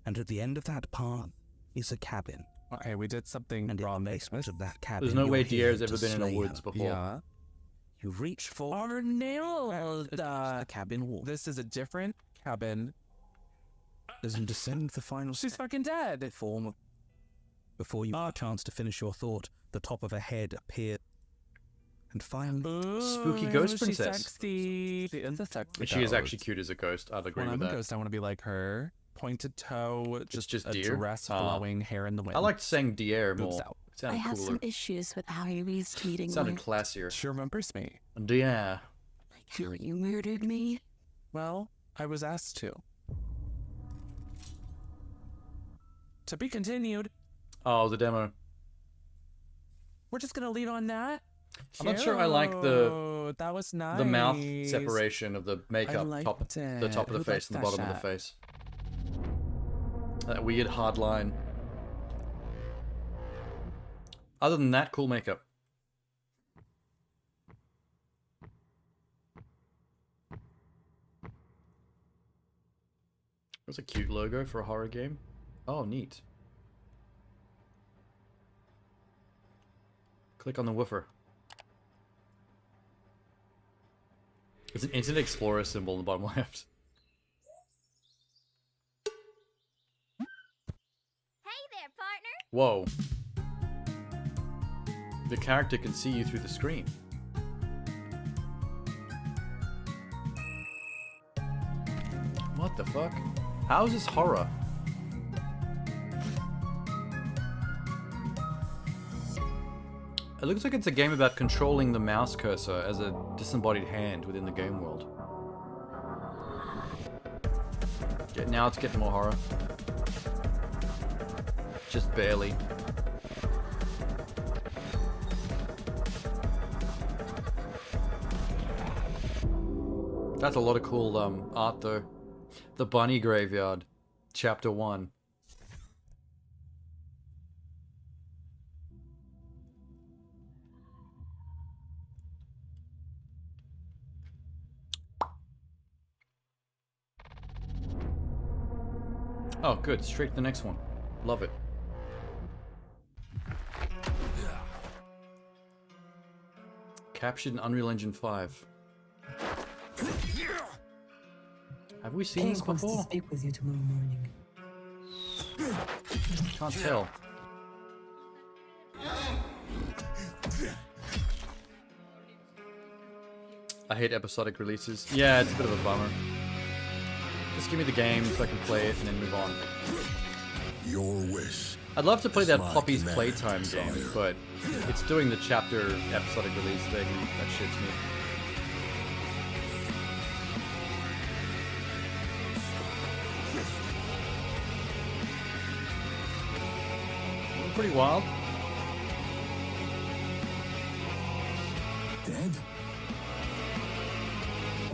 and at the end of that path is a cabin. Okay, we did something and wrong. in the basement of that cabin, There's no way you're here Dier's ever to been in the slay woods her. before. Yeah. You reach for Our nails. the cabin wall. This is a different cabin. As you descend the final She's fucking dead. before you have a chance to finish your thought, the top of a head appears. And finally, Spooky ghost She's princess. sexy. She is a sexy She is ghost. actually cute as a ghost. I'd agree When with I'm a that. ghost, I want to be like her. Pointed toe, just just a deer? dress Ah. flowing, hair in the wind. I liked saying Dier Boobs more. out. It sounded I have cooler. some issues with how you used meeting It sounded me. classier. She remembers me. Dier. Like how you murdered me. Well, I was asked to. To be continued. Oh, the demo. We're just gonna lead on that. I'm not sure I like the Cute. That was nice. the mouth separation of the makeup, liked top, the it. top of the Who face and the liked bottom that of the face. That weird hard line. Other than that, cool makeup. That's a cute logo for a horror game. Oh, neat. Click on the woofer. It's an Internet Explorer symbol in the bottom left. Hey there, partner. Whoa. The character can see you through the screen. What the fuck? How is this horror? It looks like it's a game about controlling the mouse cursor as a disembodied hand within the game world. Yeah, now it's getting more horror. Just barely. That's a lot of cool art though. The Bunny Graveyard, Chapter 1. Oh, good. Straight to the next one. Love it. Captured in Unreal Engine 5. Have we seen this wants to before? speak with you tomorrow morning. Can't tell. I hate episodic releases. Yeah, it's a bit of a bummer. Just give me the game so I can play it and then move on. Your wish. I'd love to play that My Poppy's command, Playtime game, sire. but it's doing the chapter episodic release thing that shits me. Pretty wild. Dead?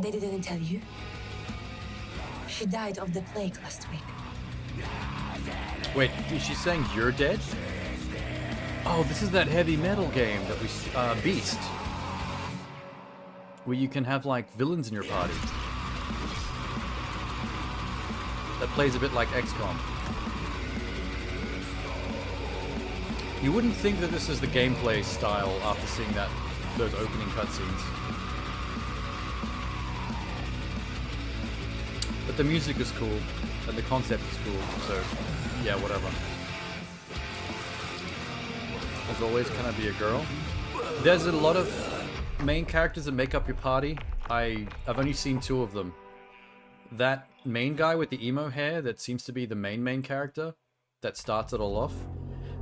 They didn't tell you? She died of the plague last week. Wait, is she saying you're dead? Oh, this is that heavy metal game that we Beast, where you can have like villains in your party. That plays a bit like XCOM. You wouldn't think that this is the gameplay style after seeing those opening cutscenes. But the music is cool, and the concept is cool, so yeah, whatever. As always, can I be a girl? There's a lot of main characters that make up your party, I've only seen 2 of them. That main guy with the emo hair that seems to be the main character that starts it all off.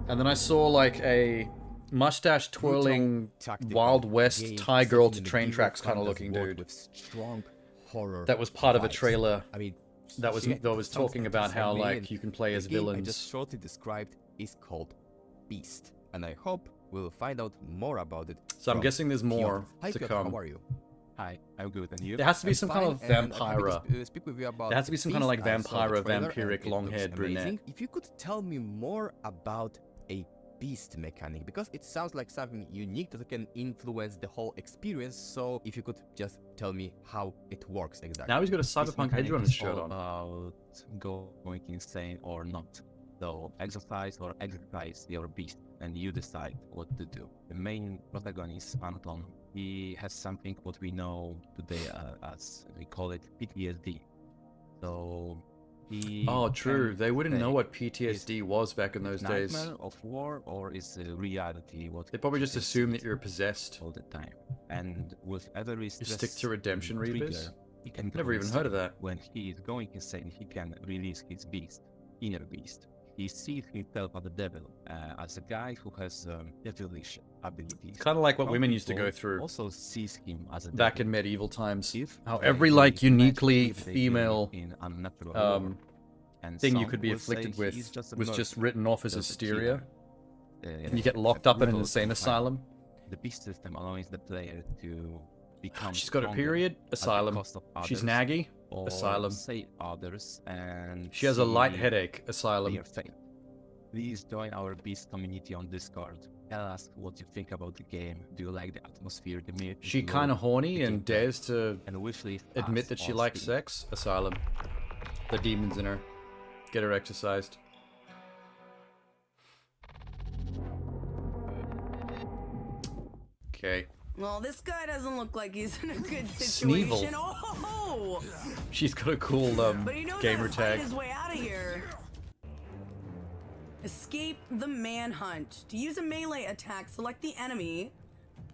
And then I saw like a mustache twirling Wild West Thai girl to train tracks kind of looking dude. With strong horror That was part of a vibes. trailer. I mean, that was talking about how like you can play as the game I villains. just shortly described is called Beast, and I hope we'll find out more about it. So I'm from guessing there's more Piotr. Hi, to Piotr, come. How are you? Hi, I'm good, and you? There has to be I'm some kind of fine, and I'm happy to vampira. speak with you about There has to be some kind of like Beast. I saw the vampira, trailer, and vampiric, it long-haired looks brunette. amazing. If you could tell me more about a Beast mechanic, because it sounds like something unique that can influence the whole experience. So if you could just tell me how it works exactly. Now he's got a This cyberpunk edge mechanic on his is shirt all on. about going insane or not. So exercise or exercise your beast, and you decide what to do. The main protagonist, Anton, he has something what we know today as we call it PTSD. So he Oh, true. can They wouldn't know say what PTSD was back in those days. nightmare of war or is a reality what They probably just is assume that you're possessed. all the time. And with every You stress stick to redemption trigger, reapers? he can Never go even heard of insane. that. When he is going insane, he can release his beast, inner beast. He sees himself as the devil, as a guy who has devilish abilities. Kind of like what Some women used to people go through Also sees him as a back devil. in medieval times. How They every believe like uniquely magically, they female believe in unnatural lore. And thing you some could be will say afflicted he's with just a was just murderer, written off as just a hysteria. killer. And you get locked up in an brutal insane vampire. asylum. The beast system allows the player to become She's got a stronger period. at the Asylum. cost of She's others, naggy. or Asylum. save others, and She has a light see headache. Asylum. their fate. Please join our beast community on Discord. Tell us what you think about the game. Do you like the atmosphere, the myth? She the kind of lore, horny the and gameplay? dares to And wishlist admit us that she on likes Steam. sex. Asylum. The demons in her. Get her exercised. Okay. Well, this guy doesn't look like he's in a good Sneevil. situation. Oh! She's got a cool But he knows gamer how to fight tag. his way out of here. Escape the manhunt. To use a melee attack, select the enemy.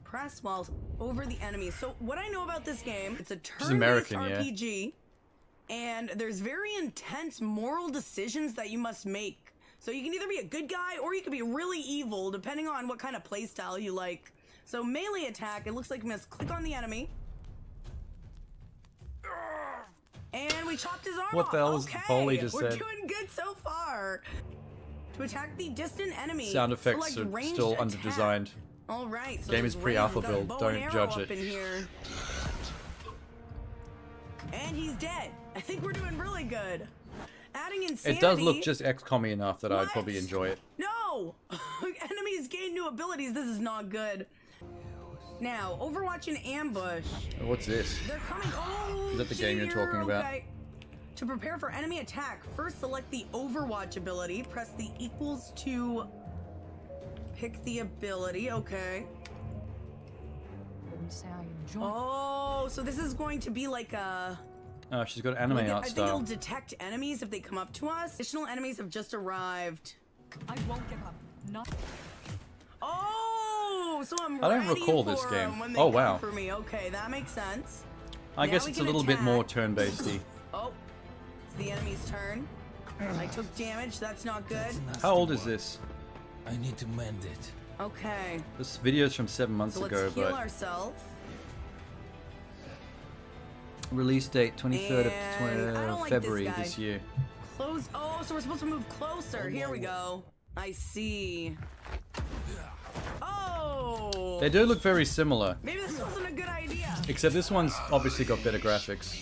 Press while over the enemy. So what I know about this game, it's a turn-based American, yeah. RPG, and there's very intense moral decisions that you must make. So you can either be a good guy or you can be really evil, depending on what kind of playstyle you like. So melee attack, it looks like we must click on the enemy. And we chopped his arm What off. the hell was Okay, Foley just we're said? doing good so far. To attack the distant enemy. Sound effects select are ranged still attack. underdesigned. All right, so Game there's is pre-alpha range. We've build. got a bow and Don't arrow judge up it. in here. And he's dead. I think we're doing really good. Adding insanity. It does look just XCOM-y enough that I'd What? probably enjoy it. No! Enemies gain new abilities. This is not good. Now, Overwatch and Ambush. What's this? They're coming. Oh, Is that the game you're Junior, talking about? okay. To prepare for enemy attack, first select the Overwatch ability. Press the equals to pick the ability. Okay. Oh, so this is going to be like a... Oh, she's got anime Like, art I think it'll style. detect enemies if they come up to us. Additional enemies have just arrived. I won't give up. Not. Oh, so I'm I don't ready recall this for game. 'em when they Oh, come wow. for me. Okay, that makes sense. I Now guess we it's a can little bit more attack. turn-basedy. Oh, it's the enemy's turn. I took damage. That's not good. How old is this? I need to mend it. Okay, This video's from 7 months so let's ago, heal but ourselves. release date 23rd And I don't of like February this guy. this year. Close. Oh, so we're supposed to move closer. Here we go. I see. Oh. They do look very similar, Maybe this wasn't a good idea. except this one's obviously got better graphics.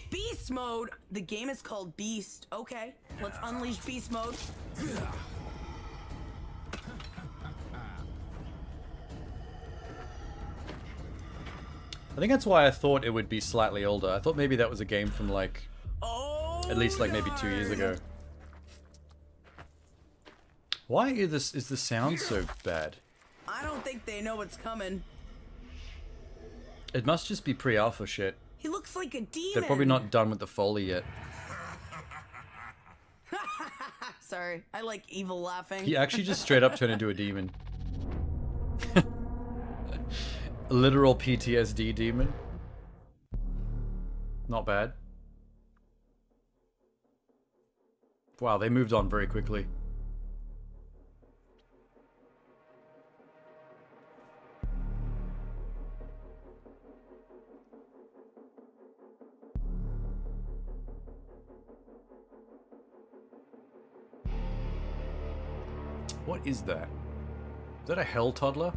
Beast mode. The game is called Beast. Okay, let's unleash beast mode. I think that's why I thought it would be slightly older. I thought maybe that was a game from like, at least like maybe 2 years ago. Why is the sound so bad? I don't think they know what's coming. It must just be pre-alpha shit. He looks like a demon. They're probably not done with the Foley yet. Sorry, I like evil laughing. He actually just straight up turned into a demon. Literal PTSD demon. Not bad. Wow, they moved on very quickly. What is that? Is that a hell toddler?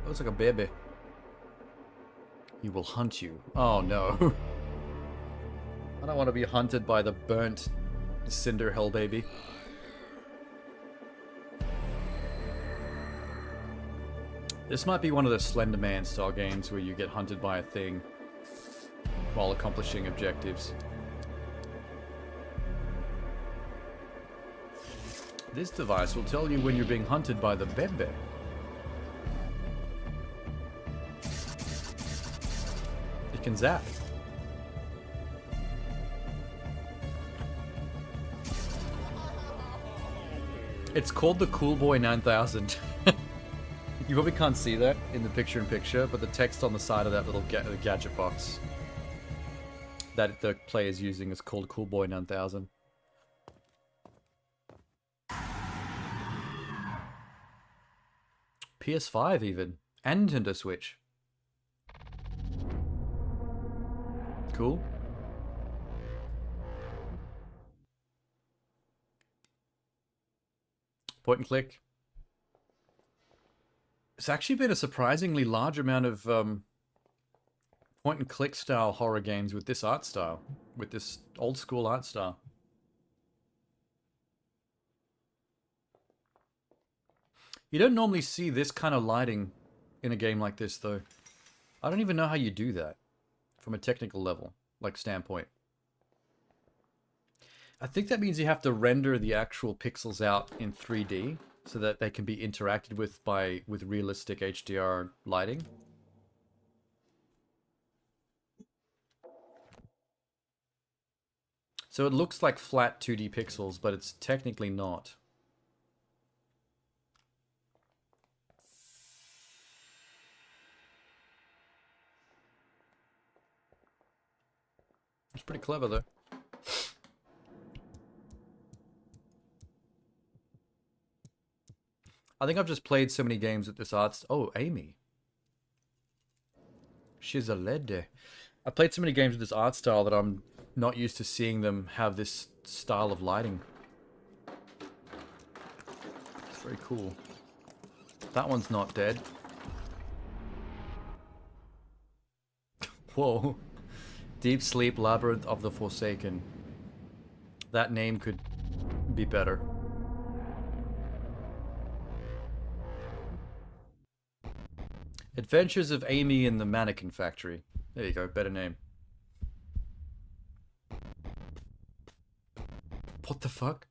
That looks like a baby. He will hunt you. Oh no. I don't want to be hunted by the burnt cinder hell baby. This might be one of the Slender Man style games where you get hunted by a thing while accomplishing objectives. This device will tell you when you're being hunted by the bebe. It can zap. It's called the Cool Boy 9000. You probably can't see that in the picture-in-picture, but the text on the side of that little gadget box that the player is using is called Cool Boy 9000. PS5 even, and Nintendo Switch. Cool. Point and click. It's actually been a surprisingly large amount of point and click style horror games with this art style, with this old school art style. You don't normally see this kind of lighting in a game like this, though. I don't even know how you do that from a technical level, like standpoint. I think that means you have to render the actual pixels out in 3D so that they can be interacted with with realistic HDR lighting. So it looks like flat 2D pixels, but it's technically not. It's pretty clever, though. I think I've just played so many games with this art. Oh, Amy. She's a lady. I played so many games with this art style that I'm not used to seeing them have this style of lighting. It's very cool. That one's not dead. Whoa. Deep Sleep Labyrinth of the Forsaken. That name could be better. Adventures of Amy in the Mannequin Factory. There you go, better name. What the fuck?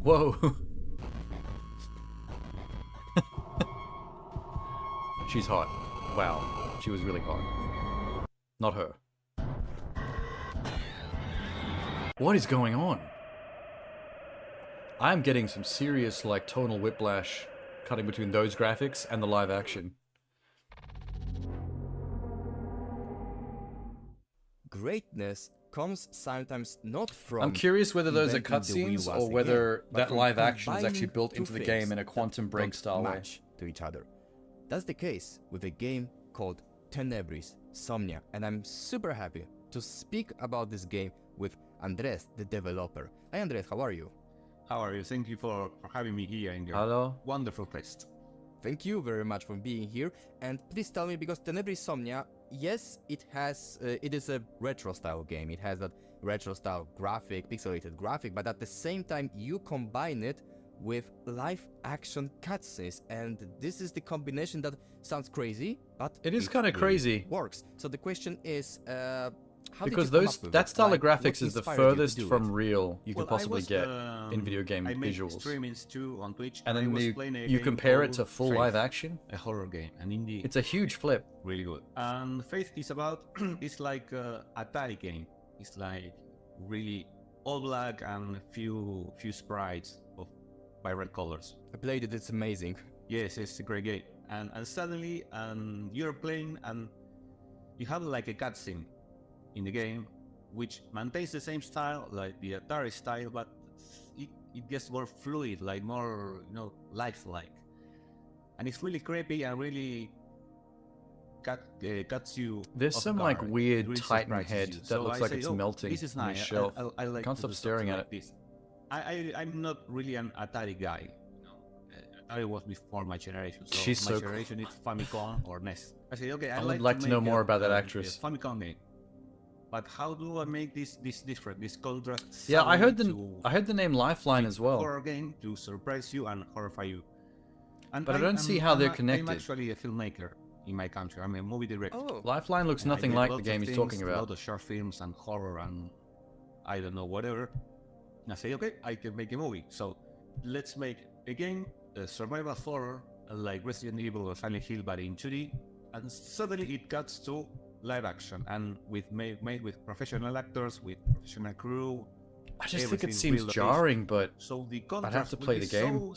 Whoa. She's hot. Wow, she was really hot. Not her. What is going on? I'm getting some serious, like, tonal whiplash cutting between those graphics and the live action. Greatness comes sometimes not from... I'm curious whether those are inventing the wheel cutscenes once or whether again, but that from live action is actually combining built two into the things game in a that Quantum Break don't style way. match to each other. That's the case with a game called Tenebris Somnia, and I'm super happy to speak about this game with Andres, the developer. Hi Andres, how are you? How are you? Thank you for having me here in your Hello. wonderful quest. Thank you very much for being here, and please tell me, because Tenebris Somnia, yes, it is a retro style game. It has that retro style graphic, pixelated graphic, but at the same time you combine it with live action cutscenes, and this is the combination that sounds crazy, but it is kind of crazy. Works. So the question is, how because did you come those up with that it? style Like, of graphics what is the inspired you to furthest do from it? real you Well, could possibly get in video game I make visuals. streamings too on Twitch, And I then was playing a you game compare it called to full Faith, live action. a horror game, an indie. It's a huge flip. Really good. And Faith is about, it's like a Atari game. It's like really all black and few sprites of vibrant colors. I played it, it's amazing. Yes, it's a great game. and suddenly you're playing and you have like a cutscene in the game which maintains the same style, like the Atari style, but it gets more fluid, like more, you know, lifelike, and it's really creepy and really cuts you. There's off some guard. like It weird really Titan surprises head you. that So looks I like say, it's "Oh, melting this is on nice. his shelf. I like Can't to stop do staring something at like it. this. I'm not really an Atari guy. You know, Atari was before my generation. So She's my so generation is Famicom or NES. I say, okay, I would like to know more about that actress. A Famicom game. But how do I make this different? This contrast. Yeah, I heard to the name Lifeline as well. horror game to surprise you and horrify you. And But I don't see how they're connected. I'm actually a filmmaker in my country. I'm a movie director. Oh. Lifeline looks And I nothing did like the lots game of he's things, talking a about. lot of short films and horror and I don't know, whatever. And I say, okay, I can make a movie. So let's make a game, a survival horror, like Resident Evil or Silent Hill, but in 2D. And suddenly it cuts to live action and made with professional actors, with professional crew. I just think it everything seems real jarring, but so the I'd have to contrast will play be the game.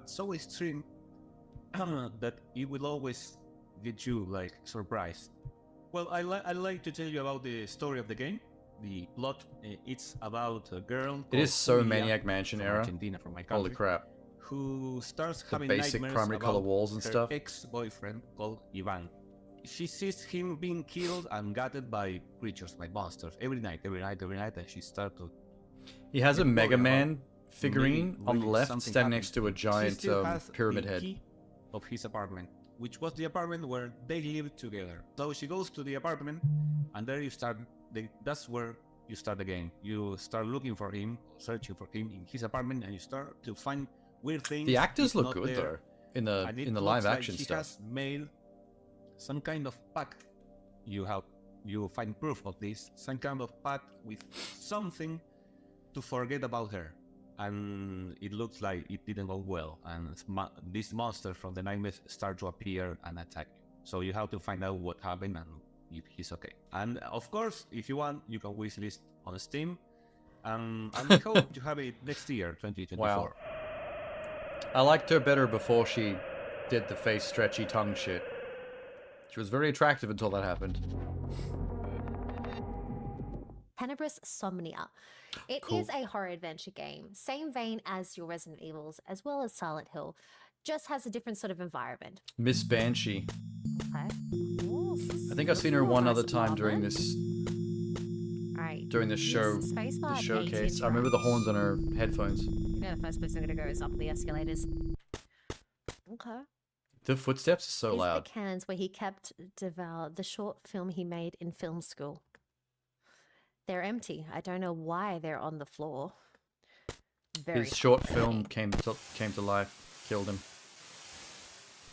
so extreme that it will always get you like surprised. Well, I like to tell you about the story of the game. The plot, it's about a girl. It is called so Julia Maniac Mansion from era. Argentina, from my country. Holy crap. Who starts The having basic nightmares primary color about walls and her stuff. ex-boyfriend called Ivan. She sees him being killed and gutted by creatures, by monsters, every night, and she starts to. He has a get Mega worried Man about figurine maybe on the really left, something standing happened. next to a She giant still has pyramid the head. key of his apartment, which was the apartment where they lived together. So she goes to the apartment, and there you start. That's where you start the game. You start looking for him, searching for him in his apartment, and you start to find weird things. The actors he's look not good there. though in the And it in the looks live like action she stuff. has made some kind of pact. You find proof of this, some kind of pact with something to forget about her. And it looks like it didn't go well, and these monsters from the nightmares start to appear and attack you. So you have to find out what happened and if he's okay. And of course, if you want, you can wishlist on Steam. And we hope to have it next year, 2024. Wow. I liked her better before she did the face stretchy tongue shit. She was very attractive until that happened. Tenebris Somnia. It Cool. is a horror adventure game, same vein as your Resident Evils, as well as Silent Hill, just has a different sort of environment. Miss Banshee. Okay. I think I've seen her one other time during this Alright. during this show, Yes, spacebar the hates showcase. I remember the horns on her headphones. You know the first place I'm gonna go is up the escalators. Okay. The footsteps are so Is loud. the cannons where he kept Devour, the short film he made in film school. They're empty. I don't know why they're on the floor. Very His short film came to life, killed him.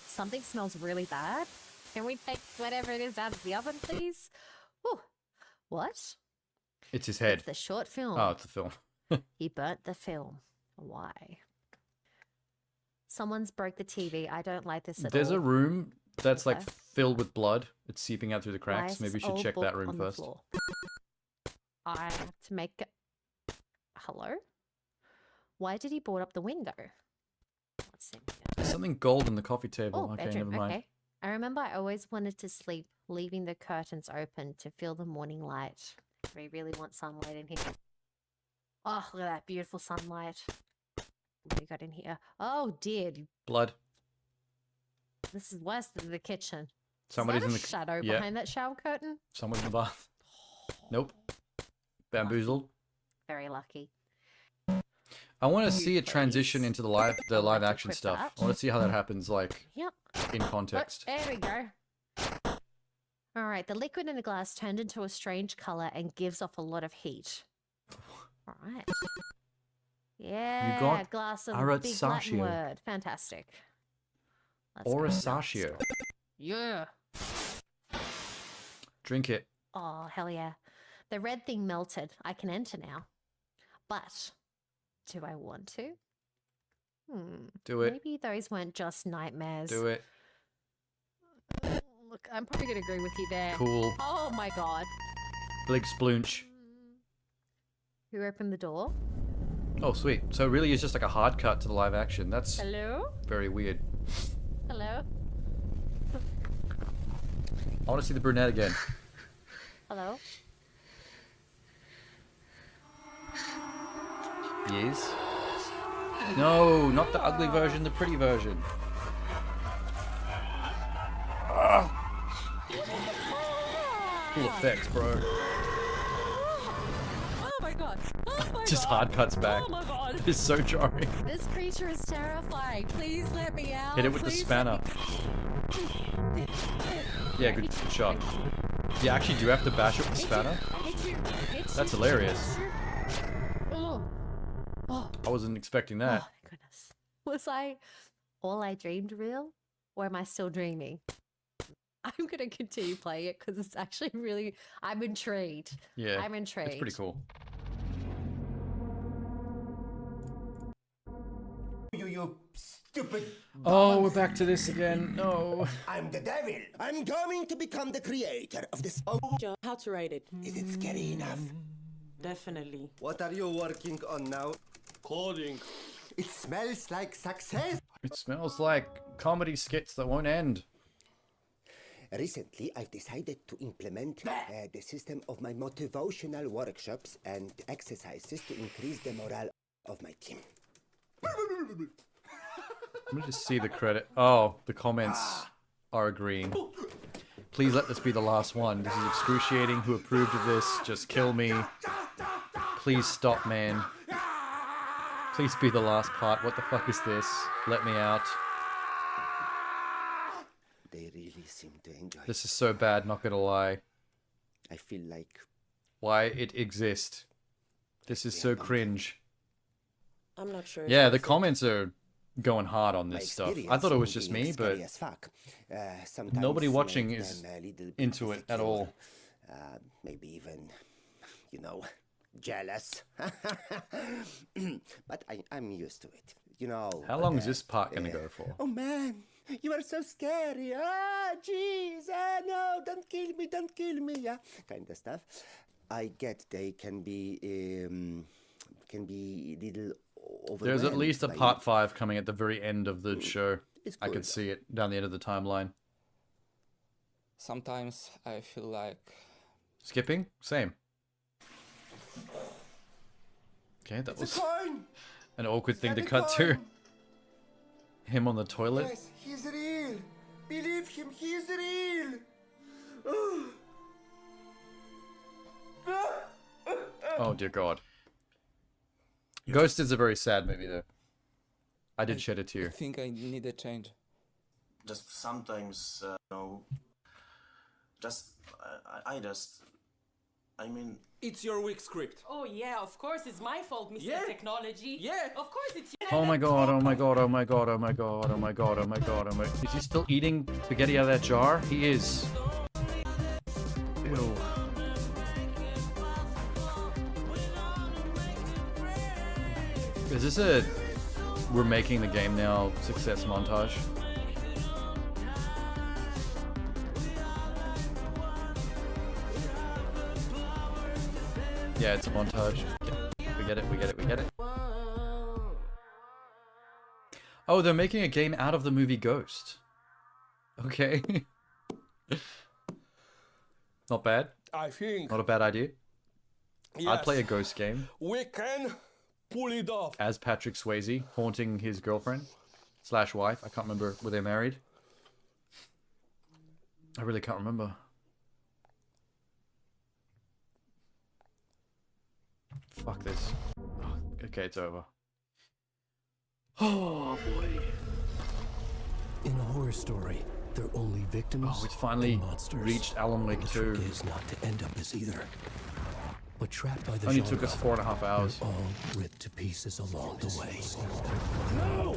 Something smells really bad. Can we take whatever it is out of the oven, please? Whew. What? It's his head. It's the short film. Oh, it's the film. He burnt the film. Why? Someone's broke the TV. I don't like this at There's all. a room that's like Okay. filled with blood. It's seeping out through the Why cracks. is Maybe we this should old check that book room on the first. floor? I have to make. Hello? Why did he board up the window? Let's see. There's something gold on the coffee table. Oh, okay, bedroom. never mind. Okay. I remember I always wanted to sleep, leaving the curtains open to feel the morning light. We really want sunlight in here. Oh, look at that beautiful sunlight. What do you got in here? Oh, dear. Blood. This is worse than the kitchen. Somebody's is in that the a shadow yeah. behind that shower curtain? Someone's in the bath. Nope. Bamboozled. Very lucky. I want to see it transition into the live action equip stuff. that. I want to see how that happens, like Yep. in context. There we go. All right, the liquid in the glass turned into a strange color and gives off a lot of heat. All right. Yeah, got glass of big Latin Arataccio. word. Fantastic. Let's go. Orasaccio. Yeah. Drink it. Oh, hell yeah. The red thing melted. I can enter now. But do I want to? Do it. Maybe those weren't just nightmares. Do it. Look, I'm probably going to agree with you there. Cool. Oh my god. Big splunch. Who opened the door? Oh, sweet. So it really is just like a hard cut to the live action. That's Hello? very weird. Hello? I want to see the brunette again. Hello? Yes. No, not the ugly version, the pretty version. Cool effects, bro. Oh my god. Oh my Just god. hard cuts back. Oh my god. It's so jarring. This creature is terrifying. Please let me out. Hit it with the Please spanner. Yeah, good shot. You actually do have to bash it with the spanner? That's hilarious. Oh. Oh. I wasn't expecting that. Oh my goodness. Was all I dreamed real? Or am I still dreaming? I'm going to continue playing it because it's actually really... I'm intrigued. Yeah, I'm intrigued. it's pretty cool. You stupid... Oh, we're back to this again. No. I'm the devil. I'm going to become the creator of this... How to write it? Is it scary enough? Definitely. What are you working on now? Coding. It smells like success. It smells like comedy skits that won't end. Recently, I've decided to implement the system of my motivational workshops and exercises to increase the morale of my team. Let me just see the credit. Oh, the comments are agreeing. Please let this be the last one. This is excruciating. Who approved of this? Just kill me. Please stop, man. Please be the last part. What the fuck is this? Let me out. They really seem to enjoy This is so bad, not gonna lie. I feel like... Why it exists. This is so cringe. I'm not sure. Yeah, the comments are going hard on this stuff. I thought it was just me, but nobody watching is into it at all. Maybe even, you know, jealous. But I'm used to it, you know. How long is this part gonna go for? Oh man, you are so scary. Ah, jeez, no, don't kill me, yeah, kind of stuff. I get they can be little overwhelmed. There's at least a by part 5 coming at the very end of the show. It's I good, could see it down the end of the timeline. Sometimes I feel like... Skipping? Same. Okay, that was an awkward thing to cut to. Him on the toilet. Yes, he's real. Believe him, he's real. Oh dear God. Ghost is a very sad movie though. I did shed a tear. I think I need a change. Just sometimes, you know, I mean... It's your weak script. Oh yeah, of course it's my fault, Mr. Yeah. Technology. Yeah. Of course it's Oh my God, oh my God, oh my God, oh my God, oh my God, oh my God, oh my... Is he still eating spaghetti out of that jar? He is. Ew. Is this a we're making the game now success montage? Yeah, it's a montage. We get it, we get it, we get it. Oh, they're making a game out of the movie Ghost. Okay. Not bad. I think... Not a bad idea. Yes, I'd play a Ghost game. we can pull it off. As Patrick Swayze haunting his girlfriend / wife. I can't remember. Were they married? I really can't remember. Fuck this. Oh, okay, it's over. Oh boy. In a horror story, they're only victims. Oh, we finally and monsters. reached Alan Wake 2. The trick is not to end up as either. But trapped by the Only genre, took us 4.5 hours. they're all ripped to pieces along the way. No!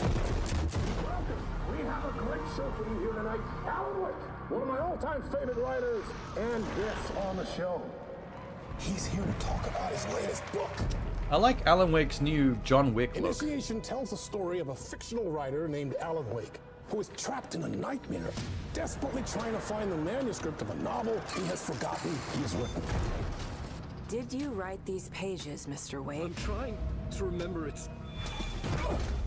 We have a great show for you here tonight. Alan Wake, one of my all-time favorite writers, and guests on the show. He's here to talk about his latest book. I like Alan Wake's new John Wick look. Initiation tells the story of a fictional writer named Alan Wake, who is trapped in a nightmare, desperately trying to find the manuscript of a novel he has forgotten he has written. Did you write these pages, Mr. Wake? I'm trying to remember it.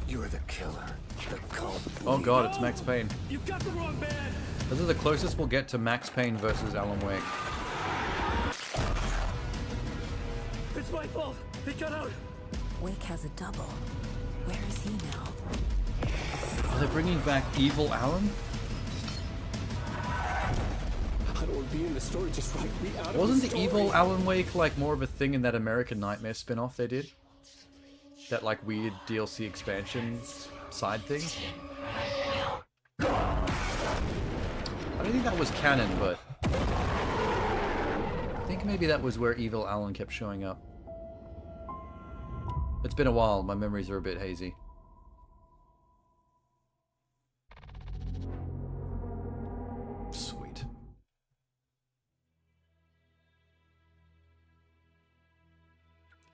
You're the killer. The cult. Oh God, it's Max Payne. You've got the wrong man! This is the closest we'll get to Max Payne versus Alan Wake. It's my fault. He got out. Wake has a double. Where is he now? Are they bringing back Evil Alan? I don't want to be in the story. Just write me out Wasn't of the the story. Evil Alan Wake like more of a thing in that American Nightmare spin-off they did? That like weird DLC expansion side thing? I don't think that was canon, but I think maybe that was where Evil Alan kept showing up. It's been a while, my memories are a bit hazy. Sweet.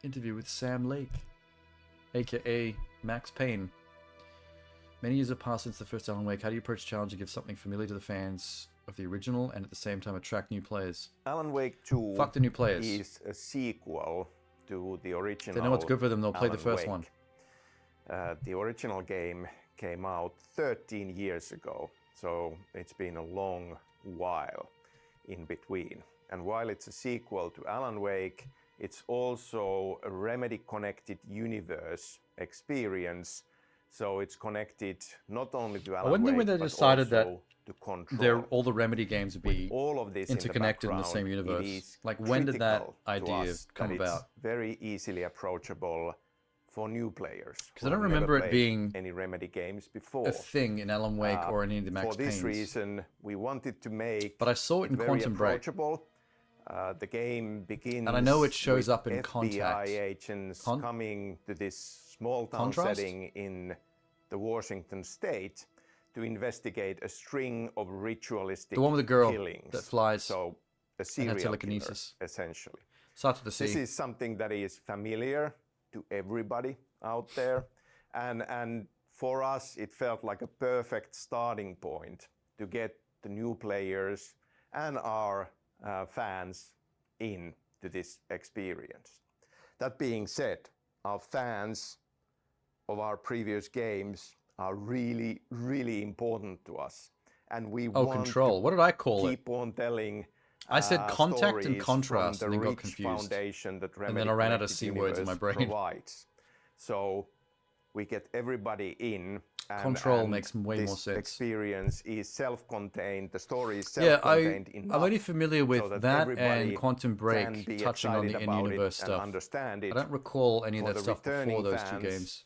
Interview with Sam Lake, aka Max Payne. Many years have passed since the first Alan Wake. How do you approach challenge and give something familiar to the fans of the original and at the same time attract new players? Alan Wake 2 Fuck the new players. is a sequel to the original. If they know what's good for them, they'll play the Alan first Wake. one. The original game came out 13 years ago, so it's been a long while in between. And while it's a sequel to Alan Wake, it's also a Remedy-connected universe experience. So it's connected not only to I Alan wonder Wake, when they but decided that also to Control. all the Remedy games would be all of this interconnected in the same universe. Like, when did that idea come about? It's very easily approachable for new players. Because I don't remember it being any Remedy games before. a thing in Alan Wake or any of the Max For this Paynes. reason, we wanted to make But I saw it in very Quantum Break. approachable. The game begins And I know it shows with up in FBI Contact. agents coming to this small town Contrast? setting in the Washington state to investigate a string of ritualistic The one with the girl killings. that flies So a and serial has telekinesis. killer, essentially. Starts with the This C. is something that is familiar to everybody out there. And for us, it felt like a perfect starting point to get the new players and our fans into this experience. That being said, our fans of our previous games are really, really important to us. And we want Control. What did I call it? keep on telling I said Contact and stories Contrast from and the then got rich confused. foundation that And then I ran out of Remedy C words in my Universe brain. provides. So we get everybody in. And, Control and makes way this more sense. experience is self-contained. The story is Yeah, self-contained I'm enough only familiar with so that everybody and Quantum Break can be touching on the excited about it in-universe and stuff. understand it. I don't recall any of For that the stuff before returning those two fans, games.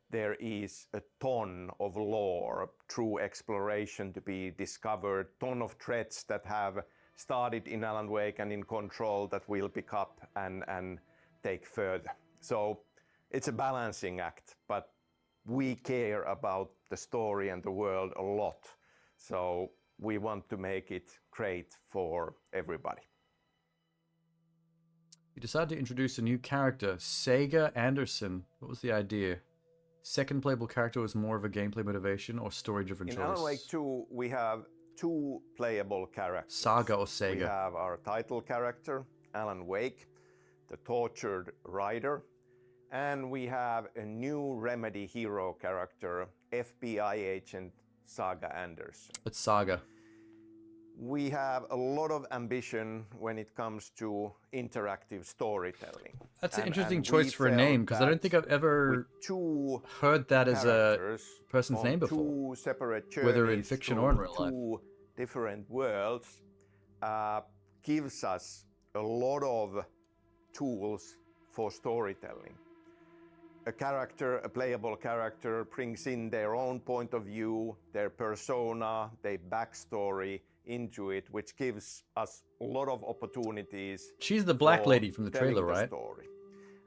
There is a ton of lore, true exploration to be discovered, ton of threats that have started in Alan Wake and in Control that we'll pick up and take further. So it's a balancing act, but we care about the story and the world a lot. So we want to make it great for everybody. You decided to introduce a new character, Sega Anderson. What was the idea? Second playable character was more of a gameplay motivation or story-driven choice? In Alan Wake 2, we have two playable characters. Saga or Sega? We have our title character, Alan Wake, the tortured rider, and we have a new Remedy hero character, FBI agent Saga Anderson. It's Saga. We have a lot of ambition when it comes to interactive storytelling. That's an And- interesting and choice we for a felt name, because I don't that think I've ever with two heard that as a characters person's on name before. two separate Whether in journeys fiction through or in real life. two different worlds gives us a lot of tools for storytelling. A character, a playable character, brings in their own point of view, their persona, their backstory into it, which gives us a lot of opportunities. She's the black for lady from the telling trailer, the right? story.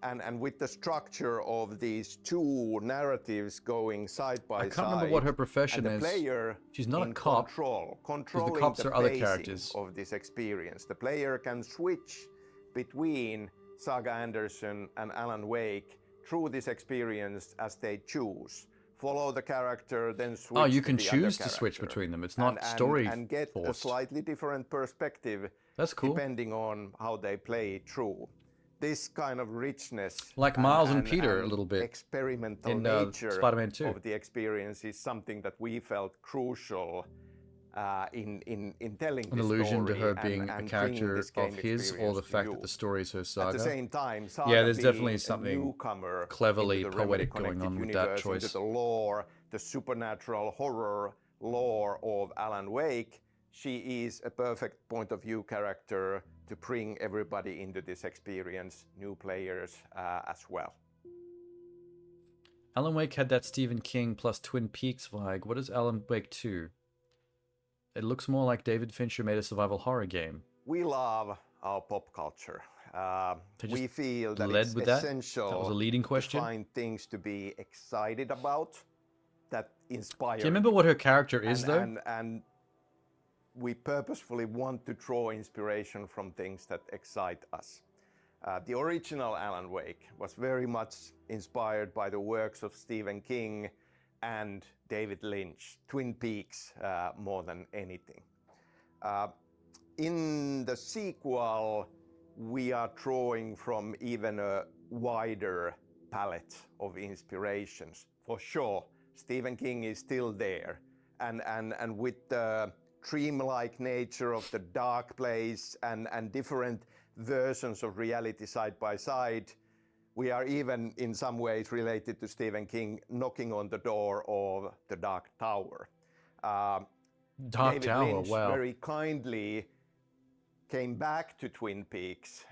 And with the structure of these two narratives going side by side, I can't remember what her profession and is. the player She's not a in cop. controlling cops the are other pacing characters. of this experience. The player can switch between Saga Anderson and Alan Wake through this experience as they choose. Follow the character, then switch. Oh, you to can the other choose to switch character. between them. It's not and, story and get a forced. slightly different perspective. That's cool. Depending on how they play it through. This kind of richness, Like Miles and Peter a little bit experimental in nature Spider-Man 2. of the experience is something that we felt crucial in telling An this allusion to story her and- being and a character bringing this of game his, or the experience to fact you. that the story is her saga. At the same time, Saga Yeah, there's being definitely a something newcomer cleverly into the poetic Remedy going on Connected with that universe, choice. into the lore, the supernatural horror lore of Alan Wake. She is a perfect point of view character to bring everybody into this experience, new players as well. Alan Wake had that Stephen King plus Twin Peaks vibe. What is Alan Wake 2? It looks more like David Fincher made a survival horror game. We love our pop culture. They We just feel that led it's with that? essential That was a leading question? to find things to be excited about that inspire. Do you remember what her character is, and, though? And we purposefully want to draw inspiration from things that excite us. The original Alan Wake was very much inspired by the works of Stephen King and David Lynch, Twin Peaks more than anything. In the sequel, we are drawing from even a wider palette of inspirations. For sure, Stephen King is still there. And with the dreamlike nature of the dark place and different versions of reality side by side, we are even in some ways related to Stephen King knocking on the door of the Dark Tower. Dark David Tower, Lynch wow. very kindly came back to Twin Peaks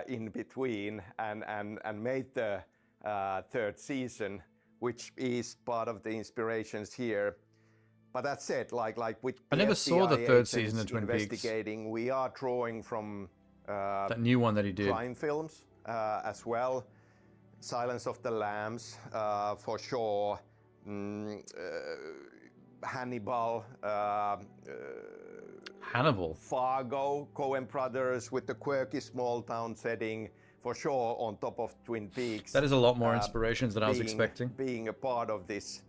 in between and made the third season, which is part of the inspirations here. But that said, like with I never the saw the FBI third season of agents Twin Peaks. investigating, we are drawing from That new one that he did. crime films as well. Silence of the Lambs, for sure. Hannibal. Hannibal. Fargo, Coen Brothers with the quirky small town setting, for sure on top of Twin Peaks. That is a lot more inspirations than I was being- expecting. Being a part of this.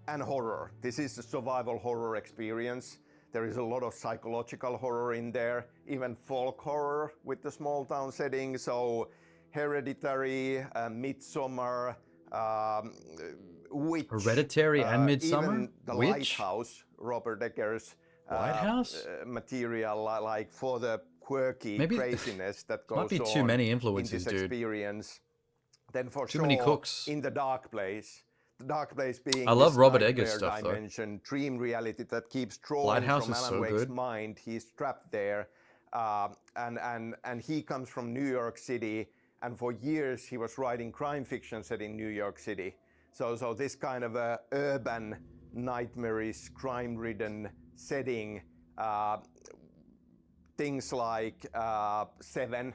And horror. This is a survival horror experience. There is a lot of psychological horror in there, even folk horror with the small town setting. So Hereditary, Midsommar, Witch. Hereditary and Midsommar? Even The Witch? Lighthouse, Robert Eggers. Lighthouse? Material like for the quirky Maybe- craziness that goes Might be on too many in influences, this dude. experience. Then for Too sure, many cooks. in the dark place. The dark place being I love this Robert Eggers nightmare stuff, though. dimension, dream reality that keeps drawing Lighthouse from is Alan so Wake's good. mind. He's trapped there, and he comes from New York City, and for years he was writing crime fiction set in New York City. So this kind of a urban, nightmarish, crime-ridden setting. Things like Seven.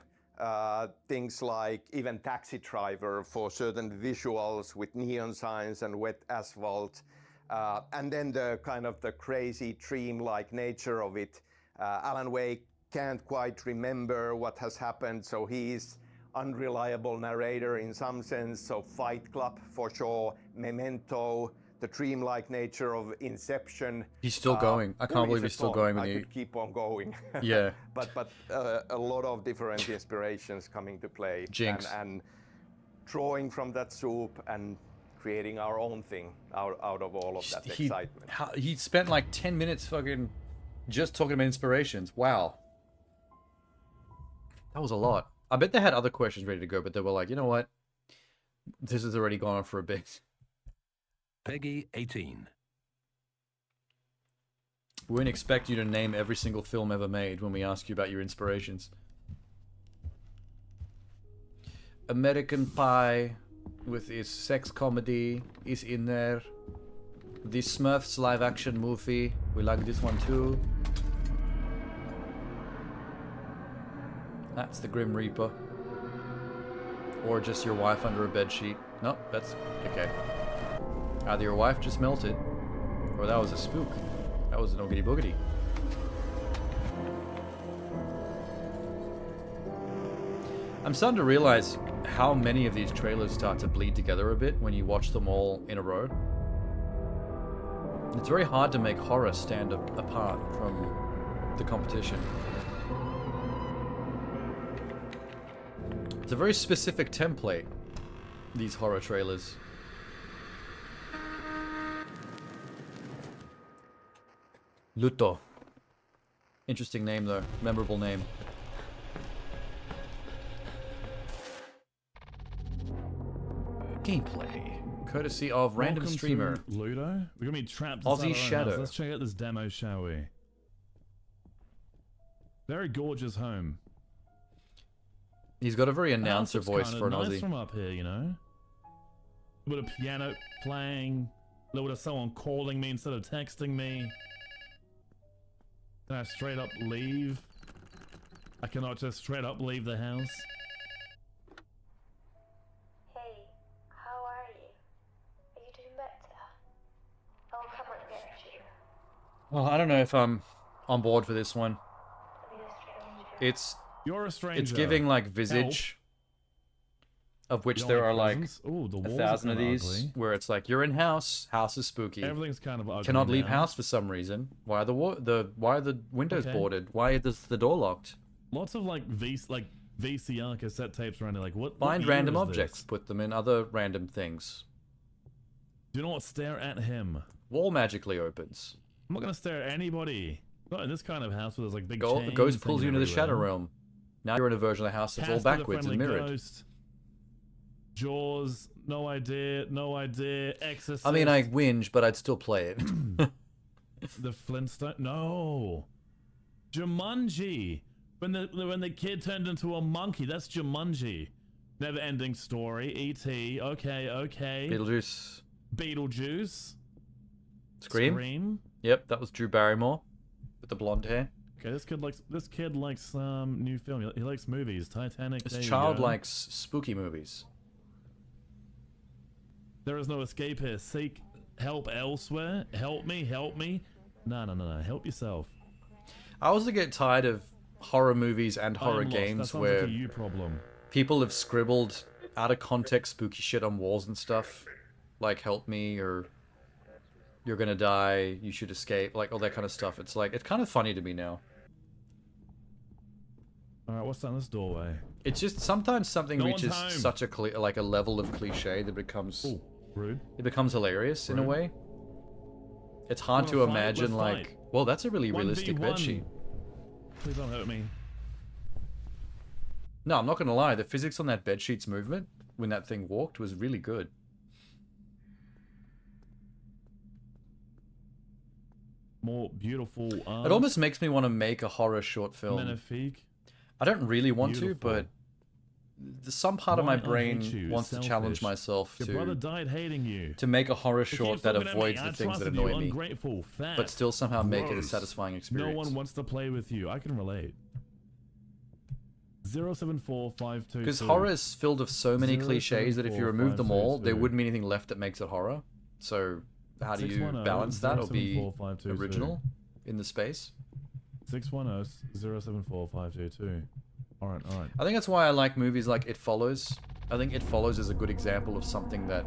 Things like even Taxi Driver for certain visuals with neon signs and wet asphalt. And then the kind of the crazy dream-like nature of it. Alan Wake can't quite remember what has happened, so he's unreliable narrator in some sense. So Fight Club for sure, Memento, the dream-like nature of Inception. He's still going. I can't believe he's still going when I he- could keep on going. Yeah. but a lot of different inspirations coming to play. Jinx. And drawing from that soup and creating our own thing out of all of that excitement. He spent like 10 minutes fucking just talking about inspirations. Wow. That was a lot. I bet they had other questions ready to go, but they were like, you know what? This has already gone on for a bit. Peggy 18. We wouldn't expect you to name every single film ever made when we ask you about your inspirations. American Pie with its sex comedy is in there. The Smurfs live action movie, we like this one too. That's the Grim Reaper. Or just your wife under a bedsheet. Nope, that's okay. Either your wife just melted, or that was a spook. That was an oogity boogity. I'm starting to realize how many of these trailers start to bleed together a bit when you watch them all in a row. It's very hard to make horror stand apart from the competition. It's a very specific template, these horror trailers. Luto. Interesting name though. Memorable name. Gameplay. Courtesy of random Welcome streamer. to Ludo. We're gonna be trapped Aussie inside our own Shadow. house. Let's check out this demo, shall we? Very gorgeous home. He's got a very The house announcer looks voice kinda for an nice Aussie. from up here, you know. A bit of piano playing. A little bit of someone calling me instead of texting me. Can I straight up leave? I cannot just straight up leave the house. Hey, how are you? Are you doing better? I'll come and get you. Well, I don't know if I'm on board for this one. It's You're a stranger. It's giving like Visage, of which The there only are like presents? Ooh, the walls are 1,000 of kinda these, ugly. where it's like you're in house is spooky. Everything's kind of ugly Cannot leave now. house for some reason. Why are the windows Okay. boarded? Why is the door locked? Lots of like VCR cassette tapes around here. Like what? Find what year random is objects, this? put them in other random things. Do not stare at him. Wall magically opens. I'm not gonna stare at anybody. Not in this kind of house where there's like big The chains ghost pulls you hanging into the shadow everywhere. realm. Now you're in a version of the house that's all Casper the backwards and Friendly mirrored. Ghost. Jaws, no idea, no idea. Exorcist. I mean, I whinge, but I'd still play it. The Flintstone. No. Jumanji. When the kid turned into a monkey. That's Jumanji. Never ending story. E.T. Okay, okay. Beetlejuice. Beetlejuice. Scream? Scream. Yep, that was Drew Barrymore with the blonde hair. Okay, this kid likes new film. He likes movies. Titanic. This there you child go. likes spooky movies. There is no escape here. Seek help elsewhere. Help me. Help me. No. Help yourself. I also get tired of horror movies and I am horror lost. That games sounds where like a you problem. people have scribbled out of context spooky shit on walls and stuff. Like, help me, or you're gonna die, you should escape, like all that kind of stuff. It's like, it's kind of funny to me now. Alright, what's down this doorway? It's just sometimes something No one's reaches home. such a like a level of cliche that becomes rude. It becomes hilarious in a Rude. way. It's hard Wanna to fight? imagine Let's like, fight. well, that's a really realistic 1v1. bedsheet. Please don't hurt me. No, I'm not gonna lie. The physics on that bedsheet's movement when that thing walked was really good. More beautiful art. It almost makes me want to make a horror short film. Magnifique. I don't really want to, Beautiful. but some part of my Why I hate brain you, wants to challenge selfish. myself Your brother died hating you. to make a horror He short keeps that looking at me. avoids I the things that trusted you, annoy me, ungrateful, fat, but still somehow make it a gross. satisfying experience. No one wants to play with you. I can relate. 074522. Because horror is filled with so many cliches that if you remove them all, there 07452. wouldn't be anything left that makes it horror. So how do you 610 balance that or be 074522. original in the space? 610-074-522. Alright. I think that's why I like movies like It Follows. I think It Follows is a good example of something that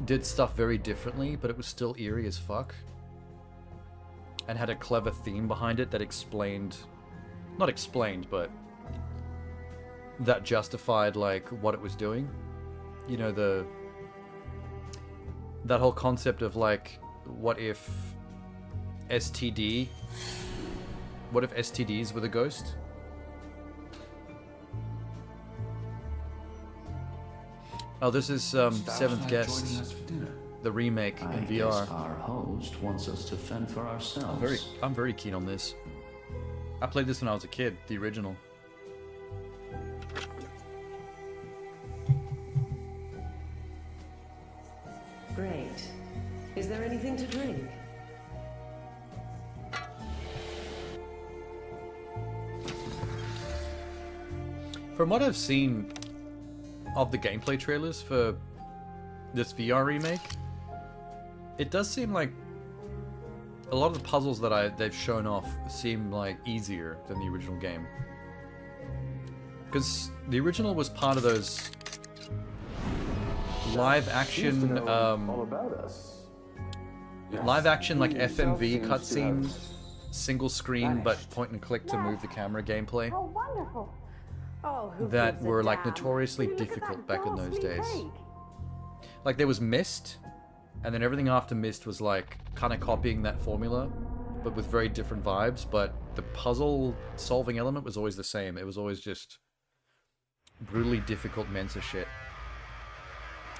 did stuff very differently, but it was still eerie as fuck. And had a clever theme behind it that explained... Not explained, but... that justified, like, what it was doing. You know, that whole concept of, like, what if STD... What if STDs were the ghost? Oh, this is Seventh Guest, the remake in VR. Our host wants us to fend for ourselves. I'm very keen on this. I played this when I was a kid, the original. Great. Is there anything to drink? From what I've seen of the gameplay trailers for this VR remake, it does seem like a lot of the puzzles that they've shown off seem like easier than the original game. Because the original was part of those live action, live action like FMV cutscene, single screen but point and click to move the camera gameplay. Oh, wonderful. Oh, who That gives a were like damn? notoriously Look at difficult that back in doll those sweet days. cake. Like there was Myst, and then everything after Myst was like kind of copying that formula. but with very different vibes. But the puzzle solving element was always the same. It was always just brutally difficult Mensa shit.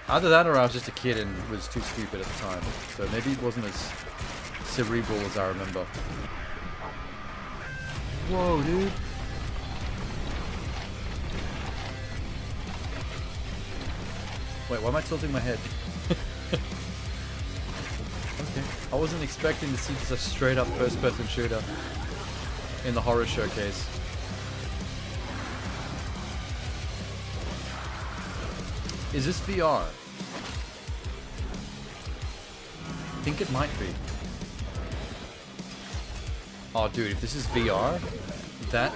Either that or I was just a kid and was too stupid at the time. So maybe it wasn't as cerebral as I remember. Whoa, dude. Wait, why am I tilting my head? Okay. I wasn't expecting to see just a straight up first person shooter in the horror showcase. Is this VR? I think it might be. Oh dude, if this is VR, that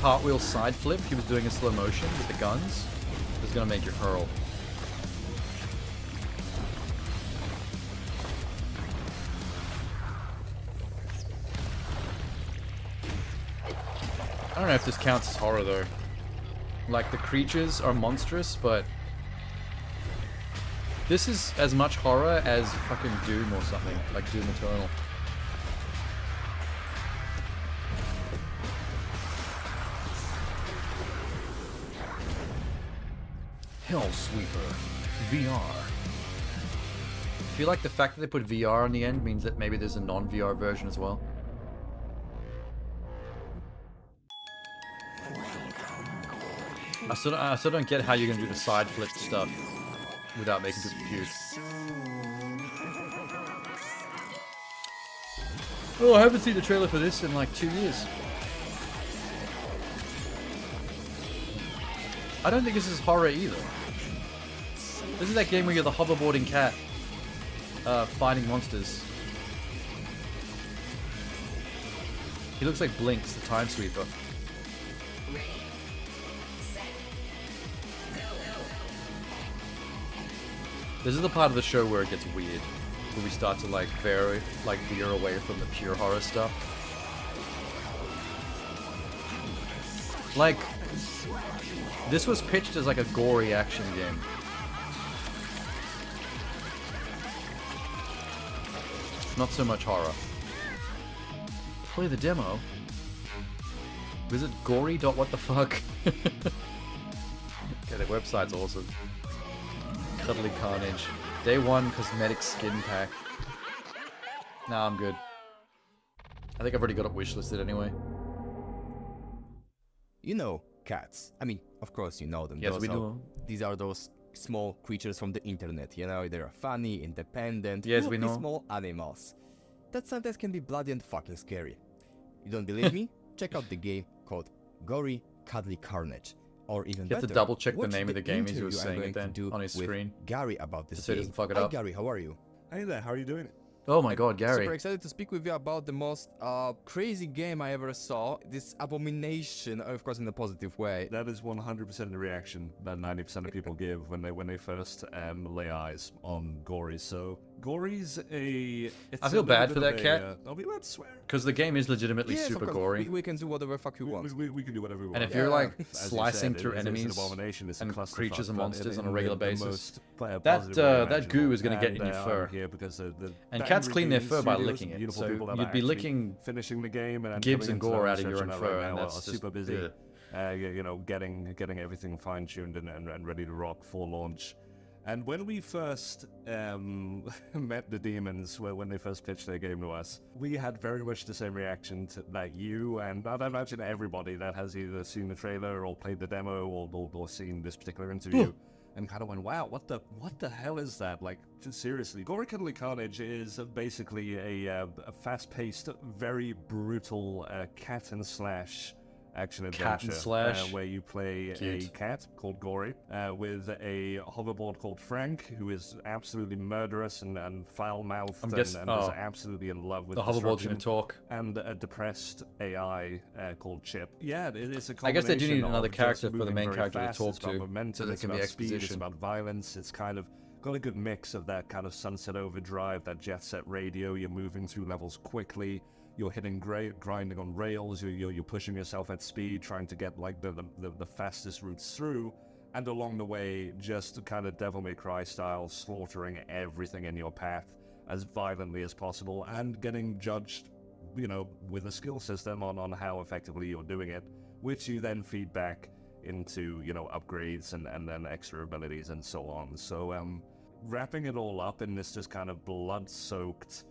cartwheel side flip he was doing in slow motion with the guns is gonna make you hurl. I don't know if this counts as horror though. Like, the creatures are monstrous, but this is as much horror as fucking Doom or something, like Doom Eternal. Hellsweeper VR. I feel like the fact that they put VR on the end means that maybe there's a non-VR version as well. I still don't get how you're gonna do the side flip stuff without making people puke. Oh, I haven't seen the trailer for this in like 2 years. I don't think this is horror either. This is that game where you're the hoverboarding cat fighting monsters. He looks like Blinks, the Time Sweeper. This is the part of the show where it gets weird, where we start to like veer away from the pure horror stuff. Like, this was pitched as like a gory action game. Not so much horror. Play the demo. Visit gory.whatthefuck. Okay, their website's awesome. Cuddly Carnage. Day 1 cosmetic skin pack. Nah, I'm good. I think I've already got it wishlisted anyway. You know cats. I mean, of course you know them. Yes, we do. These are those small creatures from the internet, you know, they're funny, independent, Yes, full we of know. these small animals that sometimes can be bloody and fucking scary. You don't believe me? Check out the game called Gory Cuddly Carnage. Or even You have better, to double check the watch name of the game as you were interview I'm saying going it to then do on his with screen. Gary about this Just so he game. doesn't fuck it Hi up. Gary, how are you? Hey there, how are you doing? Oh my god, Gary. Super excited to speak with you about the most crazy game I ever saw. This abomination, of course, in a positive way. That is 100% the reaction that 90% of people give when they first lay eyes on Gory. So Gory's a. I feel bad for that cat. Are we allowed to swear? Because the game is legitimately Yes, of super course. gory. We can do whatever fuck we want. We can do whatever we want. And if you're like As you slicing said, through it's an enemies abomination, it's a and clusterfuck, creatures and but monsters in on a regular the basis, most that positive way that goo is going to get imaginable. in your And, fur. I'm here because the And Angry cats clean their Game fur by Studios, licking it, beautiful so people that you'd are be actually licking finishing the game and gibs coming and into gore the out of your research own right fur, now and are that's just super busy. ugh. You know, getting everything fine-tuned and ready to rock for launch. And when we first met the demons, when they first pitched their game to us, we had very much the same reaction that you and I'd imagine everybody that has either seen the trailer or played the demo or seen this particular interview, and kind of went, "Wow, what the hell is that?" Like, just seriously, Gory Cuddly Carnage is basically a fast-paced, very brutal cat and slash action Cat and adventure slash. where you play Cute. a cat called Gory with a hoverboard called Frank, who is absolutely murderous and foul-mouthed and is absolutely in love with the hoverboard's destruction, gonna talk. and a depressed AI called Chip. Yeah, it's a I guess they do need combination another of character just for the moving main very character to fast, talk it's about to, momentum, so there it's can be about speed, it's exposition. about violence. It's kind of got a good mix of that kind of Sunset Overdrive, that jet set radio. You're moving through levels quickly. You're hitting grinding on rails. You're pushing yourself at speed, trying to get like the fastest routes through. And along the way, just kind of Devil May Cry style, slaughtering everything in your path. as violently as possible, and getting judged, you know, with a skill system on how effectively you're doing it, which you then feed back into, you know, upgrades and then extra abilities and so on. So wrapping it all up in this just kind of blood-soaked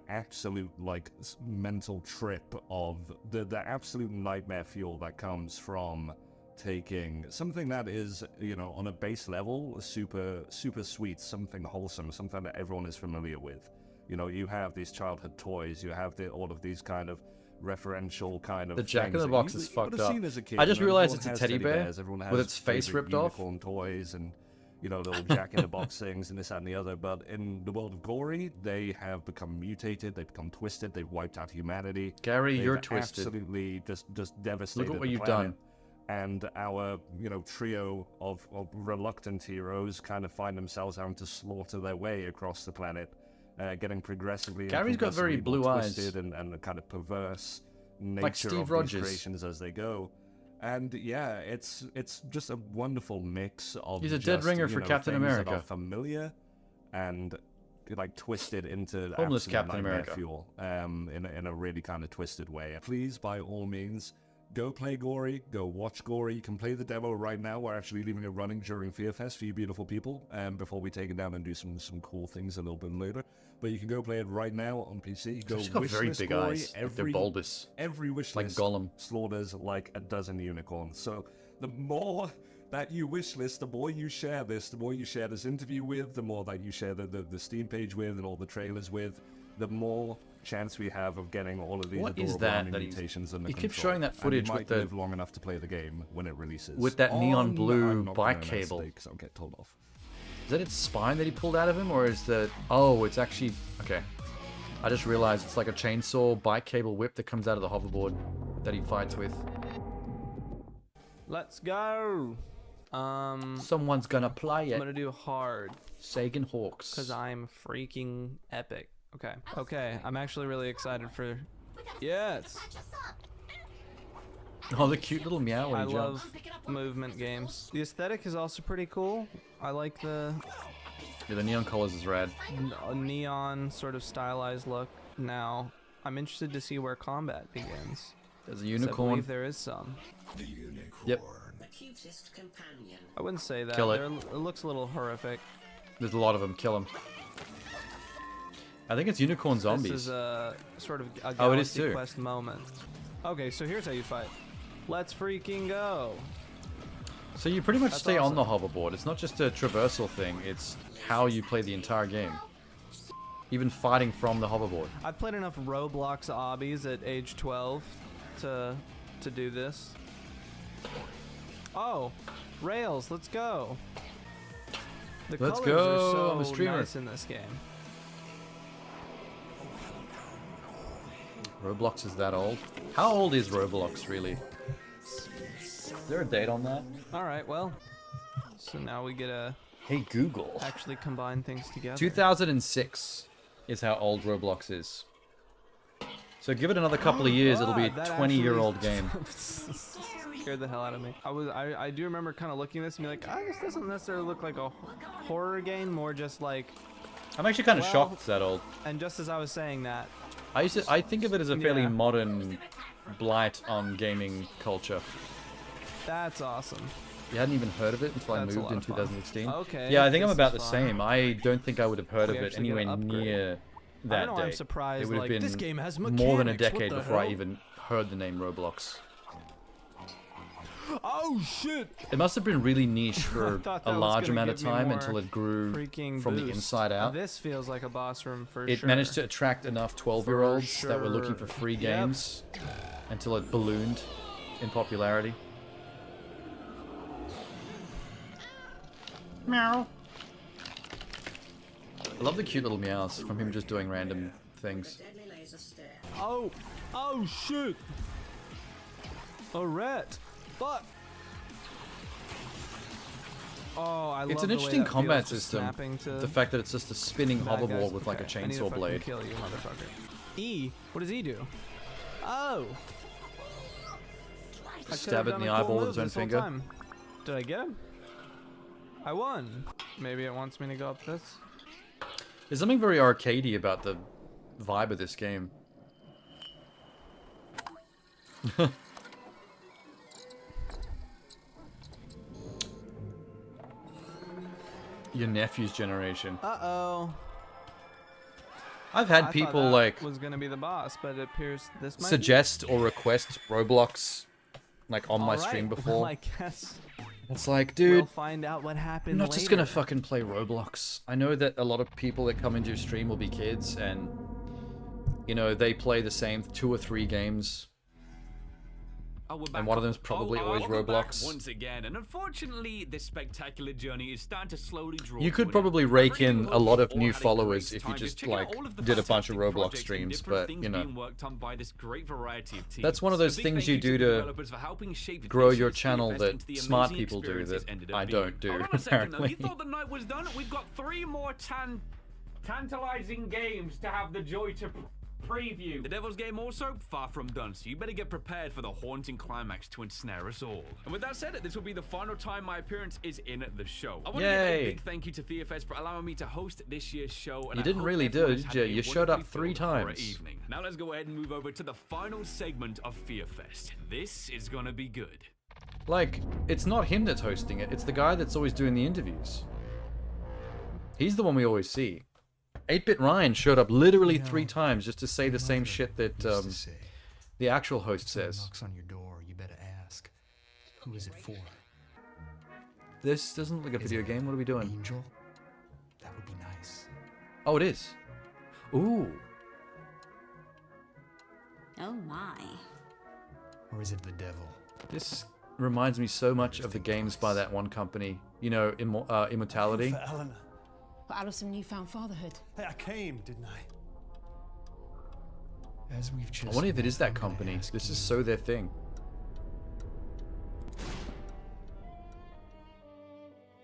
absolute like mental trip of the absolute nightmare fuel that comes from taking something that is, you know, on a base level super sweet, something wholesome, something that everyone is familiar with. You know, you have these childhood toys, you have all of these kind of referential kind of The Jack in things the that Box you is would fucked have up. seen as a kid. I just You know, realized everyone it's a has teddy bear everyone has with its face favorite ripped off. unicorn toys and, you know, little Jack in the Box things and this, that, and the other. But in the world of Gory, they have become mutated, they've become twisted, they've wiped out humanity. Gary, They've you're twisted. Absolutely just devastated. Look at what the you've planet. done. And our, you know, trio of reluctant heroes kind of find themselves having to slaughter their way across the planet, getting progressively Gary's got very progressively more blue eyes. twisted and kind of perverse nature Like Steve of Rogers. these creations as they go. And yeah, it's just a wonderful mix of He's a dead just, ringer you for know, Captain things that America. are familiar and like twisted into Homeless absolute Captain nightmare America. fuel in a really kind of twisted way. Please, by all means, go play Gory, go watch Gory. You can play the demo right now. We're actually leaving it running during Fear Fest for you beautiful people, before we take it down and do some cool things a little bit later. But you can go play it right now on PC. Go She's got very wishlist big Gory. eyes. Like they're bulbous. Every wishlist Like Gollum. slaughters like a dozen unicorns. So the more that you wishlist, the more you share this, the more you share this interview with, the more that you share the Steam page with and all the trailers with, the more chance we have of getting all of these What is adorable that army that he's- mutations under he keeps control. showing that And footage you with might the- live long enough to play the game when it releases. With that neon blue I'm not bike gonna cable. announce because I'll get told off. Is that its spine that he pulled out of him, or is that... Oh, it's actually... Okay. I just realized it's like a chainsaw bike cable whip that comes out of the hoverboard that he fights with. Let's go. Someone's gonna play it. I'm gonna do hard. Sagan Hawks. Because I'm freaking epic. Okay. Okay. I'm actually really excited for... Yes. Oh, the cute little meow when I he love jumps. movement games. The aesthetic is also pretty cool. I like the Yeah, the neon colors is rad. neon sort of stylized look. Now, I'm interested to see where combat begins. There's a 'Cause unicorn. I believe there is some. Yep. I wouldn't say that. Kill it. It looks a little horrific. There's a lot of them. Kill them. I think it's unicorn zombies. This is a sort of a Oh, it is Galaxy too. Quest moment. Okay, so here's how you fight. Let's freaking go. So you pretty much That's stay on the hoverboard. It's not just a traversal thing. It's how you play the entire game. Even fighting from the hoverboard. I've played enough Roblox obbies at age 12 to do this. Oh, rails, let's go. The Let's colors go, I'm are a so streamer. nice in this game. Roblox is that old? How old is Roblox really? Is there a date on that? All right, well, so now we get to Hey Google. actually combine things together. 2006 is how old Roblox is. So give it another couple of years, it'll be a That 20-year-old actually game. scared the hell out of me. I do remember kind of looking at this and be like, this doesn't necessarily look like a horror game, more just like. I'm actually kind of well, shocked it's that old. And just as I was saying that, I think of it as a fairly Yeah. modern blight on gaming culture. that's awesome. You hadn't even heard of it until I That's a moved lot in of fun. 2016. Okay, Yeah, I think I'm this about the is fun. same. I don't think I would have heard We of it actually get anywhere an upgrade. near I that don't know, I'm date. surprised, It would have like, been this game has more than a mechanics, what decade the before I hell? even heard the name Roblox. Oh shit! It must have been really niche for thought a that was large gonna amount of give me time more until it grew freaking from the boost. inside out. This feels like a boss room for It sure. managed to attract enough 12-year-olds that were looking for sure. free Yep. games until it ballooned in popularity. Meow. I love the cute little meows from him just doing random things. Oh! Oh shit! A rat! Fuck! Oh, I love It's an the way interesting that combat feels, just system. snapping to The fact that it's just a spinning bad guys. hoverboard with like a Okay, I need to chainsaw fucking blade. Kill you, motherfucker. E. What does E do? Oh. I could've Stab it in done the a cool eyeball with move his own this whole finger. time. Did I get him? I won. Maybe it wants me to go up this. There's something very arcadey about the vibe of this game. Your nephew's generation. Uh-oh. I've had I thought people that like was gonna be the boss, but it appears this might suggest or request Roblox like on my stream before. Well, I guess It's like, dude, we'll find out what happened I'm not just gonna later. fucking play Roblox. I know that a lot of people that come into your stream will be kids, and you know they play the same 2 or 3 games, and one of them's probably always Roblox. Once again, and unfortunately, this spectacular journey is starting to slowly draw. You could probably rake in a lot of new followers if you just like did a bunch of Roblox streams, but you know, that's one of those things you do to grow your channel that smart people do that I don't do, Hold on a second, though. You apparently. thought the night was done? We've got 3 more tantalizing games to have the joy to preview. The Devil's Game also far from done, so you better get prepared for the haunting climax to ensnare us all. And with that said, this will be the final time my appearance is in the show. I want to give a Yay. big thank you to FearFest for allowing me to host this year's show. And You I didn't hope really do everyone it, has did had you? a You showed up wonderfully 3 filled horror times. evening. Now let's go ahead and move over to the final segment of FearFest. This is gonna be good. Like, it's not him that's hosting it, it's the guy that's always doing the interviews. He's the one we always see. 8-Bit Ryan showed up literally 3 times just to say the same shit that the actual host says. Knocks on your door, you better ask, who is it for? This doesn't look like a video game. What are we doing? Angel? That would be nice. Oh, it is. Ooh. Oh my. Or is it the devil? This reminds me so much of the games by that one company. You know, Immortality. For Eleanor. But out of some newfound fatherhood. Hey, I came, didn't I? As we've just I wonder if it is that company. This is so their thing.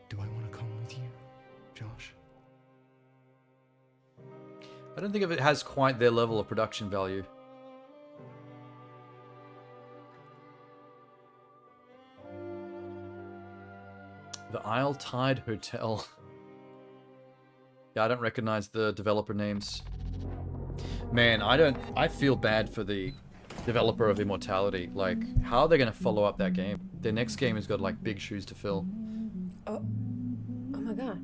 Do I want to come with you, Josh? I don't think if it has quite their level of production value. The Isle Tide Hotel. Yeah, I don't recognize the developer names. Man, I feel bad for the developer of Immortality. Like, how are they gonna follow up that game? Their next game has got like big shoes to fill. Oh my god.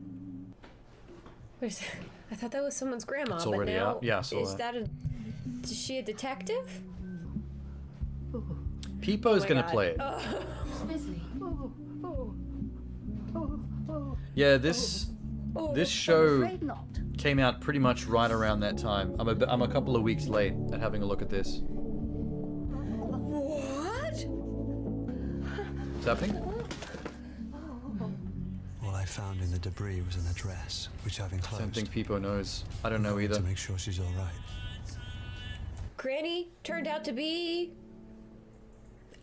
Where's I thought that was someone's grandma. It's already but now, out. Yeah, I saw is that. Is she a detective? Peepo's my gonna God. play it. Yeah, this show came out pretty much right around that time. I'm a couple of weeks late at having a look at this. What? What's happening? All I found in the debris was an address, which I've I enclosed. don't think Peepo knows. I don't know either. To make sure she's all right. Granny turned out to be...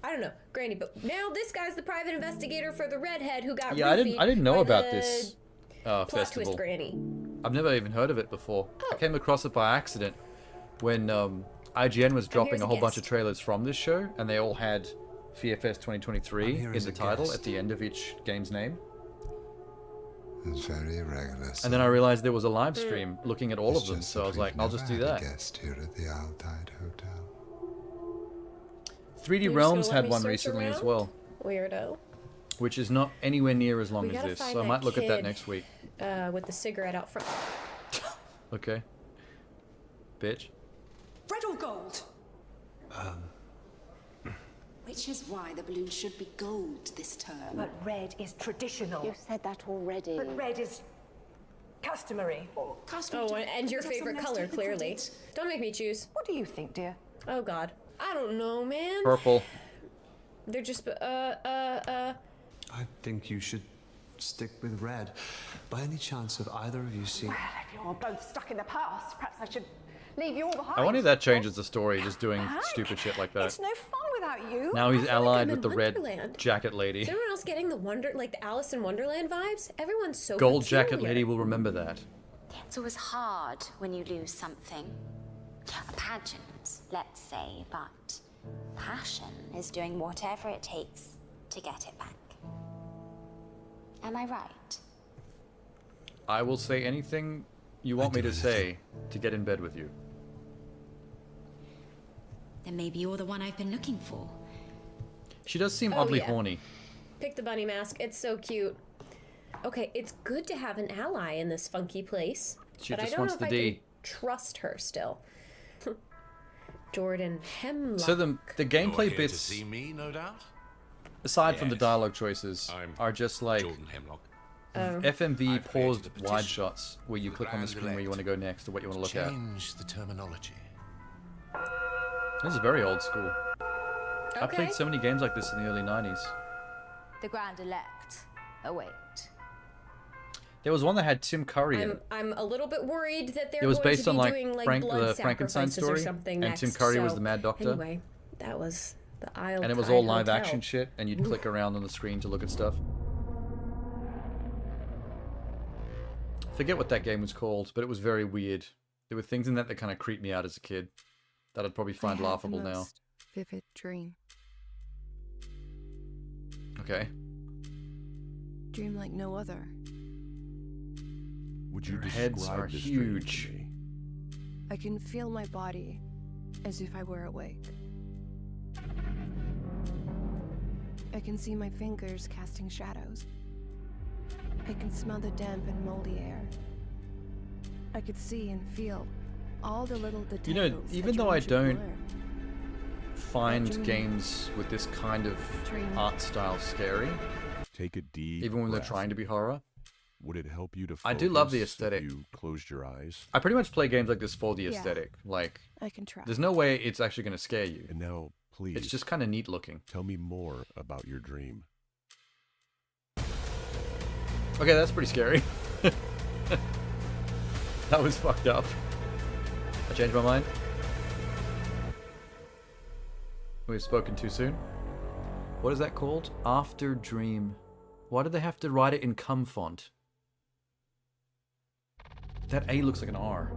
I don't know, Granny, but now this guy's the private investigator for the redhead who got Yeah, I didn't know by about the this plot festival. twist Granny. I've never even heard of it before. I came across it by accident when IGN was dropping here's a a whole bunch of guest. trailers from this show, and they all had FearFest 2023 here in as the a title guest. at the end of each game's name. It's very irregular. And then I realized there was a live stream looking at all of them, so I was like, I'll just do that. Guest here at the Owl Tide Hotel. 3D You're Realms just gonna had let me one search recently as around? well, Weirdo. which is not anywhere near as long We as gotta this, find so I that might look at that kid, next week. With the cigarette out front. Okay. Bitch. Red or gold? Which is why the balloon should be gold this term. But red is traditional. You've said that already. But red is customary. Customary. Oh, and your Let's have favorite some color, nice tea clearly. included. Don't make me choose. What do you think, dear? Oh god. I don't know, man. Purple. They're just, I think you should stick with red. By any chance have either of you seen... Well, if you're both stuck in the past, perhaps I should leave you all behind. I wonder if that changes the story, just doing Hank, stupid shit like that. It's no fun without you. Now he's I feel like allied I'm with in the red Wonderland. jacket lady. Is everyone else getting the the Alice in Wonderland vibes? Everyone's so Gold jacket peculiar. lady will remember that. It's always hard when you lose something. A pageant, let's say, but passion is doing whatever it takes to get it back. Am I right? I will say anything you want me to say to get in bed with you? Then maybe you're the one I've been looking for. She does seem Oh, oddly yeah. horny. Pick the bunny mask. It's so cute. Okay, it's good to have an ally in this funky place. She but just I don't wants know if the I D. can trust her still. Jordan Hemlock. So the gameplay Here bits, to see me, no doubt. aside from the Yes. dialogue choices, are just like Jordan Hemlock. FMV I've paused created a wide petition shots where you for click on the Grand screen where you want to go next or what you want to look at. Change the terminology. This is very old school. I Okay. played so many games like this in the early 90s. The Grand Elect. Oh, wait. There was one that had Tim Curry in it. I'm a little bit worried that they're It was going based to on be like doing like Frank, blood the Frankenstein sacrifices story, or something and next. Tim Curry was so, the Mad Doctor. Anyway, that was the Isle. And it was all live action shit, and you'd click around on the screen to look at stuff. Forget what that game was called, but it was very weird. There were things in that kind of creeped me out as a kid that I'd probably find I had laughable the now. most vivid dream. Okay. Dream like no other. Would you Your heads describe are this dream to huge. me? I can feel my body as if I were awake. I can see my fingers casting shadows. I can smell the damp and moldy air. I could see and feel all the little details. You know, a even though I dream should don't blur. find Dream. games with this kind of Dream. art style scary, Take a deep even when they're breath. trying to be horror, Would it help you to focus I do love the if aesthetic. you closed your eyes? I pretty much play games like this for the Yeah. aesthetic. Like, I can try. there's no way it's actually going to scare you. And now, please. It's just kind of neat looking. Tell me more about your dream. Okay, that's pretty scary. That was fucked up. I changed my mind. We've spoken too soon. What is that called? After Dream. Why did they have to write it in cum font? That A looks like an R.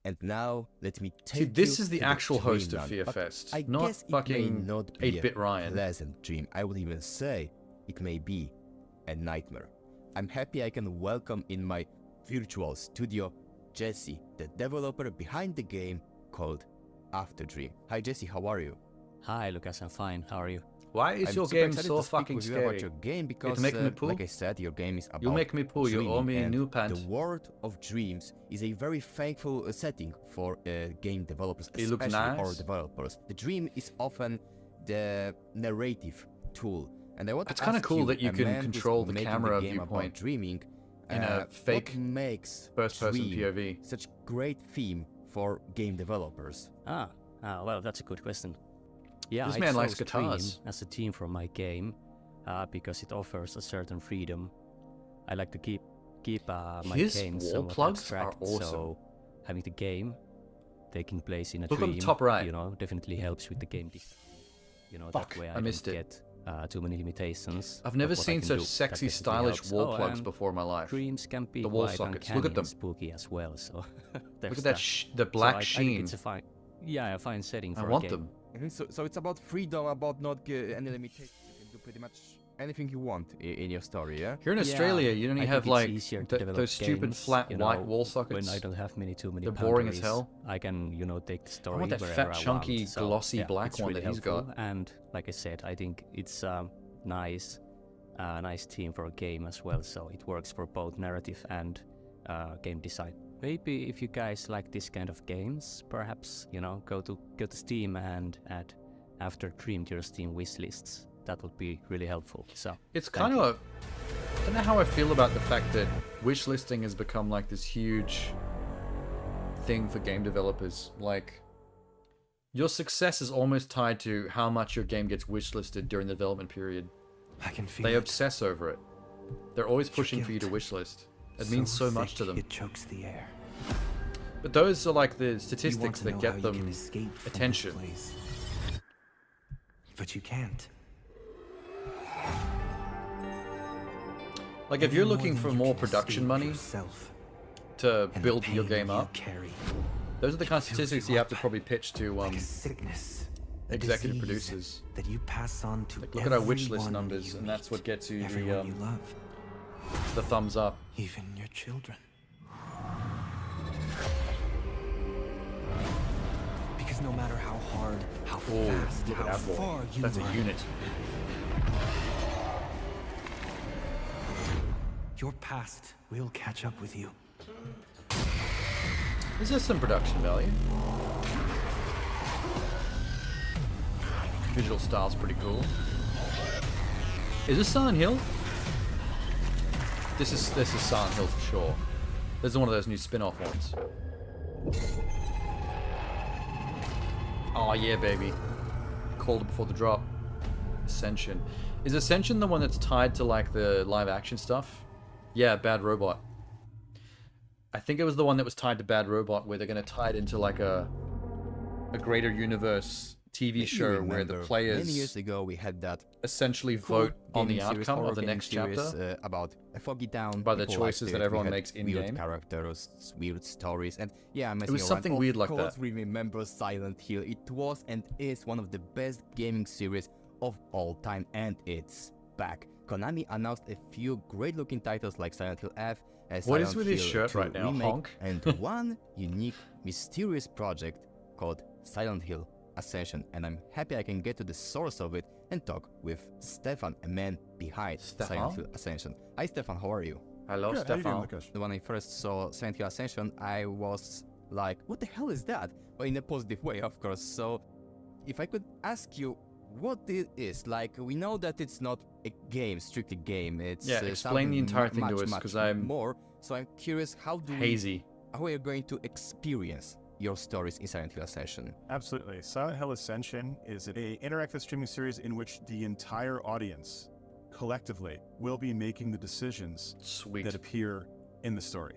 And now let me take See, this you is the to actual host of dreamland. Fear But Fest, I not guess fucking it may not be 8-bit a Ryan. pleasant dream. I would even say it may be a nightmare. I'm happy I can welcome in my virtual studio Jesse, the developer behind the game called After Dream. Hi Jesse, how are you? Hi Lucas, I'm fine. How are you? Why is I'm your super game excited so to speak fucking with you scary? about your game because, It'll make me poo? like I said, your game is about You make me poo, you owe dreaming, me a and new pant. The world of dreams is a very thankful setting for game developers, It looks especially horror nice. developers. The dream is often the narrative tool, and I want It's to kinda ask cool you, that you a can man who's control the making camera game about viewpoint dreaming in a what fake makes first-person dream POV. such great theme for game developers. Well, that's a good question. Yeah, This I man likes chose Dream guitars. as a theme for my game because it offers a certain freedom. I like to keep my His game wall somewhat plugs are abstract, awesome. so having the game taking place in a Look on dream, the top right. you know, definitely helps with the game. You know, Fuck, that way I I missed don't it. get too many limitations. I've never of what I seen can such do. That sexy, definitely stylish helps. wall plugs and before in my life. Dreams can be The wall quite sockets. uncanny Look at and them. spooky as well. So Look there's at that the black I sheen. think it's a fine, a fine setting I for want a game. them. So it's about freedom, about not any limitations. You can do pretty much anything you want in your story, yeah? Here in Australia, you only I have think like it's easier to develop those stupid games, flat you white know, wall sockets. When I don't have too many They're boring as boundaries, hell. I can, you know, take the story I want that wherever fat, I chunky, want. So, glossy yeah, black it's one really that he's helpful. got. And like I said, I think it's nice theme for a game as well. So it works for both narrative and game design. Maybe if you guys like this kind of games, perhaps, you know, go to Steam and add After Dream to your Steam wishlists. That would be really helpful. So It's thank kind you. of I don't know how I feel about the fact that wish listing has become like this huge thing for game developers. Like, your success is almost tied to how much your game gets wish listed during the development period. I can feel They it. obsess over it. They're always pushing for you to wish list. It means so much to them. It chokes the air. But those are like the You want statistics to that know get how you them can escape from this attention. place. But you can't. Like, if Any you're more looking than for you more can production escape money yourself to and the build your pain game you up, carry. those are the kind of It fills statistics you you have up to probably pitch to like a sickness, a executive disease producers. that you pass on to Like, look at our wish list everyone numbers, you and that's what gets you everyone the you love. the thumbs up. Even your children. Because no matter how hard, how fast, look at how that boy. far you That's a run, unit. your past will catch up with you. Is there some production value? Visual style's pretty cool. Is this Silent Hill? This is Silent Hill for sure. This is one of those new spin-off ones. Oh yeah, baby. Called it before the drop. Ascension. Is Ascension the one that's tied to like the live action stuff? Yeah, Bad Robot. I think it was the one that was tied to Bad Robot, where they're going to tie it into like a greater universe TV show where the players many years ago we had that essentially cool vote on the gaming series, outcome of horror the gaming next series, chapter about a foggy town. by the People liked choices it. that We everyone had makes in weird game. characters, weird stories, and yeah, I'm It was something weird like that. Of course, we remember Silent Hill. It was and is one of the best gaming series of all time, and it's back. Konami announced a few great-looking titles like Silent Hill F, What is Silent with his Hill shirt 2 right now, remake, honk? and one unique, mysterious project called Silent Hill Ascension, and I'm happy I can get to the source of it and talk with Stefan, a man behind Silent Hill Ascension. Hi Stefan, how are you? Hello, Good, Stefan. how you doing, When I first saw Silent Hill Ascension, I was like, what the hell is that? But in a positive way, of course. So, if I could ask you what it is, like, we know that it's not a game, strictly game. It's Yeah, explain the entire thing to us, because I'm more. So I'm curious, how hazy. How are you going to experience your stories in Silent Hill Ascension? Absolutely. Silent Hill Ascension is an interactive streaming series in which the entire audience collectively will be making the decisions that appear in the story.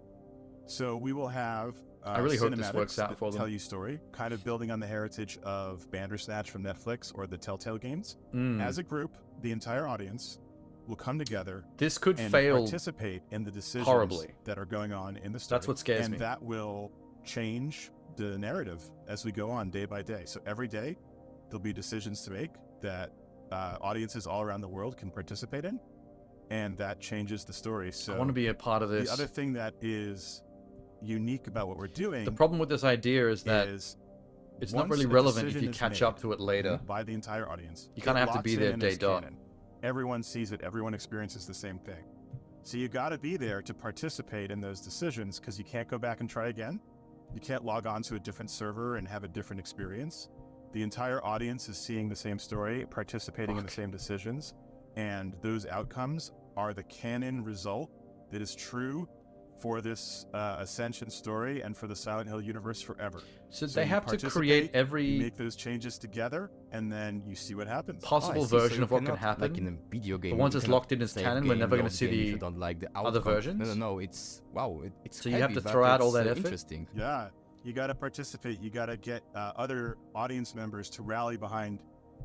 So we will have I really hope this cinematics works out that for them. tell you story, kind of building on the heritage of Bandersnatch from Netflix or the Telltale games. Mm. As a group, the entire audience will come together. This could and fail participate in the decisions horribly. that are going on in the story. That's what scares and me. that will change the narrative as we go on day by day. So every day there'll be decisions to make that audiences all around the world can participate in, and that changes the story. So I want to be a part of this. The other thing that is unique about what we're doing, The problem with this idea is that it's not really relevant if you catch up to it later. by the entire audience. You kind of It have to locks be in there and day is dot. canon. Everyone sees it. Everyone experiences the same thing. So you got to be there to participate in those decisions, because you can't go back and try again. You can't log on to a different server and have a different experience. The entire audience is seeing the same story, participating in the same decisions, and those outcomes are the canon result that is true for this Ascension story and for the Silent Hill universe forever. So you they have to participate, create you every make those changes together, and then you see what happens. possible version of what can happen. Like in a video game, but once you it's cannot locked in as save canon, game, we're never going load to see game if the you don't like the other outcome. versions. No, it's wow, it's So you have heavy, to but throw out all it's, that effort? Interesting. Yeah, you got to participate. You got to get other audience members to rally behind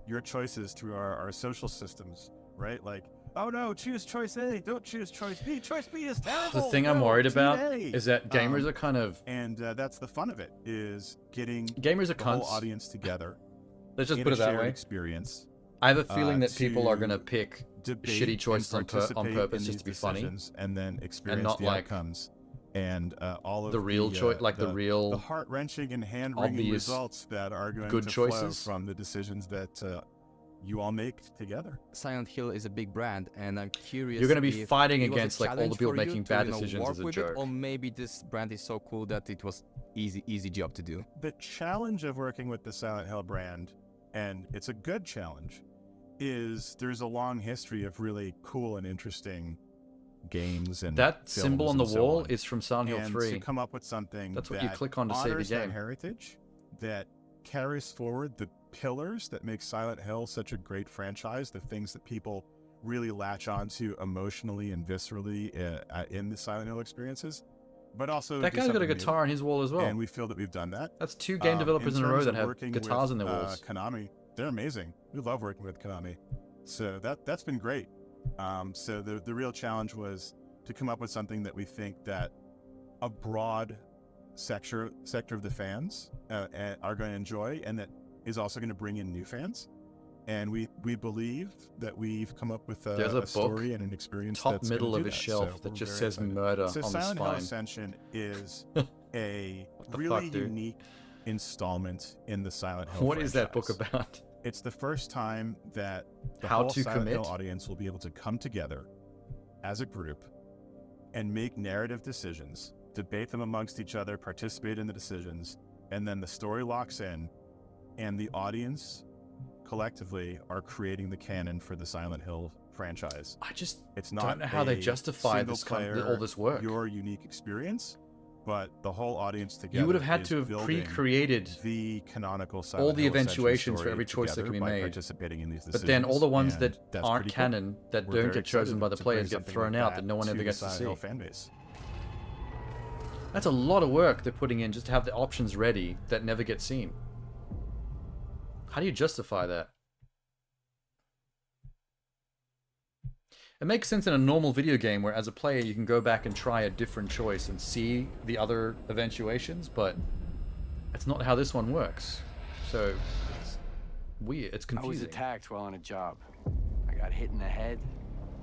your choices through our social systems, right? Like, oh no, choose choice A, don't choose choice B. Choice B is terrible. The thing I'm No, worried choose about A. is that gamers are kind of... And that's the fun of it, is getting Gamers are the whole cunts. audience together. Let's just in put a it that shared way. experience. I have a feeling that people are to going to pick debate shitty choices and on participate purpose in just to be these funny. decisions, and then experience and not the like outcomes. And all of the real choice, like the real the heart-wrenching and hand-wringing obvious results that are going good to choices. flow from the decisions that you all make together. Silent Hill is a big brand, and I'm curious. You're gonna be if fighting it was a against, like, all the challenge people for you making to, bad you know, decisions work as a with joke. It, or maybe this brand is so cool that it was easy job to do. The challenge of working with the Silent Hill brand, and it's a good challenge, is there's a long history of really cool and interesting games and that symbol on the films and so wall on. is from Silent Hill And 3. to come up with something That's what you that click on to save the honors that game. heritage, that carries forward the pillars that make Silent Hill such a great franchise, the things that people really latch onto emotionally and viscerally in the Silent Hill experiences, but also That do guy's got a something new. guitar on his wall as well. And we feel that we've done that. That's 2 game developers in a row terms that of have working guitars with, on their walls. Konami, they're amazing. We love working with Konami. So that's been great. So the real challenge was to come up with something that we think that a broad sector of the fans are going to enjoy, and that is also going to bring in new fans. And we believe that we've come up with There's a book, story and an experience top that's middle gonna of do his that. shelf So that we're just very says excited. murder So on the Silent Hill spine. Ascension is a the really fuck, dude? unique installment in the Silent Hill What is that book franchise. about? It's the first time that the How whole to Silent Hill commit? audience will be able to come together as a group and make narrative decisions, debate them amongst each other, participate in the decisions, and then the story locks in, and the audience collectively are creating the canon for the Silent Hill franchise. I just it's don't not know how they a justify this single-player, all this work. your unique experience, but the whole audience together. You would have had is to have building pre-created the canonical Silent all the Hill Ascension eventuations for story every choice that together can be by made. participating in these But then all the ones decisions, that and that's aren't pretty cool. canon, that We're don't very get chosen excited by the to players, bring get something thrown like out that no one to ever the gets to Silent see. Hill fan base. That's a lot of work they're putting in just to have the options ready that never get seen. How do you justify that? It makes sense in a normal video game where as a player you can go back and try a different choice and see the other eventuations, but that's not how this one works. So it's weird, it's I was confusing. attacked while on a job. I got hit in the head,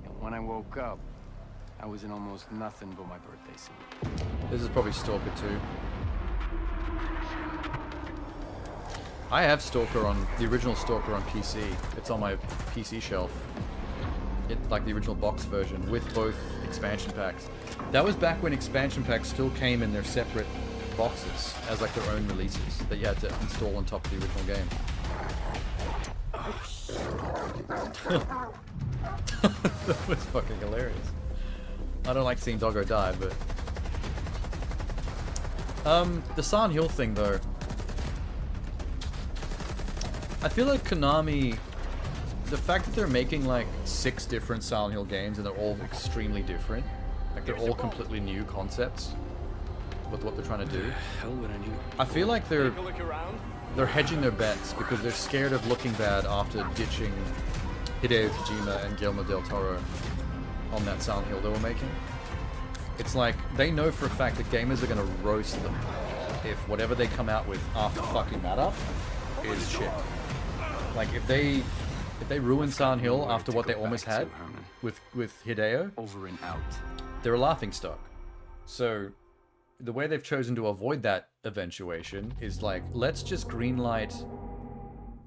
and when I woke up, I was in almost nothing but my birthday suit. This is probably Stalker 2. I have Stalker on, the original Stalker on PC. It's on my PC shelf. Like the original box version with both expansion packs. That was back when expansion packs still came in their separate boxes as like their own releases that you had to install on top of the original game. That was fucking hilarious. I don't like seeing Doggo die, but the Silent Hill thing though, I feel like Konami, the fact that they're making like 6 different Silent Hill games and they're all extremely different, like they're all completely new concepts with what they're trying to do. Hell would I knew. I feel like they're hedging their bets because they're scared of looking bad after ditching Hideo Kojima and Guillermo del Toro on that Silent Hill they were making. It's like they know for a fact that gamers are going to roast them if whatever they come out with after fucking that up is shit. Like if they ruin Silent Hill after what they almost had with Hideo, over and out, they're a laughingstock. So the way they've chosen to avoid that eventuation is like, let's just greenlight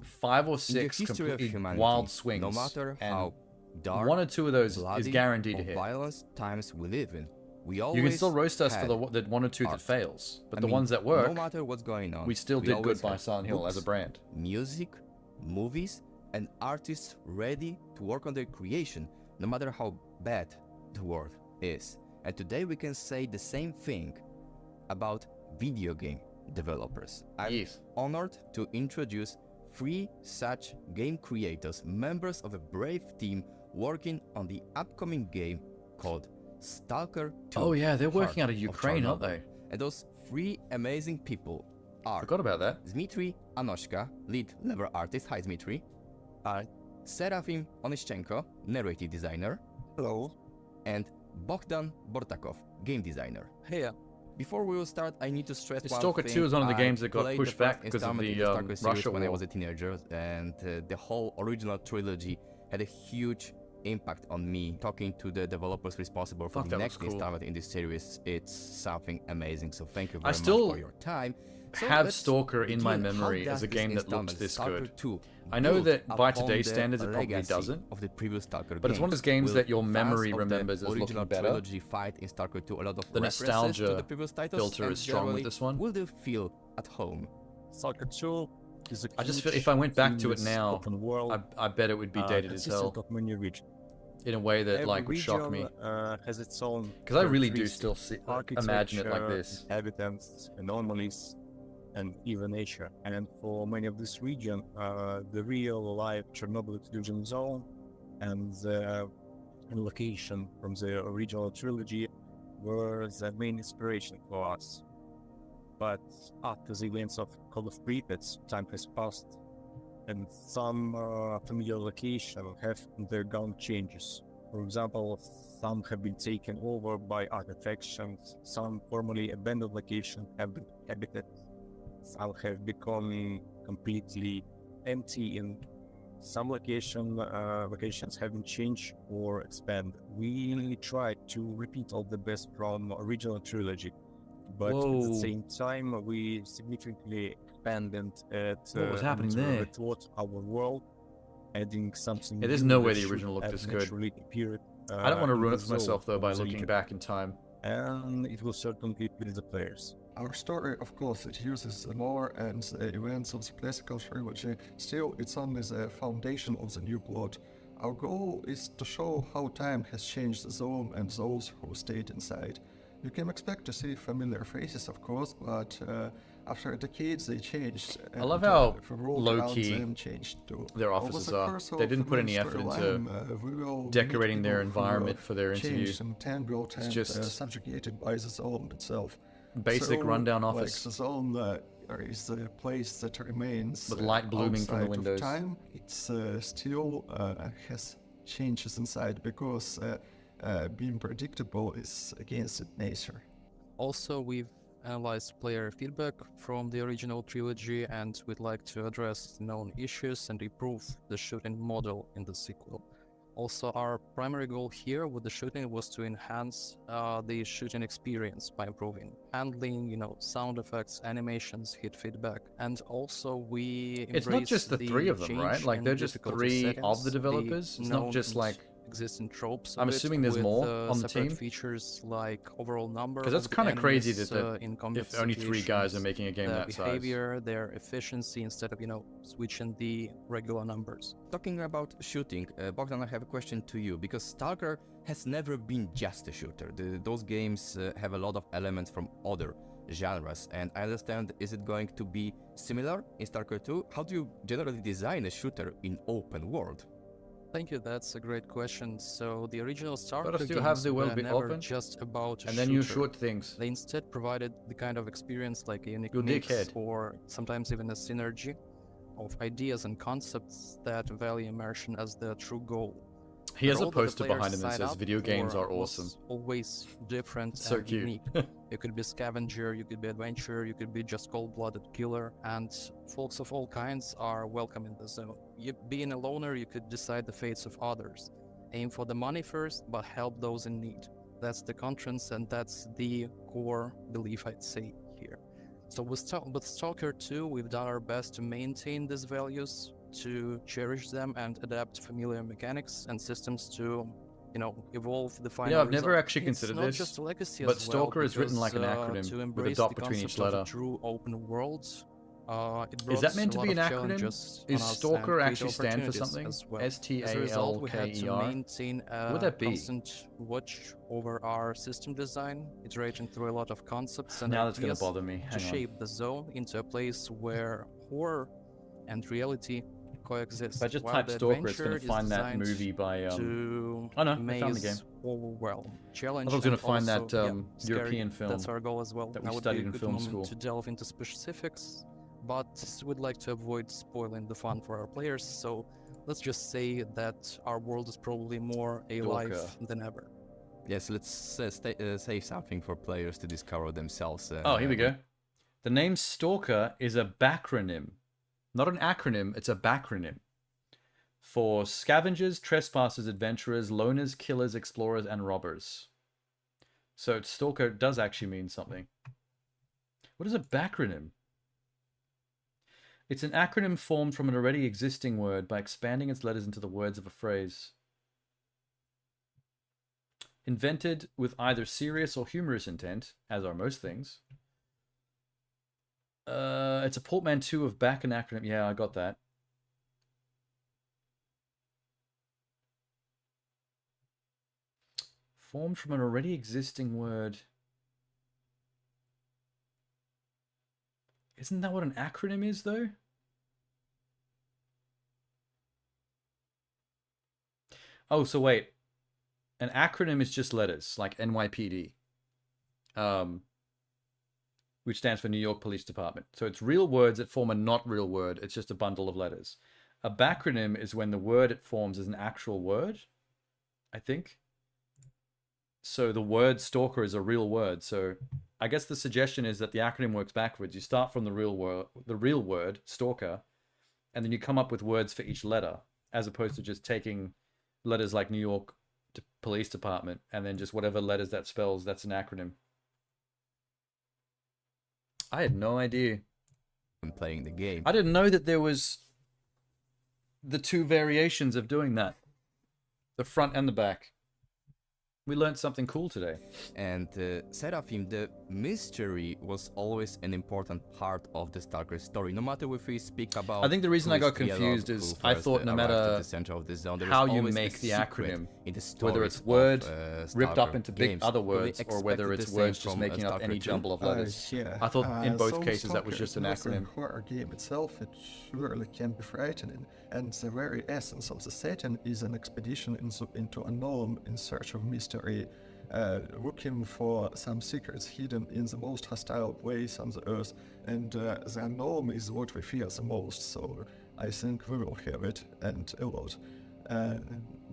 5 or 6 completely wild swings, no matter and how dark, 1 or 2 of those bloody, is guaranteed to or hit. violence times we live in. We You always can still roast us for had the 1 or 2 that art. fails, but I the mean, ones that work, no matter what's going on, we still did good always by had Silent Hill as a books, brand. music, movies, and artists ready to work on their creation, no matter how bad the world is. And today we can say the same thing about video game developers. I'm honored to introduce 3 such game creators, members of a brave team working on the upcoming game called Stalker 2. Oh yeah, they're working Heart out of Ukraine, aren't they? And those 3 amazing people are... Forgot about that. Dmitry Anoshka, lead level artist. Hi, Dmitry. Serafim Onyshchenko, narrative designer. Hello. And Bogdan Bortakov, game designer. Hey. Before we will start, I need to stress one Stalker thing. 2 is one of the I games that got played pushed the back first because of installment in the Stalker series Russia when I war. was a teenager, and the whole original trilogy had a huge impact on me. Talking to the developers responsible for Fuck, the that next was cool. installment in this series, it's something amazing. So thank you I very much still for your time. So have let's Stalker in my begin. How memory does as a this game that installment, looked this Stalker good. 2, I know build that by upon today's the standards it probably legacy doesn't, of the previous Stalker but it's one of those games Will that your fans memory of the remembers as looking original better. trilogy find in Stalker 2 a lot of The references to nostalgia the previous titles, filter and is strong with generally, this one. Will they feel at home? Stalker 2 is a I just feel huge, if I went back to it seamless now, open world, I bet it would be dated as hell. consistent of many regions. In a way that Every like would shock me. region, has its own Because I really do characteristics, still imagine it like architecture, this. inhabitants, anomalies, and even nature. And for many of this region, the real life Chernobyl exclusion zone and the location from the original trilogy were the main inspiration for us. But after the events of Call of Pripyat, time has passed, and some familiar locations have undergone changes. For example, some have been taken over by other factions, some formerly abandoned locations have been inhabited, some have become completely empty, and some locations have been changed or expanded. We tried to repeat all the best from original trilogy, but at Whoa. the same time, we significantly expanded it. What was happening there? Towards our world, adding something. Yeah, there's new no way that the should original looked have this good. naturally appeared, I don't want to in ruin the it for myself though zone by of the looking region. back in time. And it will certainly please the players. Our story, of course, it uses the lore and the events of the classical trilogy. Still, it's only the foundation of the new plot. Our goal is to show how time has changed the zone and those who stayed inside. You can expect to see familiar faces, of course, but after decades they changed. I love how the world low around key them changed too. their Over offices the are. course They of didn't the put any main effort into storyline, we will decorating meet their people who environment for their interview. changed and tangled It's and just subjugated by the zone itself. basic So, rundown like office. the zone is the place that remains With light blooming from the outside of windows. time. It's still has changes inside because being predictable is against its nature. Also, we've analyzed player feedback from the original trilogy, and we'd like to address known issues and improve the shooting model in the sequel. Also, our primary goal here with the shooting was to enhance the shooting experience by improving handling, sound effects, animations, hit feedback, and also we It's not just the three of them, right? change Like in they're just difficulty three of settings, the developers. It's not known just and like existing tropes. I'm of it assuming there's with, more on the separate team. features like overall number. Because that's of the kind of crazy enemies, that in combat if only 3 guys are situations, making a game their that size. behavior, their efficiency, instead of switching the regular numbers. Talking about shooting, Bogdan, I have a question to you, because Stalker has never been just a shooter. Those games have a lot of elements from other genres, and I understand, is it going to be similar in Stalker 2? How do you generally design a shooter in open world? Thank you, that's a great question. So the original Stalker But still games have the world were be never open, just about a and then you shooter. shoot things. They instead provided the kind of experience like a unique You mix, dickhead. or sometimes even a synergy of ideas and concepts that value immersion as the true goal. He has The a role that the poster players behind him that signed says up video games for are awesome. was always different So and cute. unique. You could be scavenger, you could be adventurer, you could be just cold-blooded killer, and folks of all kinds are welcome in the zone. You, being a loner, you could decide the fates of others. Aim for the money first, but help those in need. That's the conscience, and that's the core belief, I'd say, here. So with Stalker 2, we've done our best to maintain these values, to cherish them and adapt familiar mechanics and systems to, evolve the final I've never result. actually It's considered not this, just a legacy but as well, Stalker is written because, like an acronym to with a embrace dot the between each concept of letter. a true open world, it Is brought that meant a to lot be an of acronym? challenges on Is us and Stalker great actually stand for opportunities something? as well. As a result, we had to STALKER? maintain Would a that be? constant watch over our system design, iterating through a lot of concepts and Now that's gonna ideas bother me. to Hang on. shape the zone into a place where horror and reality coexist. If I just while type the Stalker, it's adventure gonna is find that designed movie by to Oh no, I found the game. amaze, overwhelm, challenge, I thought I was gonna and find also, that scary. European film That's our goal as well. that we Now would studied be a in good film moment school. to delve into specifics, but we'd like to avoid spoiling the fun for our players. So let's just say that our world is probably more alive than ever. Yes, let's say something for players to discover themselves. Oh, here we go. The name Stalker is a backronym. Not an acronym, it's a backronym. For scavengers, trespassers, adventurers, loners, killers, explorers, and robbers. So Stalker does actually mean something. What is a backronym? It's an acronym formed from an already existing word by expanding its letters into the words of a phrase. Invented with either serious or humorous intent, as are most things. It's a portmanteau of back and acronym. Yeah, I got that. Formed from an already existing word. Isn't that what an acronym is, though? Oh, so wait. An acronym is just letters, like NYPD. Which stands for New York Police Department. So it's real words that form a not real word. It's just a bundle of letters. A backronym is when the word it forms is an actual word, I think. So the word stalker is a real word. So I guess the suggestion is that the acronym works backwards. You start from the real word stalker, and then you come up with words for each letter. as opposed to just taking letters like New York Police Department and then just whatever letters that spells, that's an acronym. I had no idea. I'm playing the game. I didn't know that there was the two variations of doing that. The front and the back. We learned something cool today. And Seraphim, the mystery was always an important part of the Stalker story. No matter if we speak about... I think the reason I got confused is I thought no matter how you make the acronym, whether it's word ripped up into big other words or whether it's words just making up any jumble of letters. I thought in both cases that was just an acronym. The horror game itself, it surely can be frightening, and the very essence of the setting is an expedition into unknown in search of mystery. Looking for some secrets hidden in the most hostile place on the earth, and the unknown is what we fear the most, so I think we will have it, and a lot.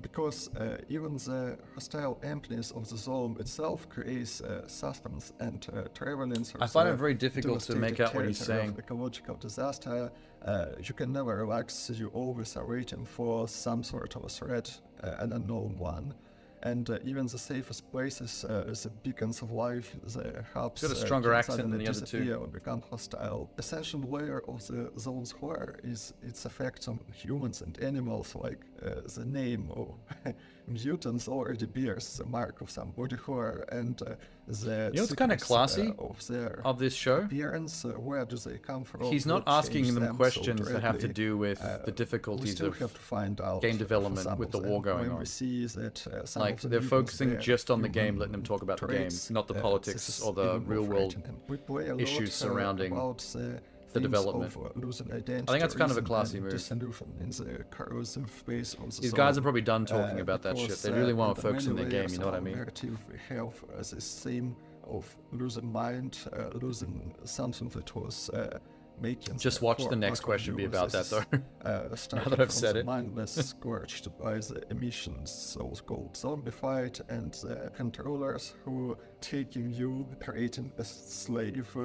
Because even the hostile emptiness of the zone itself creates suspense, and traveling through I find it very difficult to make out what he's saying. Ecological disaster, you can never relax, you always are waiting for some sort of a threat, an unknown one. And even the safest places, the beacons of life, the hubs, got a stronger accent than the other two. Or become hostile. Essential layer of the zone's horror is its effect on humans and animals, like the name of mutants already bears the mark of some body horror, and the you know what's kind of classy of this show? Appearance, where do they come from? He's not asking them questions that have to do with the difficulties of game development with the war going on. Like they're focusing just on the game, letting them talk about the game, not the politics or the real world issues surrounding the development. I think that's kind of a classy move. These guys are probably done talking about that shit. They really want to focus on their game, you know what I mean? We have this theme of losing mind, losing something that was making. Just watch the next question be about that, though. Now that I've said it. Mindless, scorched by the emissions, so-called zombified, and the controllers who taking you, creating a slave,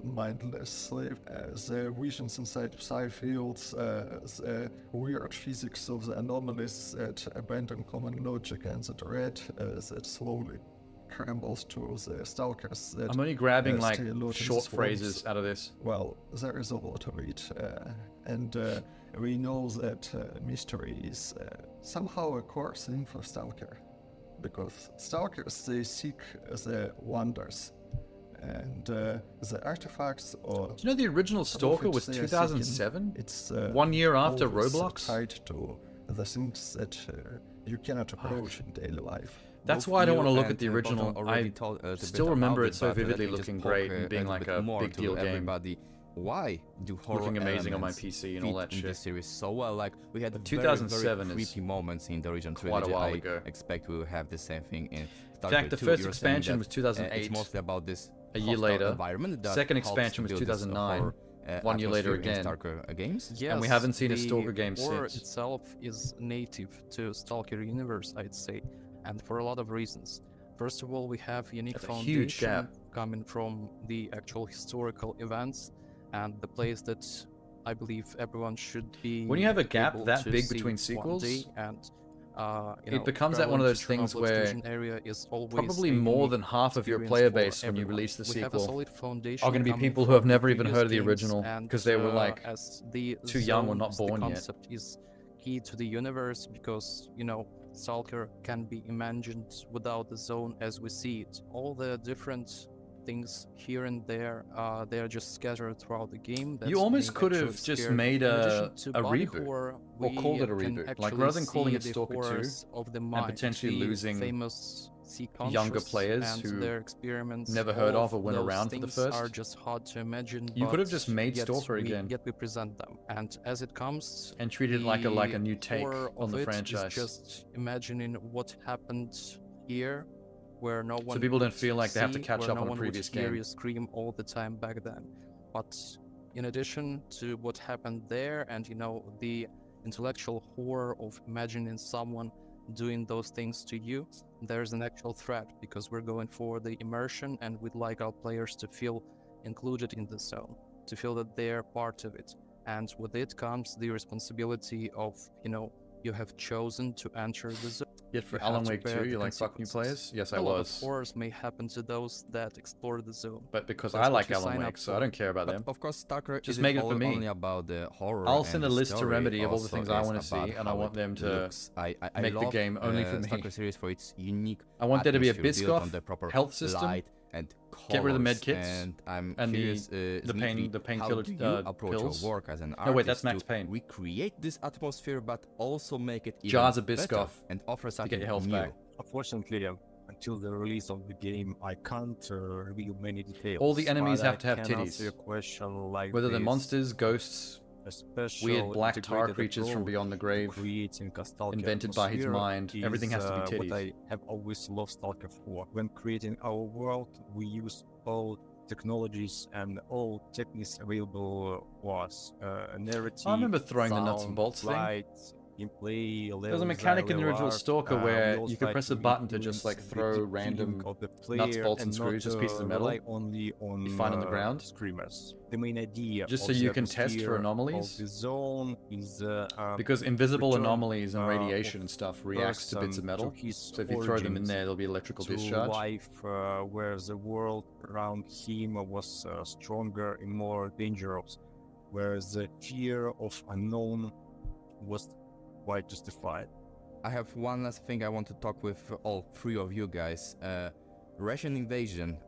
mindless slave. The visions inside psi fields, the weird physics of the anomalies that abandon common logic, and the dread that slowly crumbles to the stalkers. That I'm only grabbing like short phrases out of this. Well, there is a lot of it, and we know that mystery is somehow a core thing for Stalker, because Stalkers, they seek the wonders and the artifacts. Or do you know the original Stalker was 2007? It's 1 year after Roblox. Tied to the things that you cannot approach in daily life. That's why I don't want to look at the original. I still remember it so vividly, looking great and being like a big deal game. Why do horror looking amazing on my PC and all that shit? Series so well, like we had 2007 very creepy moments in the original quite trilogy. a while ago. I expect we will have the same thing in In fact, the first expansion was 2008. It's mostly about this a year later. Environment that second expansion was 2009. 1 year later again. Yes, and we haven't seen a Stalker game horror since. Itself is native to Stalker universe, I'd say, and for a lot of reasons. First of all, we have unique foundation coming from the actual historical events and the place that I believe everyone should be. When you have a gap that big between sequels, and it becomes that one of those things where probably more than half of your player base when you release the sequel are going to be people who have never even heard of the original because they were like too young or not born yet. The concept is key to the universe because, you know, Stalker can be imagined without the zone as we see it. All the different things here and there, they're just scattered throughout the game. You almost could have just made a reboot or called it a reboot. Like rather than calling it Stalker 2 and potentially losing younger players who never heard of or went around for the first. Are just hard to imagine. You could have just made Stalker again. Yet we present them, and as it comes, and treated it like a new take on the franchise. Just imagining what happened here, where no one. So people don't feel like they have to catch up on a previous game. You scream all the time back then, but in addition to what happened there, and you know the intellectual horror of imagining someone doing those things to you, there's an actual threat because we're going for the immersion and we'd like our players to feel included in the zone, to feel that they're part of it. And with it comes the responsibility of, you know, you have chosen to enter the zone. Yet for You have Alan to Wake bear 2, the you like fuck new consequences. players? Yes, I A lot of was. horrors may happen to those that explore the zone. But because That's I what like you Alan sign Wake, up so I for. don't care about But them. of course, Stalker Just isn't make it for me. only about the horror. I'll and send a the list to story, Remedy of all the also things I is want to about see, and I how want it them to looks. I make the love, game only for me. Stalker series for its unique. I want there to be a atmosphere built on Biscoff the proper health system, light and get rid of the med colors, kits, and I'm and curious, the Dmitry, painkiller how do you approach pills. your work as an No, wait, that's artist Max to Payne. recreate this atmosphere, but also make it even Jars of better Biscoff and offer to something get your health new. back. Unfortunately, until the release of the game, I can't reveal many details. All the enemies but have to have I can answer titties. your question like Whether they're this. monsters, ghosts, A special weird black tar integrated creatures from approach beyond the to grave, creating a Stalker invented by his atmosphere mind. Everything has to be is, titties. What I have always loved Stalker for. When creating our world, we use all technologies and all techniques available for us. Narrative, I remember throwing the nuts and sound, bolts thing. light, gameplay, There was a mechanic in the original Stalker where you could press a button to just like throw random nuts, bolts, and screws, just pieces of metal only on, you find on the ground. Screamers. The main idea Just of so you the can test for atmosphere anomalies? of the zone is Because invisible return, anomalies and of radiation and stuff reacts to bits of person metal. to his So if you throw them in origins, there, there'll be electrical to discharge. life where the world around him was stronger and more dangerous, where the fear of unknown was quite justified. I have one last thing I want to talk with all three of you guys. Russian invasion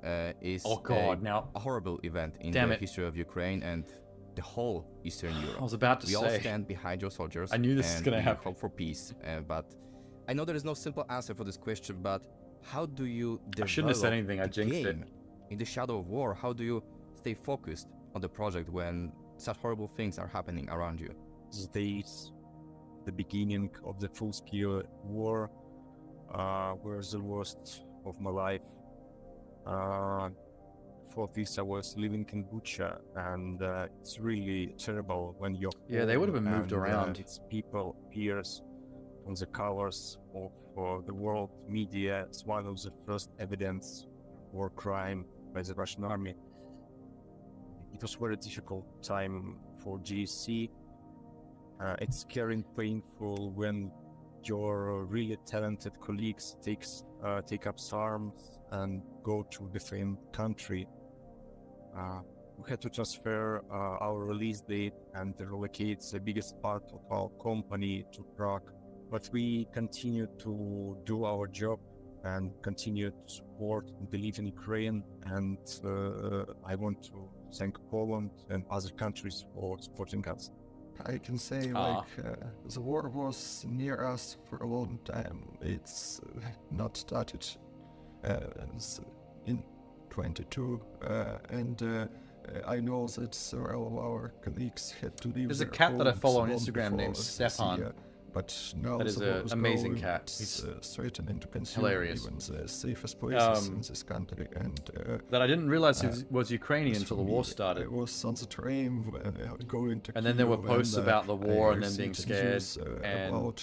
is Oh God, now a horrible event in damn the it. history of Ukraine and the whole Eastern Europe. I was about to we all say. stand behind your soldiers. I knew this was and gonna we happen. hope for peace. But I know there is no simple answer for this question. But how do you I shouldn't have said develop anything, I the jinxed it. game in the shadow of war? How do you stay focused on the project when such horrible things are happening around you? Days, the beginning of the full-scale war, were the worst of my life. For this, I was living in Bucha, and it's really terrible when you're Yeah, they would have been moved and, around. It's people appears on the covers of the world media as one of the first evidence war crime by the Russian army. It was very difficult time for GSC. It's scary and painful when your really talented colleagues take up arms and go to a different country. We had to transfer our release date and relocate the biggest part of our company to Prague. But we continue to do our job and continue to support and believe in Ukraine. And I want to thank Poland and other countries for supporting us. I can say, the war was near us for a long time. It's not started in 22, and I know that several of our colleagues had to leave. There's a their cat that I homes follow on long Instagram named before this Stepan. year. But now That is the an war is amazing growing, cat. It's He's threatening to consume hilarious. even the safest places in this country. And that I didn't realize he was Ukrainian as until for the war me, started. I was on the train going to And then there were Kyiv, posts and, about the war I and them being received scared, news, and about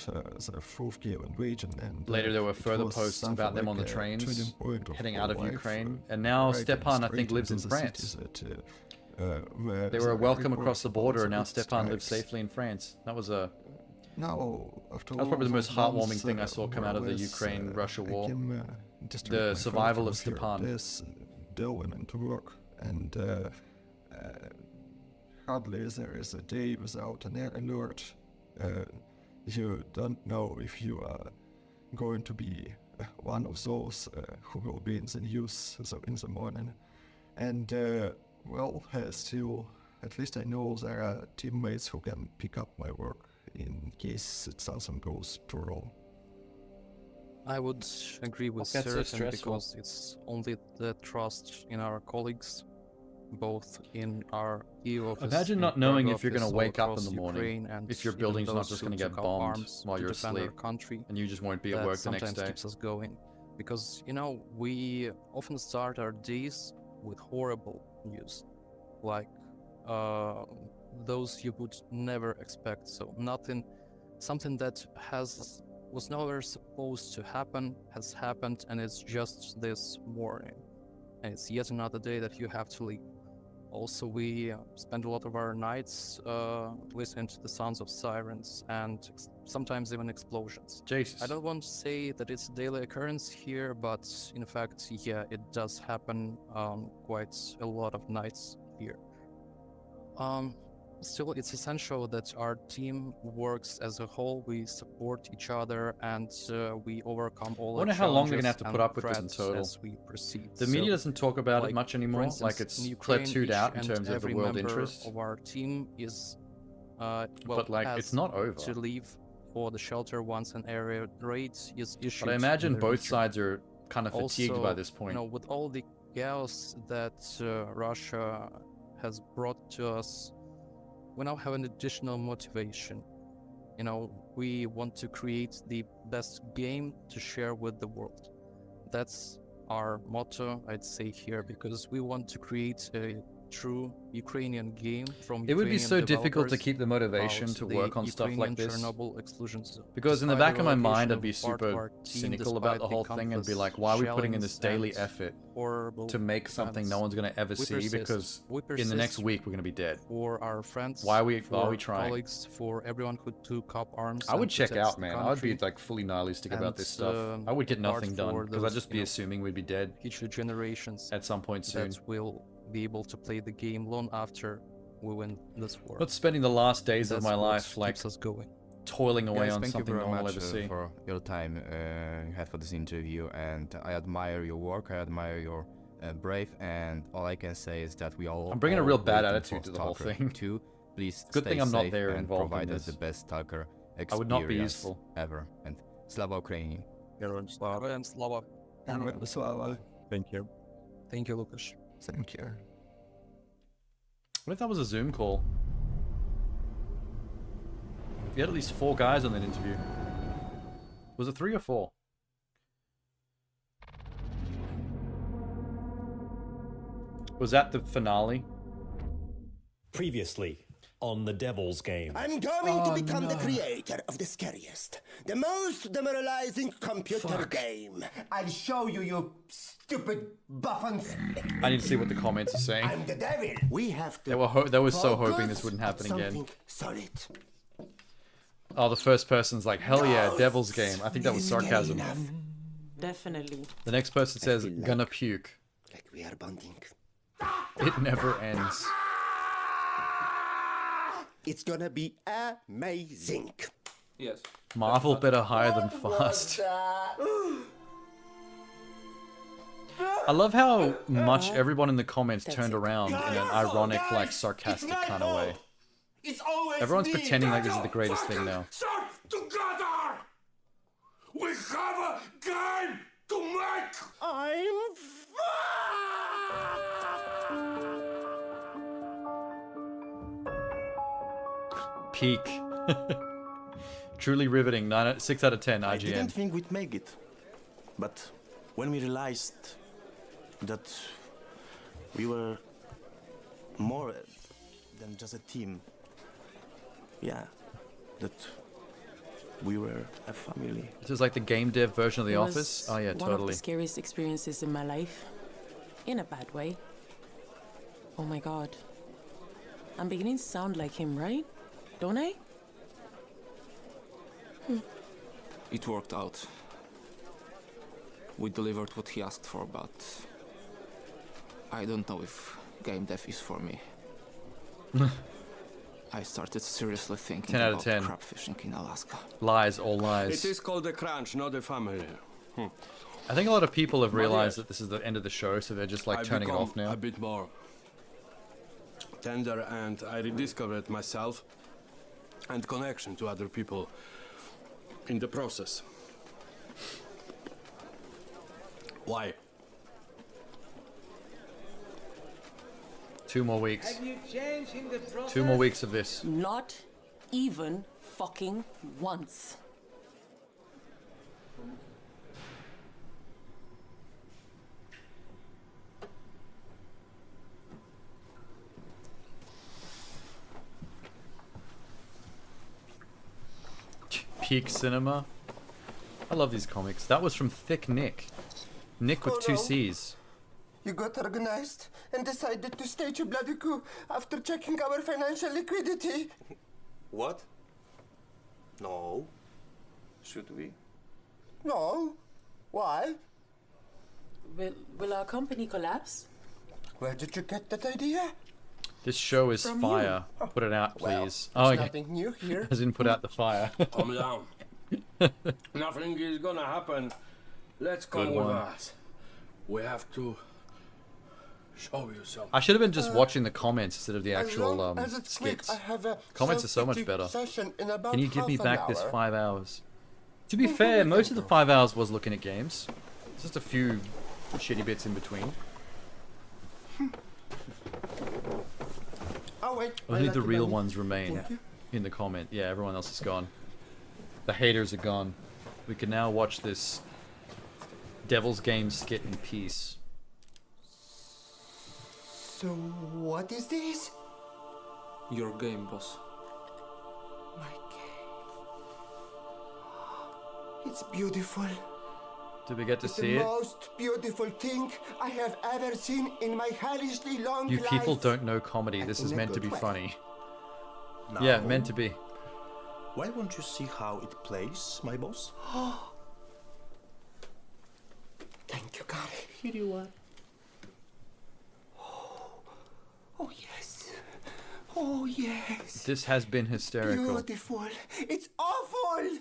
the full-scale invasion. And later there were it further was posts something about them on the like a trains turning point of heading our out of life, Ukraine. And now right Stepan, I straight think, lives in into the France. cities that, where They were the welcome reports across the about border, the and now big Stepan lives strikes. safely in France. That was a Now, after That was probably the all most those heartwarming months, thing I saw come out of the was, Ukraine-Russia I war. came, district The my survival of friend from here, Stepan. delving into work, and hardly there is a day without an alert. You don't know if you are going to be one of those who will be in the news in the morning. And still, at least I know there are teammates who can pick up my work in case it doesn't go too wrong. I would agree with That's so Serafin stressful. because it's only the trust in our colleagues, both in our EU office. Imagine in not knowing Prague if you're going office, to all wake up in across the morning, Ukraine, and if your even building's not those just who going to get took up bombed arms while to you're defend our asleep, country, and you just won't be at that work the next sometimes day. keeps us going. Because, we often start our days with horrible news, like those you would never expect. So something that was never supposed to happen has happened, and it's just this morning, and it's yet another day that you have to live. Also, we spend a lot of our nights listening to the sounds of sirens and sometimes even explosions. Jesus. I don't want to say that it's a daily occurrence here, but in fact, yeah, it does happen quite a lot of nights here. Still, it's essential that our team works as a whole. We support each other and we overcome all I wonder the how long they're challenges gonna have to put and up with this in threats total. as we proceed. The media So, doesn't talk about it like, much for anymore. instance, Like it's in Ukraine, plateaued out in each terms and of the every world member interest. of our team is But, like, has it's not over. to leave for the shelter once an area raid is issued. But I in imagine their both region. sides are kind of fatigued Also, by this point. You know, with all the chaos that Russia has brought to us, we now have an additional motivation. You know, we want to create the best game to share with the world. That's our motto, I'd say here, because we want to create a true Ukrainian game from It would be Ukrainian so difficult to developers keep the motivation about to the work on stuff like Ukrainian this. Chernobyl exclusion zone. Because in the Despite back of my mind, relocation I'd be of part of super our team, cynical about despite the whole thing and be countless like, why are we putting in this daily shellings and effort horrible to make something no events? one's going to ever We see? persist. Because We in the next persist week, we're going to be dead. For our friends, Why are we for trying? colleagues, for everyone who took up arms. I would and check protects out, the man. I would be country. like fully nihilistic about And, this stuff. I would get apart nothing done for because I'd those, just be assuming we'd be dead future generations at some point soon. that will be able to play the game long after we win this war. But spending the last days of That's my what life like keeps us going. toiling away Guys, on thank something you no very one will much ever see. for your time you had for this interview, and I admire your work. I admire your brave, and all I can say is that we all. I'm bringing a all real bad waiting attitude for to the whole Stalker thing. 2. Please Good stay thing I'm not safe there and involved in provide us this. the best Stalker experience I would not be useful. ever. And Slava Ukraini. Героям слава. Thank you. Thank you, Lucas. Thank you. What if that was a Zoom call? You had at least 4 guys on that interview. Was it 3 or 4? Was that the finale? Previously on the Devil's Game. I'm going to become the creator of the scariest, the most demoralizing computer game. I'll show you, you stupid buffons. I need to see what the comments are saying. I'm the devil. We have to. They were so hoping focus this wouldn't on happen again. something solid. Oh, the first person's like, hell yeah, Devil's Game. I think that was sarcasm. Definitely. The next person says, gonna puke. Like we are bonding. It never ends. It's gonna be amazing. Yes. Marvel better hire them fast. I love how much everyone in the comments turned around in an ironic, like, sarcastic kind of way. It's always Everyone's me, pretending like this is Gato. the greatest thing now. Start together. We have a game to make. I'm Peak. Truly riveting. 6 out of 10 I didn't IGN. think we'd make it. But when we realized that we were more than just a team, yeah, that we were a family. This is like the game dev version of The It was Office. Oh yeah, one of totally. the scariest experiences in my life. In a bad way. Oh my god. I'm beginning to sound like him, right? Don't I? It worked out. We delivered what he asked for, but I don't know if game dev is for me. I started seriously thinking 10 out of about 10. crab fishing in Alaska. Lies, all lies. It is called a crunch, not a family. I think a lot of people have realized that this is the end of the show, so they're just like I've turning it become off now. a bit more tender, and I rediscovered myself and connection to other people in the process. Why? 2 more weeks. Have you changed in the process? 2 more weeks of this. Not even fucking once. Peak Cinema. I love these comics. That was from Thick Nick. Nick with 2 C's. You got organized and decided to stage a bloody coup after checking our financial liquidity. What? No. Should we? No. Why? Will our company collapse? Where did you get that idea? This show is From fire. you. Put it out, Well, please. there's yeah. nothing new here. As in, put out the fire. Calm down. Nothing is gonna happen. Let's come Good with one. us. We have to show you something. I should have been just watching the comments instead of the As actual long as it's quick, skits. I have a Comments are so much self-pity better. session in about Can you give me half an back this hour. 5 hours? To be fair, most of the 5 hours was looking at games. Just a few shitty bits in between. Oh wait. Only I the like real bunny. ones remain Thank you. in the comment. Yeah, everyone else is gone. The haters are gone. We can now watch this Devil's Game skit in peace. So what is this? Your game, boss. My game. It's beautiful. Did we get to It's see the it? most beautiful thing I have ever seen in my hellishly long You life. people don't know comedy. This is in a meant to be good way. funny. Now, Yeah, meant to be. Why won't you see how it plays, my boss? Thank you, Gary. Here you are. Oh yes. Oh yes. This has been hysterical. Beautiful. It's awful.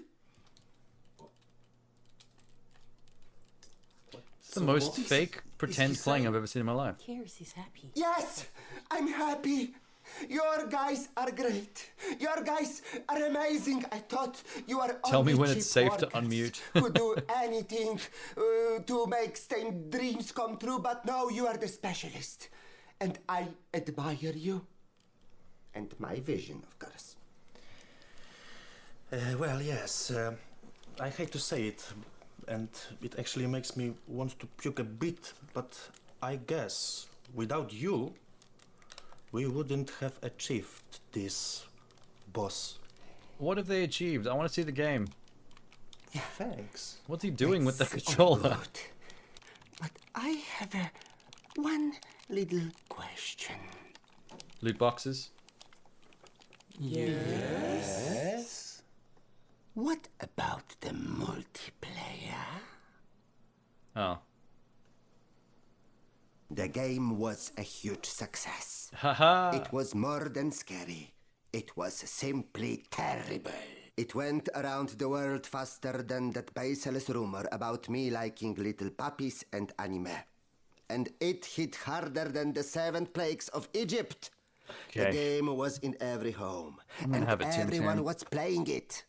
It's the most fake pretend playing I've ever seen in my life. Cares, he's happy. Yes, I'm happy. Your guys are great. Your guys are amazing. I thought you are Tell me only when cheap it's safe to workers unmute. who do anything to make same dreams come true, but no, you are the specialist. And I admire you. And my vision, of course. Well, yes. I hate to say it, and it actually makes me want to puke a bit, but I guess without you, we wouldn't have achieved this, boss. What have they achieved? I want to see the game. Yeah. Thanks. What's he doing with the That's controller? good. But I have one little question. Loot boxes? Yes. What about the multiplayer? Oh. The game was a huge success. Haha. It was more than scary. It was simply terrible. It went around the world faster than that baseless rumor about me liking little puppies and anime. And it hit harder than the 7 plagues of Egypt. The Okay. game was in every home, I'm gonna and have a Tim everyone Tam. was playing it.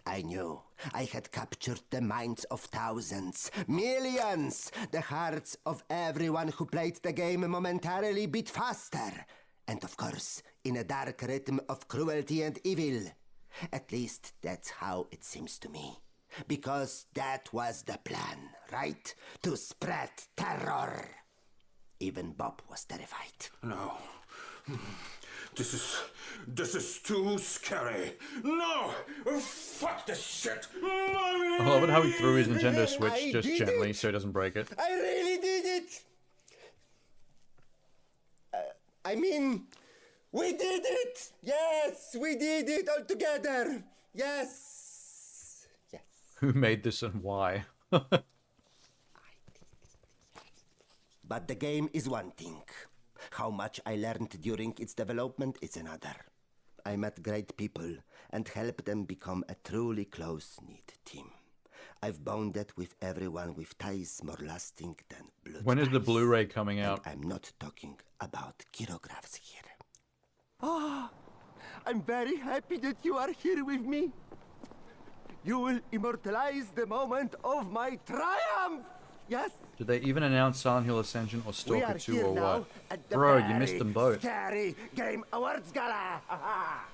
I knew I had captured the minds of thousands, millions. The hearts of everyone who played the game momentarily beat faster. And of course, in a dark rhythm of cruelty and evil. At least that's how it seems to me. Because that was the plan, right? To spread terror. Even Bob was terrified. No. This is too scary. No! Fuck this shit! I love it how he threw his Nintendo Switch I just did gently it. so it doesn't break it. I really did it! I mean, we did it! Yes, we did it all together! Yes! Yes. Who made this and why? But the game is one thing. How much I learned during its development is another. I met great people and helped them become a truly close-knit team. I've bonded with everyone with ties more lasting than blood. When is the ties. Blu-ray coming And out? I'm not talking about kilographs here. Ah, I'm very happy that you are here with me. You will immortalize the moment of my triumph. Yes. Did they even announce Silent Hill Ascension or We Stalker are 2 here or now what? at the Bro, you very missed them both. Scary Game Awards Gala.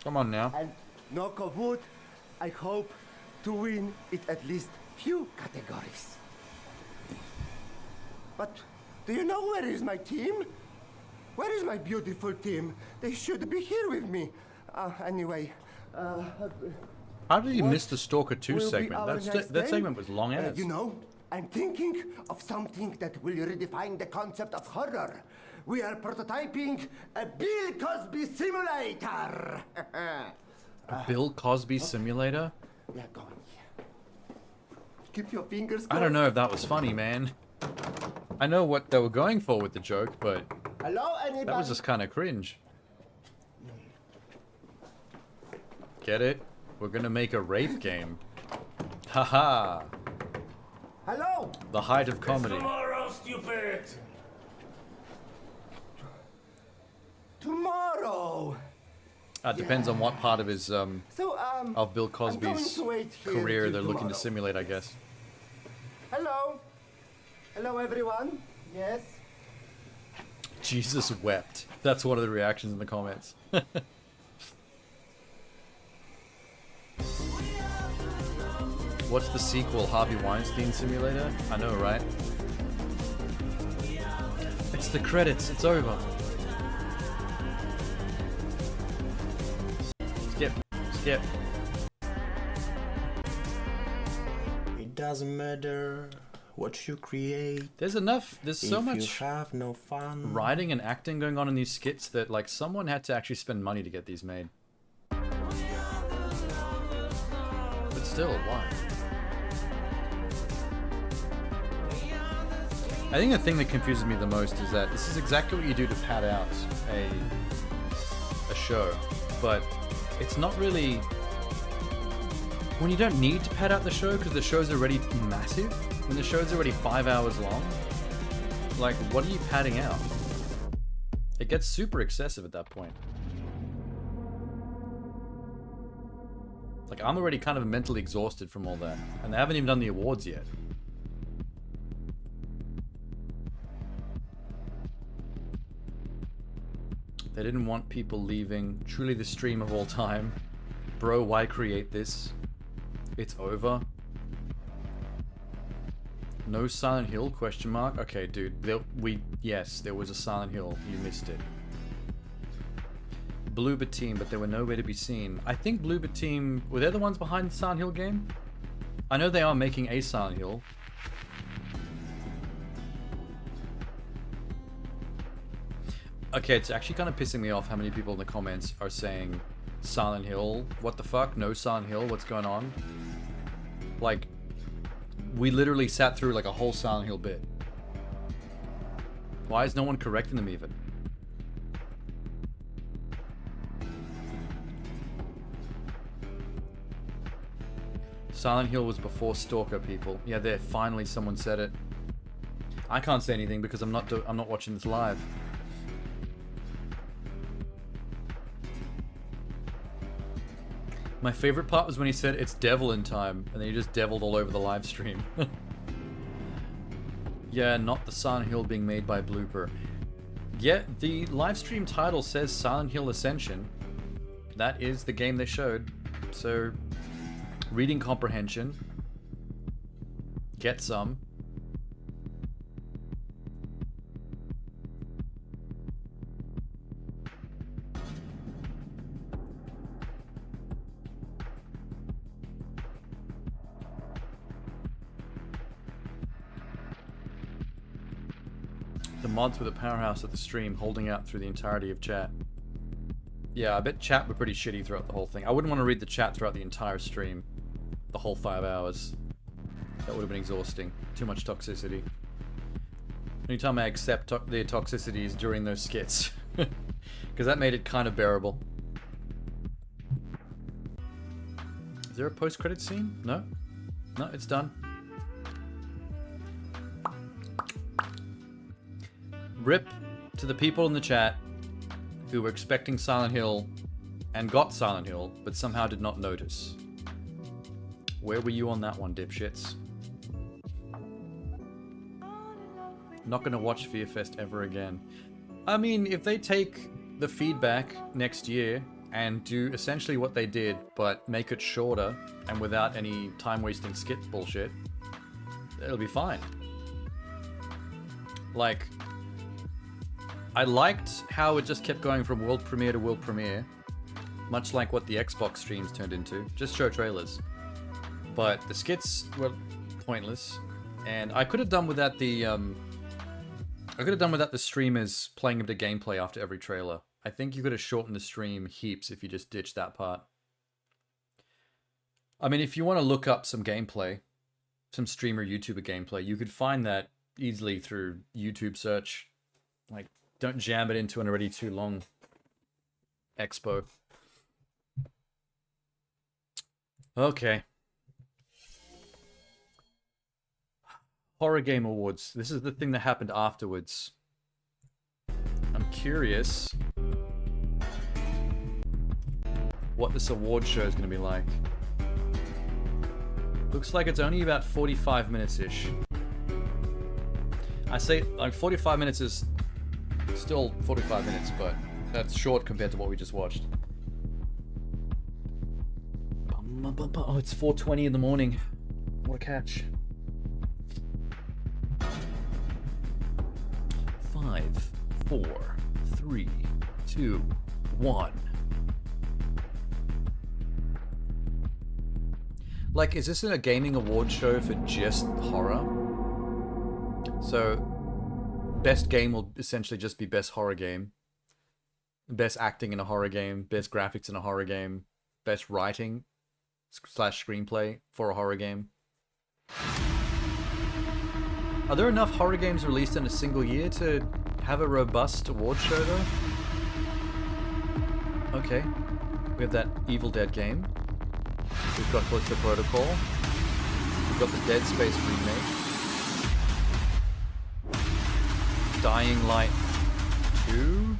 Come on now. And knock of wood, I hope to win it at least few categories. But do you know where is my team? Where is my beautiful team? They should be here with me. Anyway. How did he what miss the Stalker 2 will be segment? our That next that game? segment was long as. You know, I'm thinking of something that will redefine the concept of horror. We are prototyping a Bill Cosby simulator. A Bill Cosby simulator? Yeah, go on. Keep your fingers crossed. I don't know if that was funny, man. I know what they were going for with the joke, but Hello, anybody? that was just kind of cringe. Get it? We're gonna make a rape game. Haha. Hello. The height of comedy. Tomorrow, stupid. Tomorrow. Depends on what part of his of Bill I'm going Cosby's to wait here career till they're looking to tomorrow. simulate, I guess. Hello. Hello, everyone. Yes. Jesus wept. That's one of the reactions in the comments. What's the sequel? Harvey Weinstein Simulator? I know, right? It's the credits. It's over. Skip. Skip. It doesn't matter what you create. There's enough. There's so if much you have no fun. writing and acting going on in these skits that, like, someone had to actually spend money to get these made. But still, why? I think the thing that confuses me the most is that this is exactly what you do to pad out a show, but it's not really... When you don't need to pad out the show because the show's already massive, when the show's already 5 hours long, like, what are you padding out? It gets super excessive at that point. Like, I'm already kind of mentally exhausted from all that, and they haven't even done the awards yet. They didn't want people leaving. Truly the stream of all time. Bro, why create this? It's over. No Silent Hill? Question mark. Okay, dude. Yes, there was a Silent Hill. You missed it. Bloober Team, but they were nowhere to be seen. I think Bloober Team, were they the ones behind the Silent Hill game? I know they are making a Silent Hill. Okay, it's actually kind of pissing me off how many people in the comments are saying Silent Hill. What the fuck? No Silent Hill? What's going on? Like, we literally sat through like a whole Silent Hill bit. Why is no one correcting them even? Silent Hill was before Stalker, people. Yeah, there. Finally, someone said it. I can't say anything because I'm not watching this live. My favorite part was when he said it's devil in time, and then he just deviled all over the live stream. Yeah, not the Silent Hill being made by Blooper. Yeah, the live stream title says Silent Hill Ascension. That is the game they showed. So, reading comprehension. Get some. The mods were the powerhouse of the stream, holding out through the entirety of chat. Yeah, I bet chat were pretty shitty throughout the whole thing. I wouldn't want to read the chat throughout the entire stream. The whole 5 hours. That would have been exhausting. Too much toxicity. Anytime I accept their toxicities during those skits. Because that made it kind of bearable. Is there a post-credit scene? No? No, it's done. Rip to the people in the chat who were expecting Silent Hill and got Silent Hill, but somehow did not notice. Where were you on that one, dipshits? Not gonna watch Fear Fest ever again. I mean, if they take the feedback next year and do essentially what they did, but make it shorter and without any time-wasting skit bullshit, it'll be fine. Like, I liked how it just kept going from world premiere to world premiere, much like what the Xbox streams turned into. Just show trailers. But the skits were pointless. And I could have done without the streamers playing a bit of gameplay after every trailer. I think you could have shortened the stream heaps if you just ditched that part. I mean, if you want to look up some gameplay, some streamer YouTuber gameplay, you could find that easily through YouTube search. Like, don't jam it into an already too long expo. Okay. Horror Game Awards. This is the thing that happened afterwards. I'm curious what this award show is going to be like. Looks like it's only about 45 minutes-ish. I say, like, 45 minutes is still 45 minutes, but that's short compared to what we just watched. Oh, it's 4:20 in the morning. What a catch. 5, 4, 3, 2, 1. Like, is this in a gaming award show for just horror? So, best game will essentially just be best horror game. Best acting in a horror game. Best graphics in a horror game. Best writing / screenplay for a horror game. Are there enough horror games released in a single year to have a robust award show, though? Okay. We have that Evil Dead game. We've got Callisto Protocol. We've got the Dead Space remake. Dying Light 2.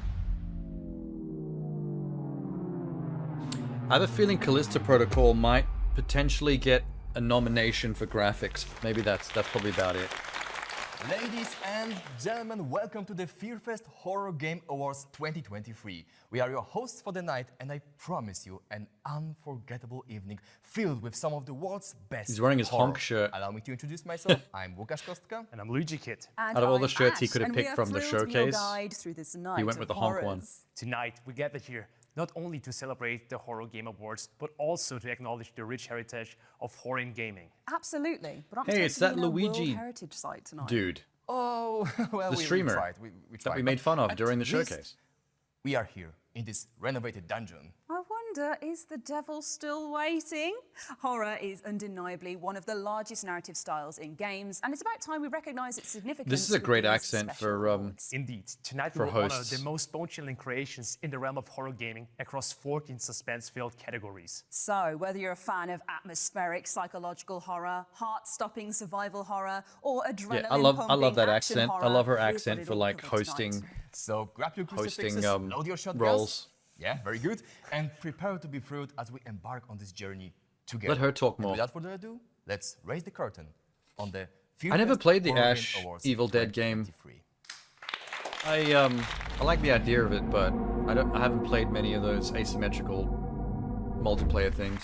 I have a feeling Callisto Protocol might potentially get a nomination for graphics. Maybe that's probably about it. Ladies and gentlemen, welcome to the Fearfest Horror Game Awards 2023. We are your hosts for the night, and I promise you an unforgettable evening filled with some of the world's best. He's wearing his horror. honk shirt. Allow me to introduce myself. I'm Łukasz Kostka. And I'm Luigi Kit. Out of all the shirts he could have picked from the showcase, he went with the honk one. Tonight, we gathered here not only to celebrate the Horror Game Awards, but also to acknowledge the rich heritage of horror in gaming. Absolutely. But I'm Hey, it's that Luigi Heritage site tonight. dude. Oh, well, The streamer we that tried, we made but fun of at during the least showcase. We are here in this renovated dungeon. I wonder, is the devil still waiting? Horror is undeniably one of the largest narrative styles in games, and it's about time we recognise its significance. This is a great with these accent special for Indeed. Tonight for we will honor hosts. the most bone-chilling creations in the realm of horror gaming across 14 suspense-filled categories. So, whether you're a fan of atmospheric psychological horror, heart-stopping survival horror, or adrenaline Yeah, I love that action accent. horror, I love her we've got accent it for all like covered hosting. tonight. So grab your Hosting, crucifixes, load your shotguns. roles. Yeah, very good. And prepare to be thrilled as we embark on this journey together. Let her talk And more. without further ado, let's raise the curtain on the I never Fearfest played the Horror Game Ash Awards Evil Dead game. 2023. I like the idea of it, but I haven't played many of those asymmetrical multiplayer things.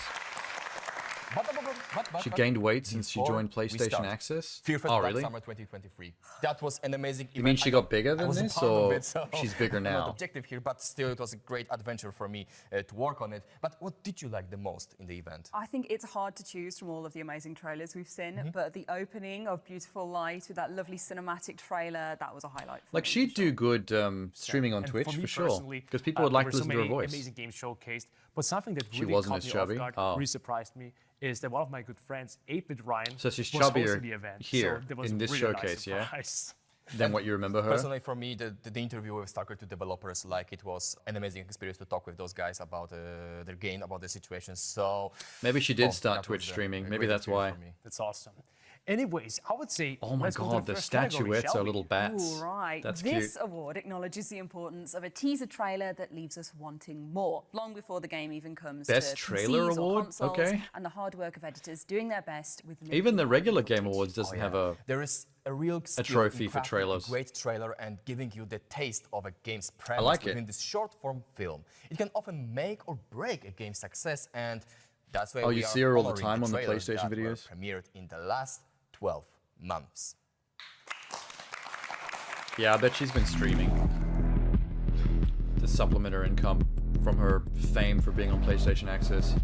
She gained weight since she before joined we PlayStation start, Access. Fearfest Oh, Black really? Summer 2023. That was an amazing event. You mean she I got know bigger I than was a this, part of or it, so she's bigger I'm not now? objective here, but still it was a great adventure for me to work on it. But what did you like the most in the event? I think it's hard to choose from all of the amazing trailers we've seen, but the opening of Beautiful Light with that lovely cinematic trailer, that was a highlight. Like, she'd do good streaming on And Twitch me for sure, personally, because people would like there to were so listen to her many voice. amazing games showcased, but something that She really wasn't caught as me chubby? off guard, Oh. really surprised me, is that one of my good friends, 8-Bit Ryan, So she's was hosting chubbier the event. here so that was in this really nice showcase, yeah? surprise. Than what you remember her? Personally, for me, the interview with Stalker 2 developers, like, it was an amazing experience to talk with those guys about their game, about the situation. So Maybe she did oh, start that Twitch was, streaming. a Maybe great that's why. experience for me. That's awesome. Anyways, I would say, Oh my let's go to god, the first category, statuettes shall are we? little bats. All right. That's this cute. award acknowledges the importance of a teaser trailer that leaves us wanting more, long before the game even comes Best to trailer PCs or award? consoles, Okay. and the hard work of editors doing their best with Even the regular Game Awards doesn't have a There is a real skill trophy in for crafting trailers. A great trailer and giving you the taste of a game's premise like it. within this short-form film. It can often make or break a game's success, and that's why Oh, we you are see her all the honoring time on the trailers PlayStation that were videos? premiered in the last 12 months. Yeah, I bet she's been streaming to supplement her income from her fame for being on PlayStation Access.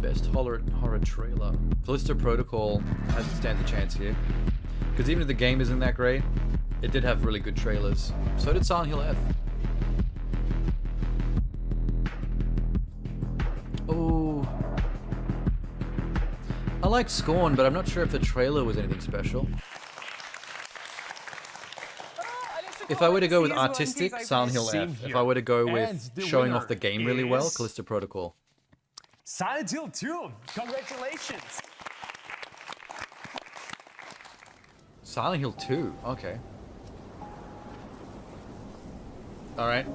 Best horror trailer. Callisto Protocol has stands a chance here. Because even if the game isn't that great, it did have really good trailers. So did Silent Hill F. Oh. I like Scorn, but I'm not sure if the trailer was anything special. If I were to go with artistic, Silent Hill F. If I were to go with showing off the game really well, Callisto Protocol. Silent Hill 2! Congratulations! Silent Hill 2, okay. Alright.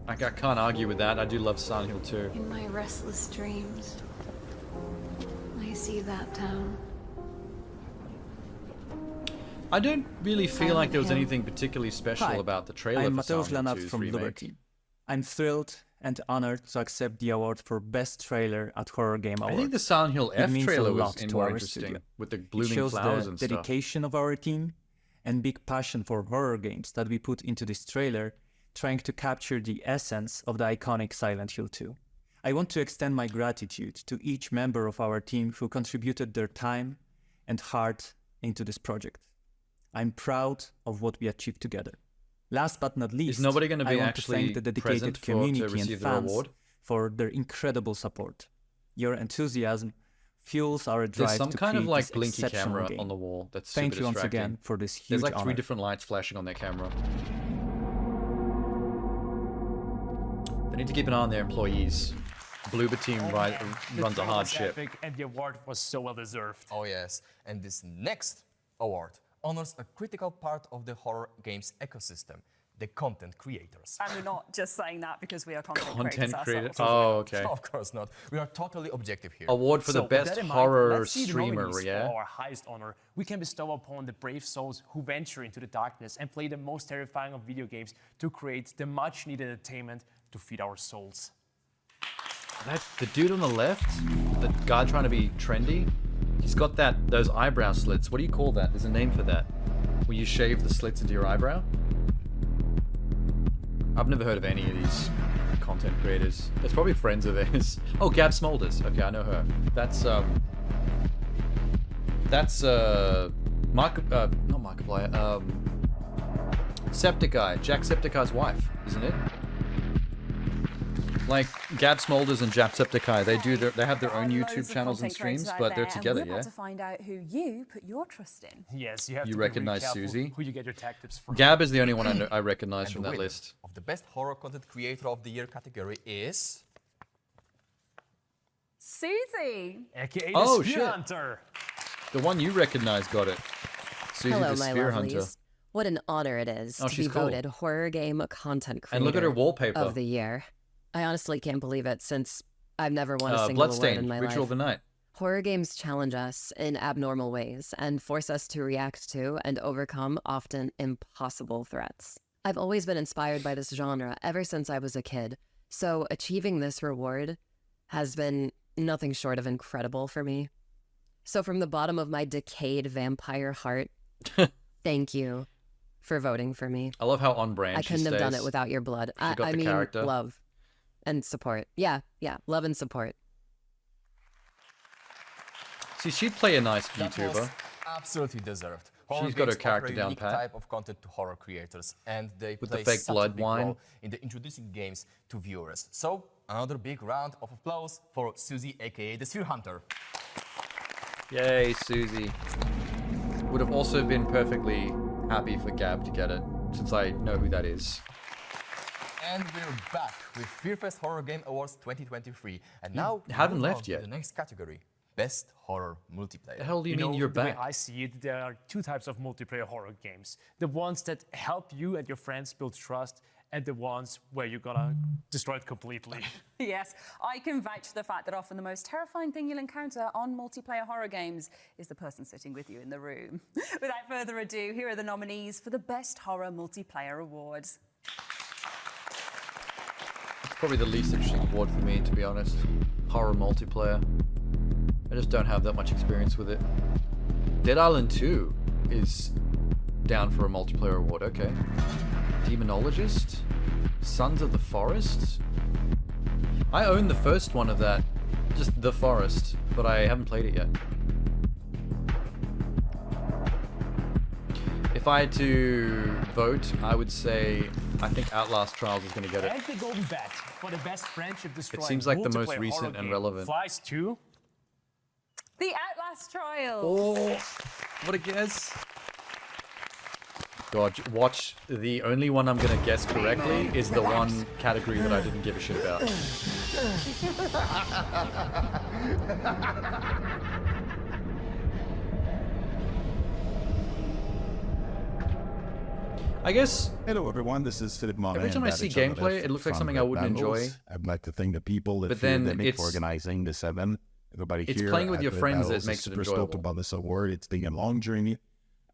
I can't argue with that. I do love Silent Hill 2. In my restless dreams, I see that town. I don't really feel like there was Silent Hill. anything particularly special Hi, about the trailer I'm for Mateusz Silent Hill Lanat 2's from remake. Liberty. I'm thrilled and honored to accept the award for Best Trailer at Horror Game Awards. I think the Silent Hill It F means trailer a was lot to more our interesting, studio. with the It blooming shows flowers the and stuff. dedication of our team and big passion for horror games that we put into this trailer, trying to capture the essence of the iconic Silent Hill 2. I want to extend my gratitude to each member of our team who contributed their time and heart into this project. I'm proud of what we achieved together. Last but not least, nobody gonna be I want to actually thank the dedicated present to community and receive the fans reward? for their incredible support. Your enthusiasm fuels our drive There's some to kind create of like this blinky exceptional camera game. on the wall that's Thank super you once distracting. again for this huge There's like 3 honor. different lights flashing on their camera. They need to keep an eye on their employees. Bloober team runs a hard ship. Epic, and the award was so well deserved. Oh yes, and this next award honors a critical part of the horror games ecosystem, the content creators. And we're not just saying that because we are content Content creators creator. ourselves. Oh, okay. No, of course not. We are totally objective here. Award for the So, best with that in mind, horror let's see the streamer, nominees yeah? For our highest honor, we can bestow upon the brave souls who venture into the darkness and play the most terrifying of video games to create the much-needed entertainment to feed our souls. The dude on the left, the guy trying to be trendy, he's got those eyebrow slits. What do you call that? There's a name for that. Where you shave the slits into your eyebrow? I've never heard of any of these content creators. It's probably friends of theirs. Oh, Gab Smolders. Okay, I know her. That's not Markiplier. Septiceye, Jack Septiceye's wife, isn't it? Like Gab Smolders and Jacksepticeye, they have their own YouTube channels and streams, but they're together, and we're yeah. about to find out who you put your trust in. Yes, you have You to recognize be really careful Susie? who you get your tech tips from. Gab is the only one I recognize And from the that winner list. of the best horror content creator of the year category is Susie! AKA Oh, the Spear shit. Hunter. The one you recognize got it. Susie Hello, the my Sphere lovelies. Hunter. What an honor it is Oh, to she's be cool. voted horror game content creator And look at her wallpaper. of the year. I honestly can't believe it since I've never won a single award in Bloodstained, my Ritual life. of the Night. Horror games challenge us in abnormal ways and force us to react to and overcome often impossible threats. I've always been inspired by this genre ever since I was a kid, so achieving this reward has been nothing short of incredible for me. So from the bottom of my decayed vampire heart, thank you for voting for me. I love how on brand I she couldn't have done stays. it without your blood. She got I the mean, character. love and support. Yeah, love and support. See, she'd play a nice That YouTuber. was absolutely deserved. Horror She's got her games character offer a down unique pat. type of content to horror creators, and they With the play fake such blood a big wine. role in the introducing games to viewers. So another big round of applause for Susie, aka the Sphere Hunter. Yay, Susie. Would have also been perfectly happy for Gab to get it, since I know who that is. And we're back with Fearfest Horror Game Awards 2023, and now we haven't move on left to yet. the next category: Best Horror Multiplayer. The hell do you You mean know, you're the way back? I see it, there are two types of multiplayer horror games. The ones that help you and your friends build trust, and the ones where you're gonna destroy it completely. Yes, I can vouch for the fact that often the most terrifying thing you'll encounter on multiplayer horror games is the person sitting with you in the room. Without further ado, here are the nominees for the Best Horror Multiplayer Award. It's probably the least interesting award for me, to be honest. Horror multiplayer. I just don't have that much experience with it. Dead Island 2 is down for a multiplayer award, okay. Demonologist? Sons of the Forest? I own the first one of that, just The Forest, but I haven't played it yet. If I had to vote, I would say I think Outlast Trials is going to get it. And the golden bet for the best friendship destroying It seems like the most multiplayer recent horror and game relevant. flies to The Outlast Trials. Oh, what a guess. God, watch. The only one I'm going to guess correctly is the one category that I didn't give a shit about. I guess. Hello everyone, this is Philip Morin. Every time I see gameplay, it looks like something I wouldn't enjoy. I'd like to thank the people that But then Pandemic it's- for organizing this event. Everybody it's here. playing with at your Philip friends Battles that makes is it super stoked enjoyable. about this award. It's been a long journey,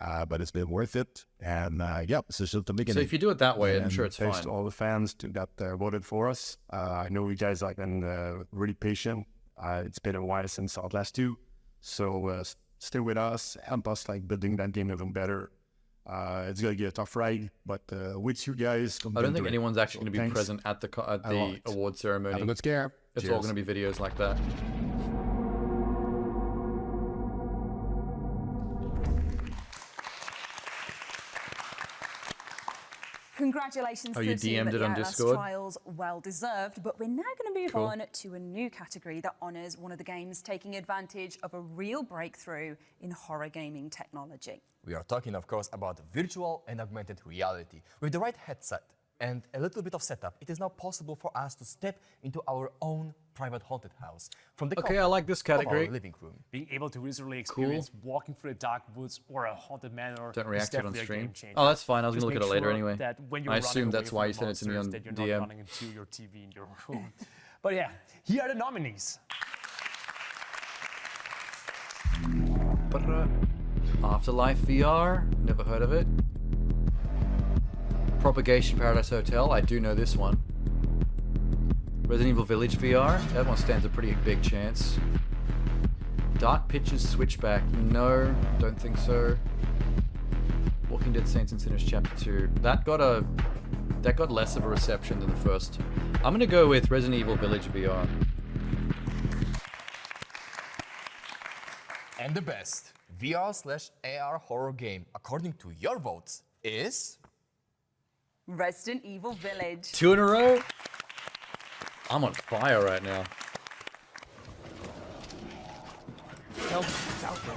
but it's been worth it. And yeah, this is just the beginning. So if you do it that way, I'm And sure it's Thanks fine. to all the fans that voted for us. I know you guys have been really patient. It's been a while since Outlast 2, so stay with us, help us like building that game even better. It's gonna get a tough ride, but with you guys, I don't think anyone's actually going to be present at the award ceremony. Have a good scare. It's all Cheers. going to be videos like that. Congratulations Oh, to you the team DM'd at it the on Outlast Discord? Trials. Well deserved. But we're now going to move Cool. on to a new category that honours one of the games taking advantage of a real breakthrough in horror gaming technology. We are talking, of course, about virtual and augmented reality. With the right headset and a little bit of setup, it is now possible for us to step into our own private haunted house from the Okay, I comfort like this of our category. living room. being able to visually experience walking through the dark woods or a haunted manor. Don't is react to it on definitely a stream. game changer. Oh, that's fine. I was Just going to look at make it later sure anyway. That when you're I running assume away that's from why the you sent it to me on monsters, that you're not DM. running into your TV in your room. But yeah, here are the nominees. Afterlife VR, never heard of it. Propagation Paradise Hotel, I do know this one. Resident Evil Village VR, that one stands a pretty big chance. Dark Pictures Switchback, no, don't think so. Walking Dead Saints and Sinners Chapter 2, that got less of a reception than the first. I'm gonna go with Resident Evil Village VR. And the best VR/AR horror game, according to your votes, is Resident Evil Village. 2 in a row? I'm on fire right now.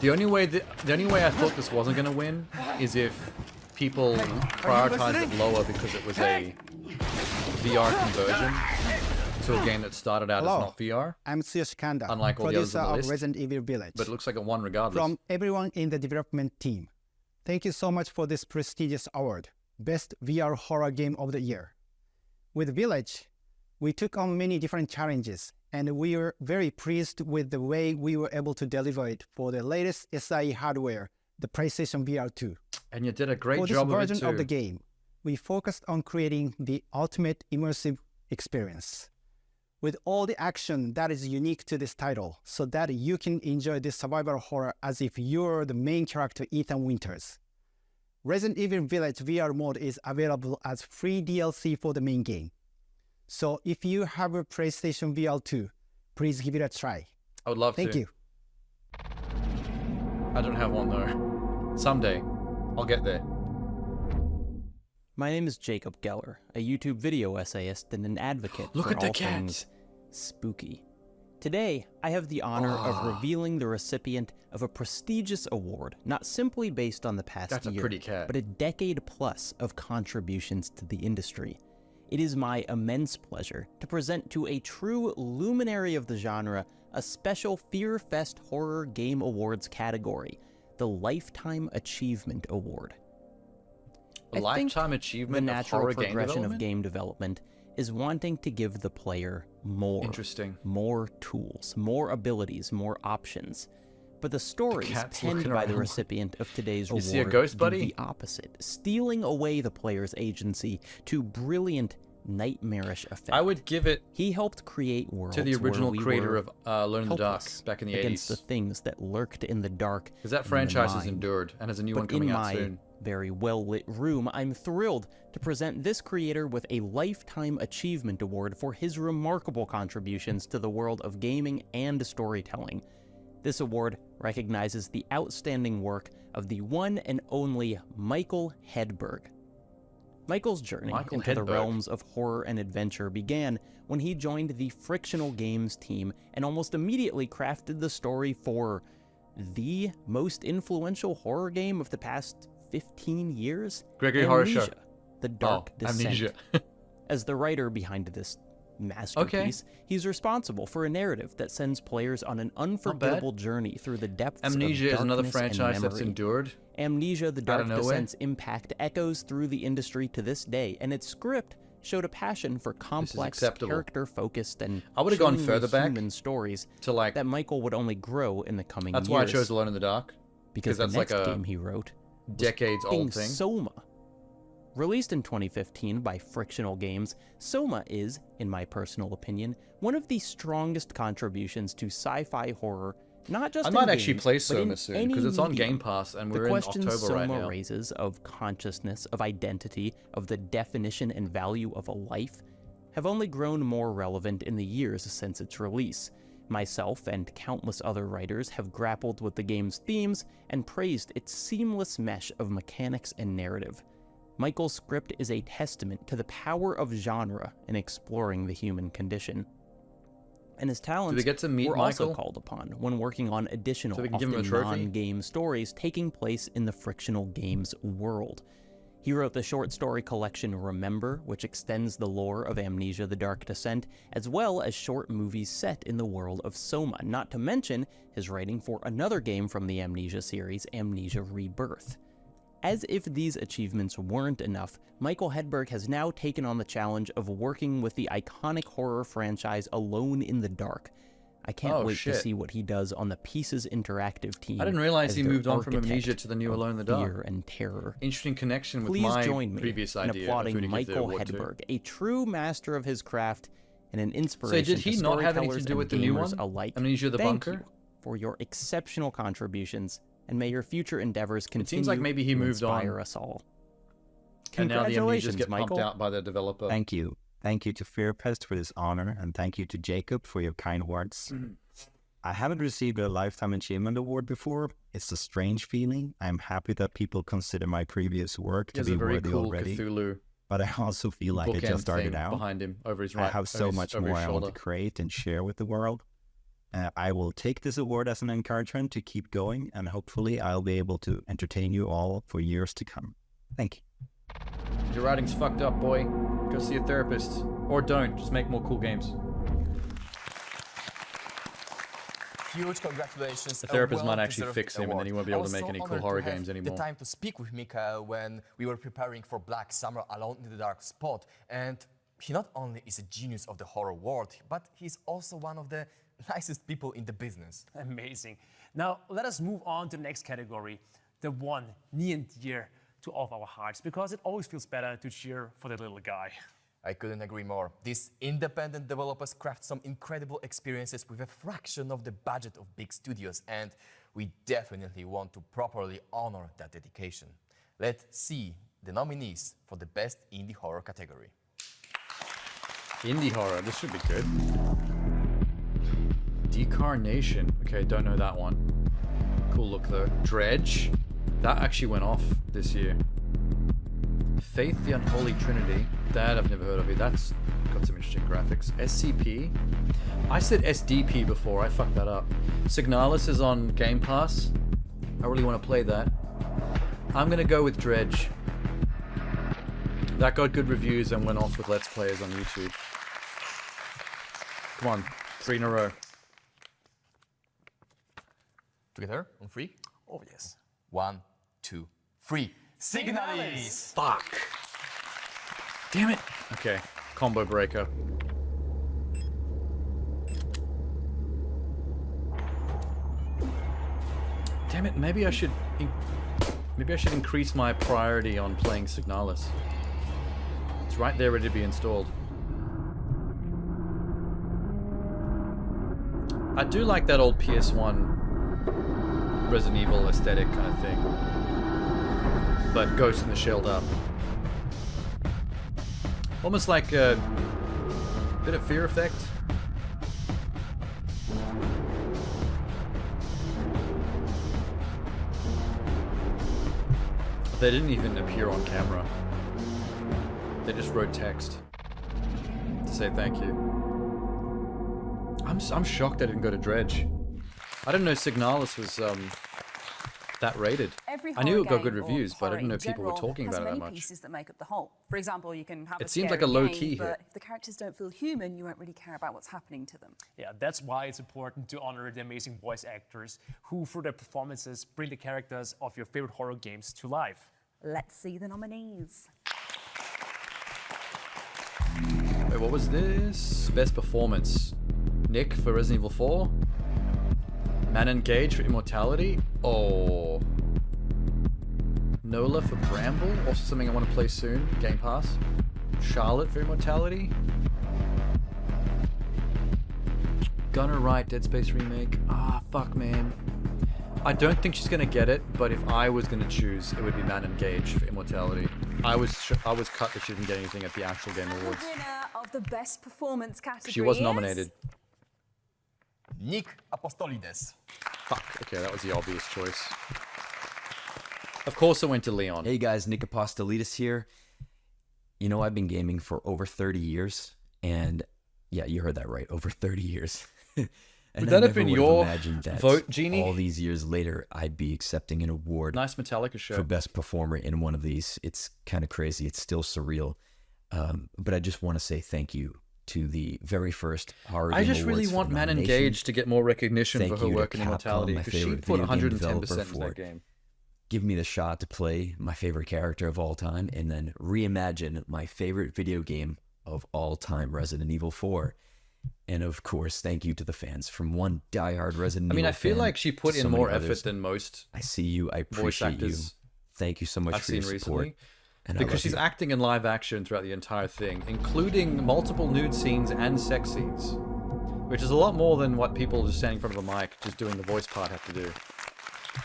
The only way I thought this wasn't gonna win is if people prioritized it lower because it was a VR conversion to a game that started out as Hello, not VR. I'm Seankichu, Unlike all the others producer on the of list. Resident Evil Village. But it looks like it won regardless. From everyone in the development team, thank you so much for this prestigious award, Best VR Horror Game of the Year. With Village, we took on many different challenges, and we were very pleased with the way we were able to deliver it for the latest SIE hardware, the PlayStation VR 2. And you did a great For this job of it version too. of the game, we focused on creating the ultimate immersive experience, with all the action that is unique to this title, so that you can enjoy this survival horror as if you're the main character Ethan Winters. Resident Evil Village VR mode is available as free DLC for the main game. So if you have a PlayStation VR 2, please give it a try. I would love Thank to. you. I don't have one though. Someday. I'll get there. My name is Jacob Geller, a YouTube video essayist and an advocate Look for at the all cat. things spooky. Today, I have the honor of revealing the recipient of a prestigious award, not simply based on the past That's a year, pretty cat. but a decade plus of contributions to the industry. It is my immense pleasure to present to a true luminary of the genre a special Fear Fest Horror Game Awards category, the Lifetime Achievement Award. A I think lifetime achievement the of natural horror game progression development? of game development is wanting to give the player more. Interesting. More tools, more abilities, more options. But the stories cat's penned looking by the around. recipient of today's You award see a ghost, do buddy? the opposite, stealing away the player's agency to brilliant, nightmarish effect. I would give it He helped create worlds to the where original we creator were of Alone in the Dark helpless back in the against 80s. the things that lurked in the dark. Because that in the franchise has mind. endured and has a new But one coming in out my soon. very well-lit room, I'm thrilled to present this creator with a Lifetime Achievement Award for his remarkable contributions to the world of gaming and storytelling. This award recognizes the outstanding work of the one and only Michael Hedberg. Michael's journey into the realms of horror and adventure began when he joined the Frictional Games team and almost immediately crafted the story for the most influential horror game of the past 15 years? Gregory Horror Show. Amnesia, The Dark Descent. Amnesia. As the writer behind this masterpiece, he's responsible for a narrative that sends players on an unforgettable journey through the depths of Amnesia is another darkness franchise and that's memory. endured. Amnesia, The out Dark of nowhere. Descent's impact echoes through the industry to this day, and its script showed a passion for complex, acceptable. character-focused, and I would've gone genuinely further back human stories to like that Michael would only grow in the coming That's years. why I chose Alone in the Dark. Because the that's next like a game he wrote was decades-old thing. Soma. Released in 2015 by Frictional Games, Soma is, in my personal opinion, one of the strongest contributions to sci-fi horror, not just I in might actually games, play but Soma in soon, any 'cause it's on medium. Game Pass, and we're the in questions October right Soma now. raises of consciousness, of identity, of the definition and value of a life have only grown more relevant in the years since its release. Myself and countless other writers have grappled with the game's themes and praised its seamless mesh of mechanics and narrative. Michael's script is a testament to the power of genre in exploring the human condition. And his talents get to meet were also Michael? called upon when working on additional, So we can give him a often trophy? non-game stories taking place in the Frictional Games world. He wrote the short story collection Remember, which extends the lore of Amnesia: The Dark Descent, as well as short movies set in the world of Soma, not to mention his writing for another game from the Amnesia series, Amnesia Rebirth. As if these achievements weren't enough, Michael Hedberg has now taken on the challenge of working with the iconic horror franchise Alone in the Dark. I can't wait to see what he does on the Pieces Interactive team. I didn't realize as he their moved on from architect Amnesia to the new of Alone in the Dark. Fear and terror. Interesting connection with Please my join me previous in idea of applauding who to give the Michael award to. Hedberg, a true master of his craft and an inspiration did he to not have anything to storytellers do and with the new gamers one? alike. Amnesia: The Thank Bunker? you for your exceptional contributions, and may your future endeavors continue seems like maybe he to moved on. inspire us all. And now the Amnesias Congratulations, get pumped Michael. out by the developer. Thank you. Thank you to Fearpest for this honor, and thank you to Jacob for your kind words. I haven't received a Lifetime Achievement Award before. It's a strange feeling. I'm happy that people consider my previous work He to has be a very worthy cool already. Cthulhu But I also feel like I bookend just started thing out. behind him, over his I right- have so over his- much over more his I want to shoulder. create and share with the world. I will take this award as an encouragement to keep going, and hopefully I'll be able to entertain you all for years to come. Thank you. Your writing's fucked up, boy. Go see a therapist. Or don't. Just make more cool games. Huge congratulations. The therapist a might actually well-deserved fix him, and then he award. won't be I able to was make so any cool honored to horror have games anymore. The time to speak with Mikael when we were preparing for Black Summer Alone in the Dark Spot, and he not only is a genius of the horror world, but he's also one of the nicest people in the business. Amazing. Now, let us move on to the next category, the one near and dear to all of our hearts, because it always feels better to cheer for the little guy. I couldn't agree more. These independent developers craft some incredible experiences with a fraction of the budget of big studios, and we definitely want to properly honor that dedication. Let's see the nominees for the best indie horror category. Indie horror. This should be good. Decarnation. Okay, don't know that one. Cool look though. Dredge. That actually went off this year. Faith the Unholy Trinity. That I've never heard of it. That's got some interesting graphics. SCP. I said SDP before. I fucked that up. Signalis is on Game Pass. I really want to play that. I'm gonna go with Dredge. That got good reviews and went off with Let's Players on YouTube. Come on, 3 in a row. Together on 3? Oh, yes. 1, 2, 3. Signalis! Fuck. Damn it. Okay, combo breaker. Damn it, maybe I should increase my priority on playing Signalis. It's right there ready to be installed. I do like that old PS1 Resident Evil aesthetic kind of thing. but Ghost in the Shell dub. Almost like a bit of Fear Effect. They didn't even appear on camera. They just wrote text to say thank you. I'm shocked I didn't go to Dredge. I didn't know Signalis was that rated. I knew it got good reviews, but I didn't know people were talking about it that much. Pieces that make up the whole. For example, you can have It seems like a low-key hit. but if the characters don't feel human, you won't really care about what's happening to them. Yeah, that's why it's important to honor the amazing voice actors who, through their performances, bring the characters of your favorite horror games to life. Let's see the nominees. Wait, what was this? Best performance. Nick for Resident Evil 4. Manon Gage for Immortality. Oh. Nola for Bramble. Also something I want to play soon. Game Pass. Charlotte for Immortality. Gunnar Wright, Dead Space Remake. Ah, fuck, man. I don't think she's gonna get it, but if I was gonna choose, it would be Manon Gage for Immortality. I was cut that she didn't get anything at the actual Game Awards. The winner of the best performance category She was is nominated. Nick Apostolides. Fuck. Okay, that was the obvious choice. Of course it went to Leon. Hey guys, Nick Apostolides here. You know, I've been gaming for over 30 years, and yeah, you heard that right, over 30 years. And Would that have been your vote, Genie? All these years later, I'd be accepting an award. Nice Metallica show. For best performer in one of these. It's kind of crazy. It's still surreal. But I just want to say thank you to the very first horror I Game just really Awards want for Manon nomination. Gage to get more recognition Thank for her you to work in Capcom, Immortality, my because she favorite put video game 110% developer, into for that game. Give me the shot to play my favorite character of all time and then reimagine my favorite video game of all time, Resident Evil 4. And of course, thank you to the fans from one diehard Resident Evil I feel fan like she put to in so many more others. effort than most I see you. I voice appreciate you. actors Thank you so much I've for your seen support. recently. And I Because love she's you. acting in live action throughout the entire thing, including multiple nude scenes and sex scenes, which is a lot more than what people just standing in front of a mic just doing the voice part have to do.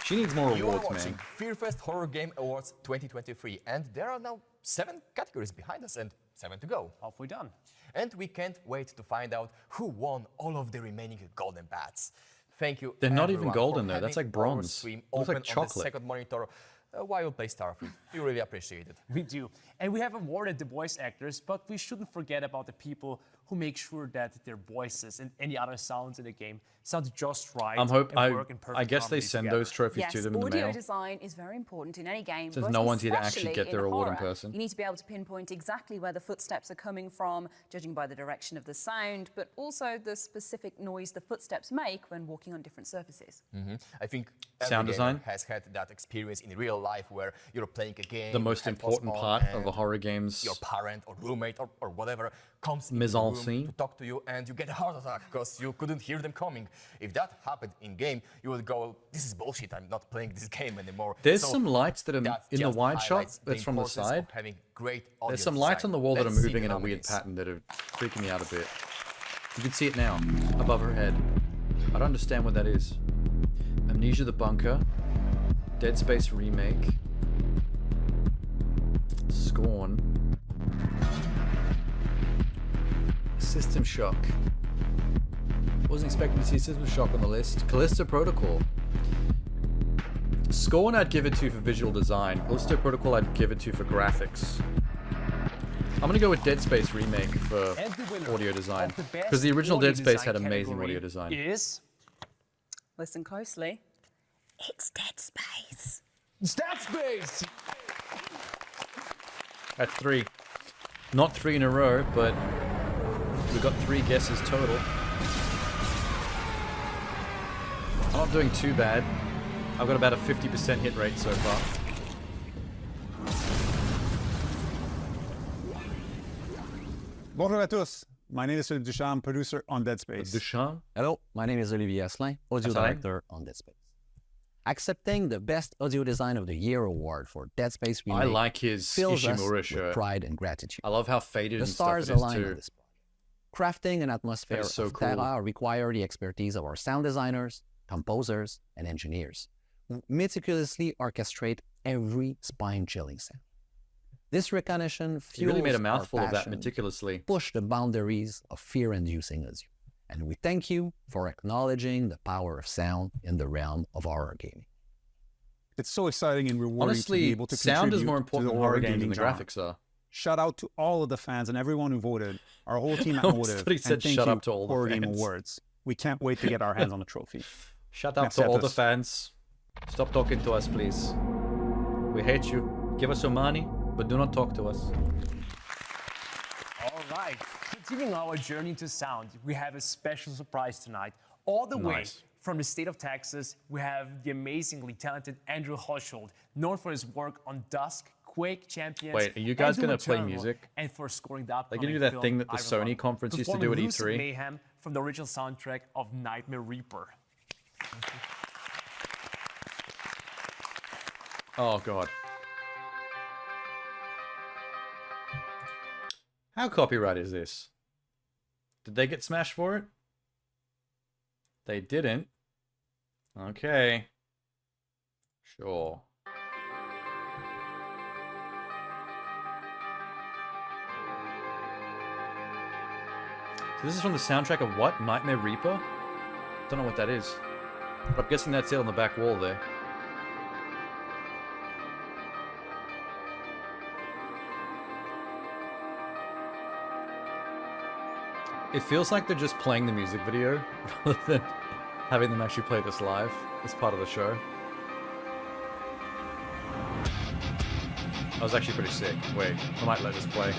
She needs more You are awards, watching man. Fearfest Horror Game Awards 2023, and there are now 7 categories behind us and 7 to go. Halfway done. And we can't wait to find out who won all of the remaining golden bats. Thank you. They're not even everyone, golden, for though. That's having like bronze. our stream Looks like open on the chocolate. second monitor while we play Starfield. We really appreciate it. We do. And we have awarded the voice actors, but we shouldn't forget about the people who make sure that their voices and any other sounds in the game sound just right and work in perfect I guess they harmony send together. those trophies Yes, to them in the audio mail. design is very important in any game. Since but no one's here to actually especially get their award in horror. person. You need to be able to pinpoint exactly where the footsteps are coming from, judging by the direction of the sound, but also the specific noise the footsteps make when walking on different surfaces. I think Sound every gamer design? has had that experience in real life where you're playing a game. The most headphones important on, part of and a horror game's your parent or roommate or whatever comes into mise the en room scene. to talk to you, and you get a heart attack because you couldn't hear them coming. If that happened in game, you would go, "This is bullshit. I'm not playing this game anymore." There's So some lights that are that in the just wide shot highlights that's from the importance of side. having great audio There's some lights design. on the wall that are Let's see moving the in a weird nominees. pattern that are freaking me out a bit. You can see it now, above her head. I don't understand what that is. Amnesia the Bunker, Dead Space Remake, Scorn, System Shock. Wasn't expecting to see System Shock on the list. Callisto Protocol. Scorn I'd give it to for visual design. Callisto Protocol I'd give it to for graphics. I'm gonna go with Dead Space Remake for And the winner audio design. of the best Because the original audio Dead Space design had amazing category audio design. Is Listen closely. It's Dead Space. It's Dead Space! That's 3. Not 3 in a row, but we got 3 guesses total. I'm not doing too bad. I've got about a 50% hit rate so far. Bonjour à tous. My name is Philippe Duchamp, producer on Dead Space. Duchamp? Hello, my name is Olivier Asselin, audio Asselin. director on Dead Space. Accepting the Best Audio Design of the Year award for Dead Space Remake I like his fills us Ishimura with shirt. pride and gratitude. I love how faded The and stuff stars it is align too. on this project. Crafting an atmosphere That is so of cool. Terra require the expertise of our sound designers, composers, and engineers, meticulously orchestrate every spine-chilling sound. This recognition You fuels really made a our mouthful of that passion meticulously. to push the boundaries of fear-inducing as you. And we thank you for acknowledging the power of sound in the realm of horror gaming. It's so exciting and rewarding to Honestly, be able to sound is contribute more to important the in horror games gaming than the genre. graphics are. Shout out to all of the fans and everyone who voted. Our whole team at I always Motive. thought he And said thank shut you, up to all the Horror Game fans. Awards. We can't wait to get our hands on the trophy. Shut up Merci to à all the tous. fans. Stop talking to us, please. We hate you. Give us your money, but do not talk to us. All right, continuing our journey to sound, we have a special surprise tonight. All the way Nice. from the state of Texas, we have the amazingly talented Andrew Hoshold, known for his work on Dusk, Quake Champions. Wait, are you guys and Doom gonna play Eternal, music? And for scoring the Like, upcoming you do that film thing that the Iron Sony Lung, conference used to performing do at Lucid E3? Mayhem from the original soundtrack of Nightmare Reaper. Oh, God. How copyright is this? Did they get smashed for it? They didn't. Okay. Sure. So this is from the soundtrack of what? Nightmare Reaper? Don't know what that is. But I'm guessing that's it on the back wall there. It feels like they're just playing the music video rather than having them actually play this live as part of the show. I was actually pretty sick. Wait, I might let this play.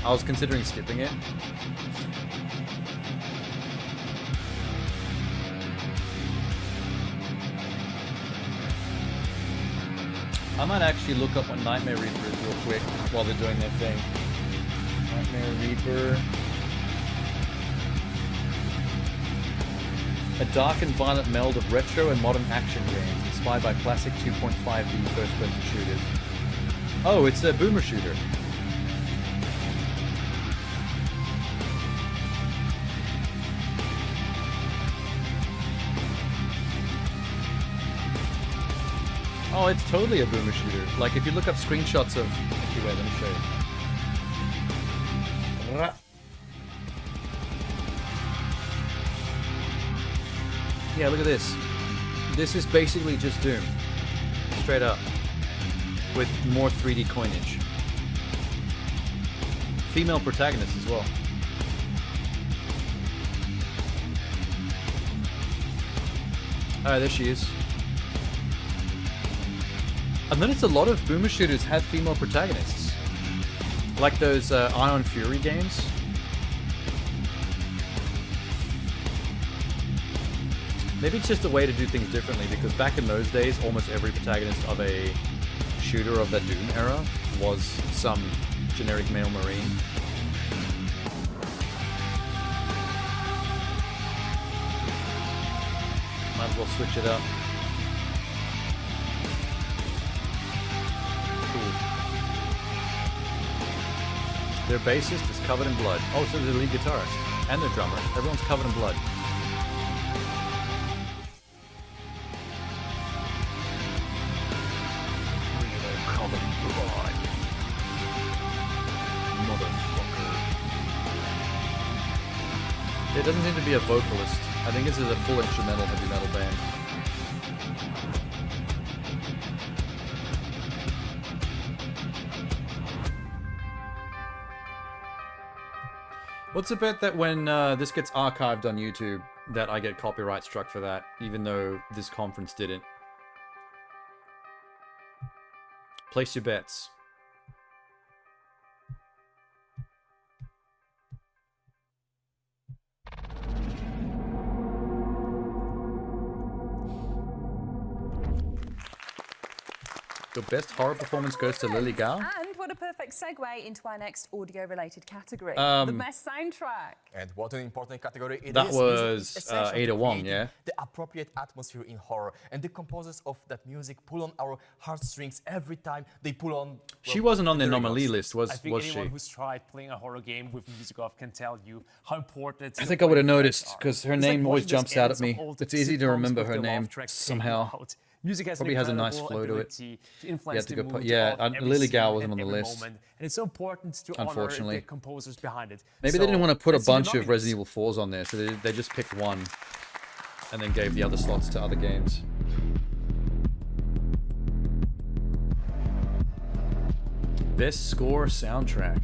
I was considering skipping it. I might actually look up what Nightmare Reaper is real quick while they're doing their thing. Nightmare Reaper. A dark and violent meld of retro and modern action games, inspired by classic 2.5D first-person shooters. Oh, it's a boomer shooter. Oh, it's totally a boomer shooter. Like, if you look up screenshots of... Actually, wait, let me show you. Ra- Yeah, look at this. This is basically just Doom. Straight up. With more 3D coinage. Female protagonist as well. Alright, there she is. I've noticed a lot of boomer shooters have female protagonists. Like those Ion Fury games. Maybe it's just a way to do things differently, because back in those days, almost every protagonist of a shooter of that Doom era was some generic male marine. Might as well switch it up. Cool. Their bassist is covered in blood. Oh, so the lead guitarist and their drummer. Everyone's covered in blood. Covered in blood. Motherfucker. There doesn't seem to be a vocalist. I think this is a full instrumental heavy metal band. What's a bet that when this gets archived on YouTube, that I get copyright struck for that, even though this conference didn't? Place your bets. The best horror performance goes to Lily Gao. And what a perfect segue into our next audio-related category, the Um, best soundtrack. And what an important category it That is. was, Music is essential to Ada Wong, creating yeah? The appropriate atmosphere in horror. And the composers of that music pull on our heartstrings every time they pull on... She wasn't on the the anomaly lyrics. list, I think was anyone she? who's tried playing a horror game with music off can tell you how important I think I would have noticed, because her It's like name always watching those jumps out at ends of me. old It's easy to sitcoms remember with her the name laugh tracks fading somehow. out. Music has Probably an has a nice incredible flow to it. ability to influence to the go mood yeah, of every Lily Gal scene wasn't and on the every list. moment. And it's so important to honor Unfortunately. the composers behind it. Maybe they didn't want to put a let's see the bunch of nominees. Resident Evil 4s on there, so they just picked one and then gave the other slots to other games. Best score soundtrack.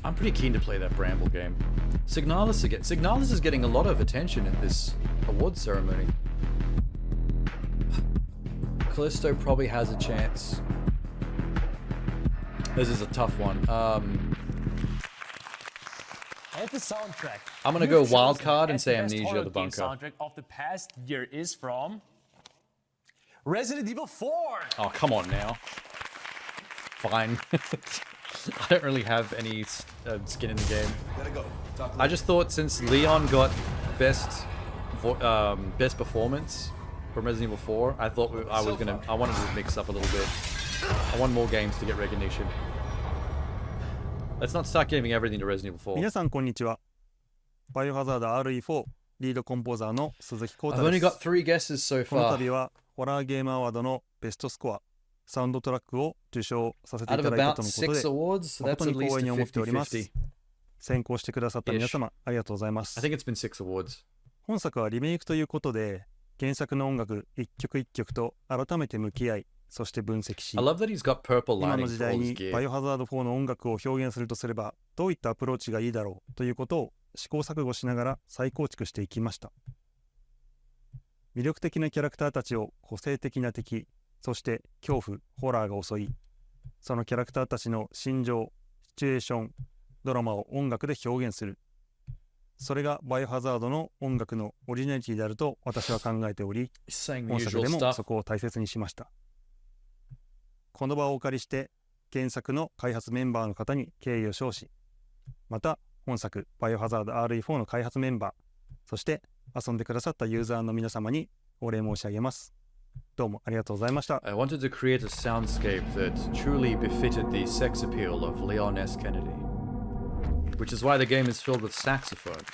I'm pretty keen to play that Bramble game. Signalis again. Signalis is getting a lot of attention at this award ceremony. Callisto probably has a chance. This is a tough one. And the soundtrack. I'm gonna You've go wild chosen card and as say the best Amnesia horror the game Bunker. soundtrack of the past year is from Resident Evil 4. Oh, come on now. Fine. I don't really have any skin in the game. I just thought since Leon got best performance from Resident Evil 4, I thought I wanted to mix up a little bit. I want more games to get recognition. Let's not start giving everything to Resident Evil 4. 皆さんこんにちは。バイオハザード RE4 リードコンポーザーの鈴木浩 I've 太 only です。 got 3 guesses so この far. 度はホラーゲームアワードのベストスコア、サウンドトラックを受賞させてい Out た of だいた about とのこと 6 で、 awards, that's 誠に at least 光栄に a 思っております。 50-50. 選考してくださった皆様、ありがとうございます。 I think it's been 6 awards. 本作はリメイクということで、原作の音楽一曲一曲と改めて向き合い、そして分析し、 I love that he's got purple 今 lighting の時 for all 代 his に gear. バイオハザード4の音楽を表現するとすれば、どういったアプローチがいいだろうということを試行錯誤しながら再構築していきました。魅力的なキャラクターたちを個性的な敵、そして恐怖、ホラーが襲い、そのキャラクターたちの心情、シチュエーション、ドラマを音楽で表現する。それがバイオハザードの音楽のオリジナリティであると私は考えており、 saying 本 the 作 usual でも stuff. そこを大切にしました。この場をお借りして原作の開発メンバーの方に敬意を表し、また本作バイオハザード RE4 の開発メンバー、そして遊んでくださったユーザーの皆様にお礼申し上げます。どうもありがとうございました。 I wanted to create a soundscape that truly befitted the sex appeal of Leon S. Kennedy, which is why the game is filled with saxophones.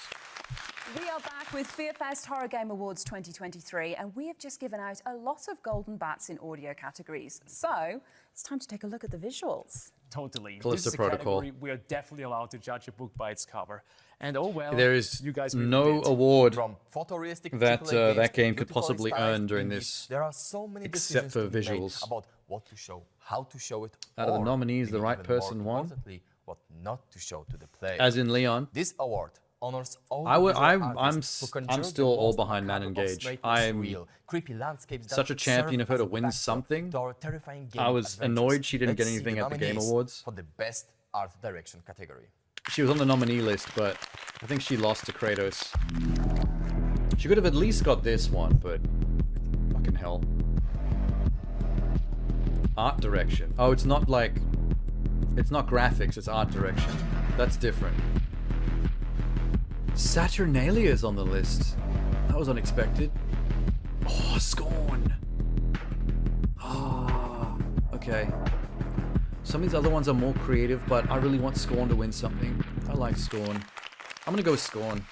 We are back with FearFest Horror Game Awards 2023, and we have just given out a lot of golden bats in audio categories. So it's time to take a look at the visuals. Totally. Callisto This is a Protocol. category we are definitely allowed to judge a book by its cover. And oh well, There is you guys really no did. award From photorealistic that AAA games that to game could beautiful possibly stylized earn during indies, this, there are so many except decisions for to be made visuals. about what to show, how to show it, Out of the or nominees, the maybe right even more person won. importantly, what not to show to the player. As in Leon. This award honors all I would- visual I'm- artists who I'm conjured still the all most behind Man macabre of Engage. straight I'm surreal, creepy landscapes that such a champion serve of her as to a win backdrop something. to our terrifying game I was adventures. annoyed she didn't Let's get see anything the at the Game nominees Awards. for the best art direction category. She was on the nominee list, but I think she lost to Kratos. She could have at least got this one, but fucking hell. Art direction. Oh, it's not like... It's not graphics, it's art direction. That's different. Saturnalia is on the list. That was unexpected. Oh, Scorn. Ah, okay. Some of these other ones are more creative, but I really want Scorn to win something. I like Scorn. I'm gonna go with Scorn.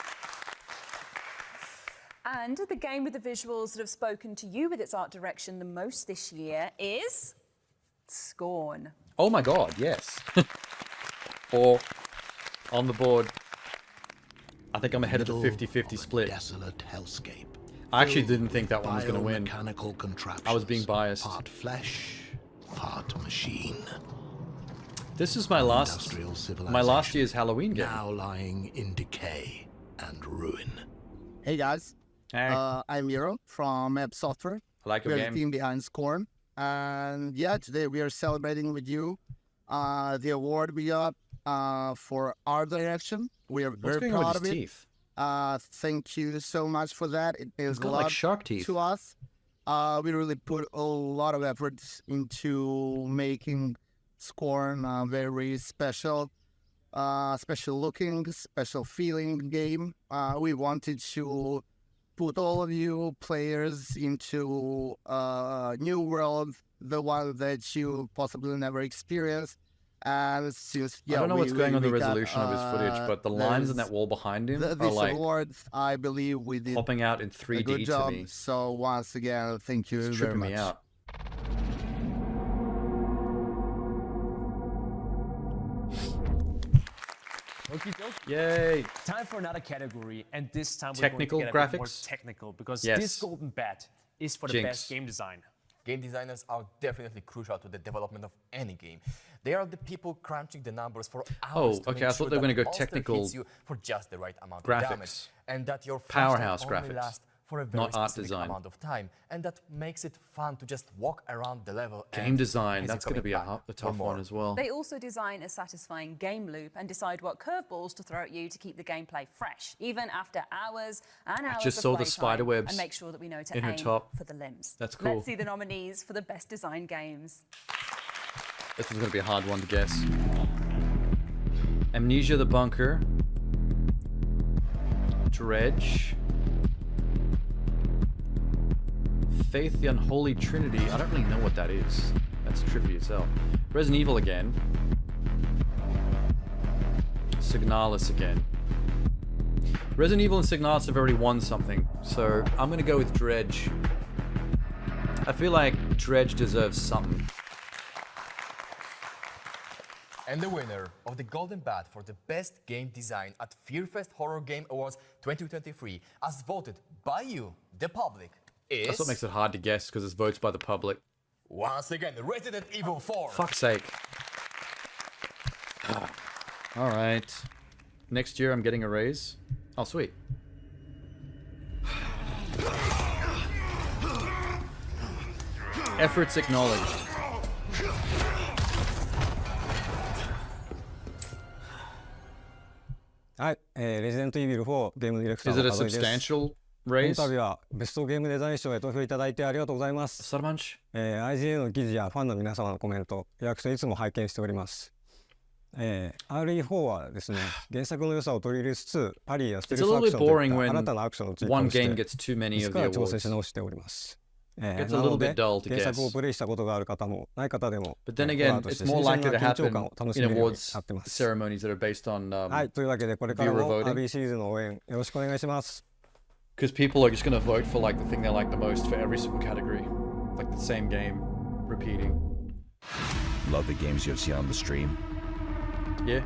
And the game with the visuals that have spoken to you with its art direction the most this year is Scorn. Oh my god, yes. Or on the board. I think I'm ahead of the 50-50 split. Desolate hellscape. I actually didn't think that one was gonna win. Biomechanical contraptions. I was being biased. Part flesh, part machine. This is my last year's Halloween game. Now lying in decay and ruin. Hey guys, I'm Miro from Map Software. I like your We're game. the team behind Scorn, and yeah, today we are celebrating with you the award we got for art direction. We are What's very going on proud with of his it. teeth? Thank you so much for that. It means He's got a like lot shark teeth. to us. We really put a lot of effort into making Scorn a very special, special looking, special feeling game. We wanted to put all of you players into a new world, the one that you possibly never experienced. And since I don't know what's going on the resolution of his footage, got, but the lines in that wall behind him are this like award, I believe we did popping out in a 3D good to job. me. So once again, thank you It's very tripping much. me out. Okie dokie. Yay! Time for another category, and this time we're Technical going to get a bit more graphics? technical because Yes. this golden bat is for the Jinx. best game design. Game designers are definitely crucial to the development of any game. They are the people crunching the numbers for hours Oh, to okay, make I sure thought they were that gonna go the monster technical hits you for just the right amount of damage, graphics. and that your Powerhouse flashlight only graphics, lasts for a very not art specific design. amount of time, and that makes it fun to just walk around the level. Game and design, keep that's going to coming be a, back a for tough more. one as well. They also design a satisfying game loop and decide what curveballs to throw at you to keep the gameplay fresh, even after hours and hours just of saw the playtime, spider webs and make sure that we know to in her aim top. for the limbs. That's cool. Let's see the nominees for the best design games. This one's going to be a hard one to guess. Amnesia the Bunker. Dredge. Faith the Unholy Trinity. I don't really know what that is. That's trippy as hell. Resident Evil again. Signalis again. Resident Evil and Signalis have already won something, so I'm going to go with Dredge. I feel like Dredge deserves something. And the winner of the Golden Bat for the best game design at FearFest Horror Game Awards 2023, as voted by you, the public, is... That's what makes it hard to guess, because it's votes by the public. Once again, Resident Evil 4. Fuck's sake. Alright. Next year I'm getting a raise. Oh, sweet. Efforts acknowledged. Is it a substantial この raise? 度はベストゲームデザイン賞へ投票いただいてありがとうございます。IGN の記事やファンの皆様のコメント、リアクションいつも拝見しております。RE4 はですね、原作の良さを取り入れつつ、パリやステルスアクションといった新たなアクションを追加して、自ら調整し直しております。なので、原作をプレイしたことがある方もない方でも、 But then again, it's more likely to happen in awards ceremonies that are based on はい、というわけでこれからも viewer voting. RE シリーズの応援よろしくお願いします。 Because people are just going to vote for like the thing they like the most for every single category. Like the same game, repeating. Love the games you've seen on the stream? Yeah.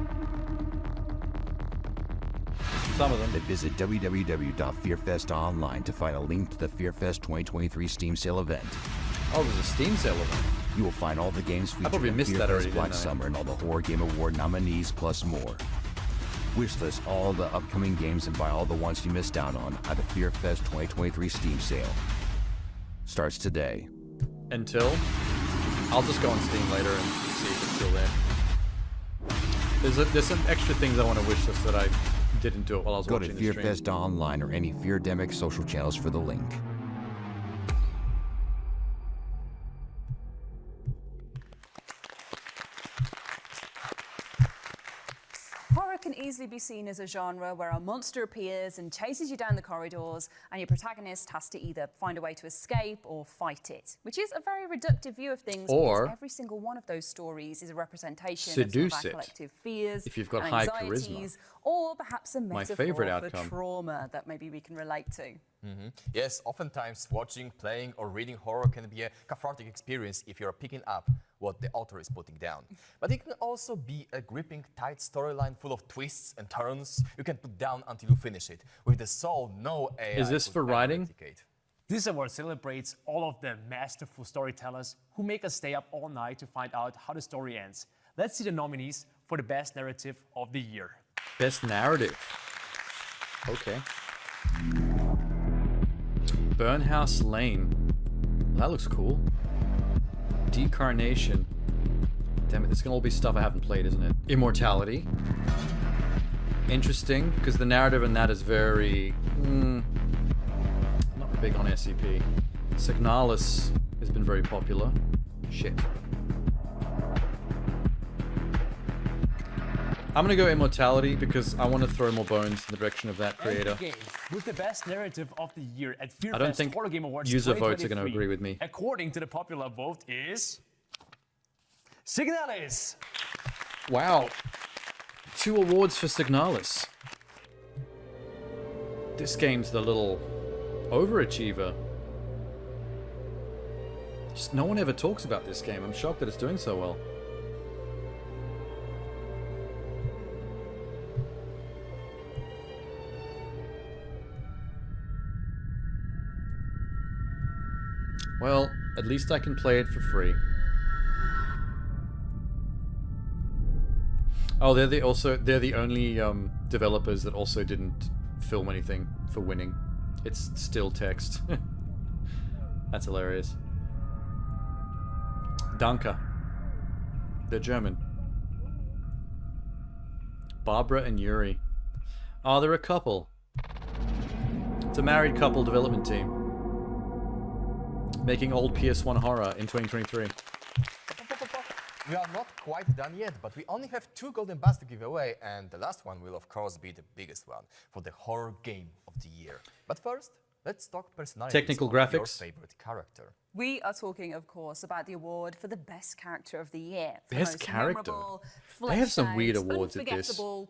Some of them. Then visit www.fearfest.online to find a link to the FearFest 2023 Steam Sale event. Oh, there's a Steam Sale event. You will find all the games featured probably in missed that already, FearFest Black didn't I? Summer and all the Horror Game Award nominees plus more. Wishlist all the upcoming games and buy all the ones you missed out on at the FearFest 2023 Steam Sale. Starts today. Until? I'll just go on Steam later and see if it's still there. There's some extra things I want to wish list that I didn't do it while I was Go to watching the stream. FearFest.online or any Feardemic social channels for the link. Horror can easily be seen as a genre where a monster appears and chases you down the corridors, and your protagonist has to either find a way to escape or fight it, which is a very reductive view of things, Or because every single one of those stories is a representation of seduce some of our it, collective fears if you've got and high anxieties, or perhaps a My metaphor favorite for outcome. trauma that maybe we can relate to. Yes, oftentimes watching, playing, or reading horror can be a cathartic experience if you're picking up what the author is putting down. But it can also be a gripping, tight storyline full of twists and turns you can put down until you finish it, with the soul no AI Is this could for ever writing? replicate. This award celebrates all of the masterful storytellers who make us stay up all night to find out how the story ends. Let's see the nominees for the best narrative of the year. Best narrative. Okay. Burnhouse Lane. That looks cool. Decarnation. Damn it, this can all be stuff I haven't played, isn't it? Immortality. Interesting, because the narrative in that is very... not big on SCP. Signalis has been very popular. Shit. I'm gonna go Immortality because I want to throw more bones in the direction of that creator. And the game with the best narrative of the year at I don't FearFest think Horror Game Awards user votes are going to 2023, agree with me. according to the popular vote, is Signalis. Wow. 2 awards for Signalis. This game's the little overachiever. Just no one ever talks about this game. I'm shocked that it's doing so well. Well, at least I can play it for free. Oh, they're the only developers that also didn't film anything for winning. It's still text. That's hilarious. Danke. They're German. Barbara and Yuri. Oh, they're a couple. It's a married couple development team. Making old PS1 horror in 2023. We are not quite done yet, but we only have 2 golden bars to give away, and the last one will of course be the biggest one for the horror game of the year. But first, let's talk personalities. Technical of graphics. Your favorite character. We are talking, of course, about the award for the best character of the year. For Best most character? memorable, They have some weird fleshed out, awards at this. unforgettable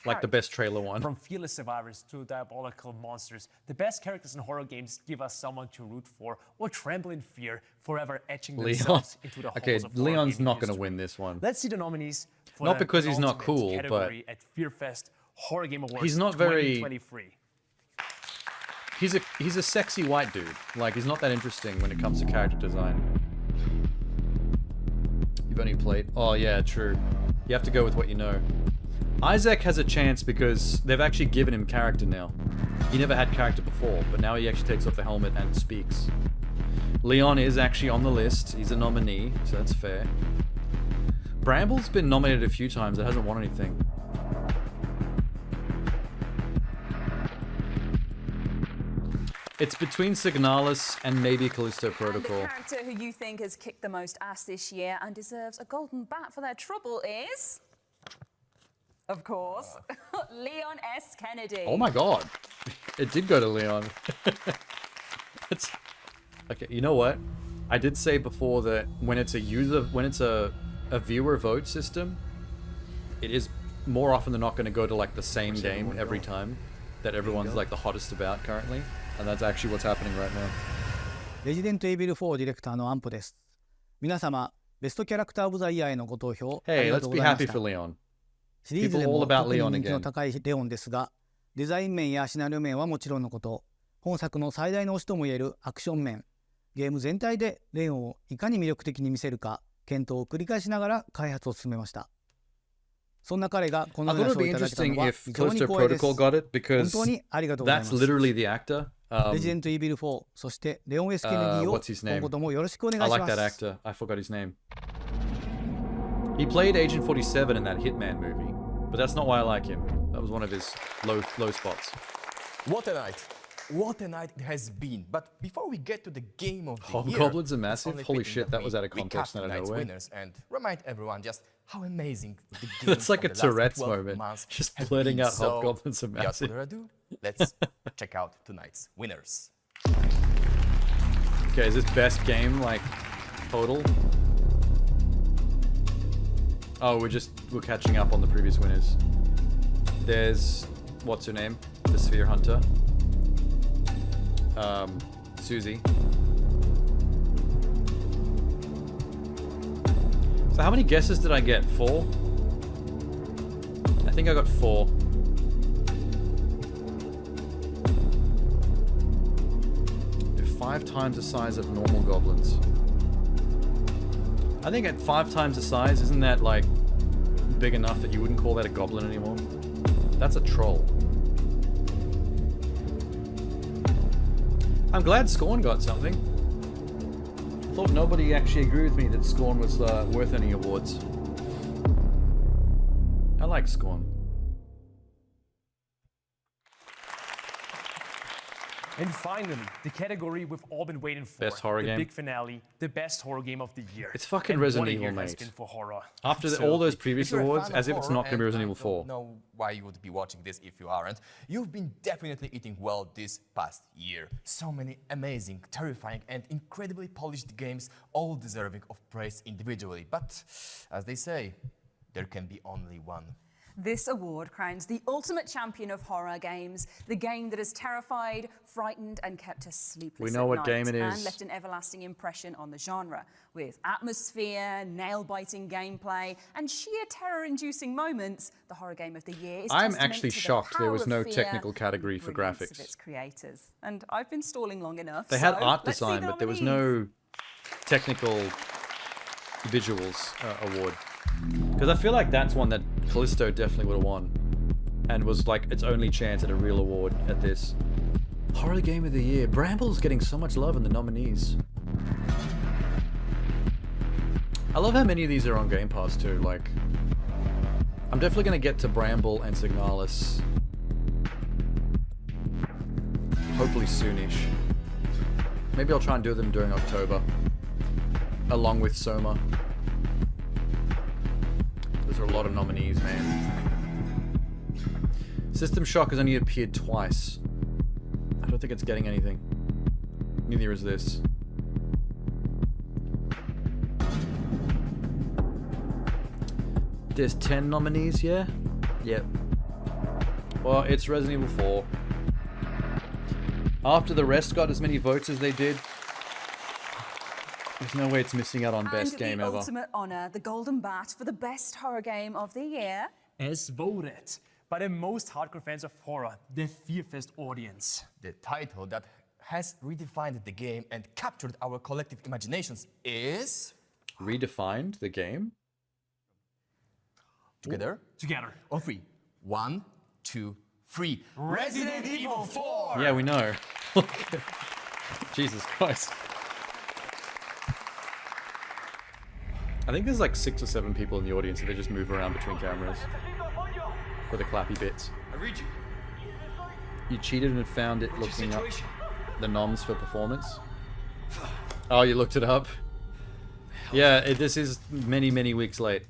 Like the best trailer one. From fearless survivors to diabolical monsters, the best characters in horror games give us someone to root for or tremble in fear, forever etching Leon. themselves into the halls Okay, of horror Leon's gaming not going to history. win this one. Let's see the nominees for Not the because he's not penultimate cool, but category at FearFest Horror Game Awards he's not very- 2023. He's a sexy white dude. Like, he's not that interesting when it comes to character design. You've only played... Oh, yeah, true. You have to go with what you know. Isaac has a chance because they've actually given him character now. He never had character before, but now he actually takes off the helmet and speaks. Leon is actually on the list. He's a nominee, so that's fair. Bramble's been nominated a few times. It hasn't won anything. It's between Signalis and maybe Callisto Protocol. And the character who you think has kicked the most ass this year and deserves a golden bat for their trouble is... Of course, Leon S. Kennedy. Oh my god. It did go to Leon. Okay, you know what? I did say before that when it's a viewer vote system, it is more often than not going to go to like the same game every time that everyone's like the hottest about currently, and that's actually what's happening right now. レジデント・イービル4ディレクターのアンポです。皆様、ベストキャラクター・オブ・ザ・イヤーへのご投票あ Hey, りが let's とう be ございま happy した for。Leon. シリーズ People で all も about 特に Leon 人気の again. 高いレオンですが、デザイン面やシナリオ面はもちろんのこと、本作の最大の推しともいえるアクション面、ゲーム全体でレオンをいかに魅力的に見せるか、検討を繰り返しながら開発を進めました。そんな彼がこ I のよう thought な it 賞 would を be いただけたのは interesting 非 if 常に Callisto 光栄です。 Protocol got it 本 because 当にありがとうございま that's す。 literally the actor. レジデント・イービル4、そしてレオン・エス・ケネディを What's his 今 name? 後ともよろしくお願 I いし like ま that す。 actor. I forgot his name. He played Agent 47 in that Hitman movie, but that's not why I like him. That was one of his low spots. What a night! What a night it has been! But before we get to the game of the year, Hobgoblins are it's massive? only Holy fitting shit, that was out of we context recap and out of tonight's nowhere. winners and remind everyone just how amazing the games That's like of a the last Tourette's 12 moment. months Just have blurting been. out So, Hobgoblins are without massive. further ado, let's check out tonight's winners. Okay, is this best game like total? Oh, we're catching up on the previous winners. There's what's her name? The Sphere Hunter. Susie. So how many guesses did I get? 4? I think I got 4. They're 5 times the size of normal goblins. I think at 5 times the size, isn't that like big enough that you wouldn't call that a goblin anymore? That's a troll. I'm glad Scorn got something. I thought nobody actually agreed with me that Scorn was worth any awards. I like Scorn. And finally, the category we've all been waiting for. Best horror the game? big finale, the best horror game of the year. It's fucking And Resident what a Evil, year has mate. been for horror. After So, all those if previous you're a awards, fan as of if it's horror, not going to be and Resident I Evil 4. don't know why you would be watching this if you aren't. You've been definitely eating well this past year. So many amazing, terrifying, and incredibly polished games, all deserving of praise individually. But, as they say, there can be only one. This award crowns the ultimate champion of horror games, the game that has terrified, frightened, and kept us sleepless We know at what night, game it and is. left an everlasting impression on the genre, with atmosphere, nail-biting gameplay, and sheer terror-inducing moments. The horror game of the year is I'm testament actually to the shocked there power was of no fear technical category and for brilliance graphics. of its creators. And I've been stalling long enough. They had so art let's see design, the but there was nominees. no technical visuals award. Because I feel like that's one that Callisto definitely would have won. And was like its only chance at a real award at this. Horror Game of the Year. Bramble's getting so much love in the nominees. I love how many of these are on Game Pass too. Like, I'm definitely going to get to Bramble and Signalis. Hopefully soonish. Maybe I'll try and do them during October. Along with Soma. Those are a lot of nominees, man. System Shock has only appeared twice. I don't think it's getting anything. Neither is this. There's 10 nominees, yeah? Yep. Well, it's Resident Evil 4. After the rest got as many votes as they did, there's no way it's missing out on best And game the ever. ultimate honor, the Golden Bat for the best horror game of the year. As voted by the most hardcore fans of horror, the Fearfest audience. The title that has redefined the game and captured our collective imaginations is... Redefined the game? Together? Together. On 3. 1, 2, 3. Resident Evil 4! Yeah, we know. Jesus Christ. I think there's like 6 or 7 people in the audience and they just move around between cameras for the clappy bits. I read you. You cheated and found it What's your looking up situation? the noms for performance. Oh, you looked it up? Yeah, this is many, many weeks late.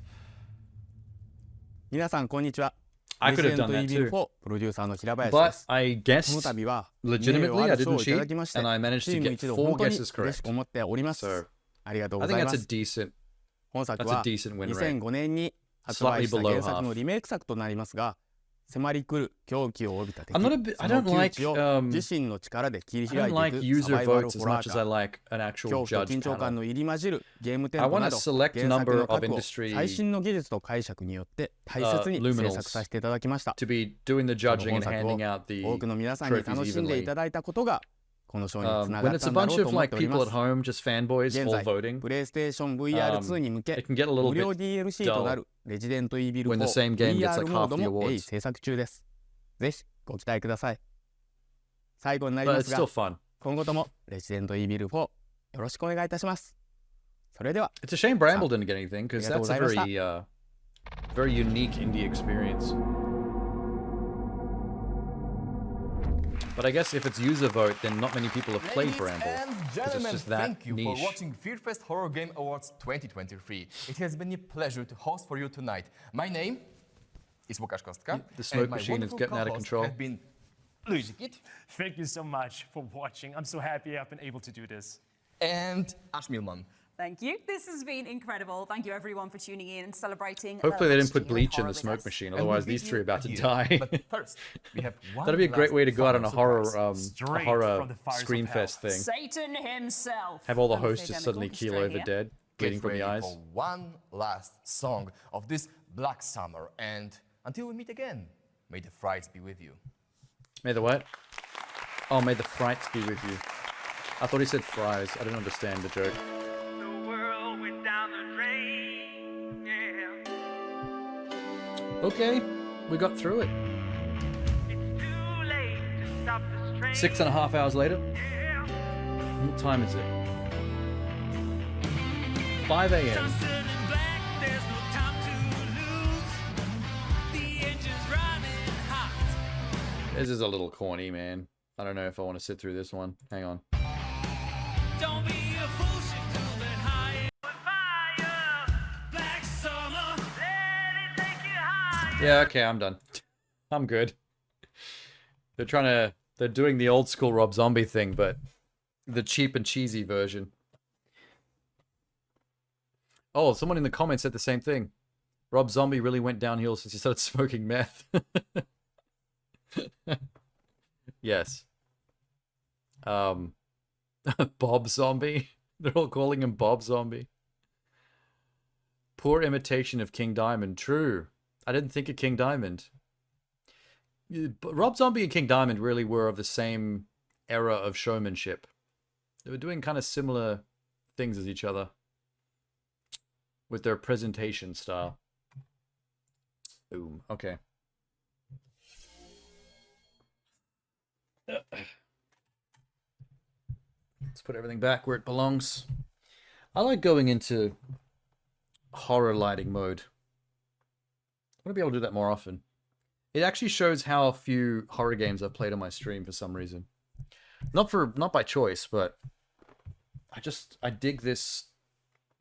皆さんこんにちは。 I could have done that too. 4プロデューサーの平林 But です。 I この guessed 度は legitimately, 名誉あ I る賞 didn't をいただ cheat, きまして、 and I managed チ to ーム get 一同 4 本当に guesses 嬉し correct. く思っております。 So ありがとう I ござ think いま that's a す。 decent, 本作 that's は a decent win rate. 2005年に発売 Slightly した below 原作の half. リメイク作となりますが、迫り来る狂気を帯びた敵、 I'm not a bit, そ I の don't 窮 like, 地を自身の力で切り I 開 don't い like ていくサ user バイバル votes ホ as ラ much ー as I 感、 like an actual 恐怖と judge 緊張感 panel. の入り混じるゲームテン I ポ want な a ど、 select 原作 number の of 核を industry 最新の技術と解釈によって大切に制 luminals 作させていただきました。 to be doing the この judging 本 and 作 handing を out the 多くの皆さんに trophies 楽しんでい evenly. ただいたことがこの賞につなが When っ it's た a んだろ bunch うと of 思っ like ておりま people す at。home, just fanboys 現 all 在、 voting, プレイステーション VR2 に向 it け can get a 無 little 料 bit DLC とな dull るレジデントイービル when the 4 same game gets VR like モー half ド the も鋭意 awards. 制作中です。ぜひご期待ください。最後になり But ま it's すが still、fun. 今後ともレジデントイービル4よろしくお願いいたします。それでは、 It's a shame Bramble didn't get anything あ because りがとうご that's ざ a いました。 very, very unique indie experience. But I guess if it's user vote, then not many people have played Ladies Bramble. and 'Cause it's gentlemen, just that thank you for niche. watching Fearfest Horror Game Awards 2023. It has been a pleasure to host for you tonight. My name is Łukasz Kostka. The smoke and my machine is wonderful getting out of co-hosts control. have been Luigi Kit Thank you so much for watching. I'm so happy I've been able to do this. and Ash Milman. Thank you. This has been incredible. Thank you everyone for tuning in and celebrating. Hopefully they didn't put history of bleach in horror the with smoke us. machine, And otherwise we'll these leave three are you about to here. die. But first, we have one That'd be a great last way to go out on a final horror surprise. Straight horror from the fires of Screamfest hell. thing. Satan himself. Have all the And the hosts just Epidemic suddenly Orchestra keel over here. dead, waiting Get from the ready eyes. for one last song of this Black Summer. And until we meet again, may the frights be with you. May the what? Oh, may the frights be with you. I thought he said fries. I didn't understand the joke. Okay, we got through it. 6.5 hours later. What time is it? 5 a.m. This is a little corny, man. I don't know if I want to sit through this one. Hang on. Yeah, okay, I'm done. I'm good. They're doing the old school Rob Zombie thing, but the cheap and cheesy version. Oh, someone in the comments said the same thing. Rob Zombie really went downhill since he started smoking meth. Yes. Bob Zombie. They're all calling him Bob Zombie. Poor imitation of King Diamond. True. I didn't think of King Diamond. But Rob Zombie and King Diamond really were of the same era of showmanship. They were doing kind of similar things as each other with their presentation style. Boom. Okay. Let's put everything back where it belongs. I like going into horror lighting mode. I want to be able to do that more often. It actually shows how few horror games I've played on my stream for some reason. Not by choice, but I dig this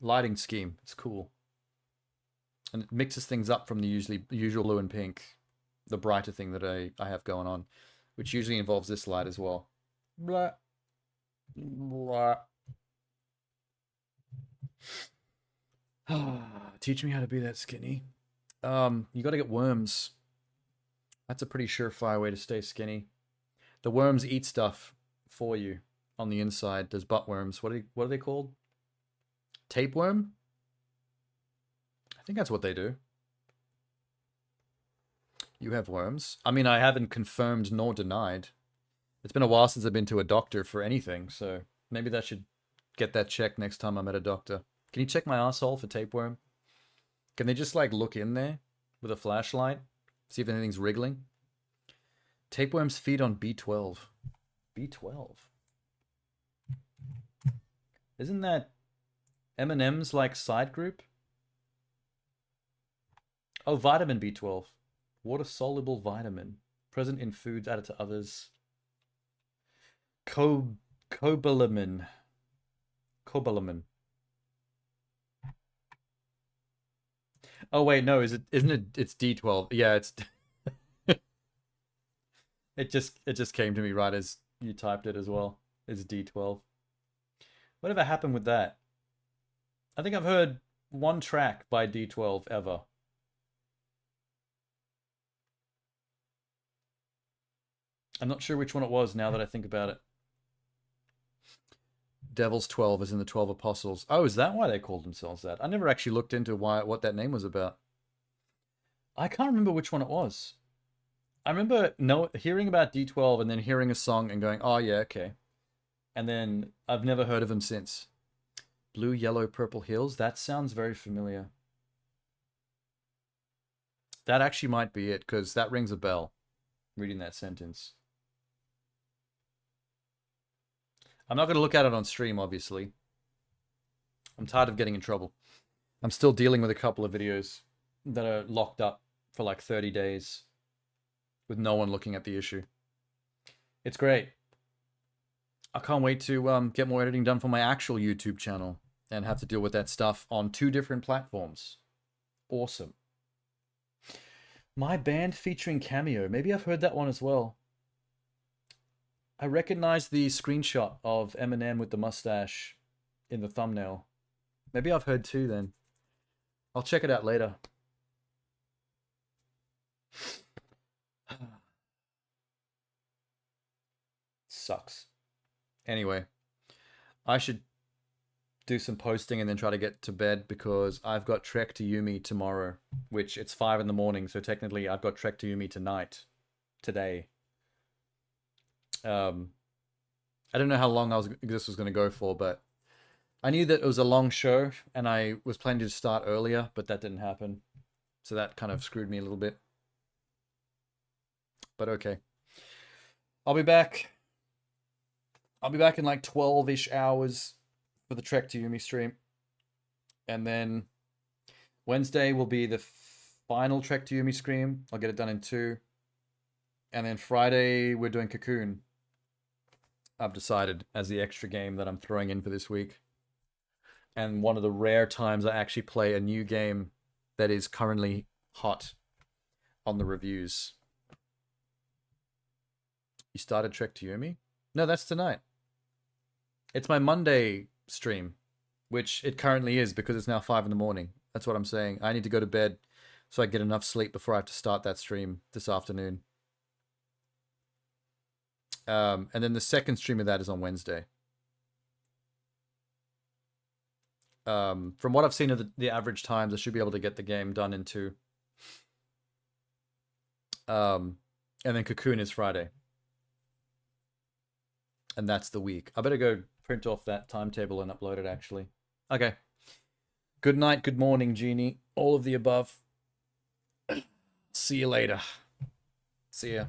lighting scheme. It's cool. And it mixes things up from the usual blue and pink, the brighter thing that I have going on, which usually involves this light as well. Blah. Blah. Teach me how to be that skinny. You got to get worms. That's a pretty surefire way to stay skinny. The worms eat stuff for you on the inside. There's butt worms. What are they called? Tapeworm? I think that's what they do. You have worms. I mean, I haven't confirmed nor denied. It's been a while since I've been to a doctor for anything, so maybe that should get that checked next time I'm at a doctor. Can you check my asshole for tapeworm? Can they just like look in there with a flashlight? See if anything's wriggling? Tapeworms feed on B12. B12? Isn't that M&M's like side group? Oh, vitamin B12. Water-soluble vitamin. Present in foods added to others. Cobalamin. Cobalamin. Oh wait, no, isn't it? It's D12. Yeah, it's. it just came to me right as you typed it as well. It's D12. Whatever happened with that? I think I've heard one track by D12 ever. I'm not sure which one it was now that I think about it. Devil's 12 is in the 12 Apostles. Oh, is that why they called themselves that? I never actually looked into what that name was about. I can't remember which one it was. I remember hearing about D12 and then hearing a song and going, oh yeah, okay. And then I've never heard of them since. Blue, Yellow, Purple Hills? That sounds very familiar. That actually might be it, because that rings a bell, reading that sentence. I'm not going to look at it on stream, obviously. I'm tired of getting in trouble. I'm still dealing with a couple of videos that are locked up for like 30 days with no one looking at the issue. It's great. I can't wait to get more editing done for my actual YouTube channel and have to deal with that stuff on 2 different platforms. Awesome. My Band featuring Cameo. Maybe I've heard that one as well. I recognize the screenshot of Eminem with the mustache in the thumbnail. Maybe I've heard 2 then. I'll check it out later. Sucks. Anyway, I should do some posting and then try to get to bed because I've got Trek to Yumi tomorrow, which it's 5 in the morning, so technically I've got Trek to Yumi today. I don't know how long this was going to go for, but I knew that it was a long show and I was planning to start earlier, but that didn't happen. So that kind of screwed me a little bit. But okay. I'll be back in like 12-ish hours for the Trek to Yumi stream. And then Wednesday will be the final Trek to Yumi stream. I'll get it done in 2. And then Friday, we're doing Cocoon. I've decided as the extra game that I'm throwing in for this week. And one of the rare times I actually play a new game that is currently hot on the reviews. You started Trek to Yumi? No, that's tonight. It's my Monday stream, which it currently is because it's now 5 in the morning. That's what I'm saying. I need to go to bed so I get enough sleep before I have to start that stream this afternoon. And then the second stream of that is on Wednesday. From what I've seen of the average times, I should be able to get the game done in 2. And then Cocoon is Friday. And that's the week. I better go print off that timetable and upload it, actually. Okay. Good night, good morning, Genie. All of the above. See you later. See ya.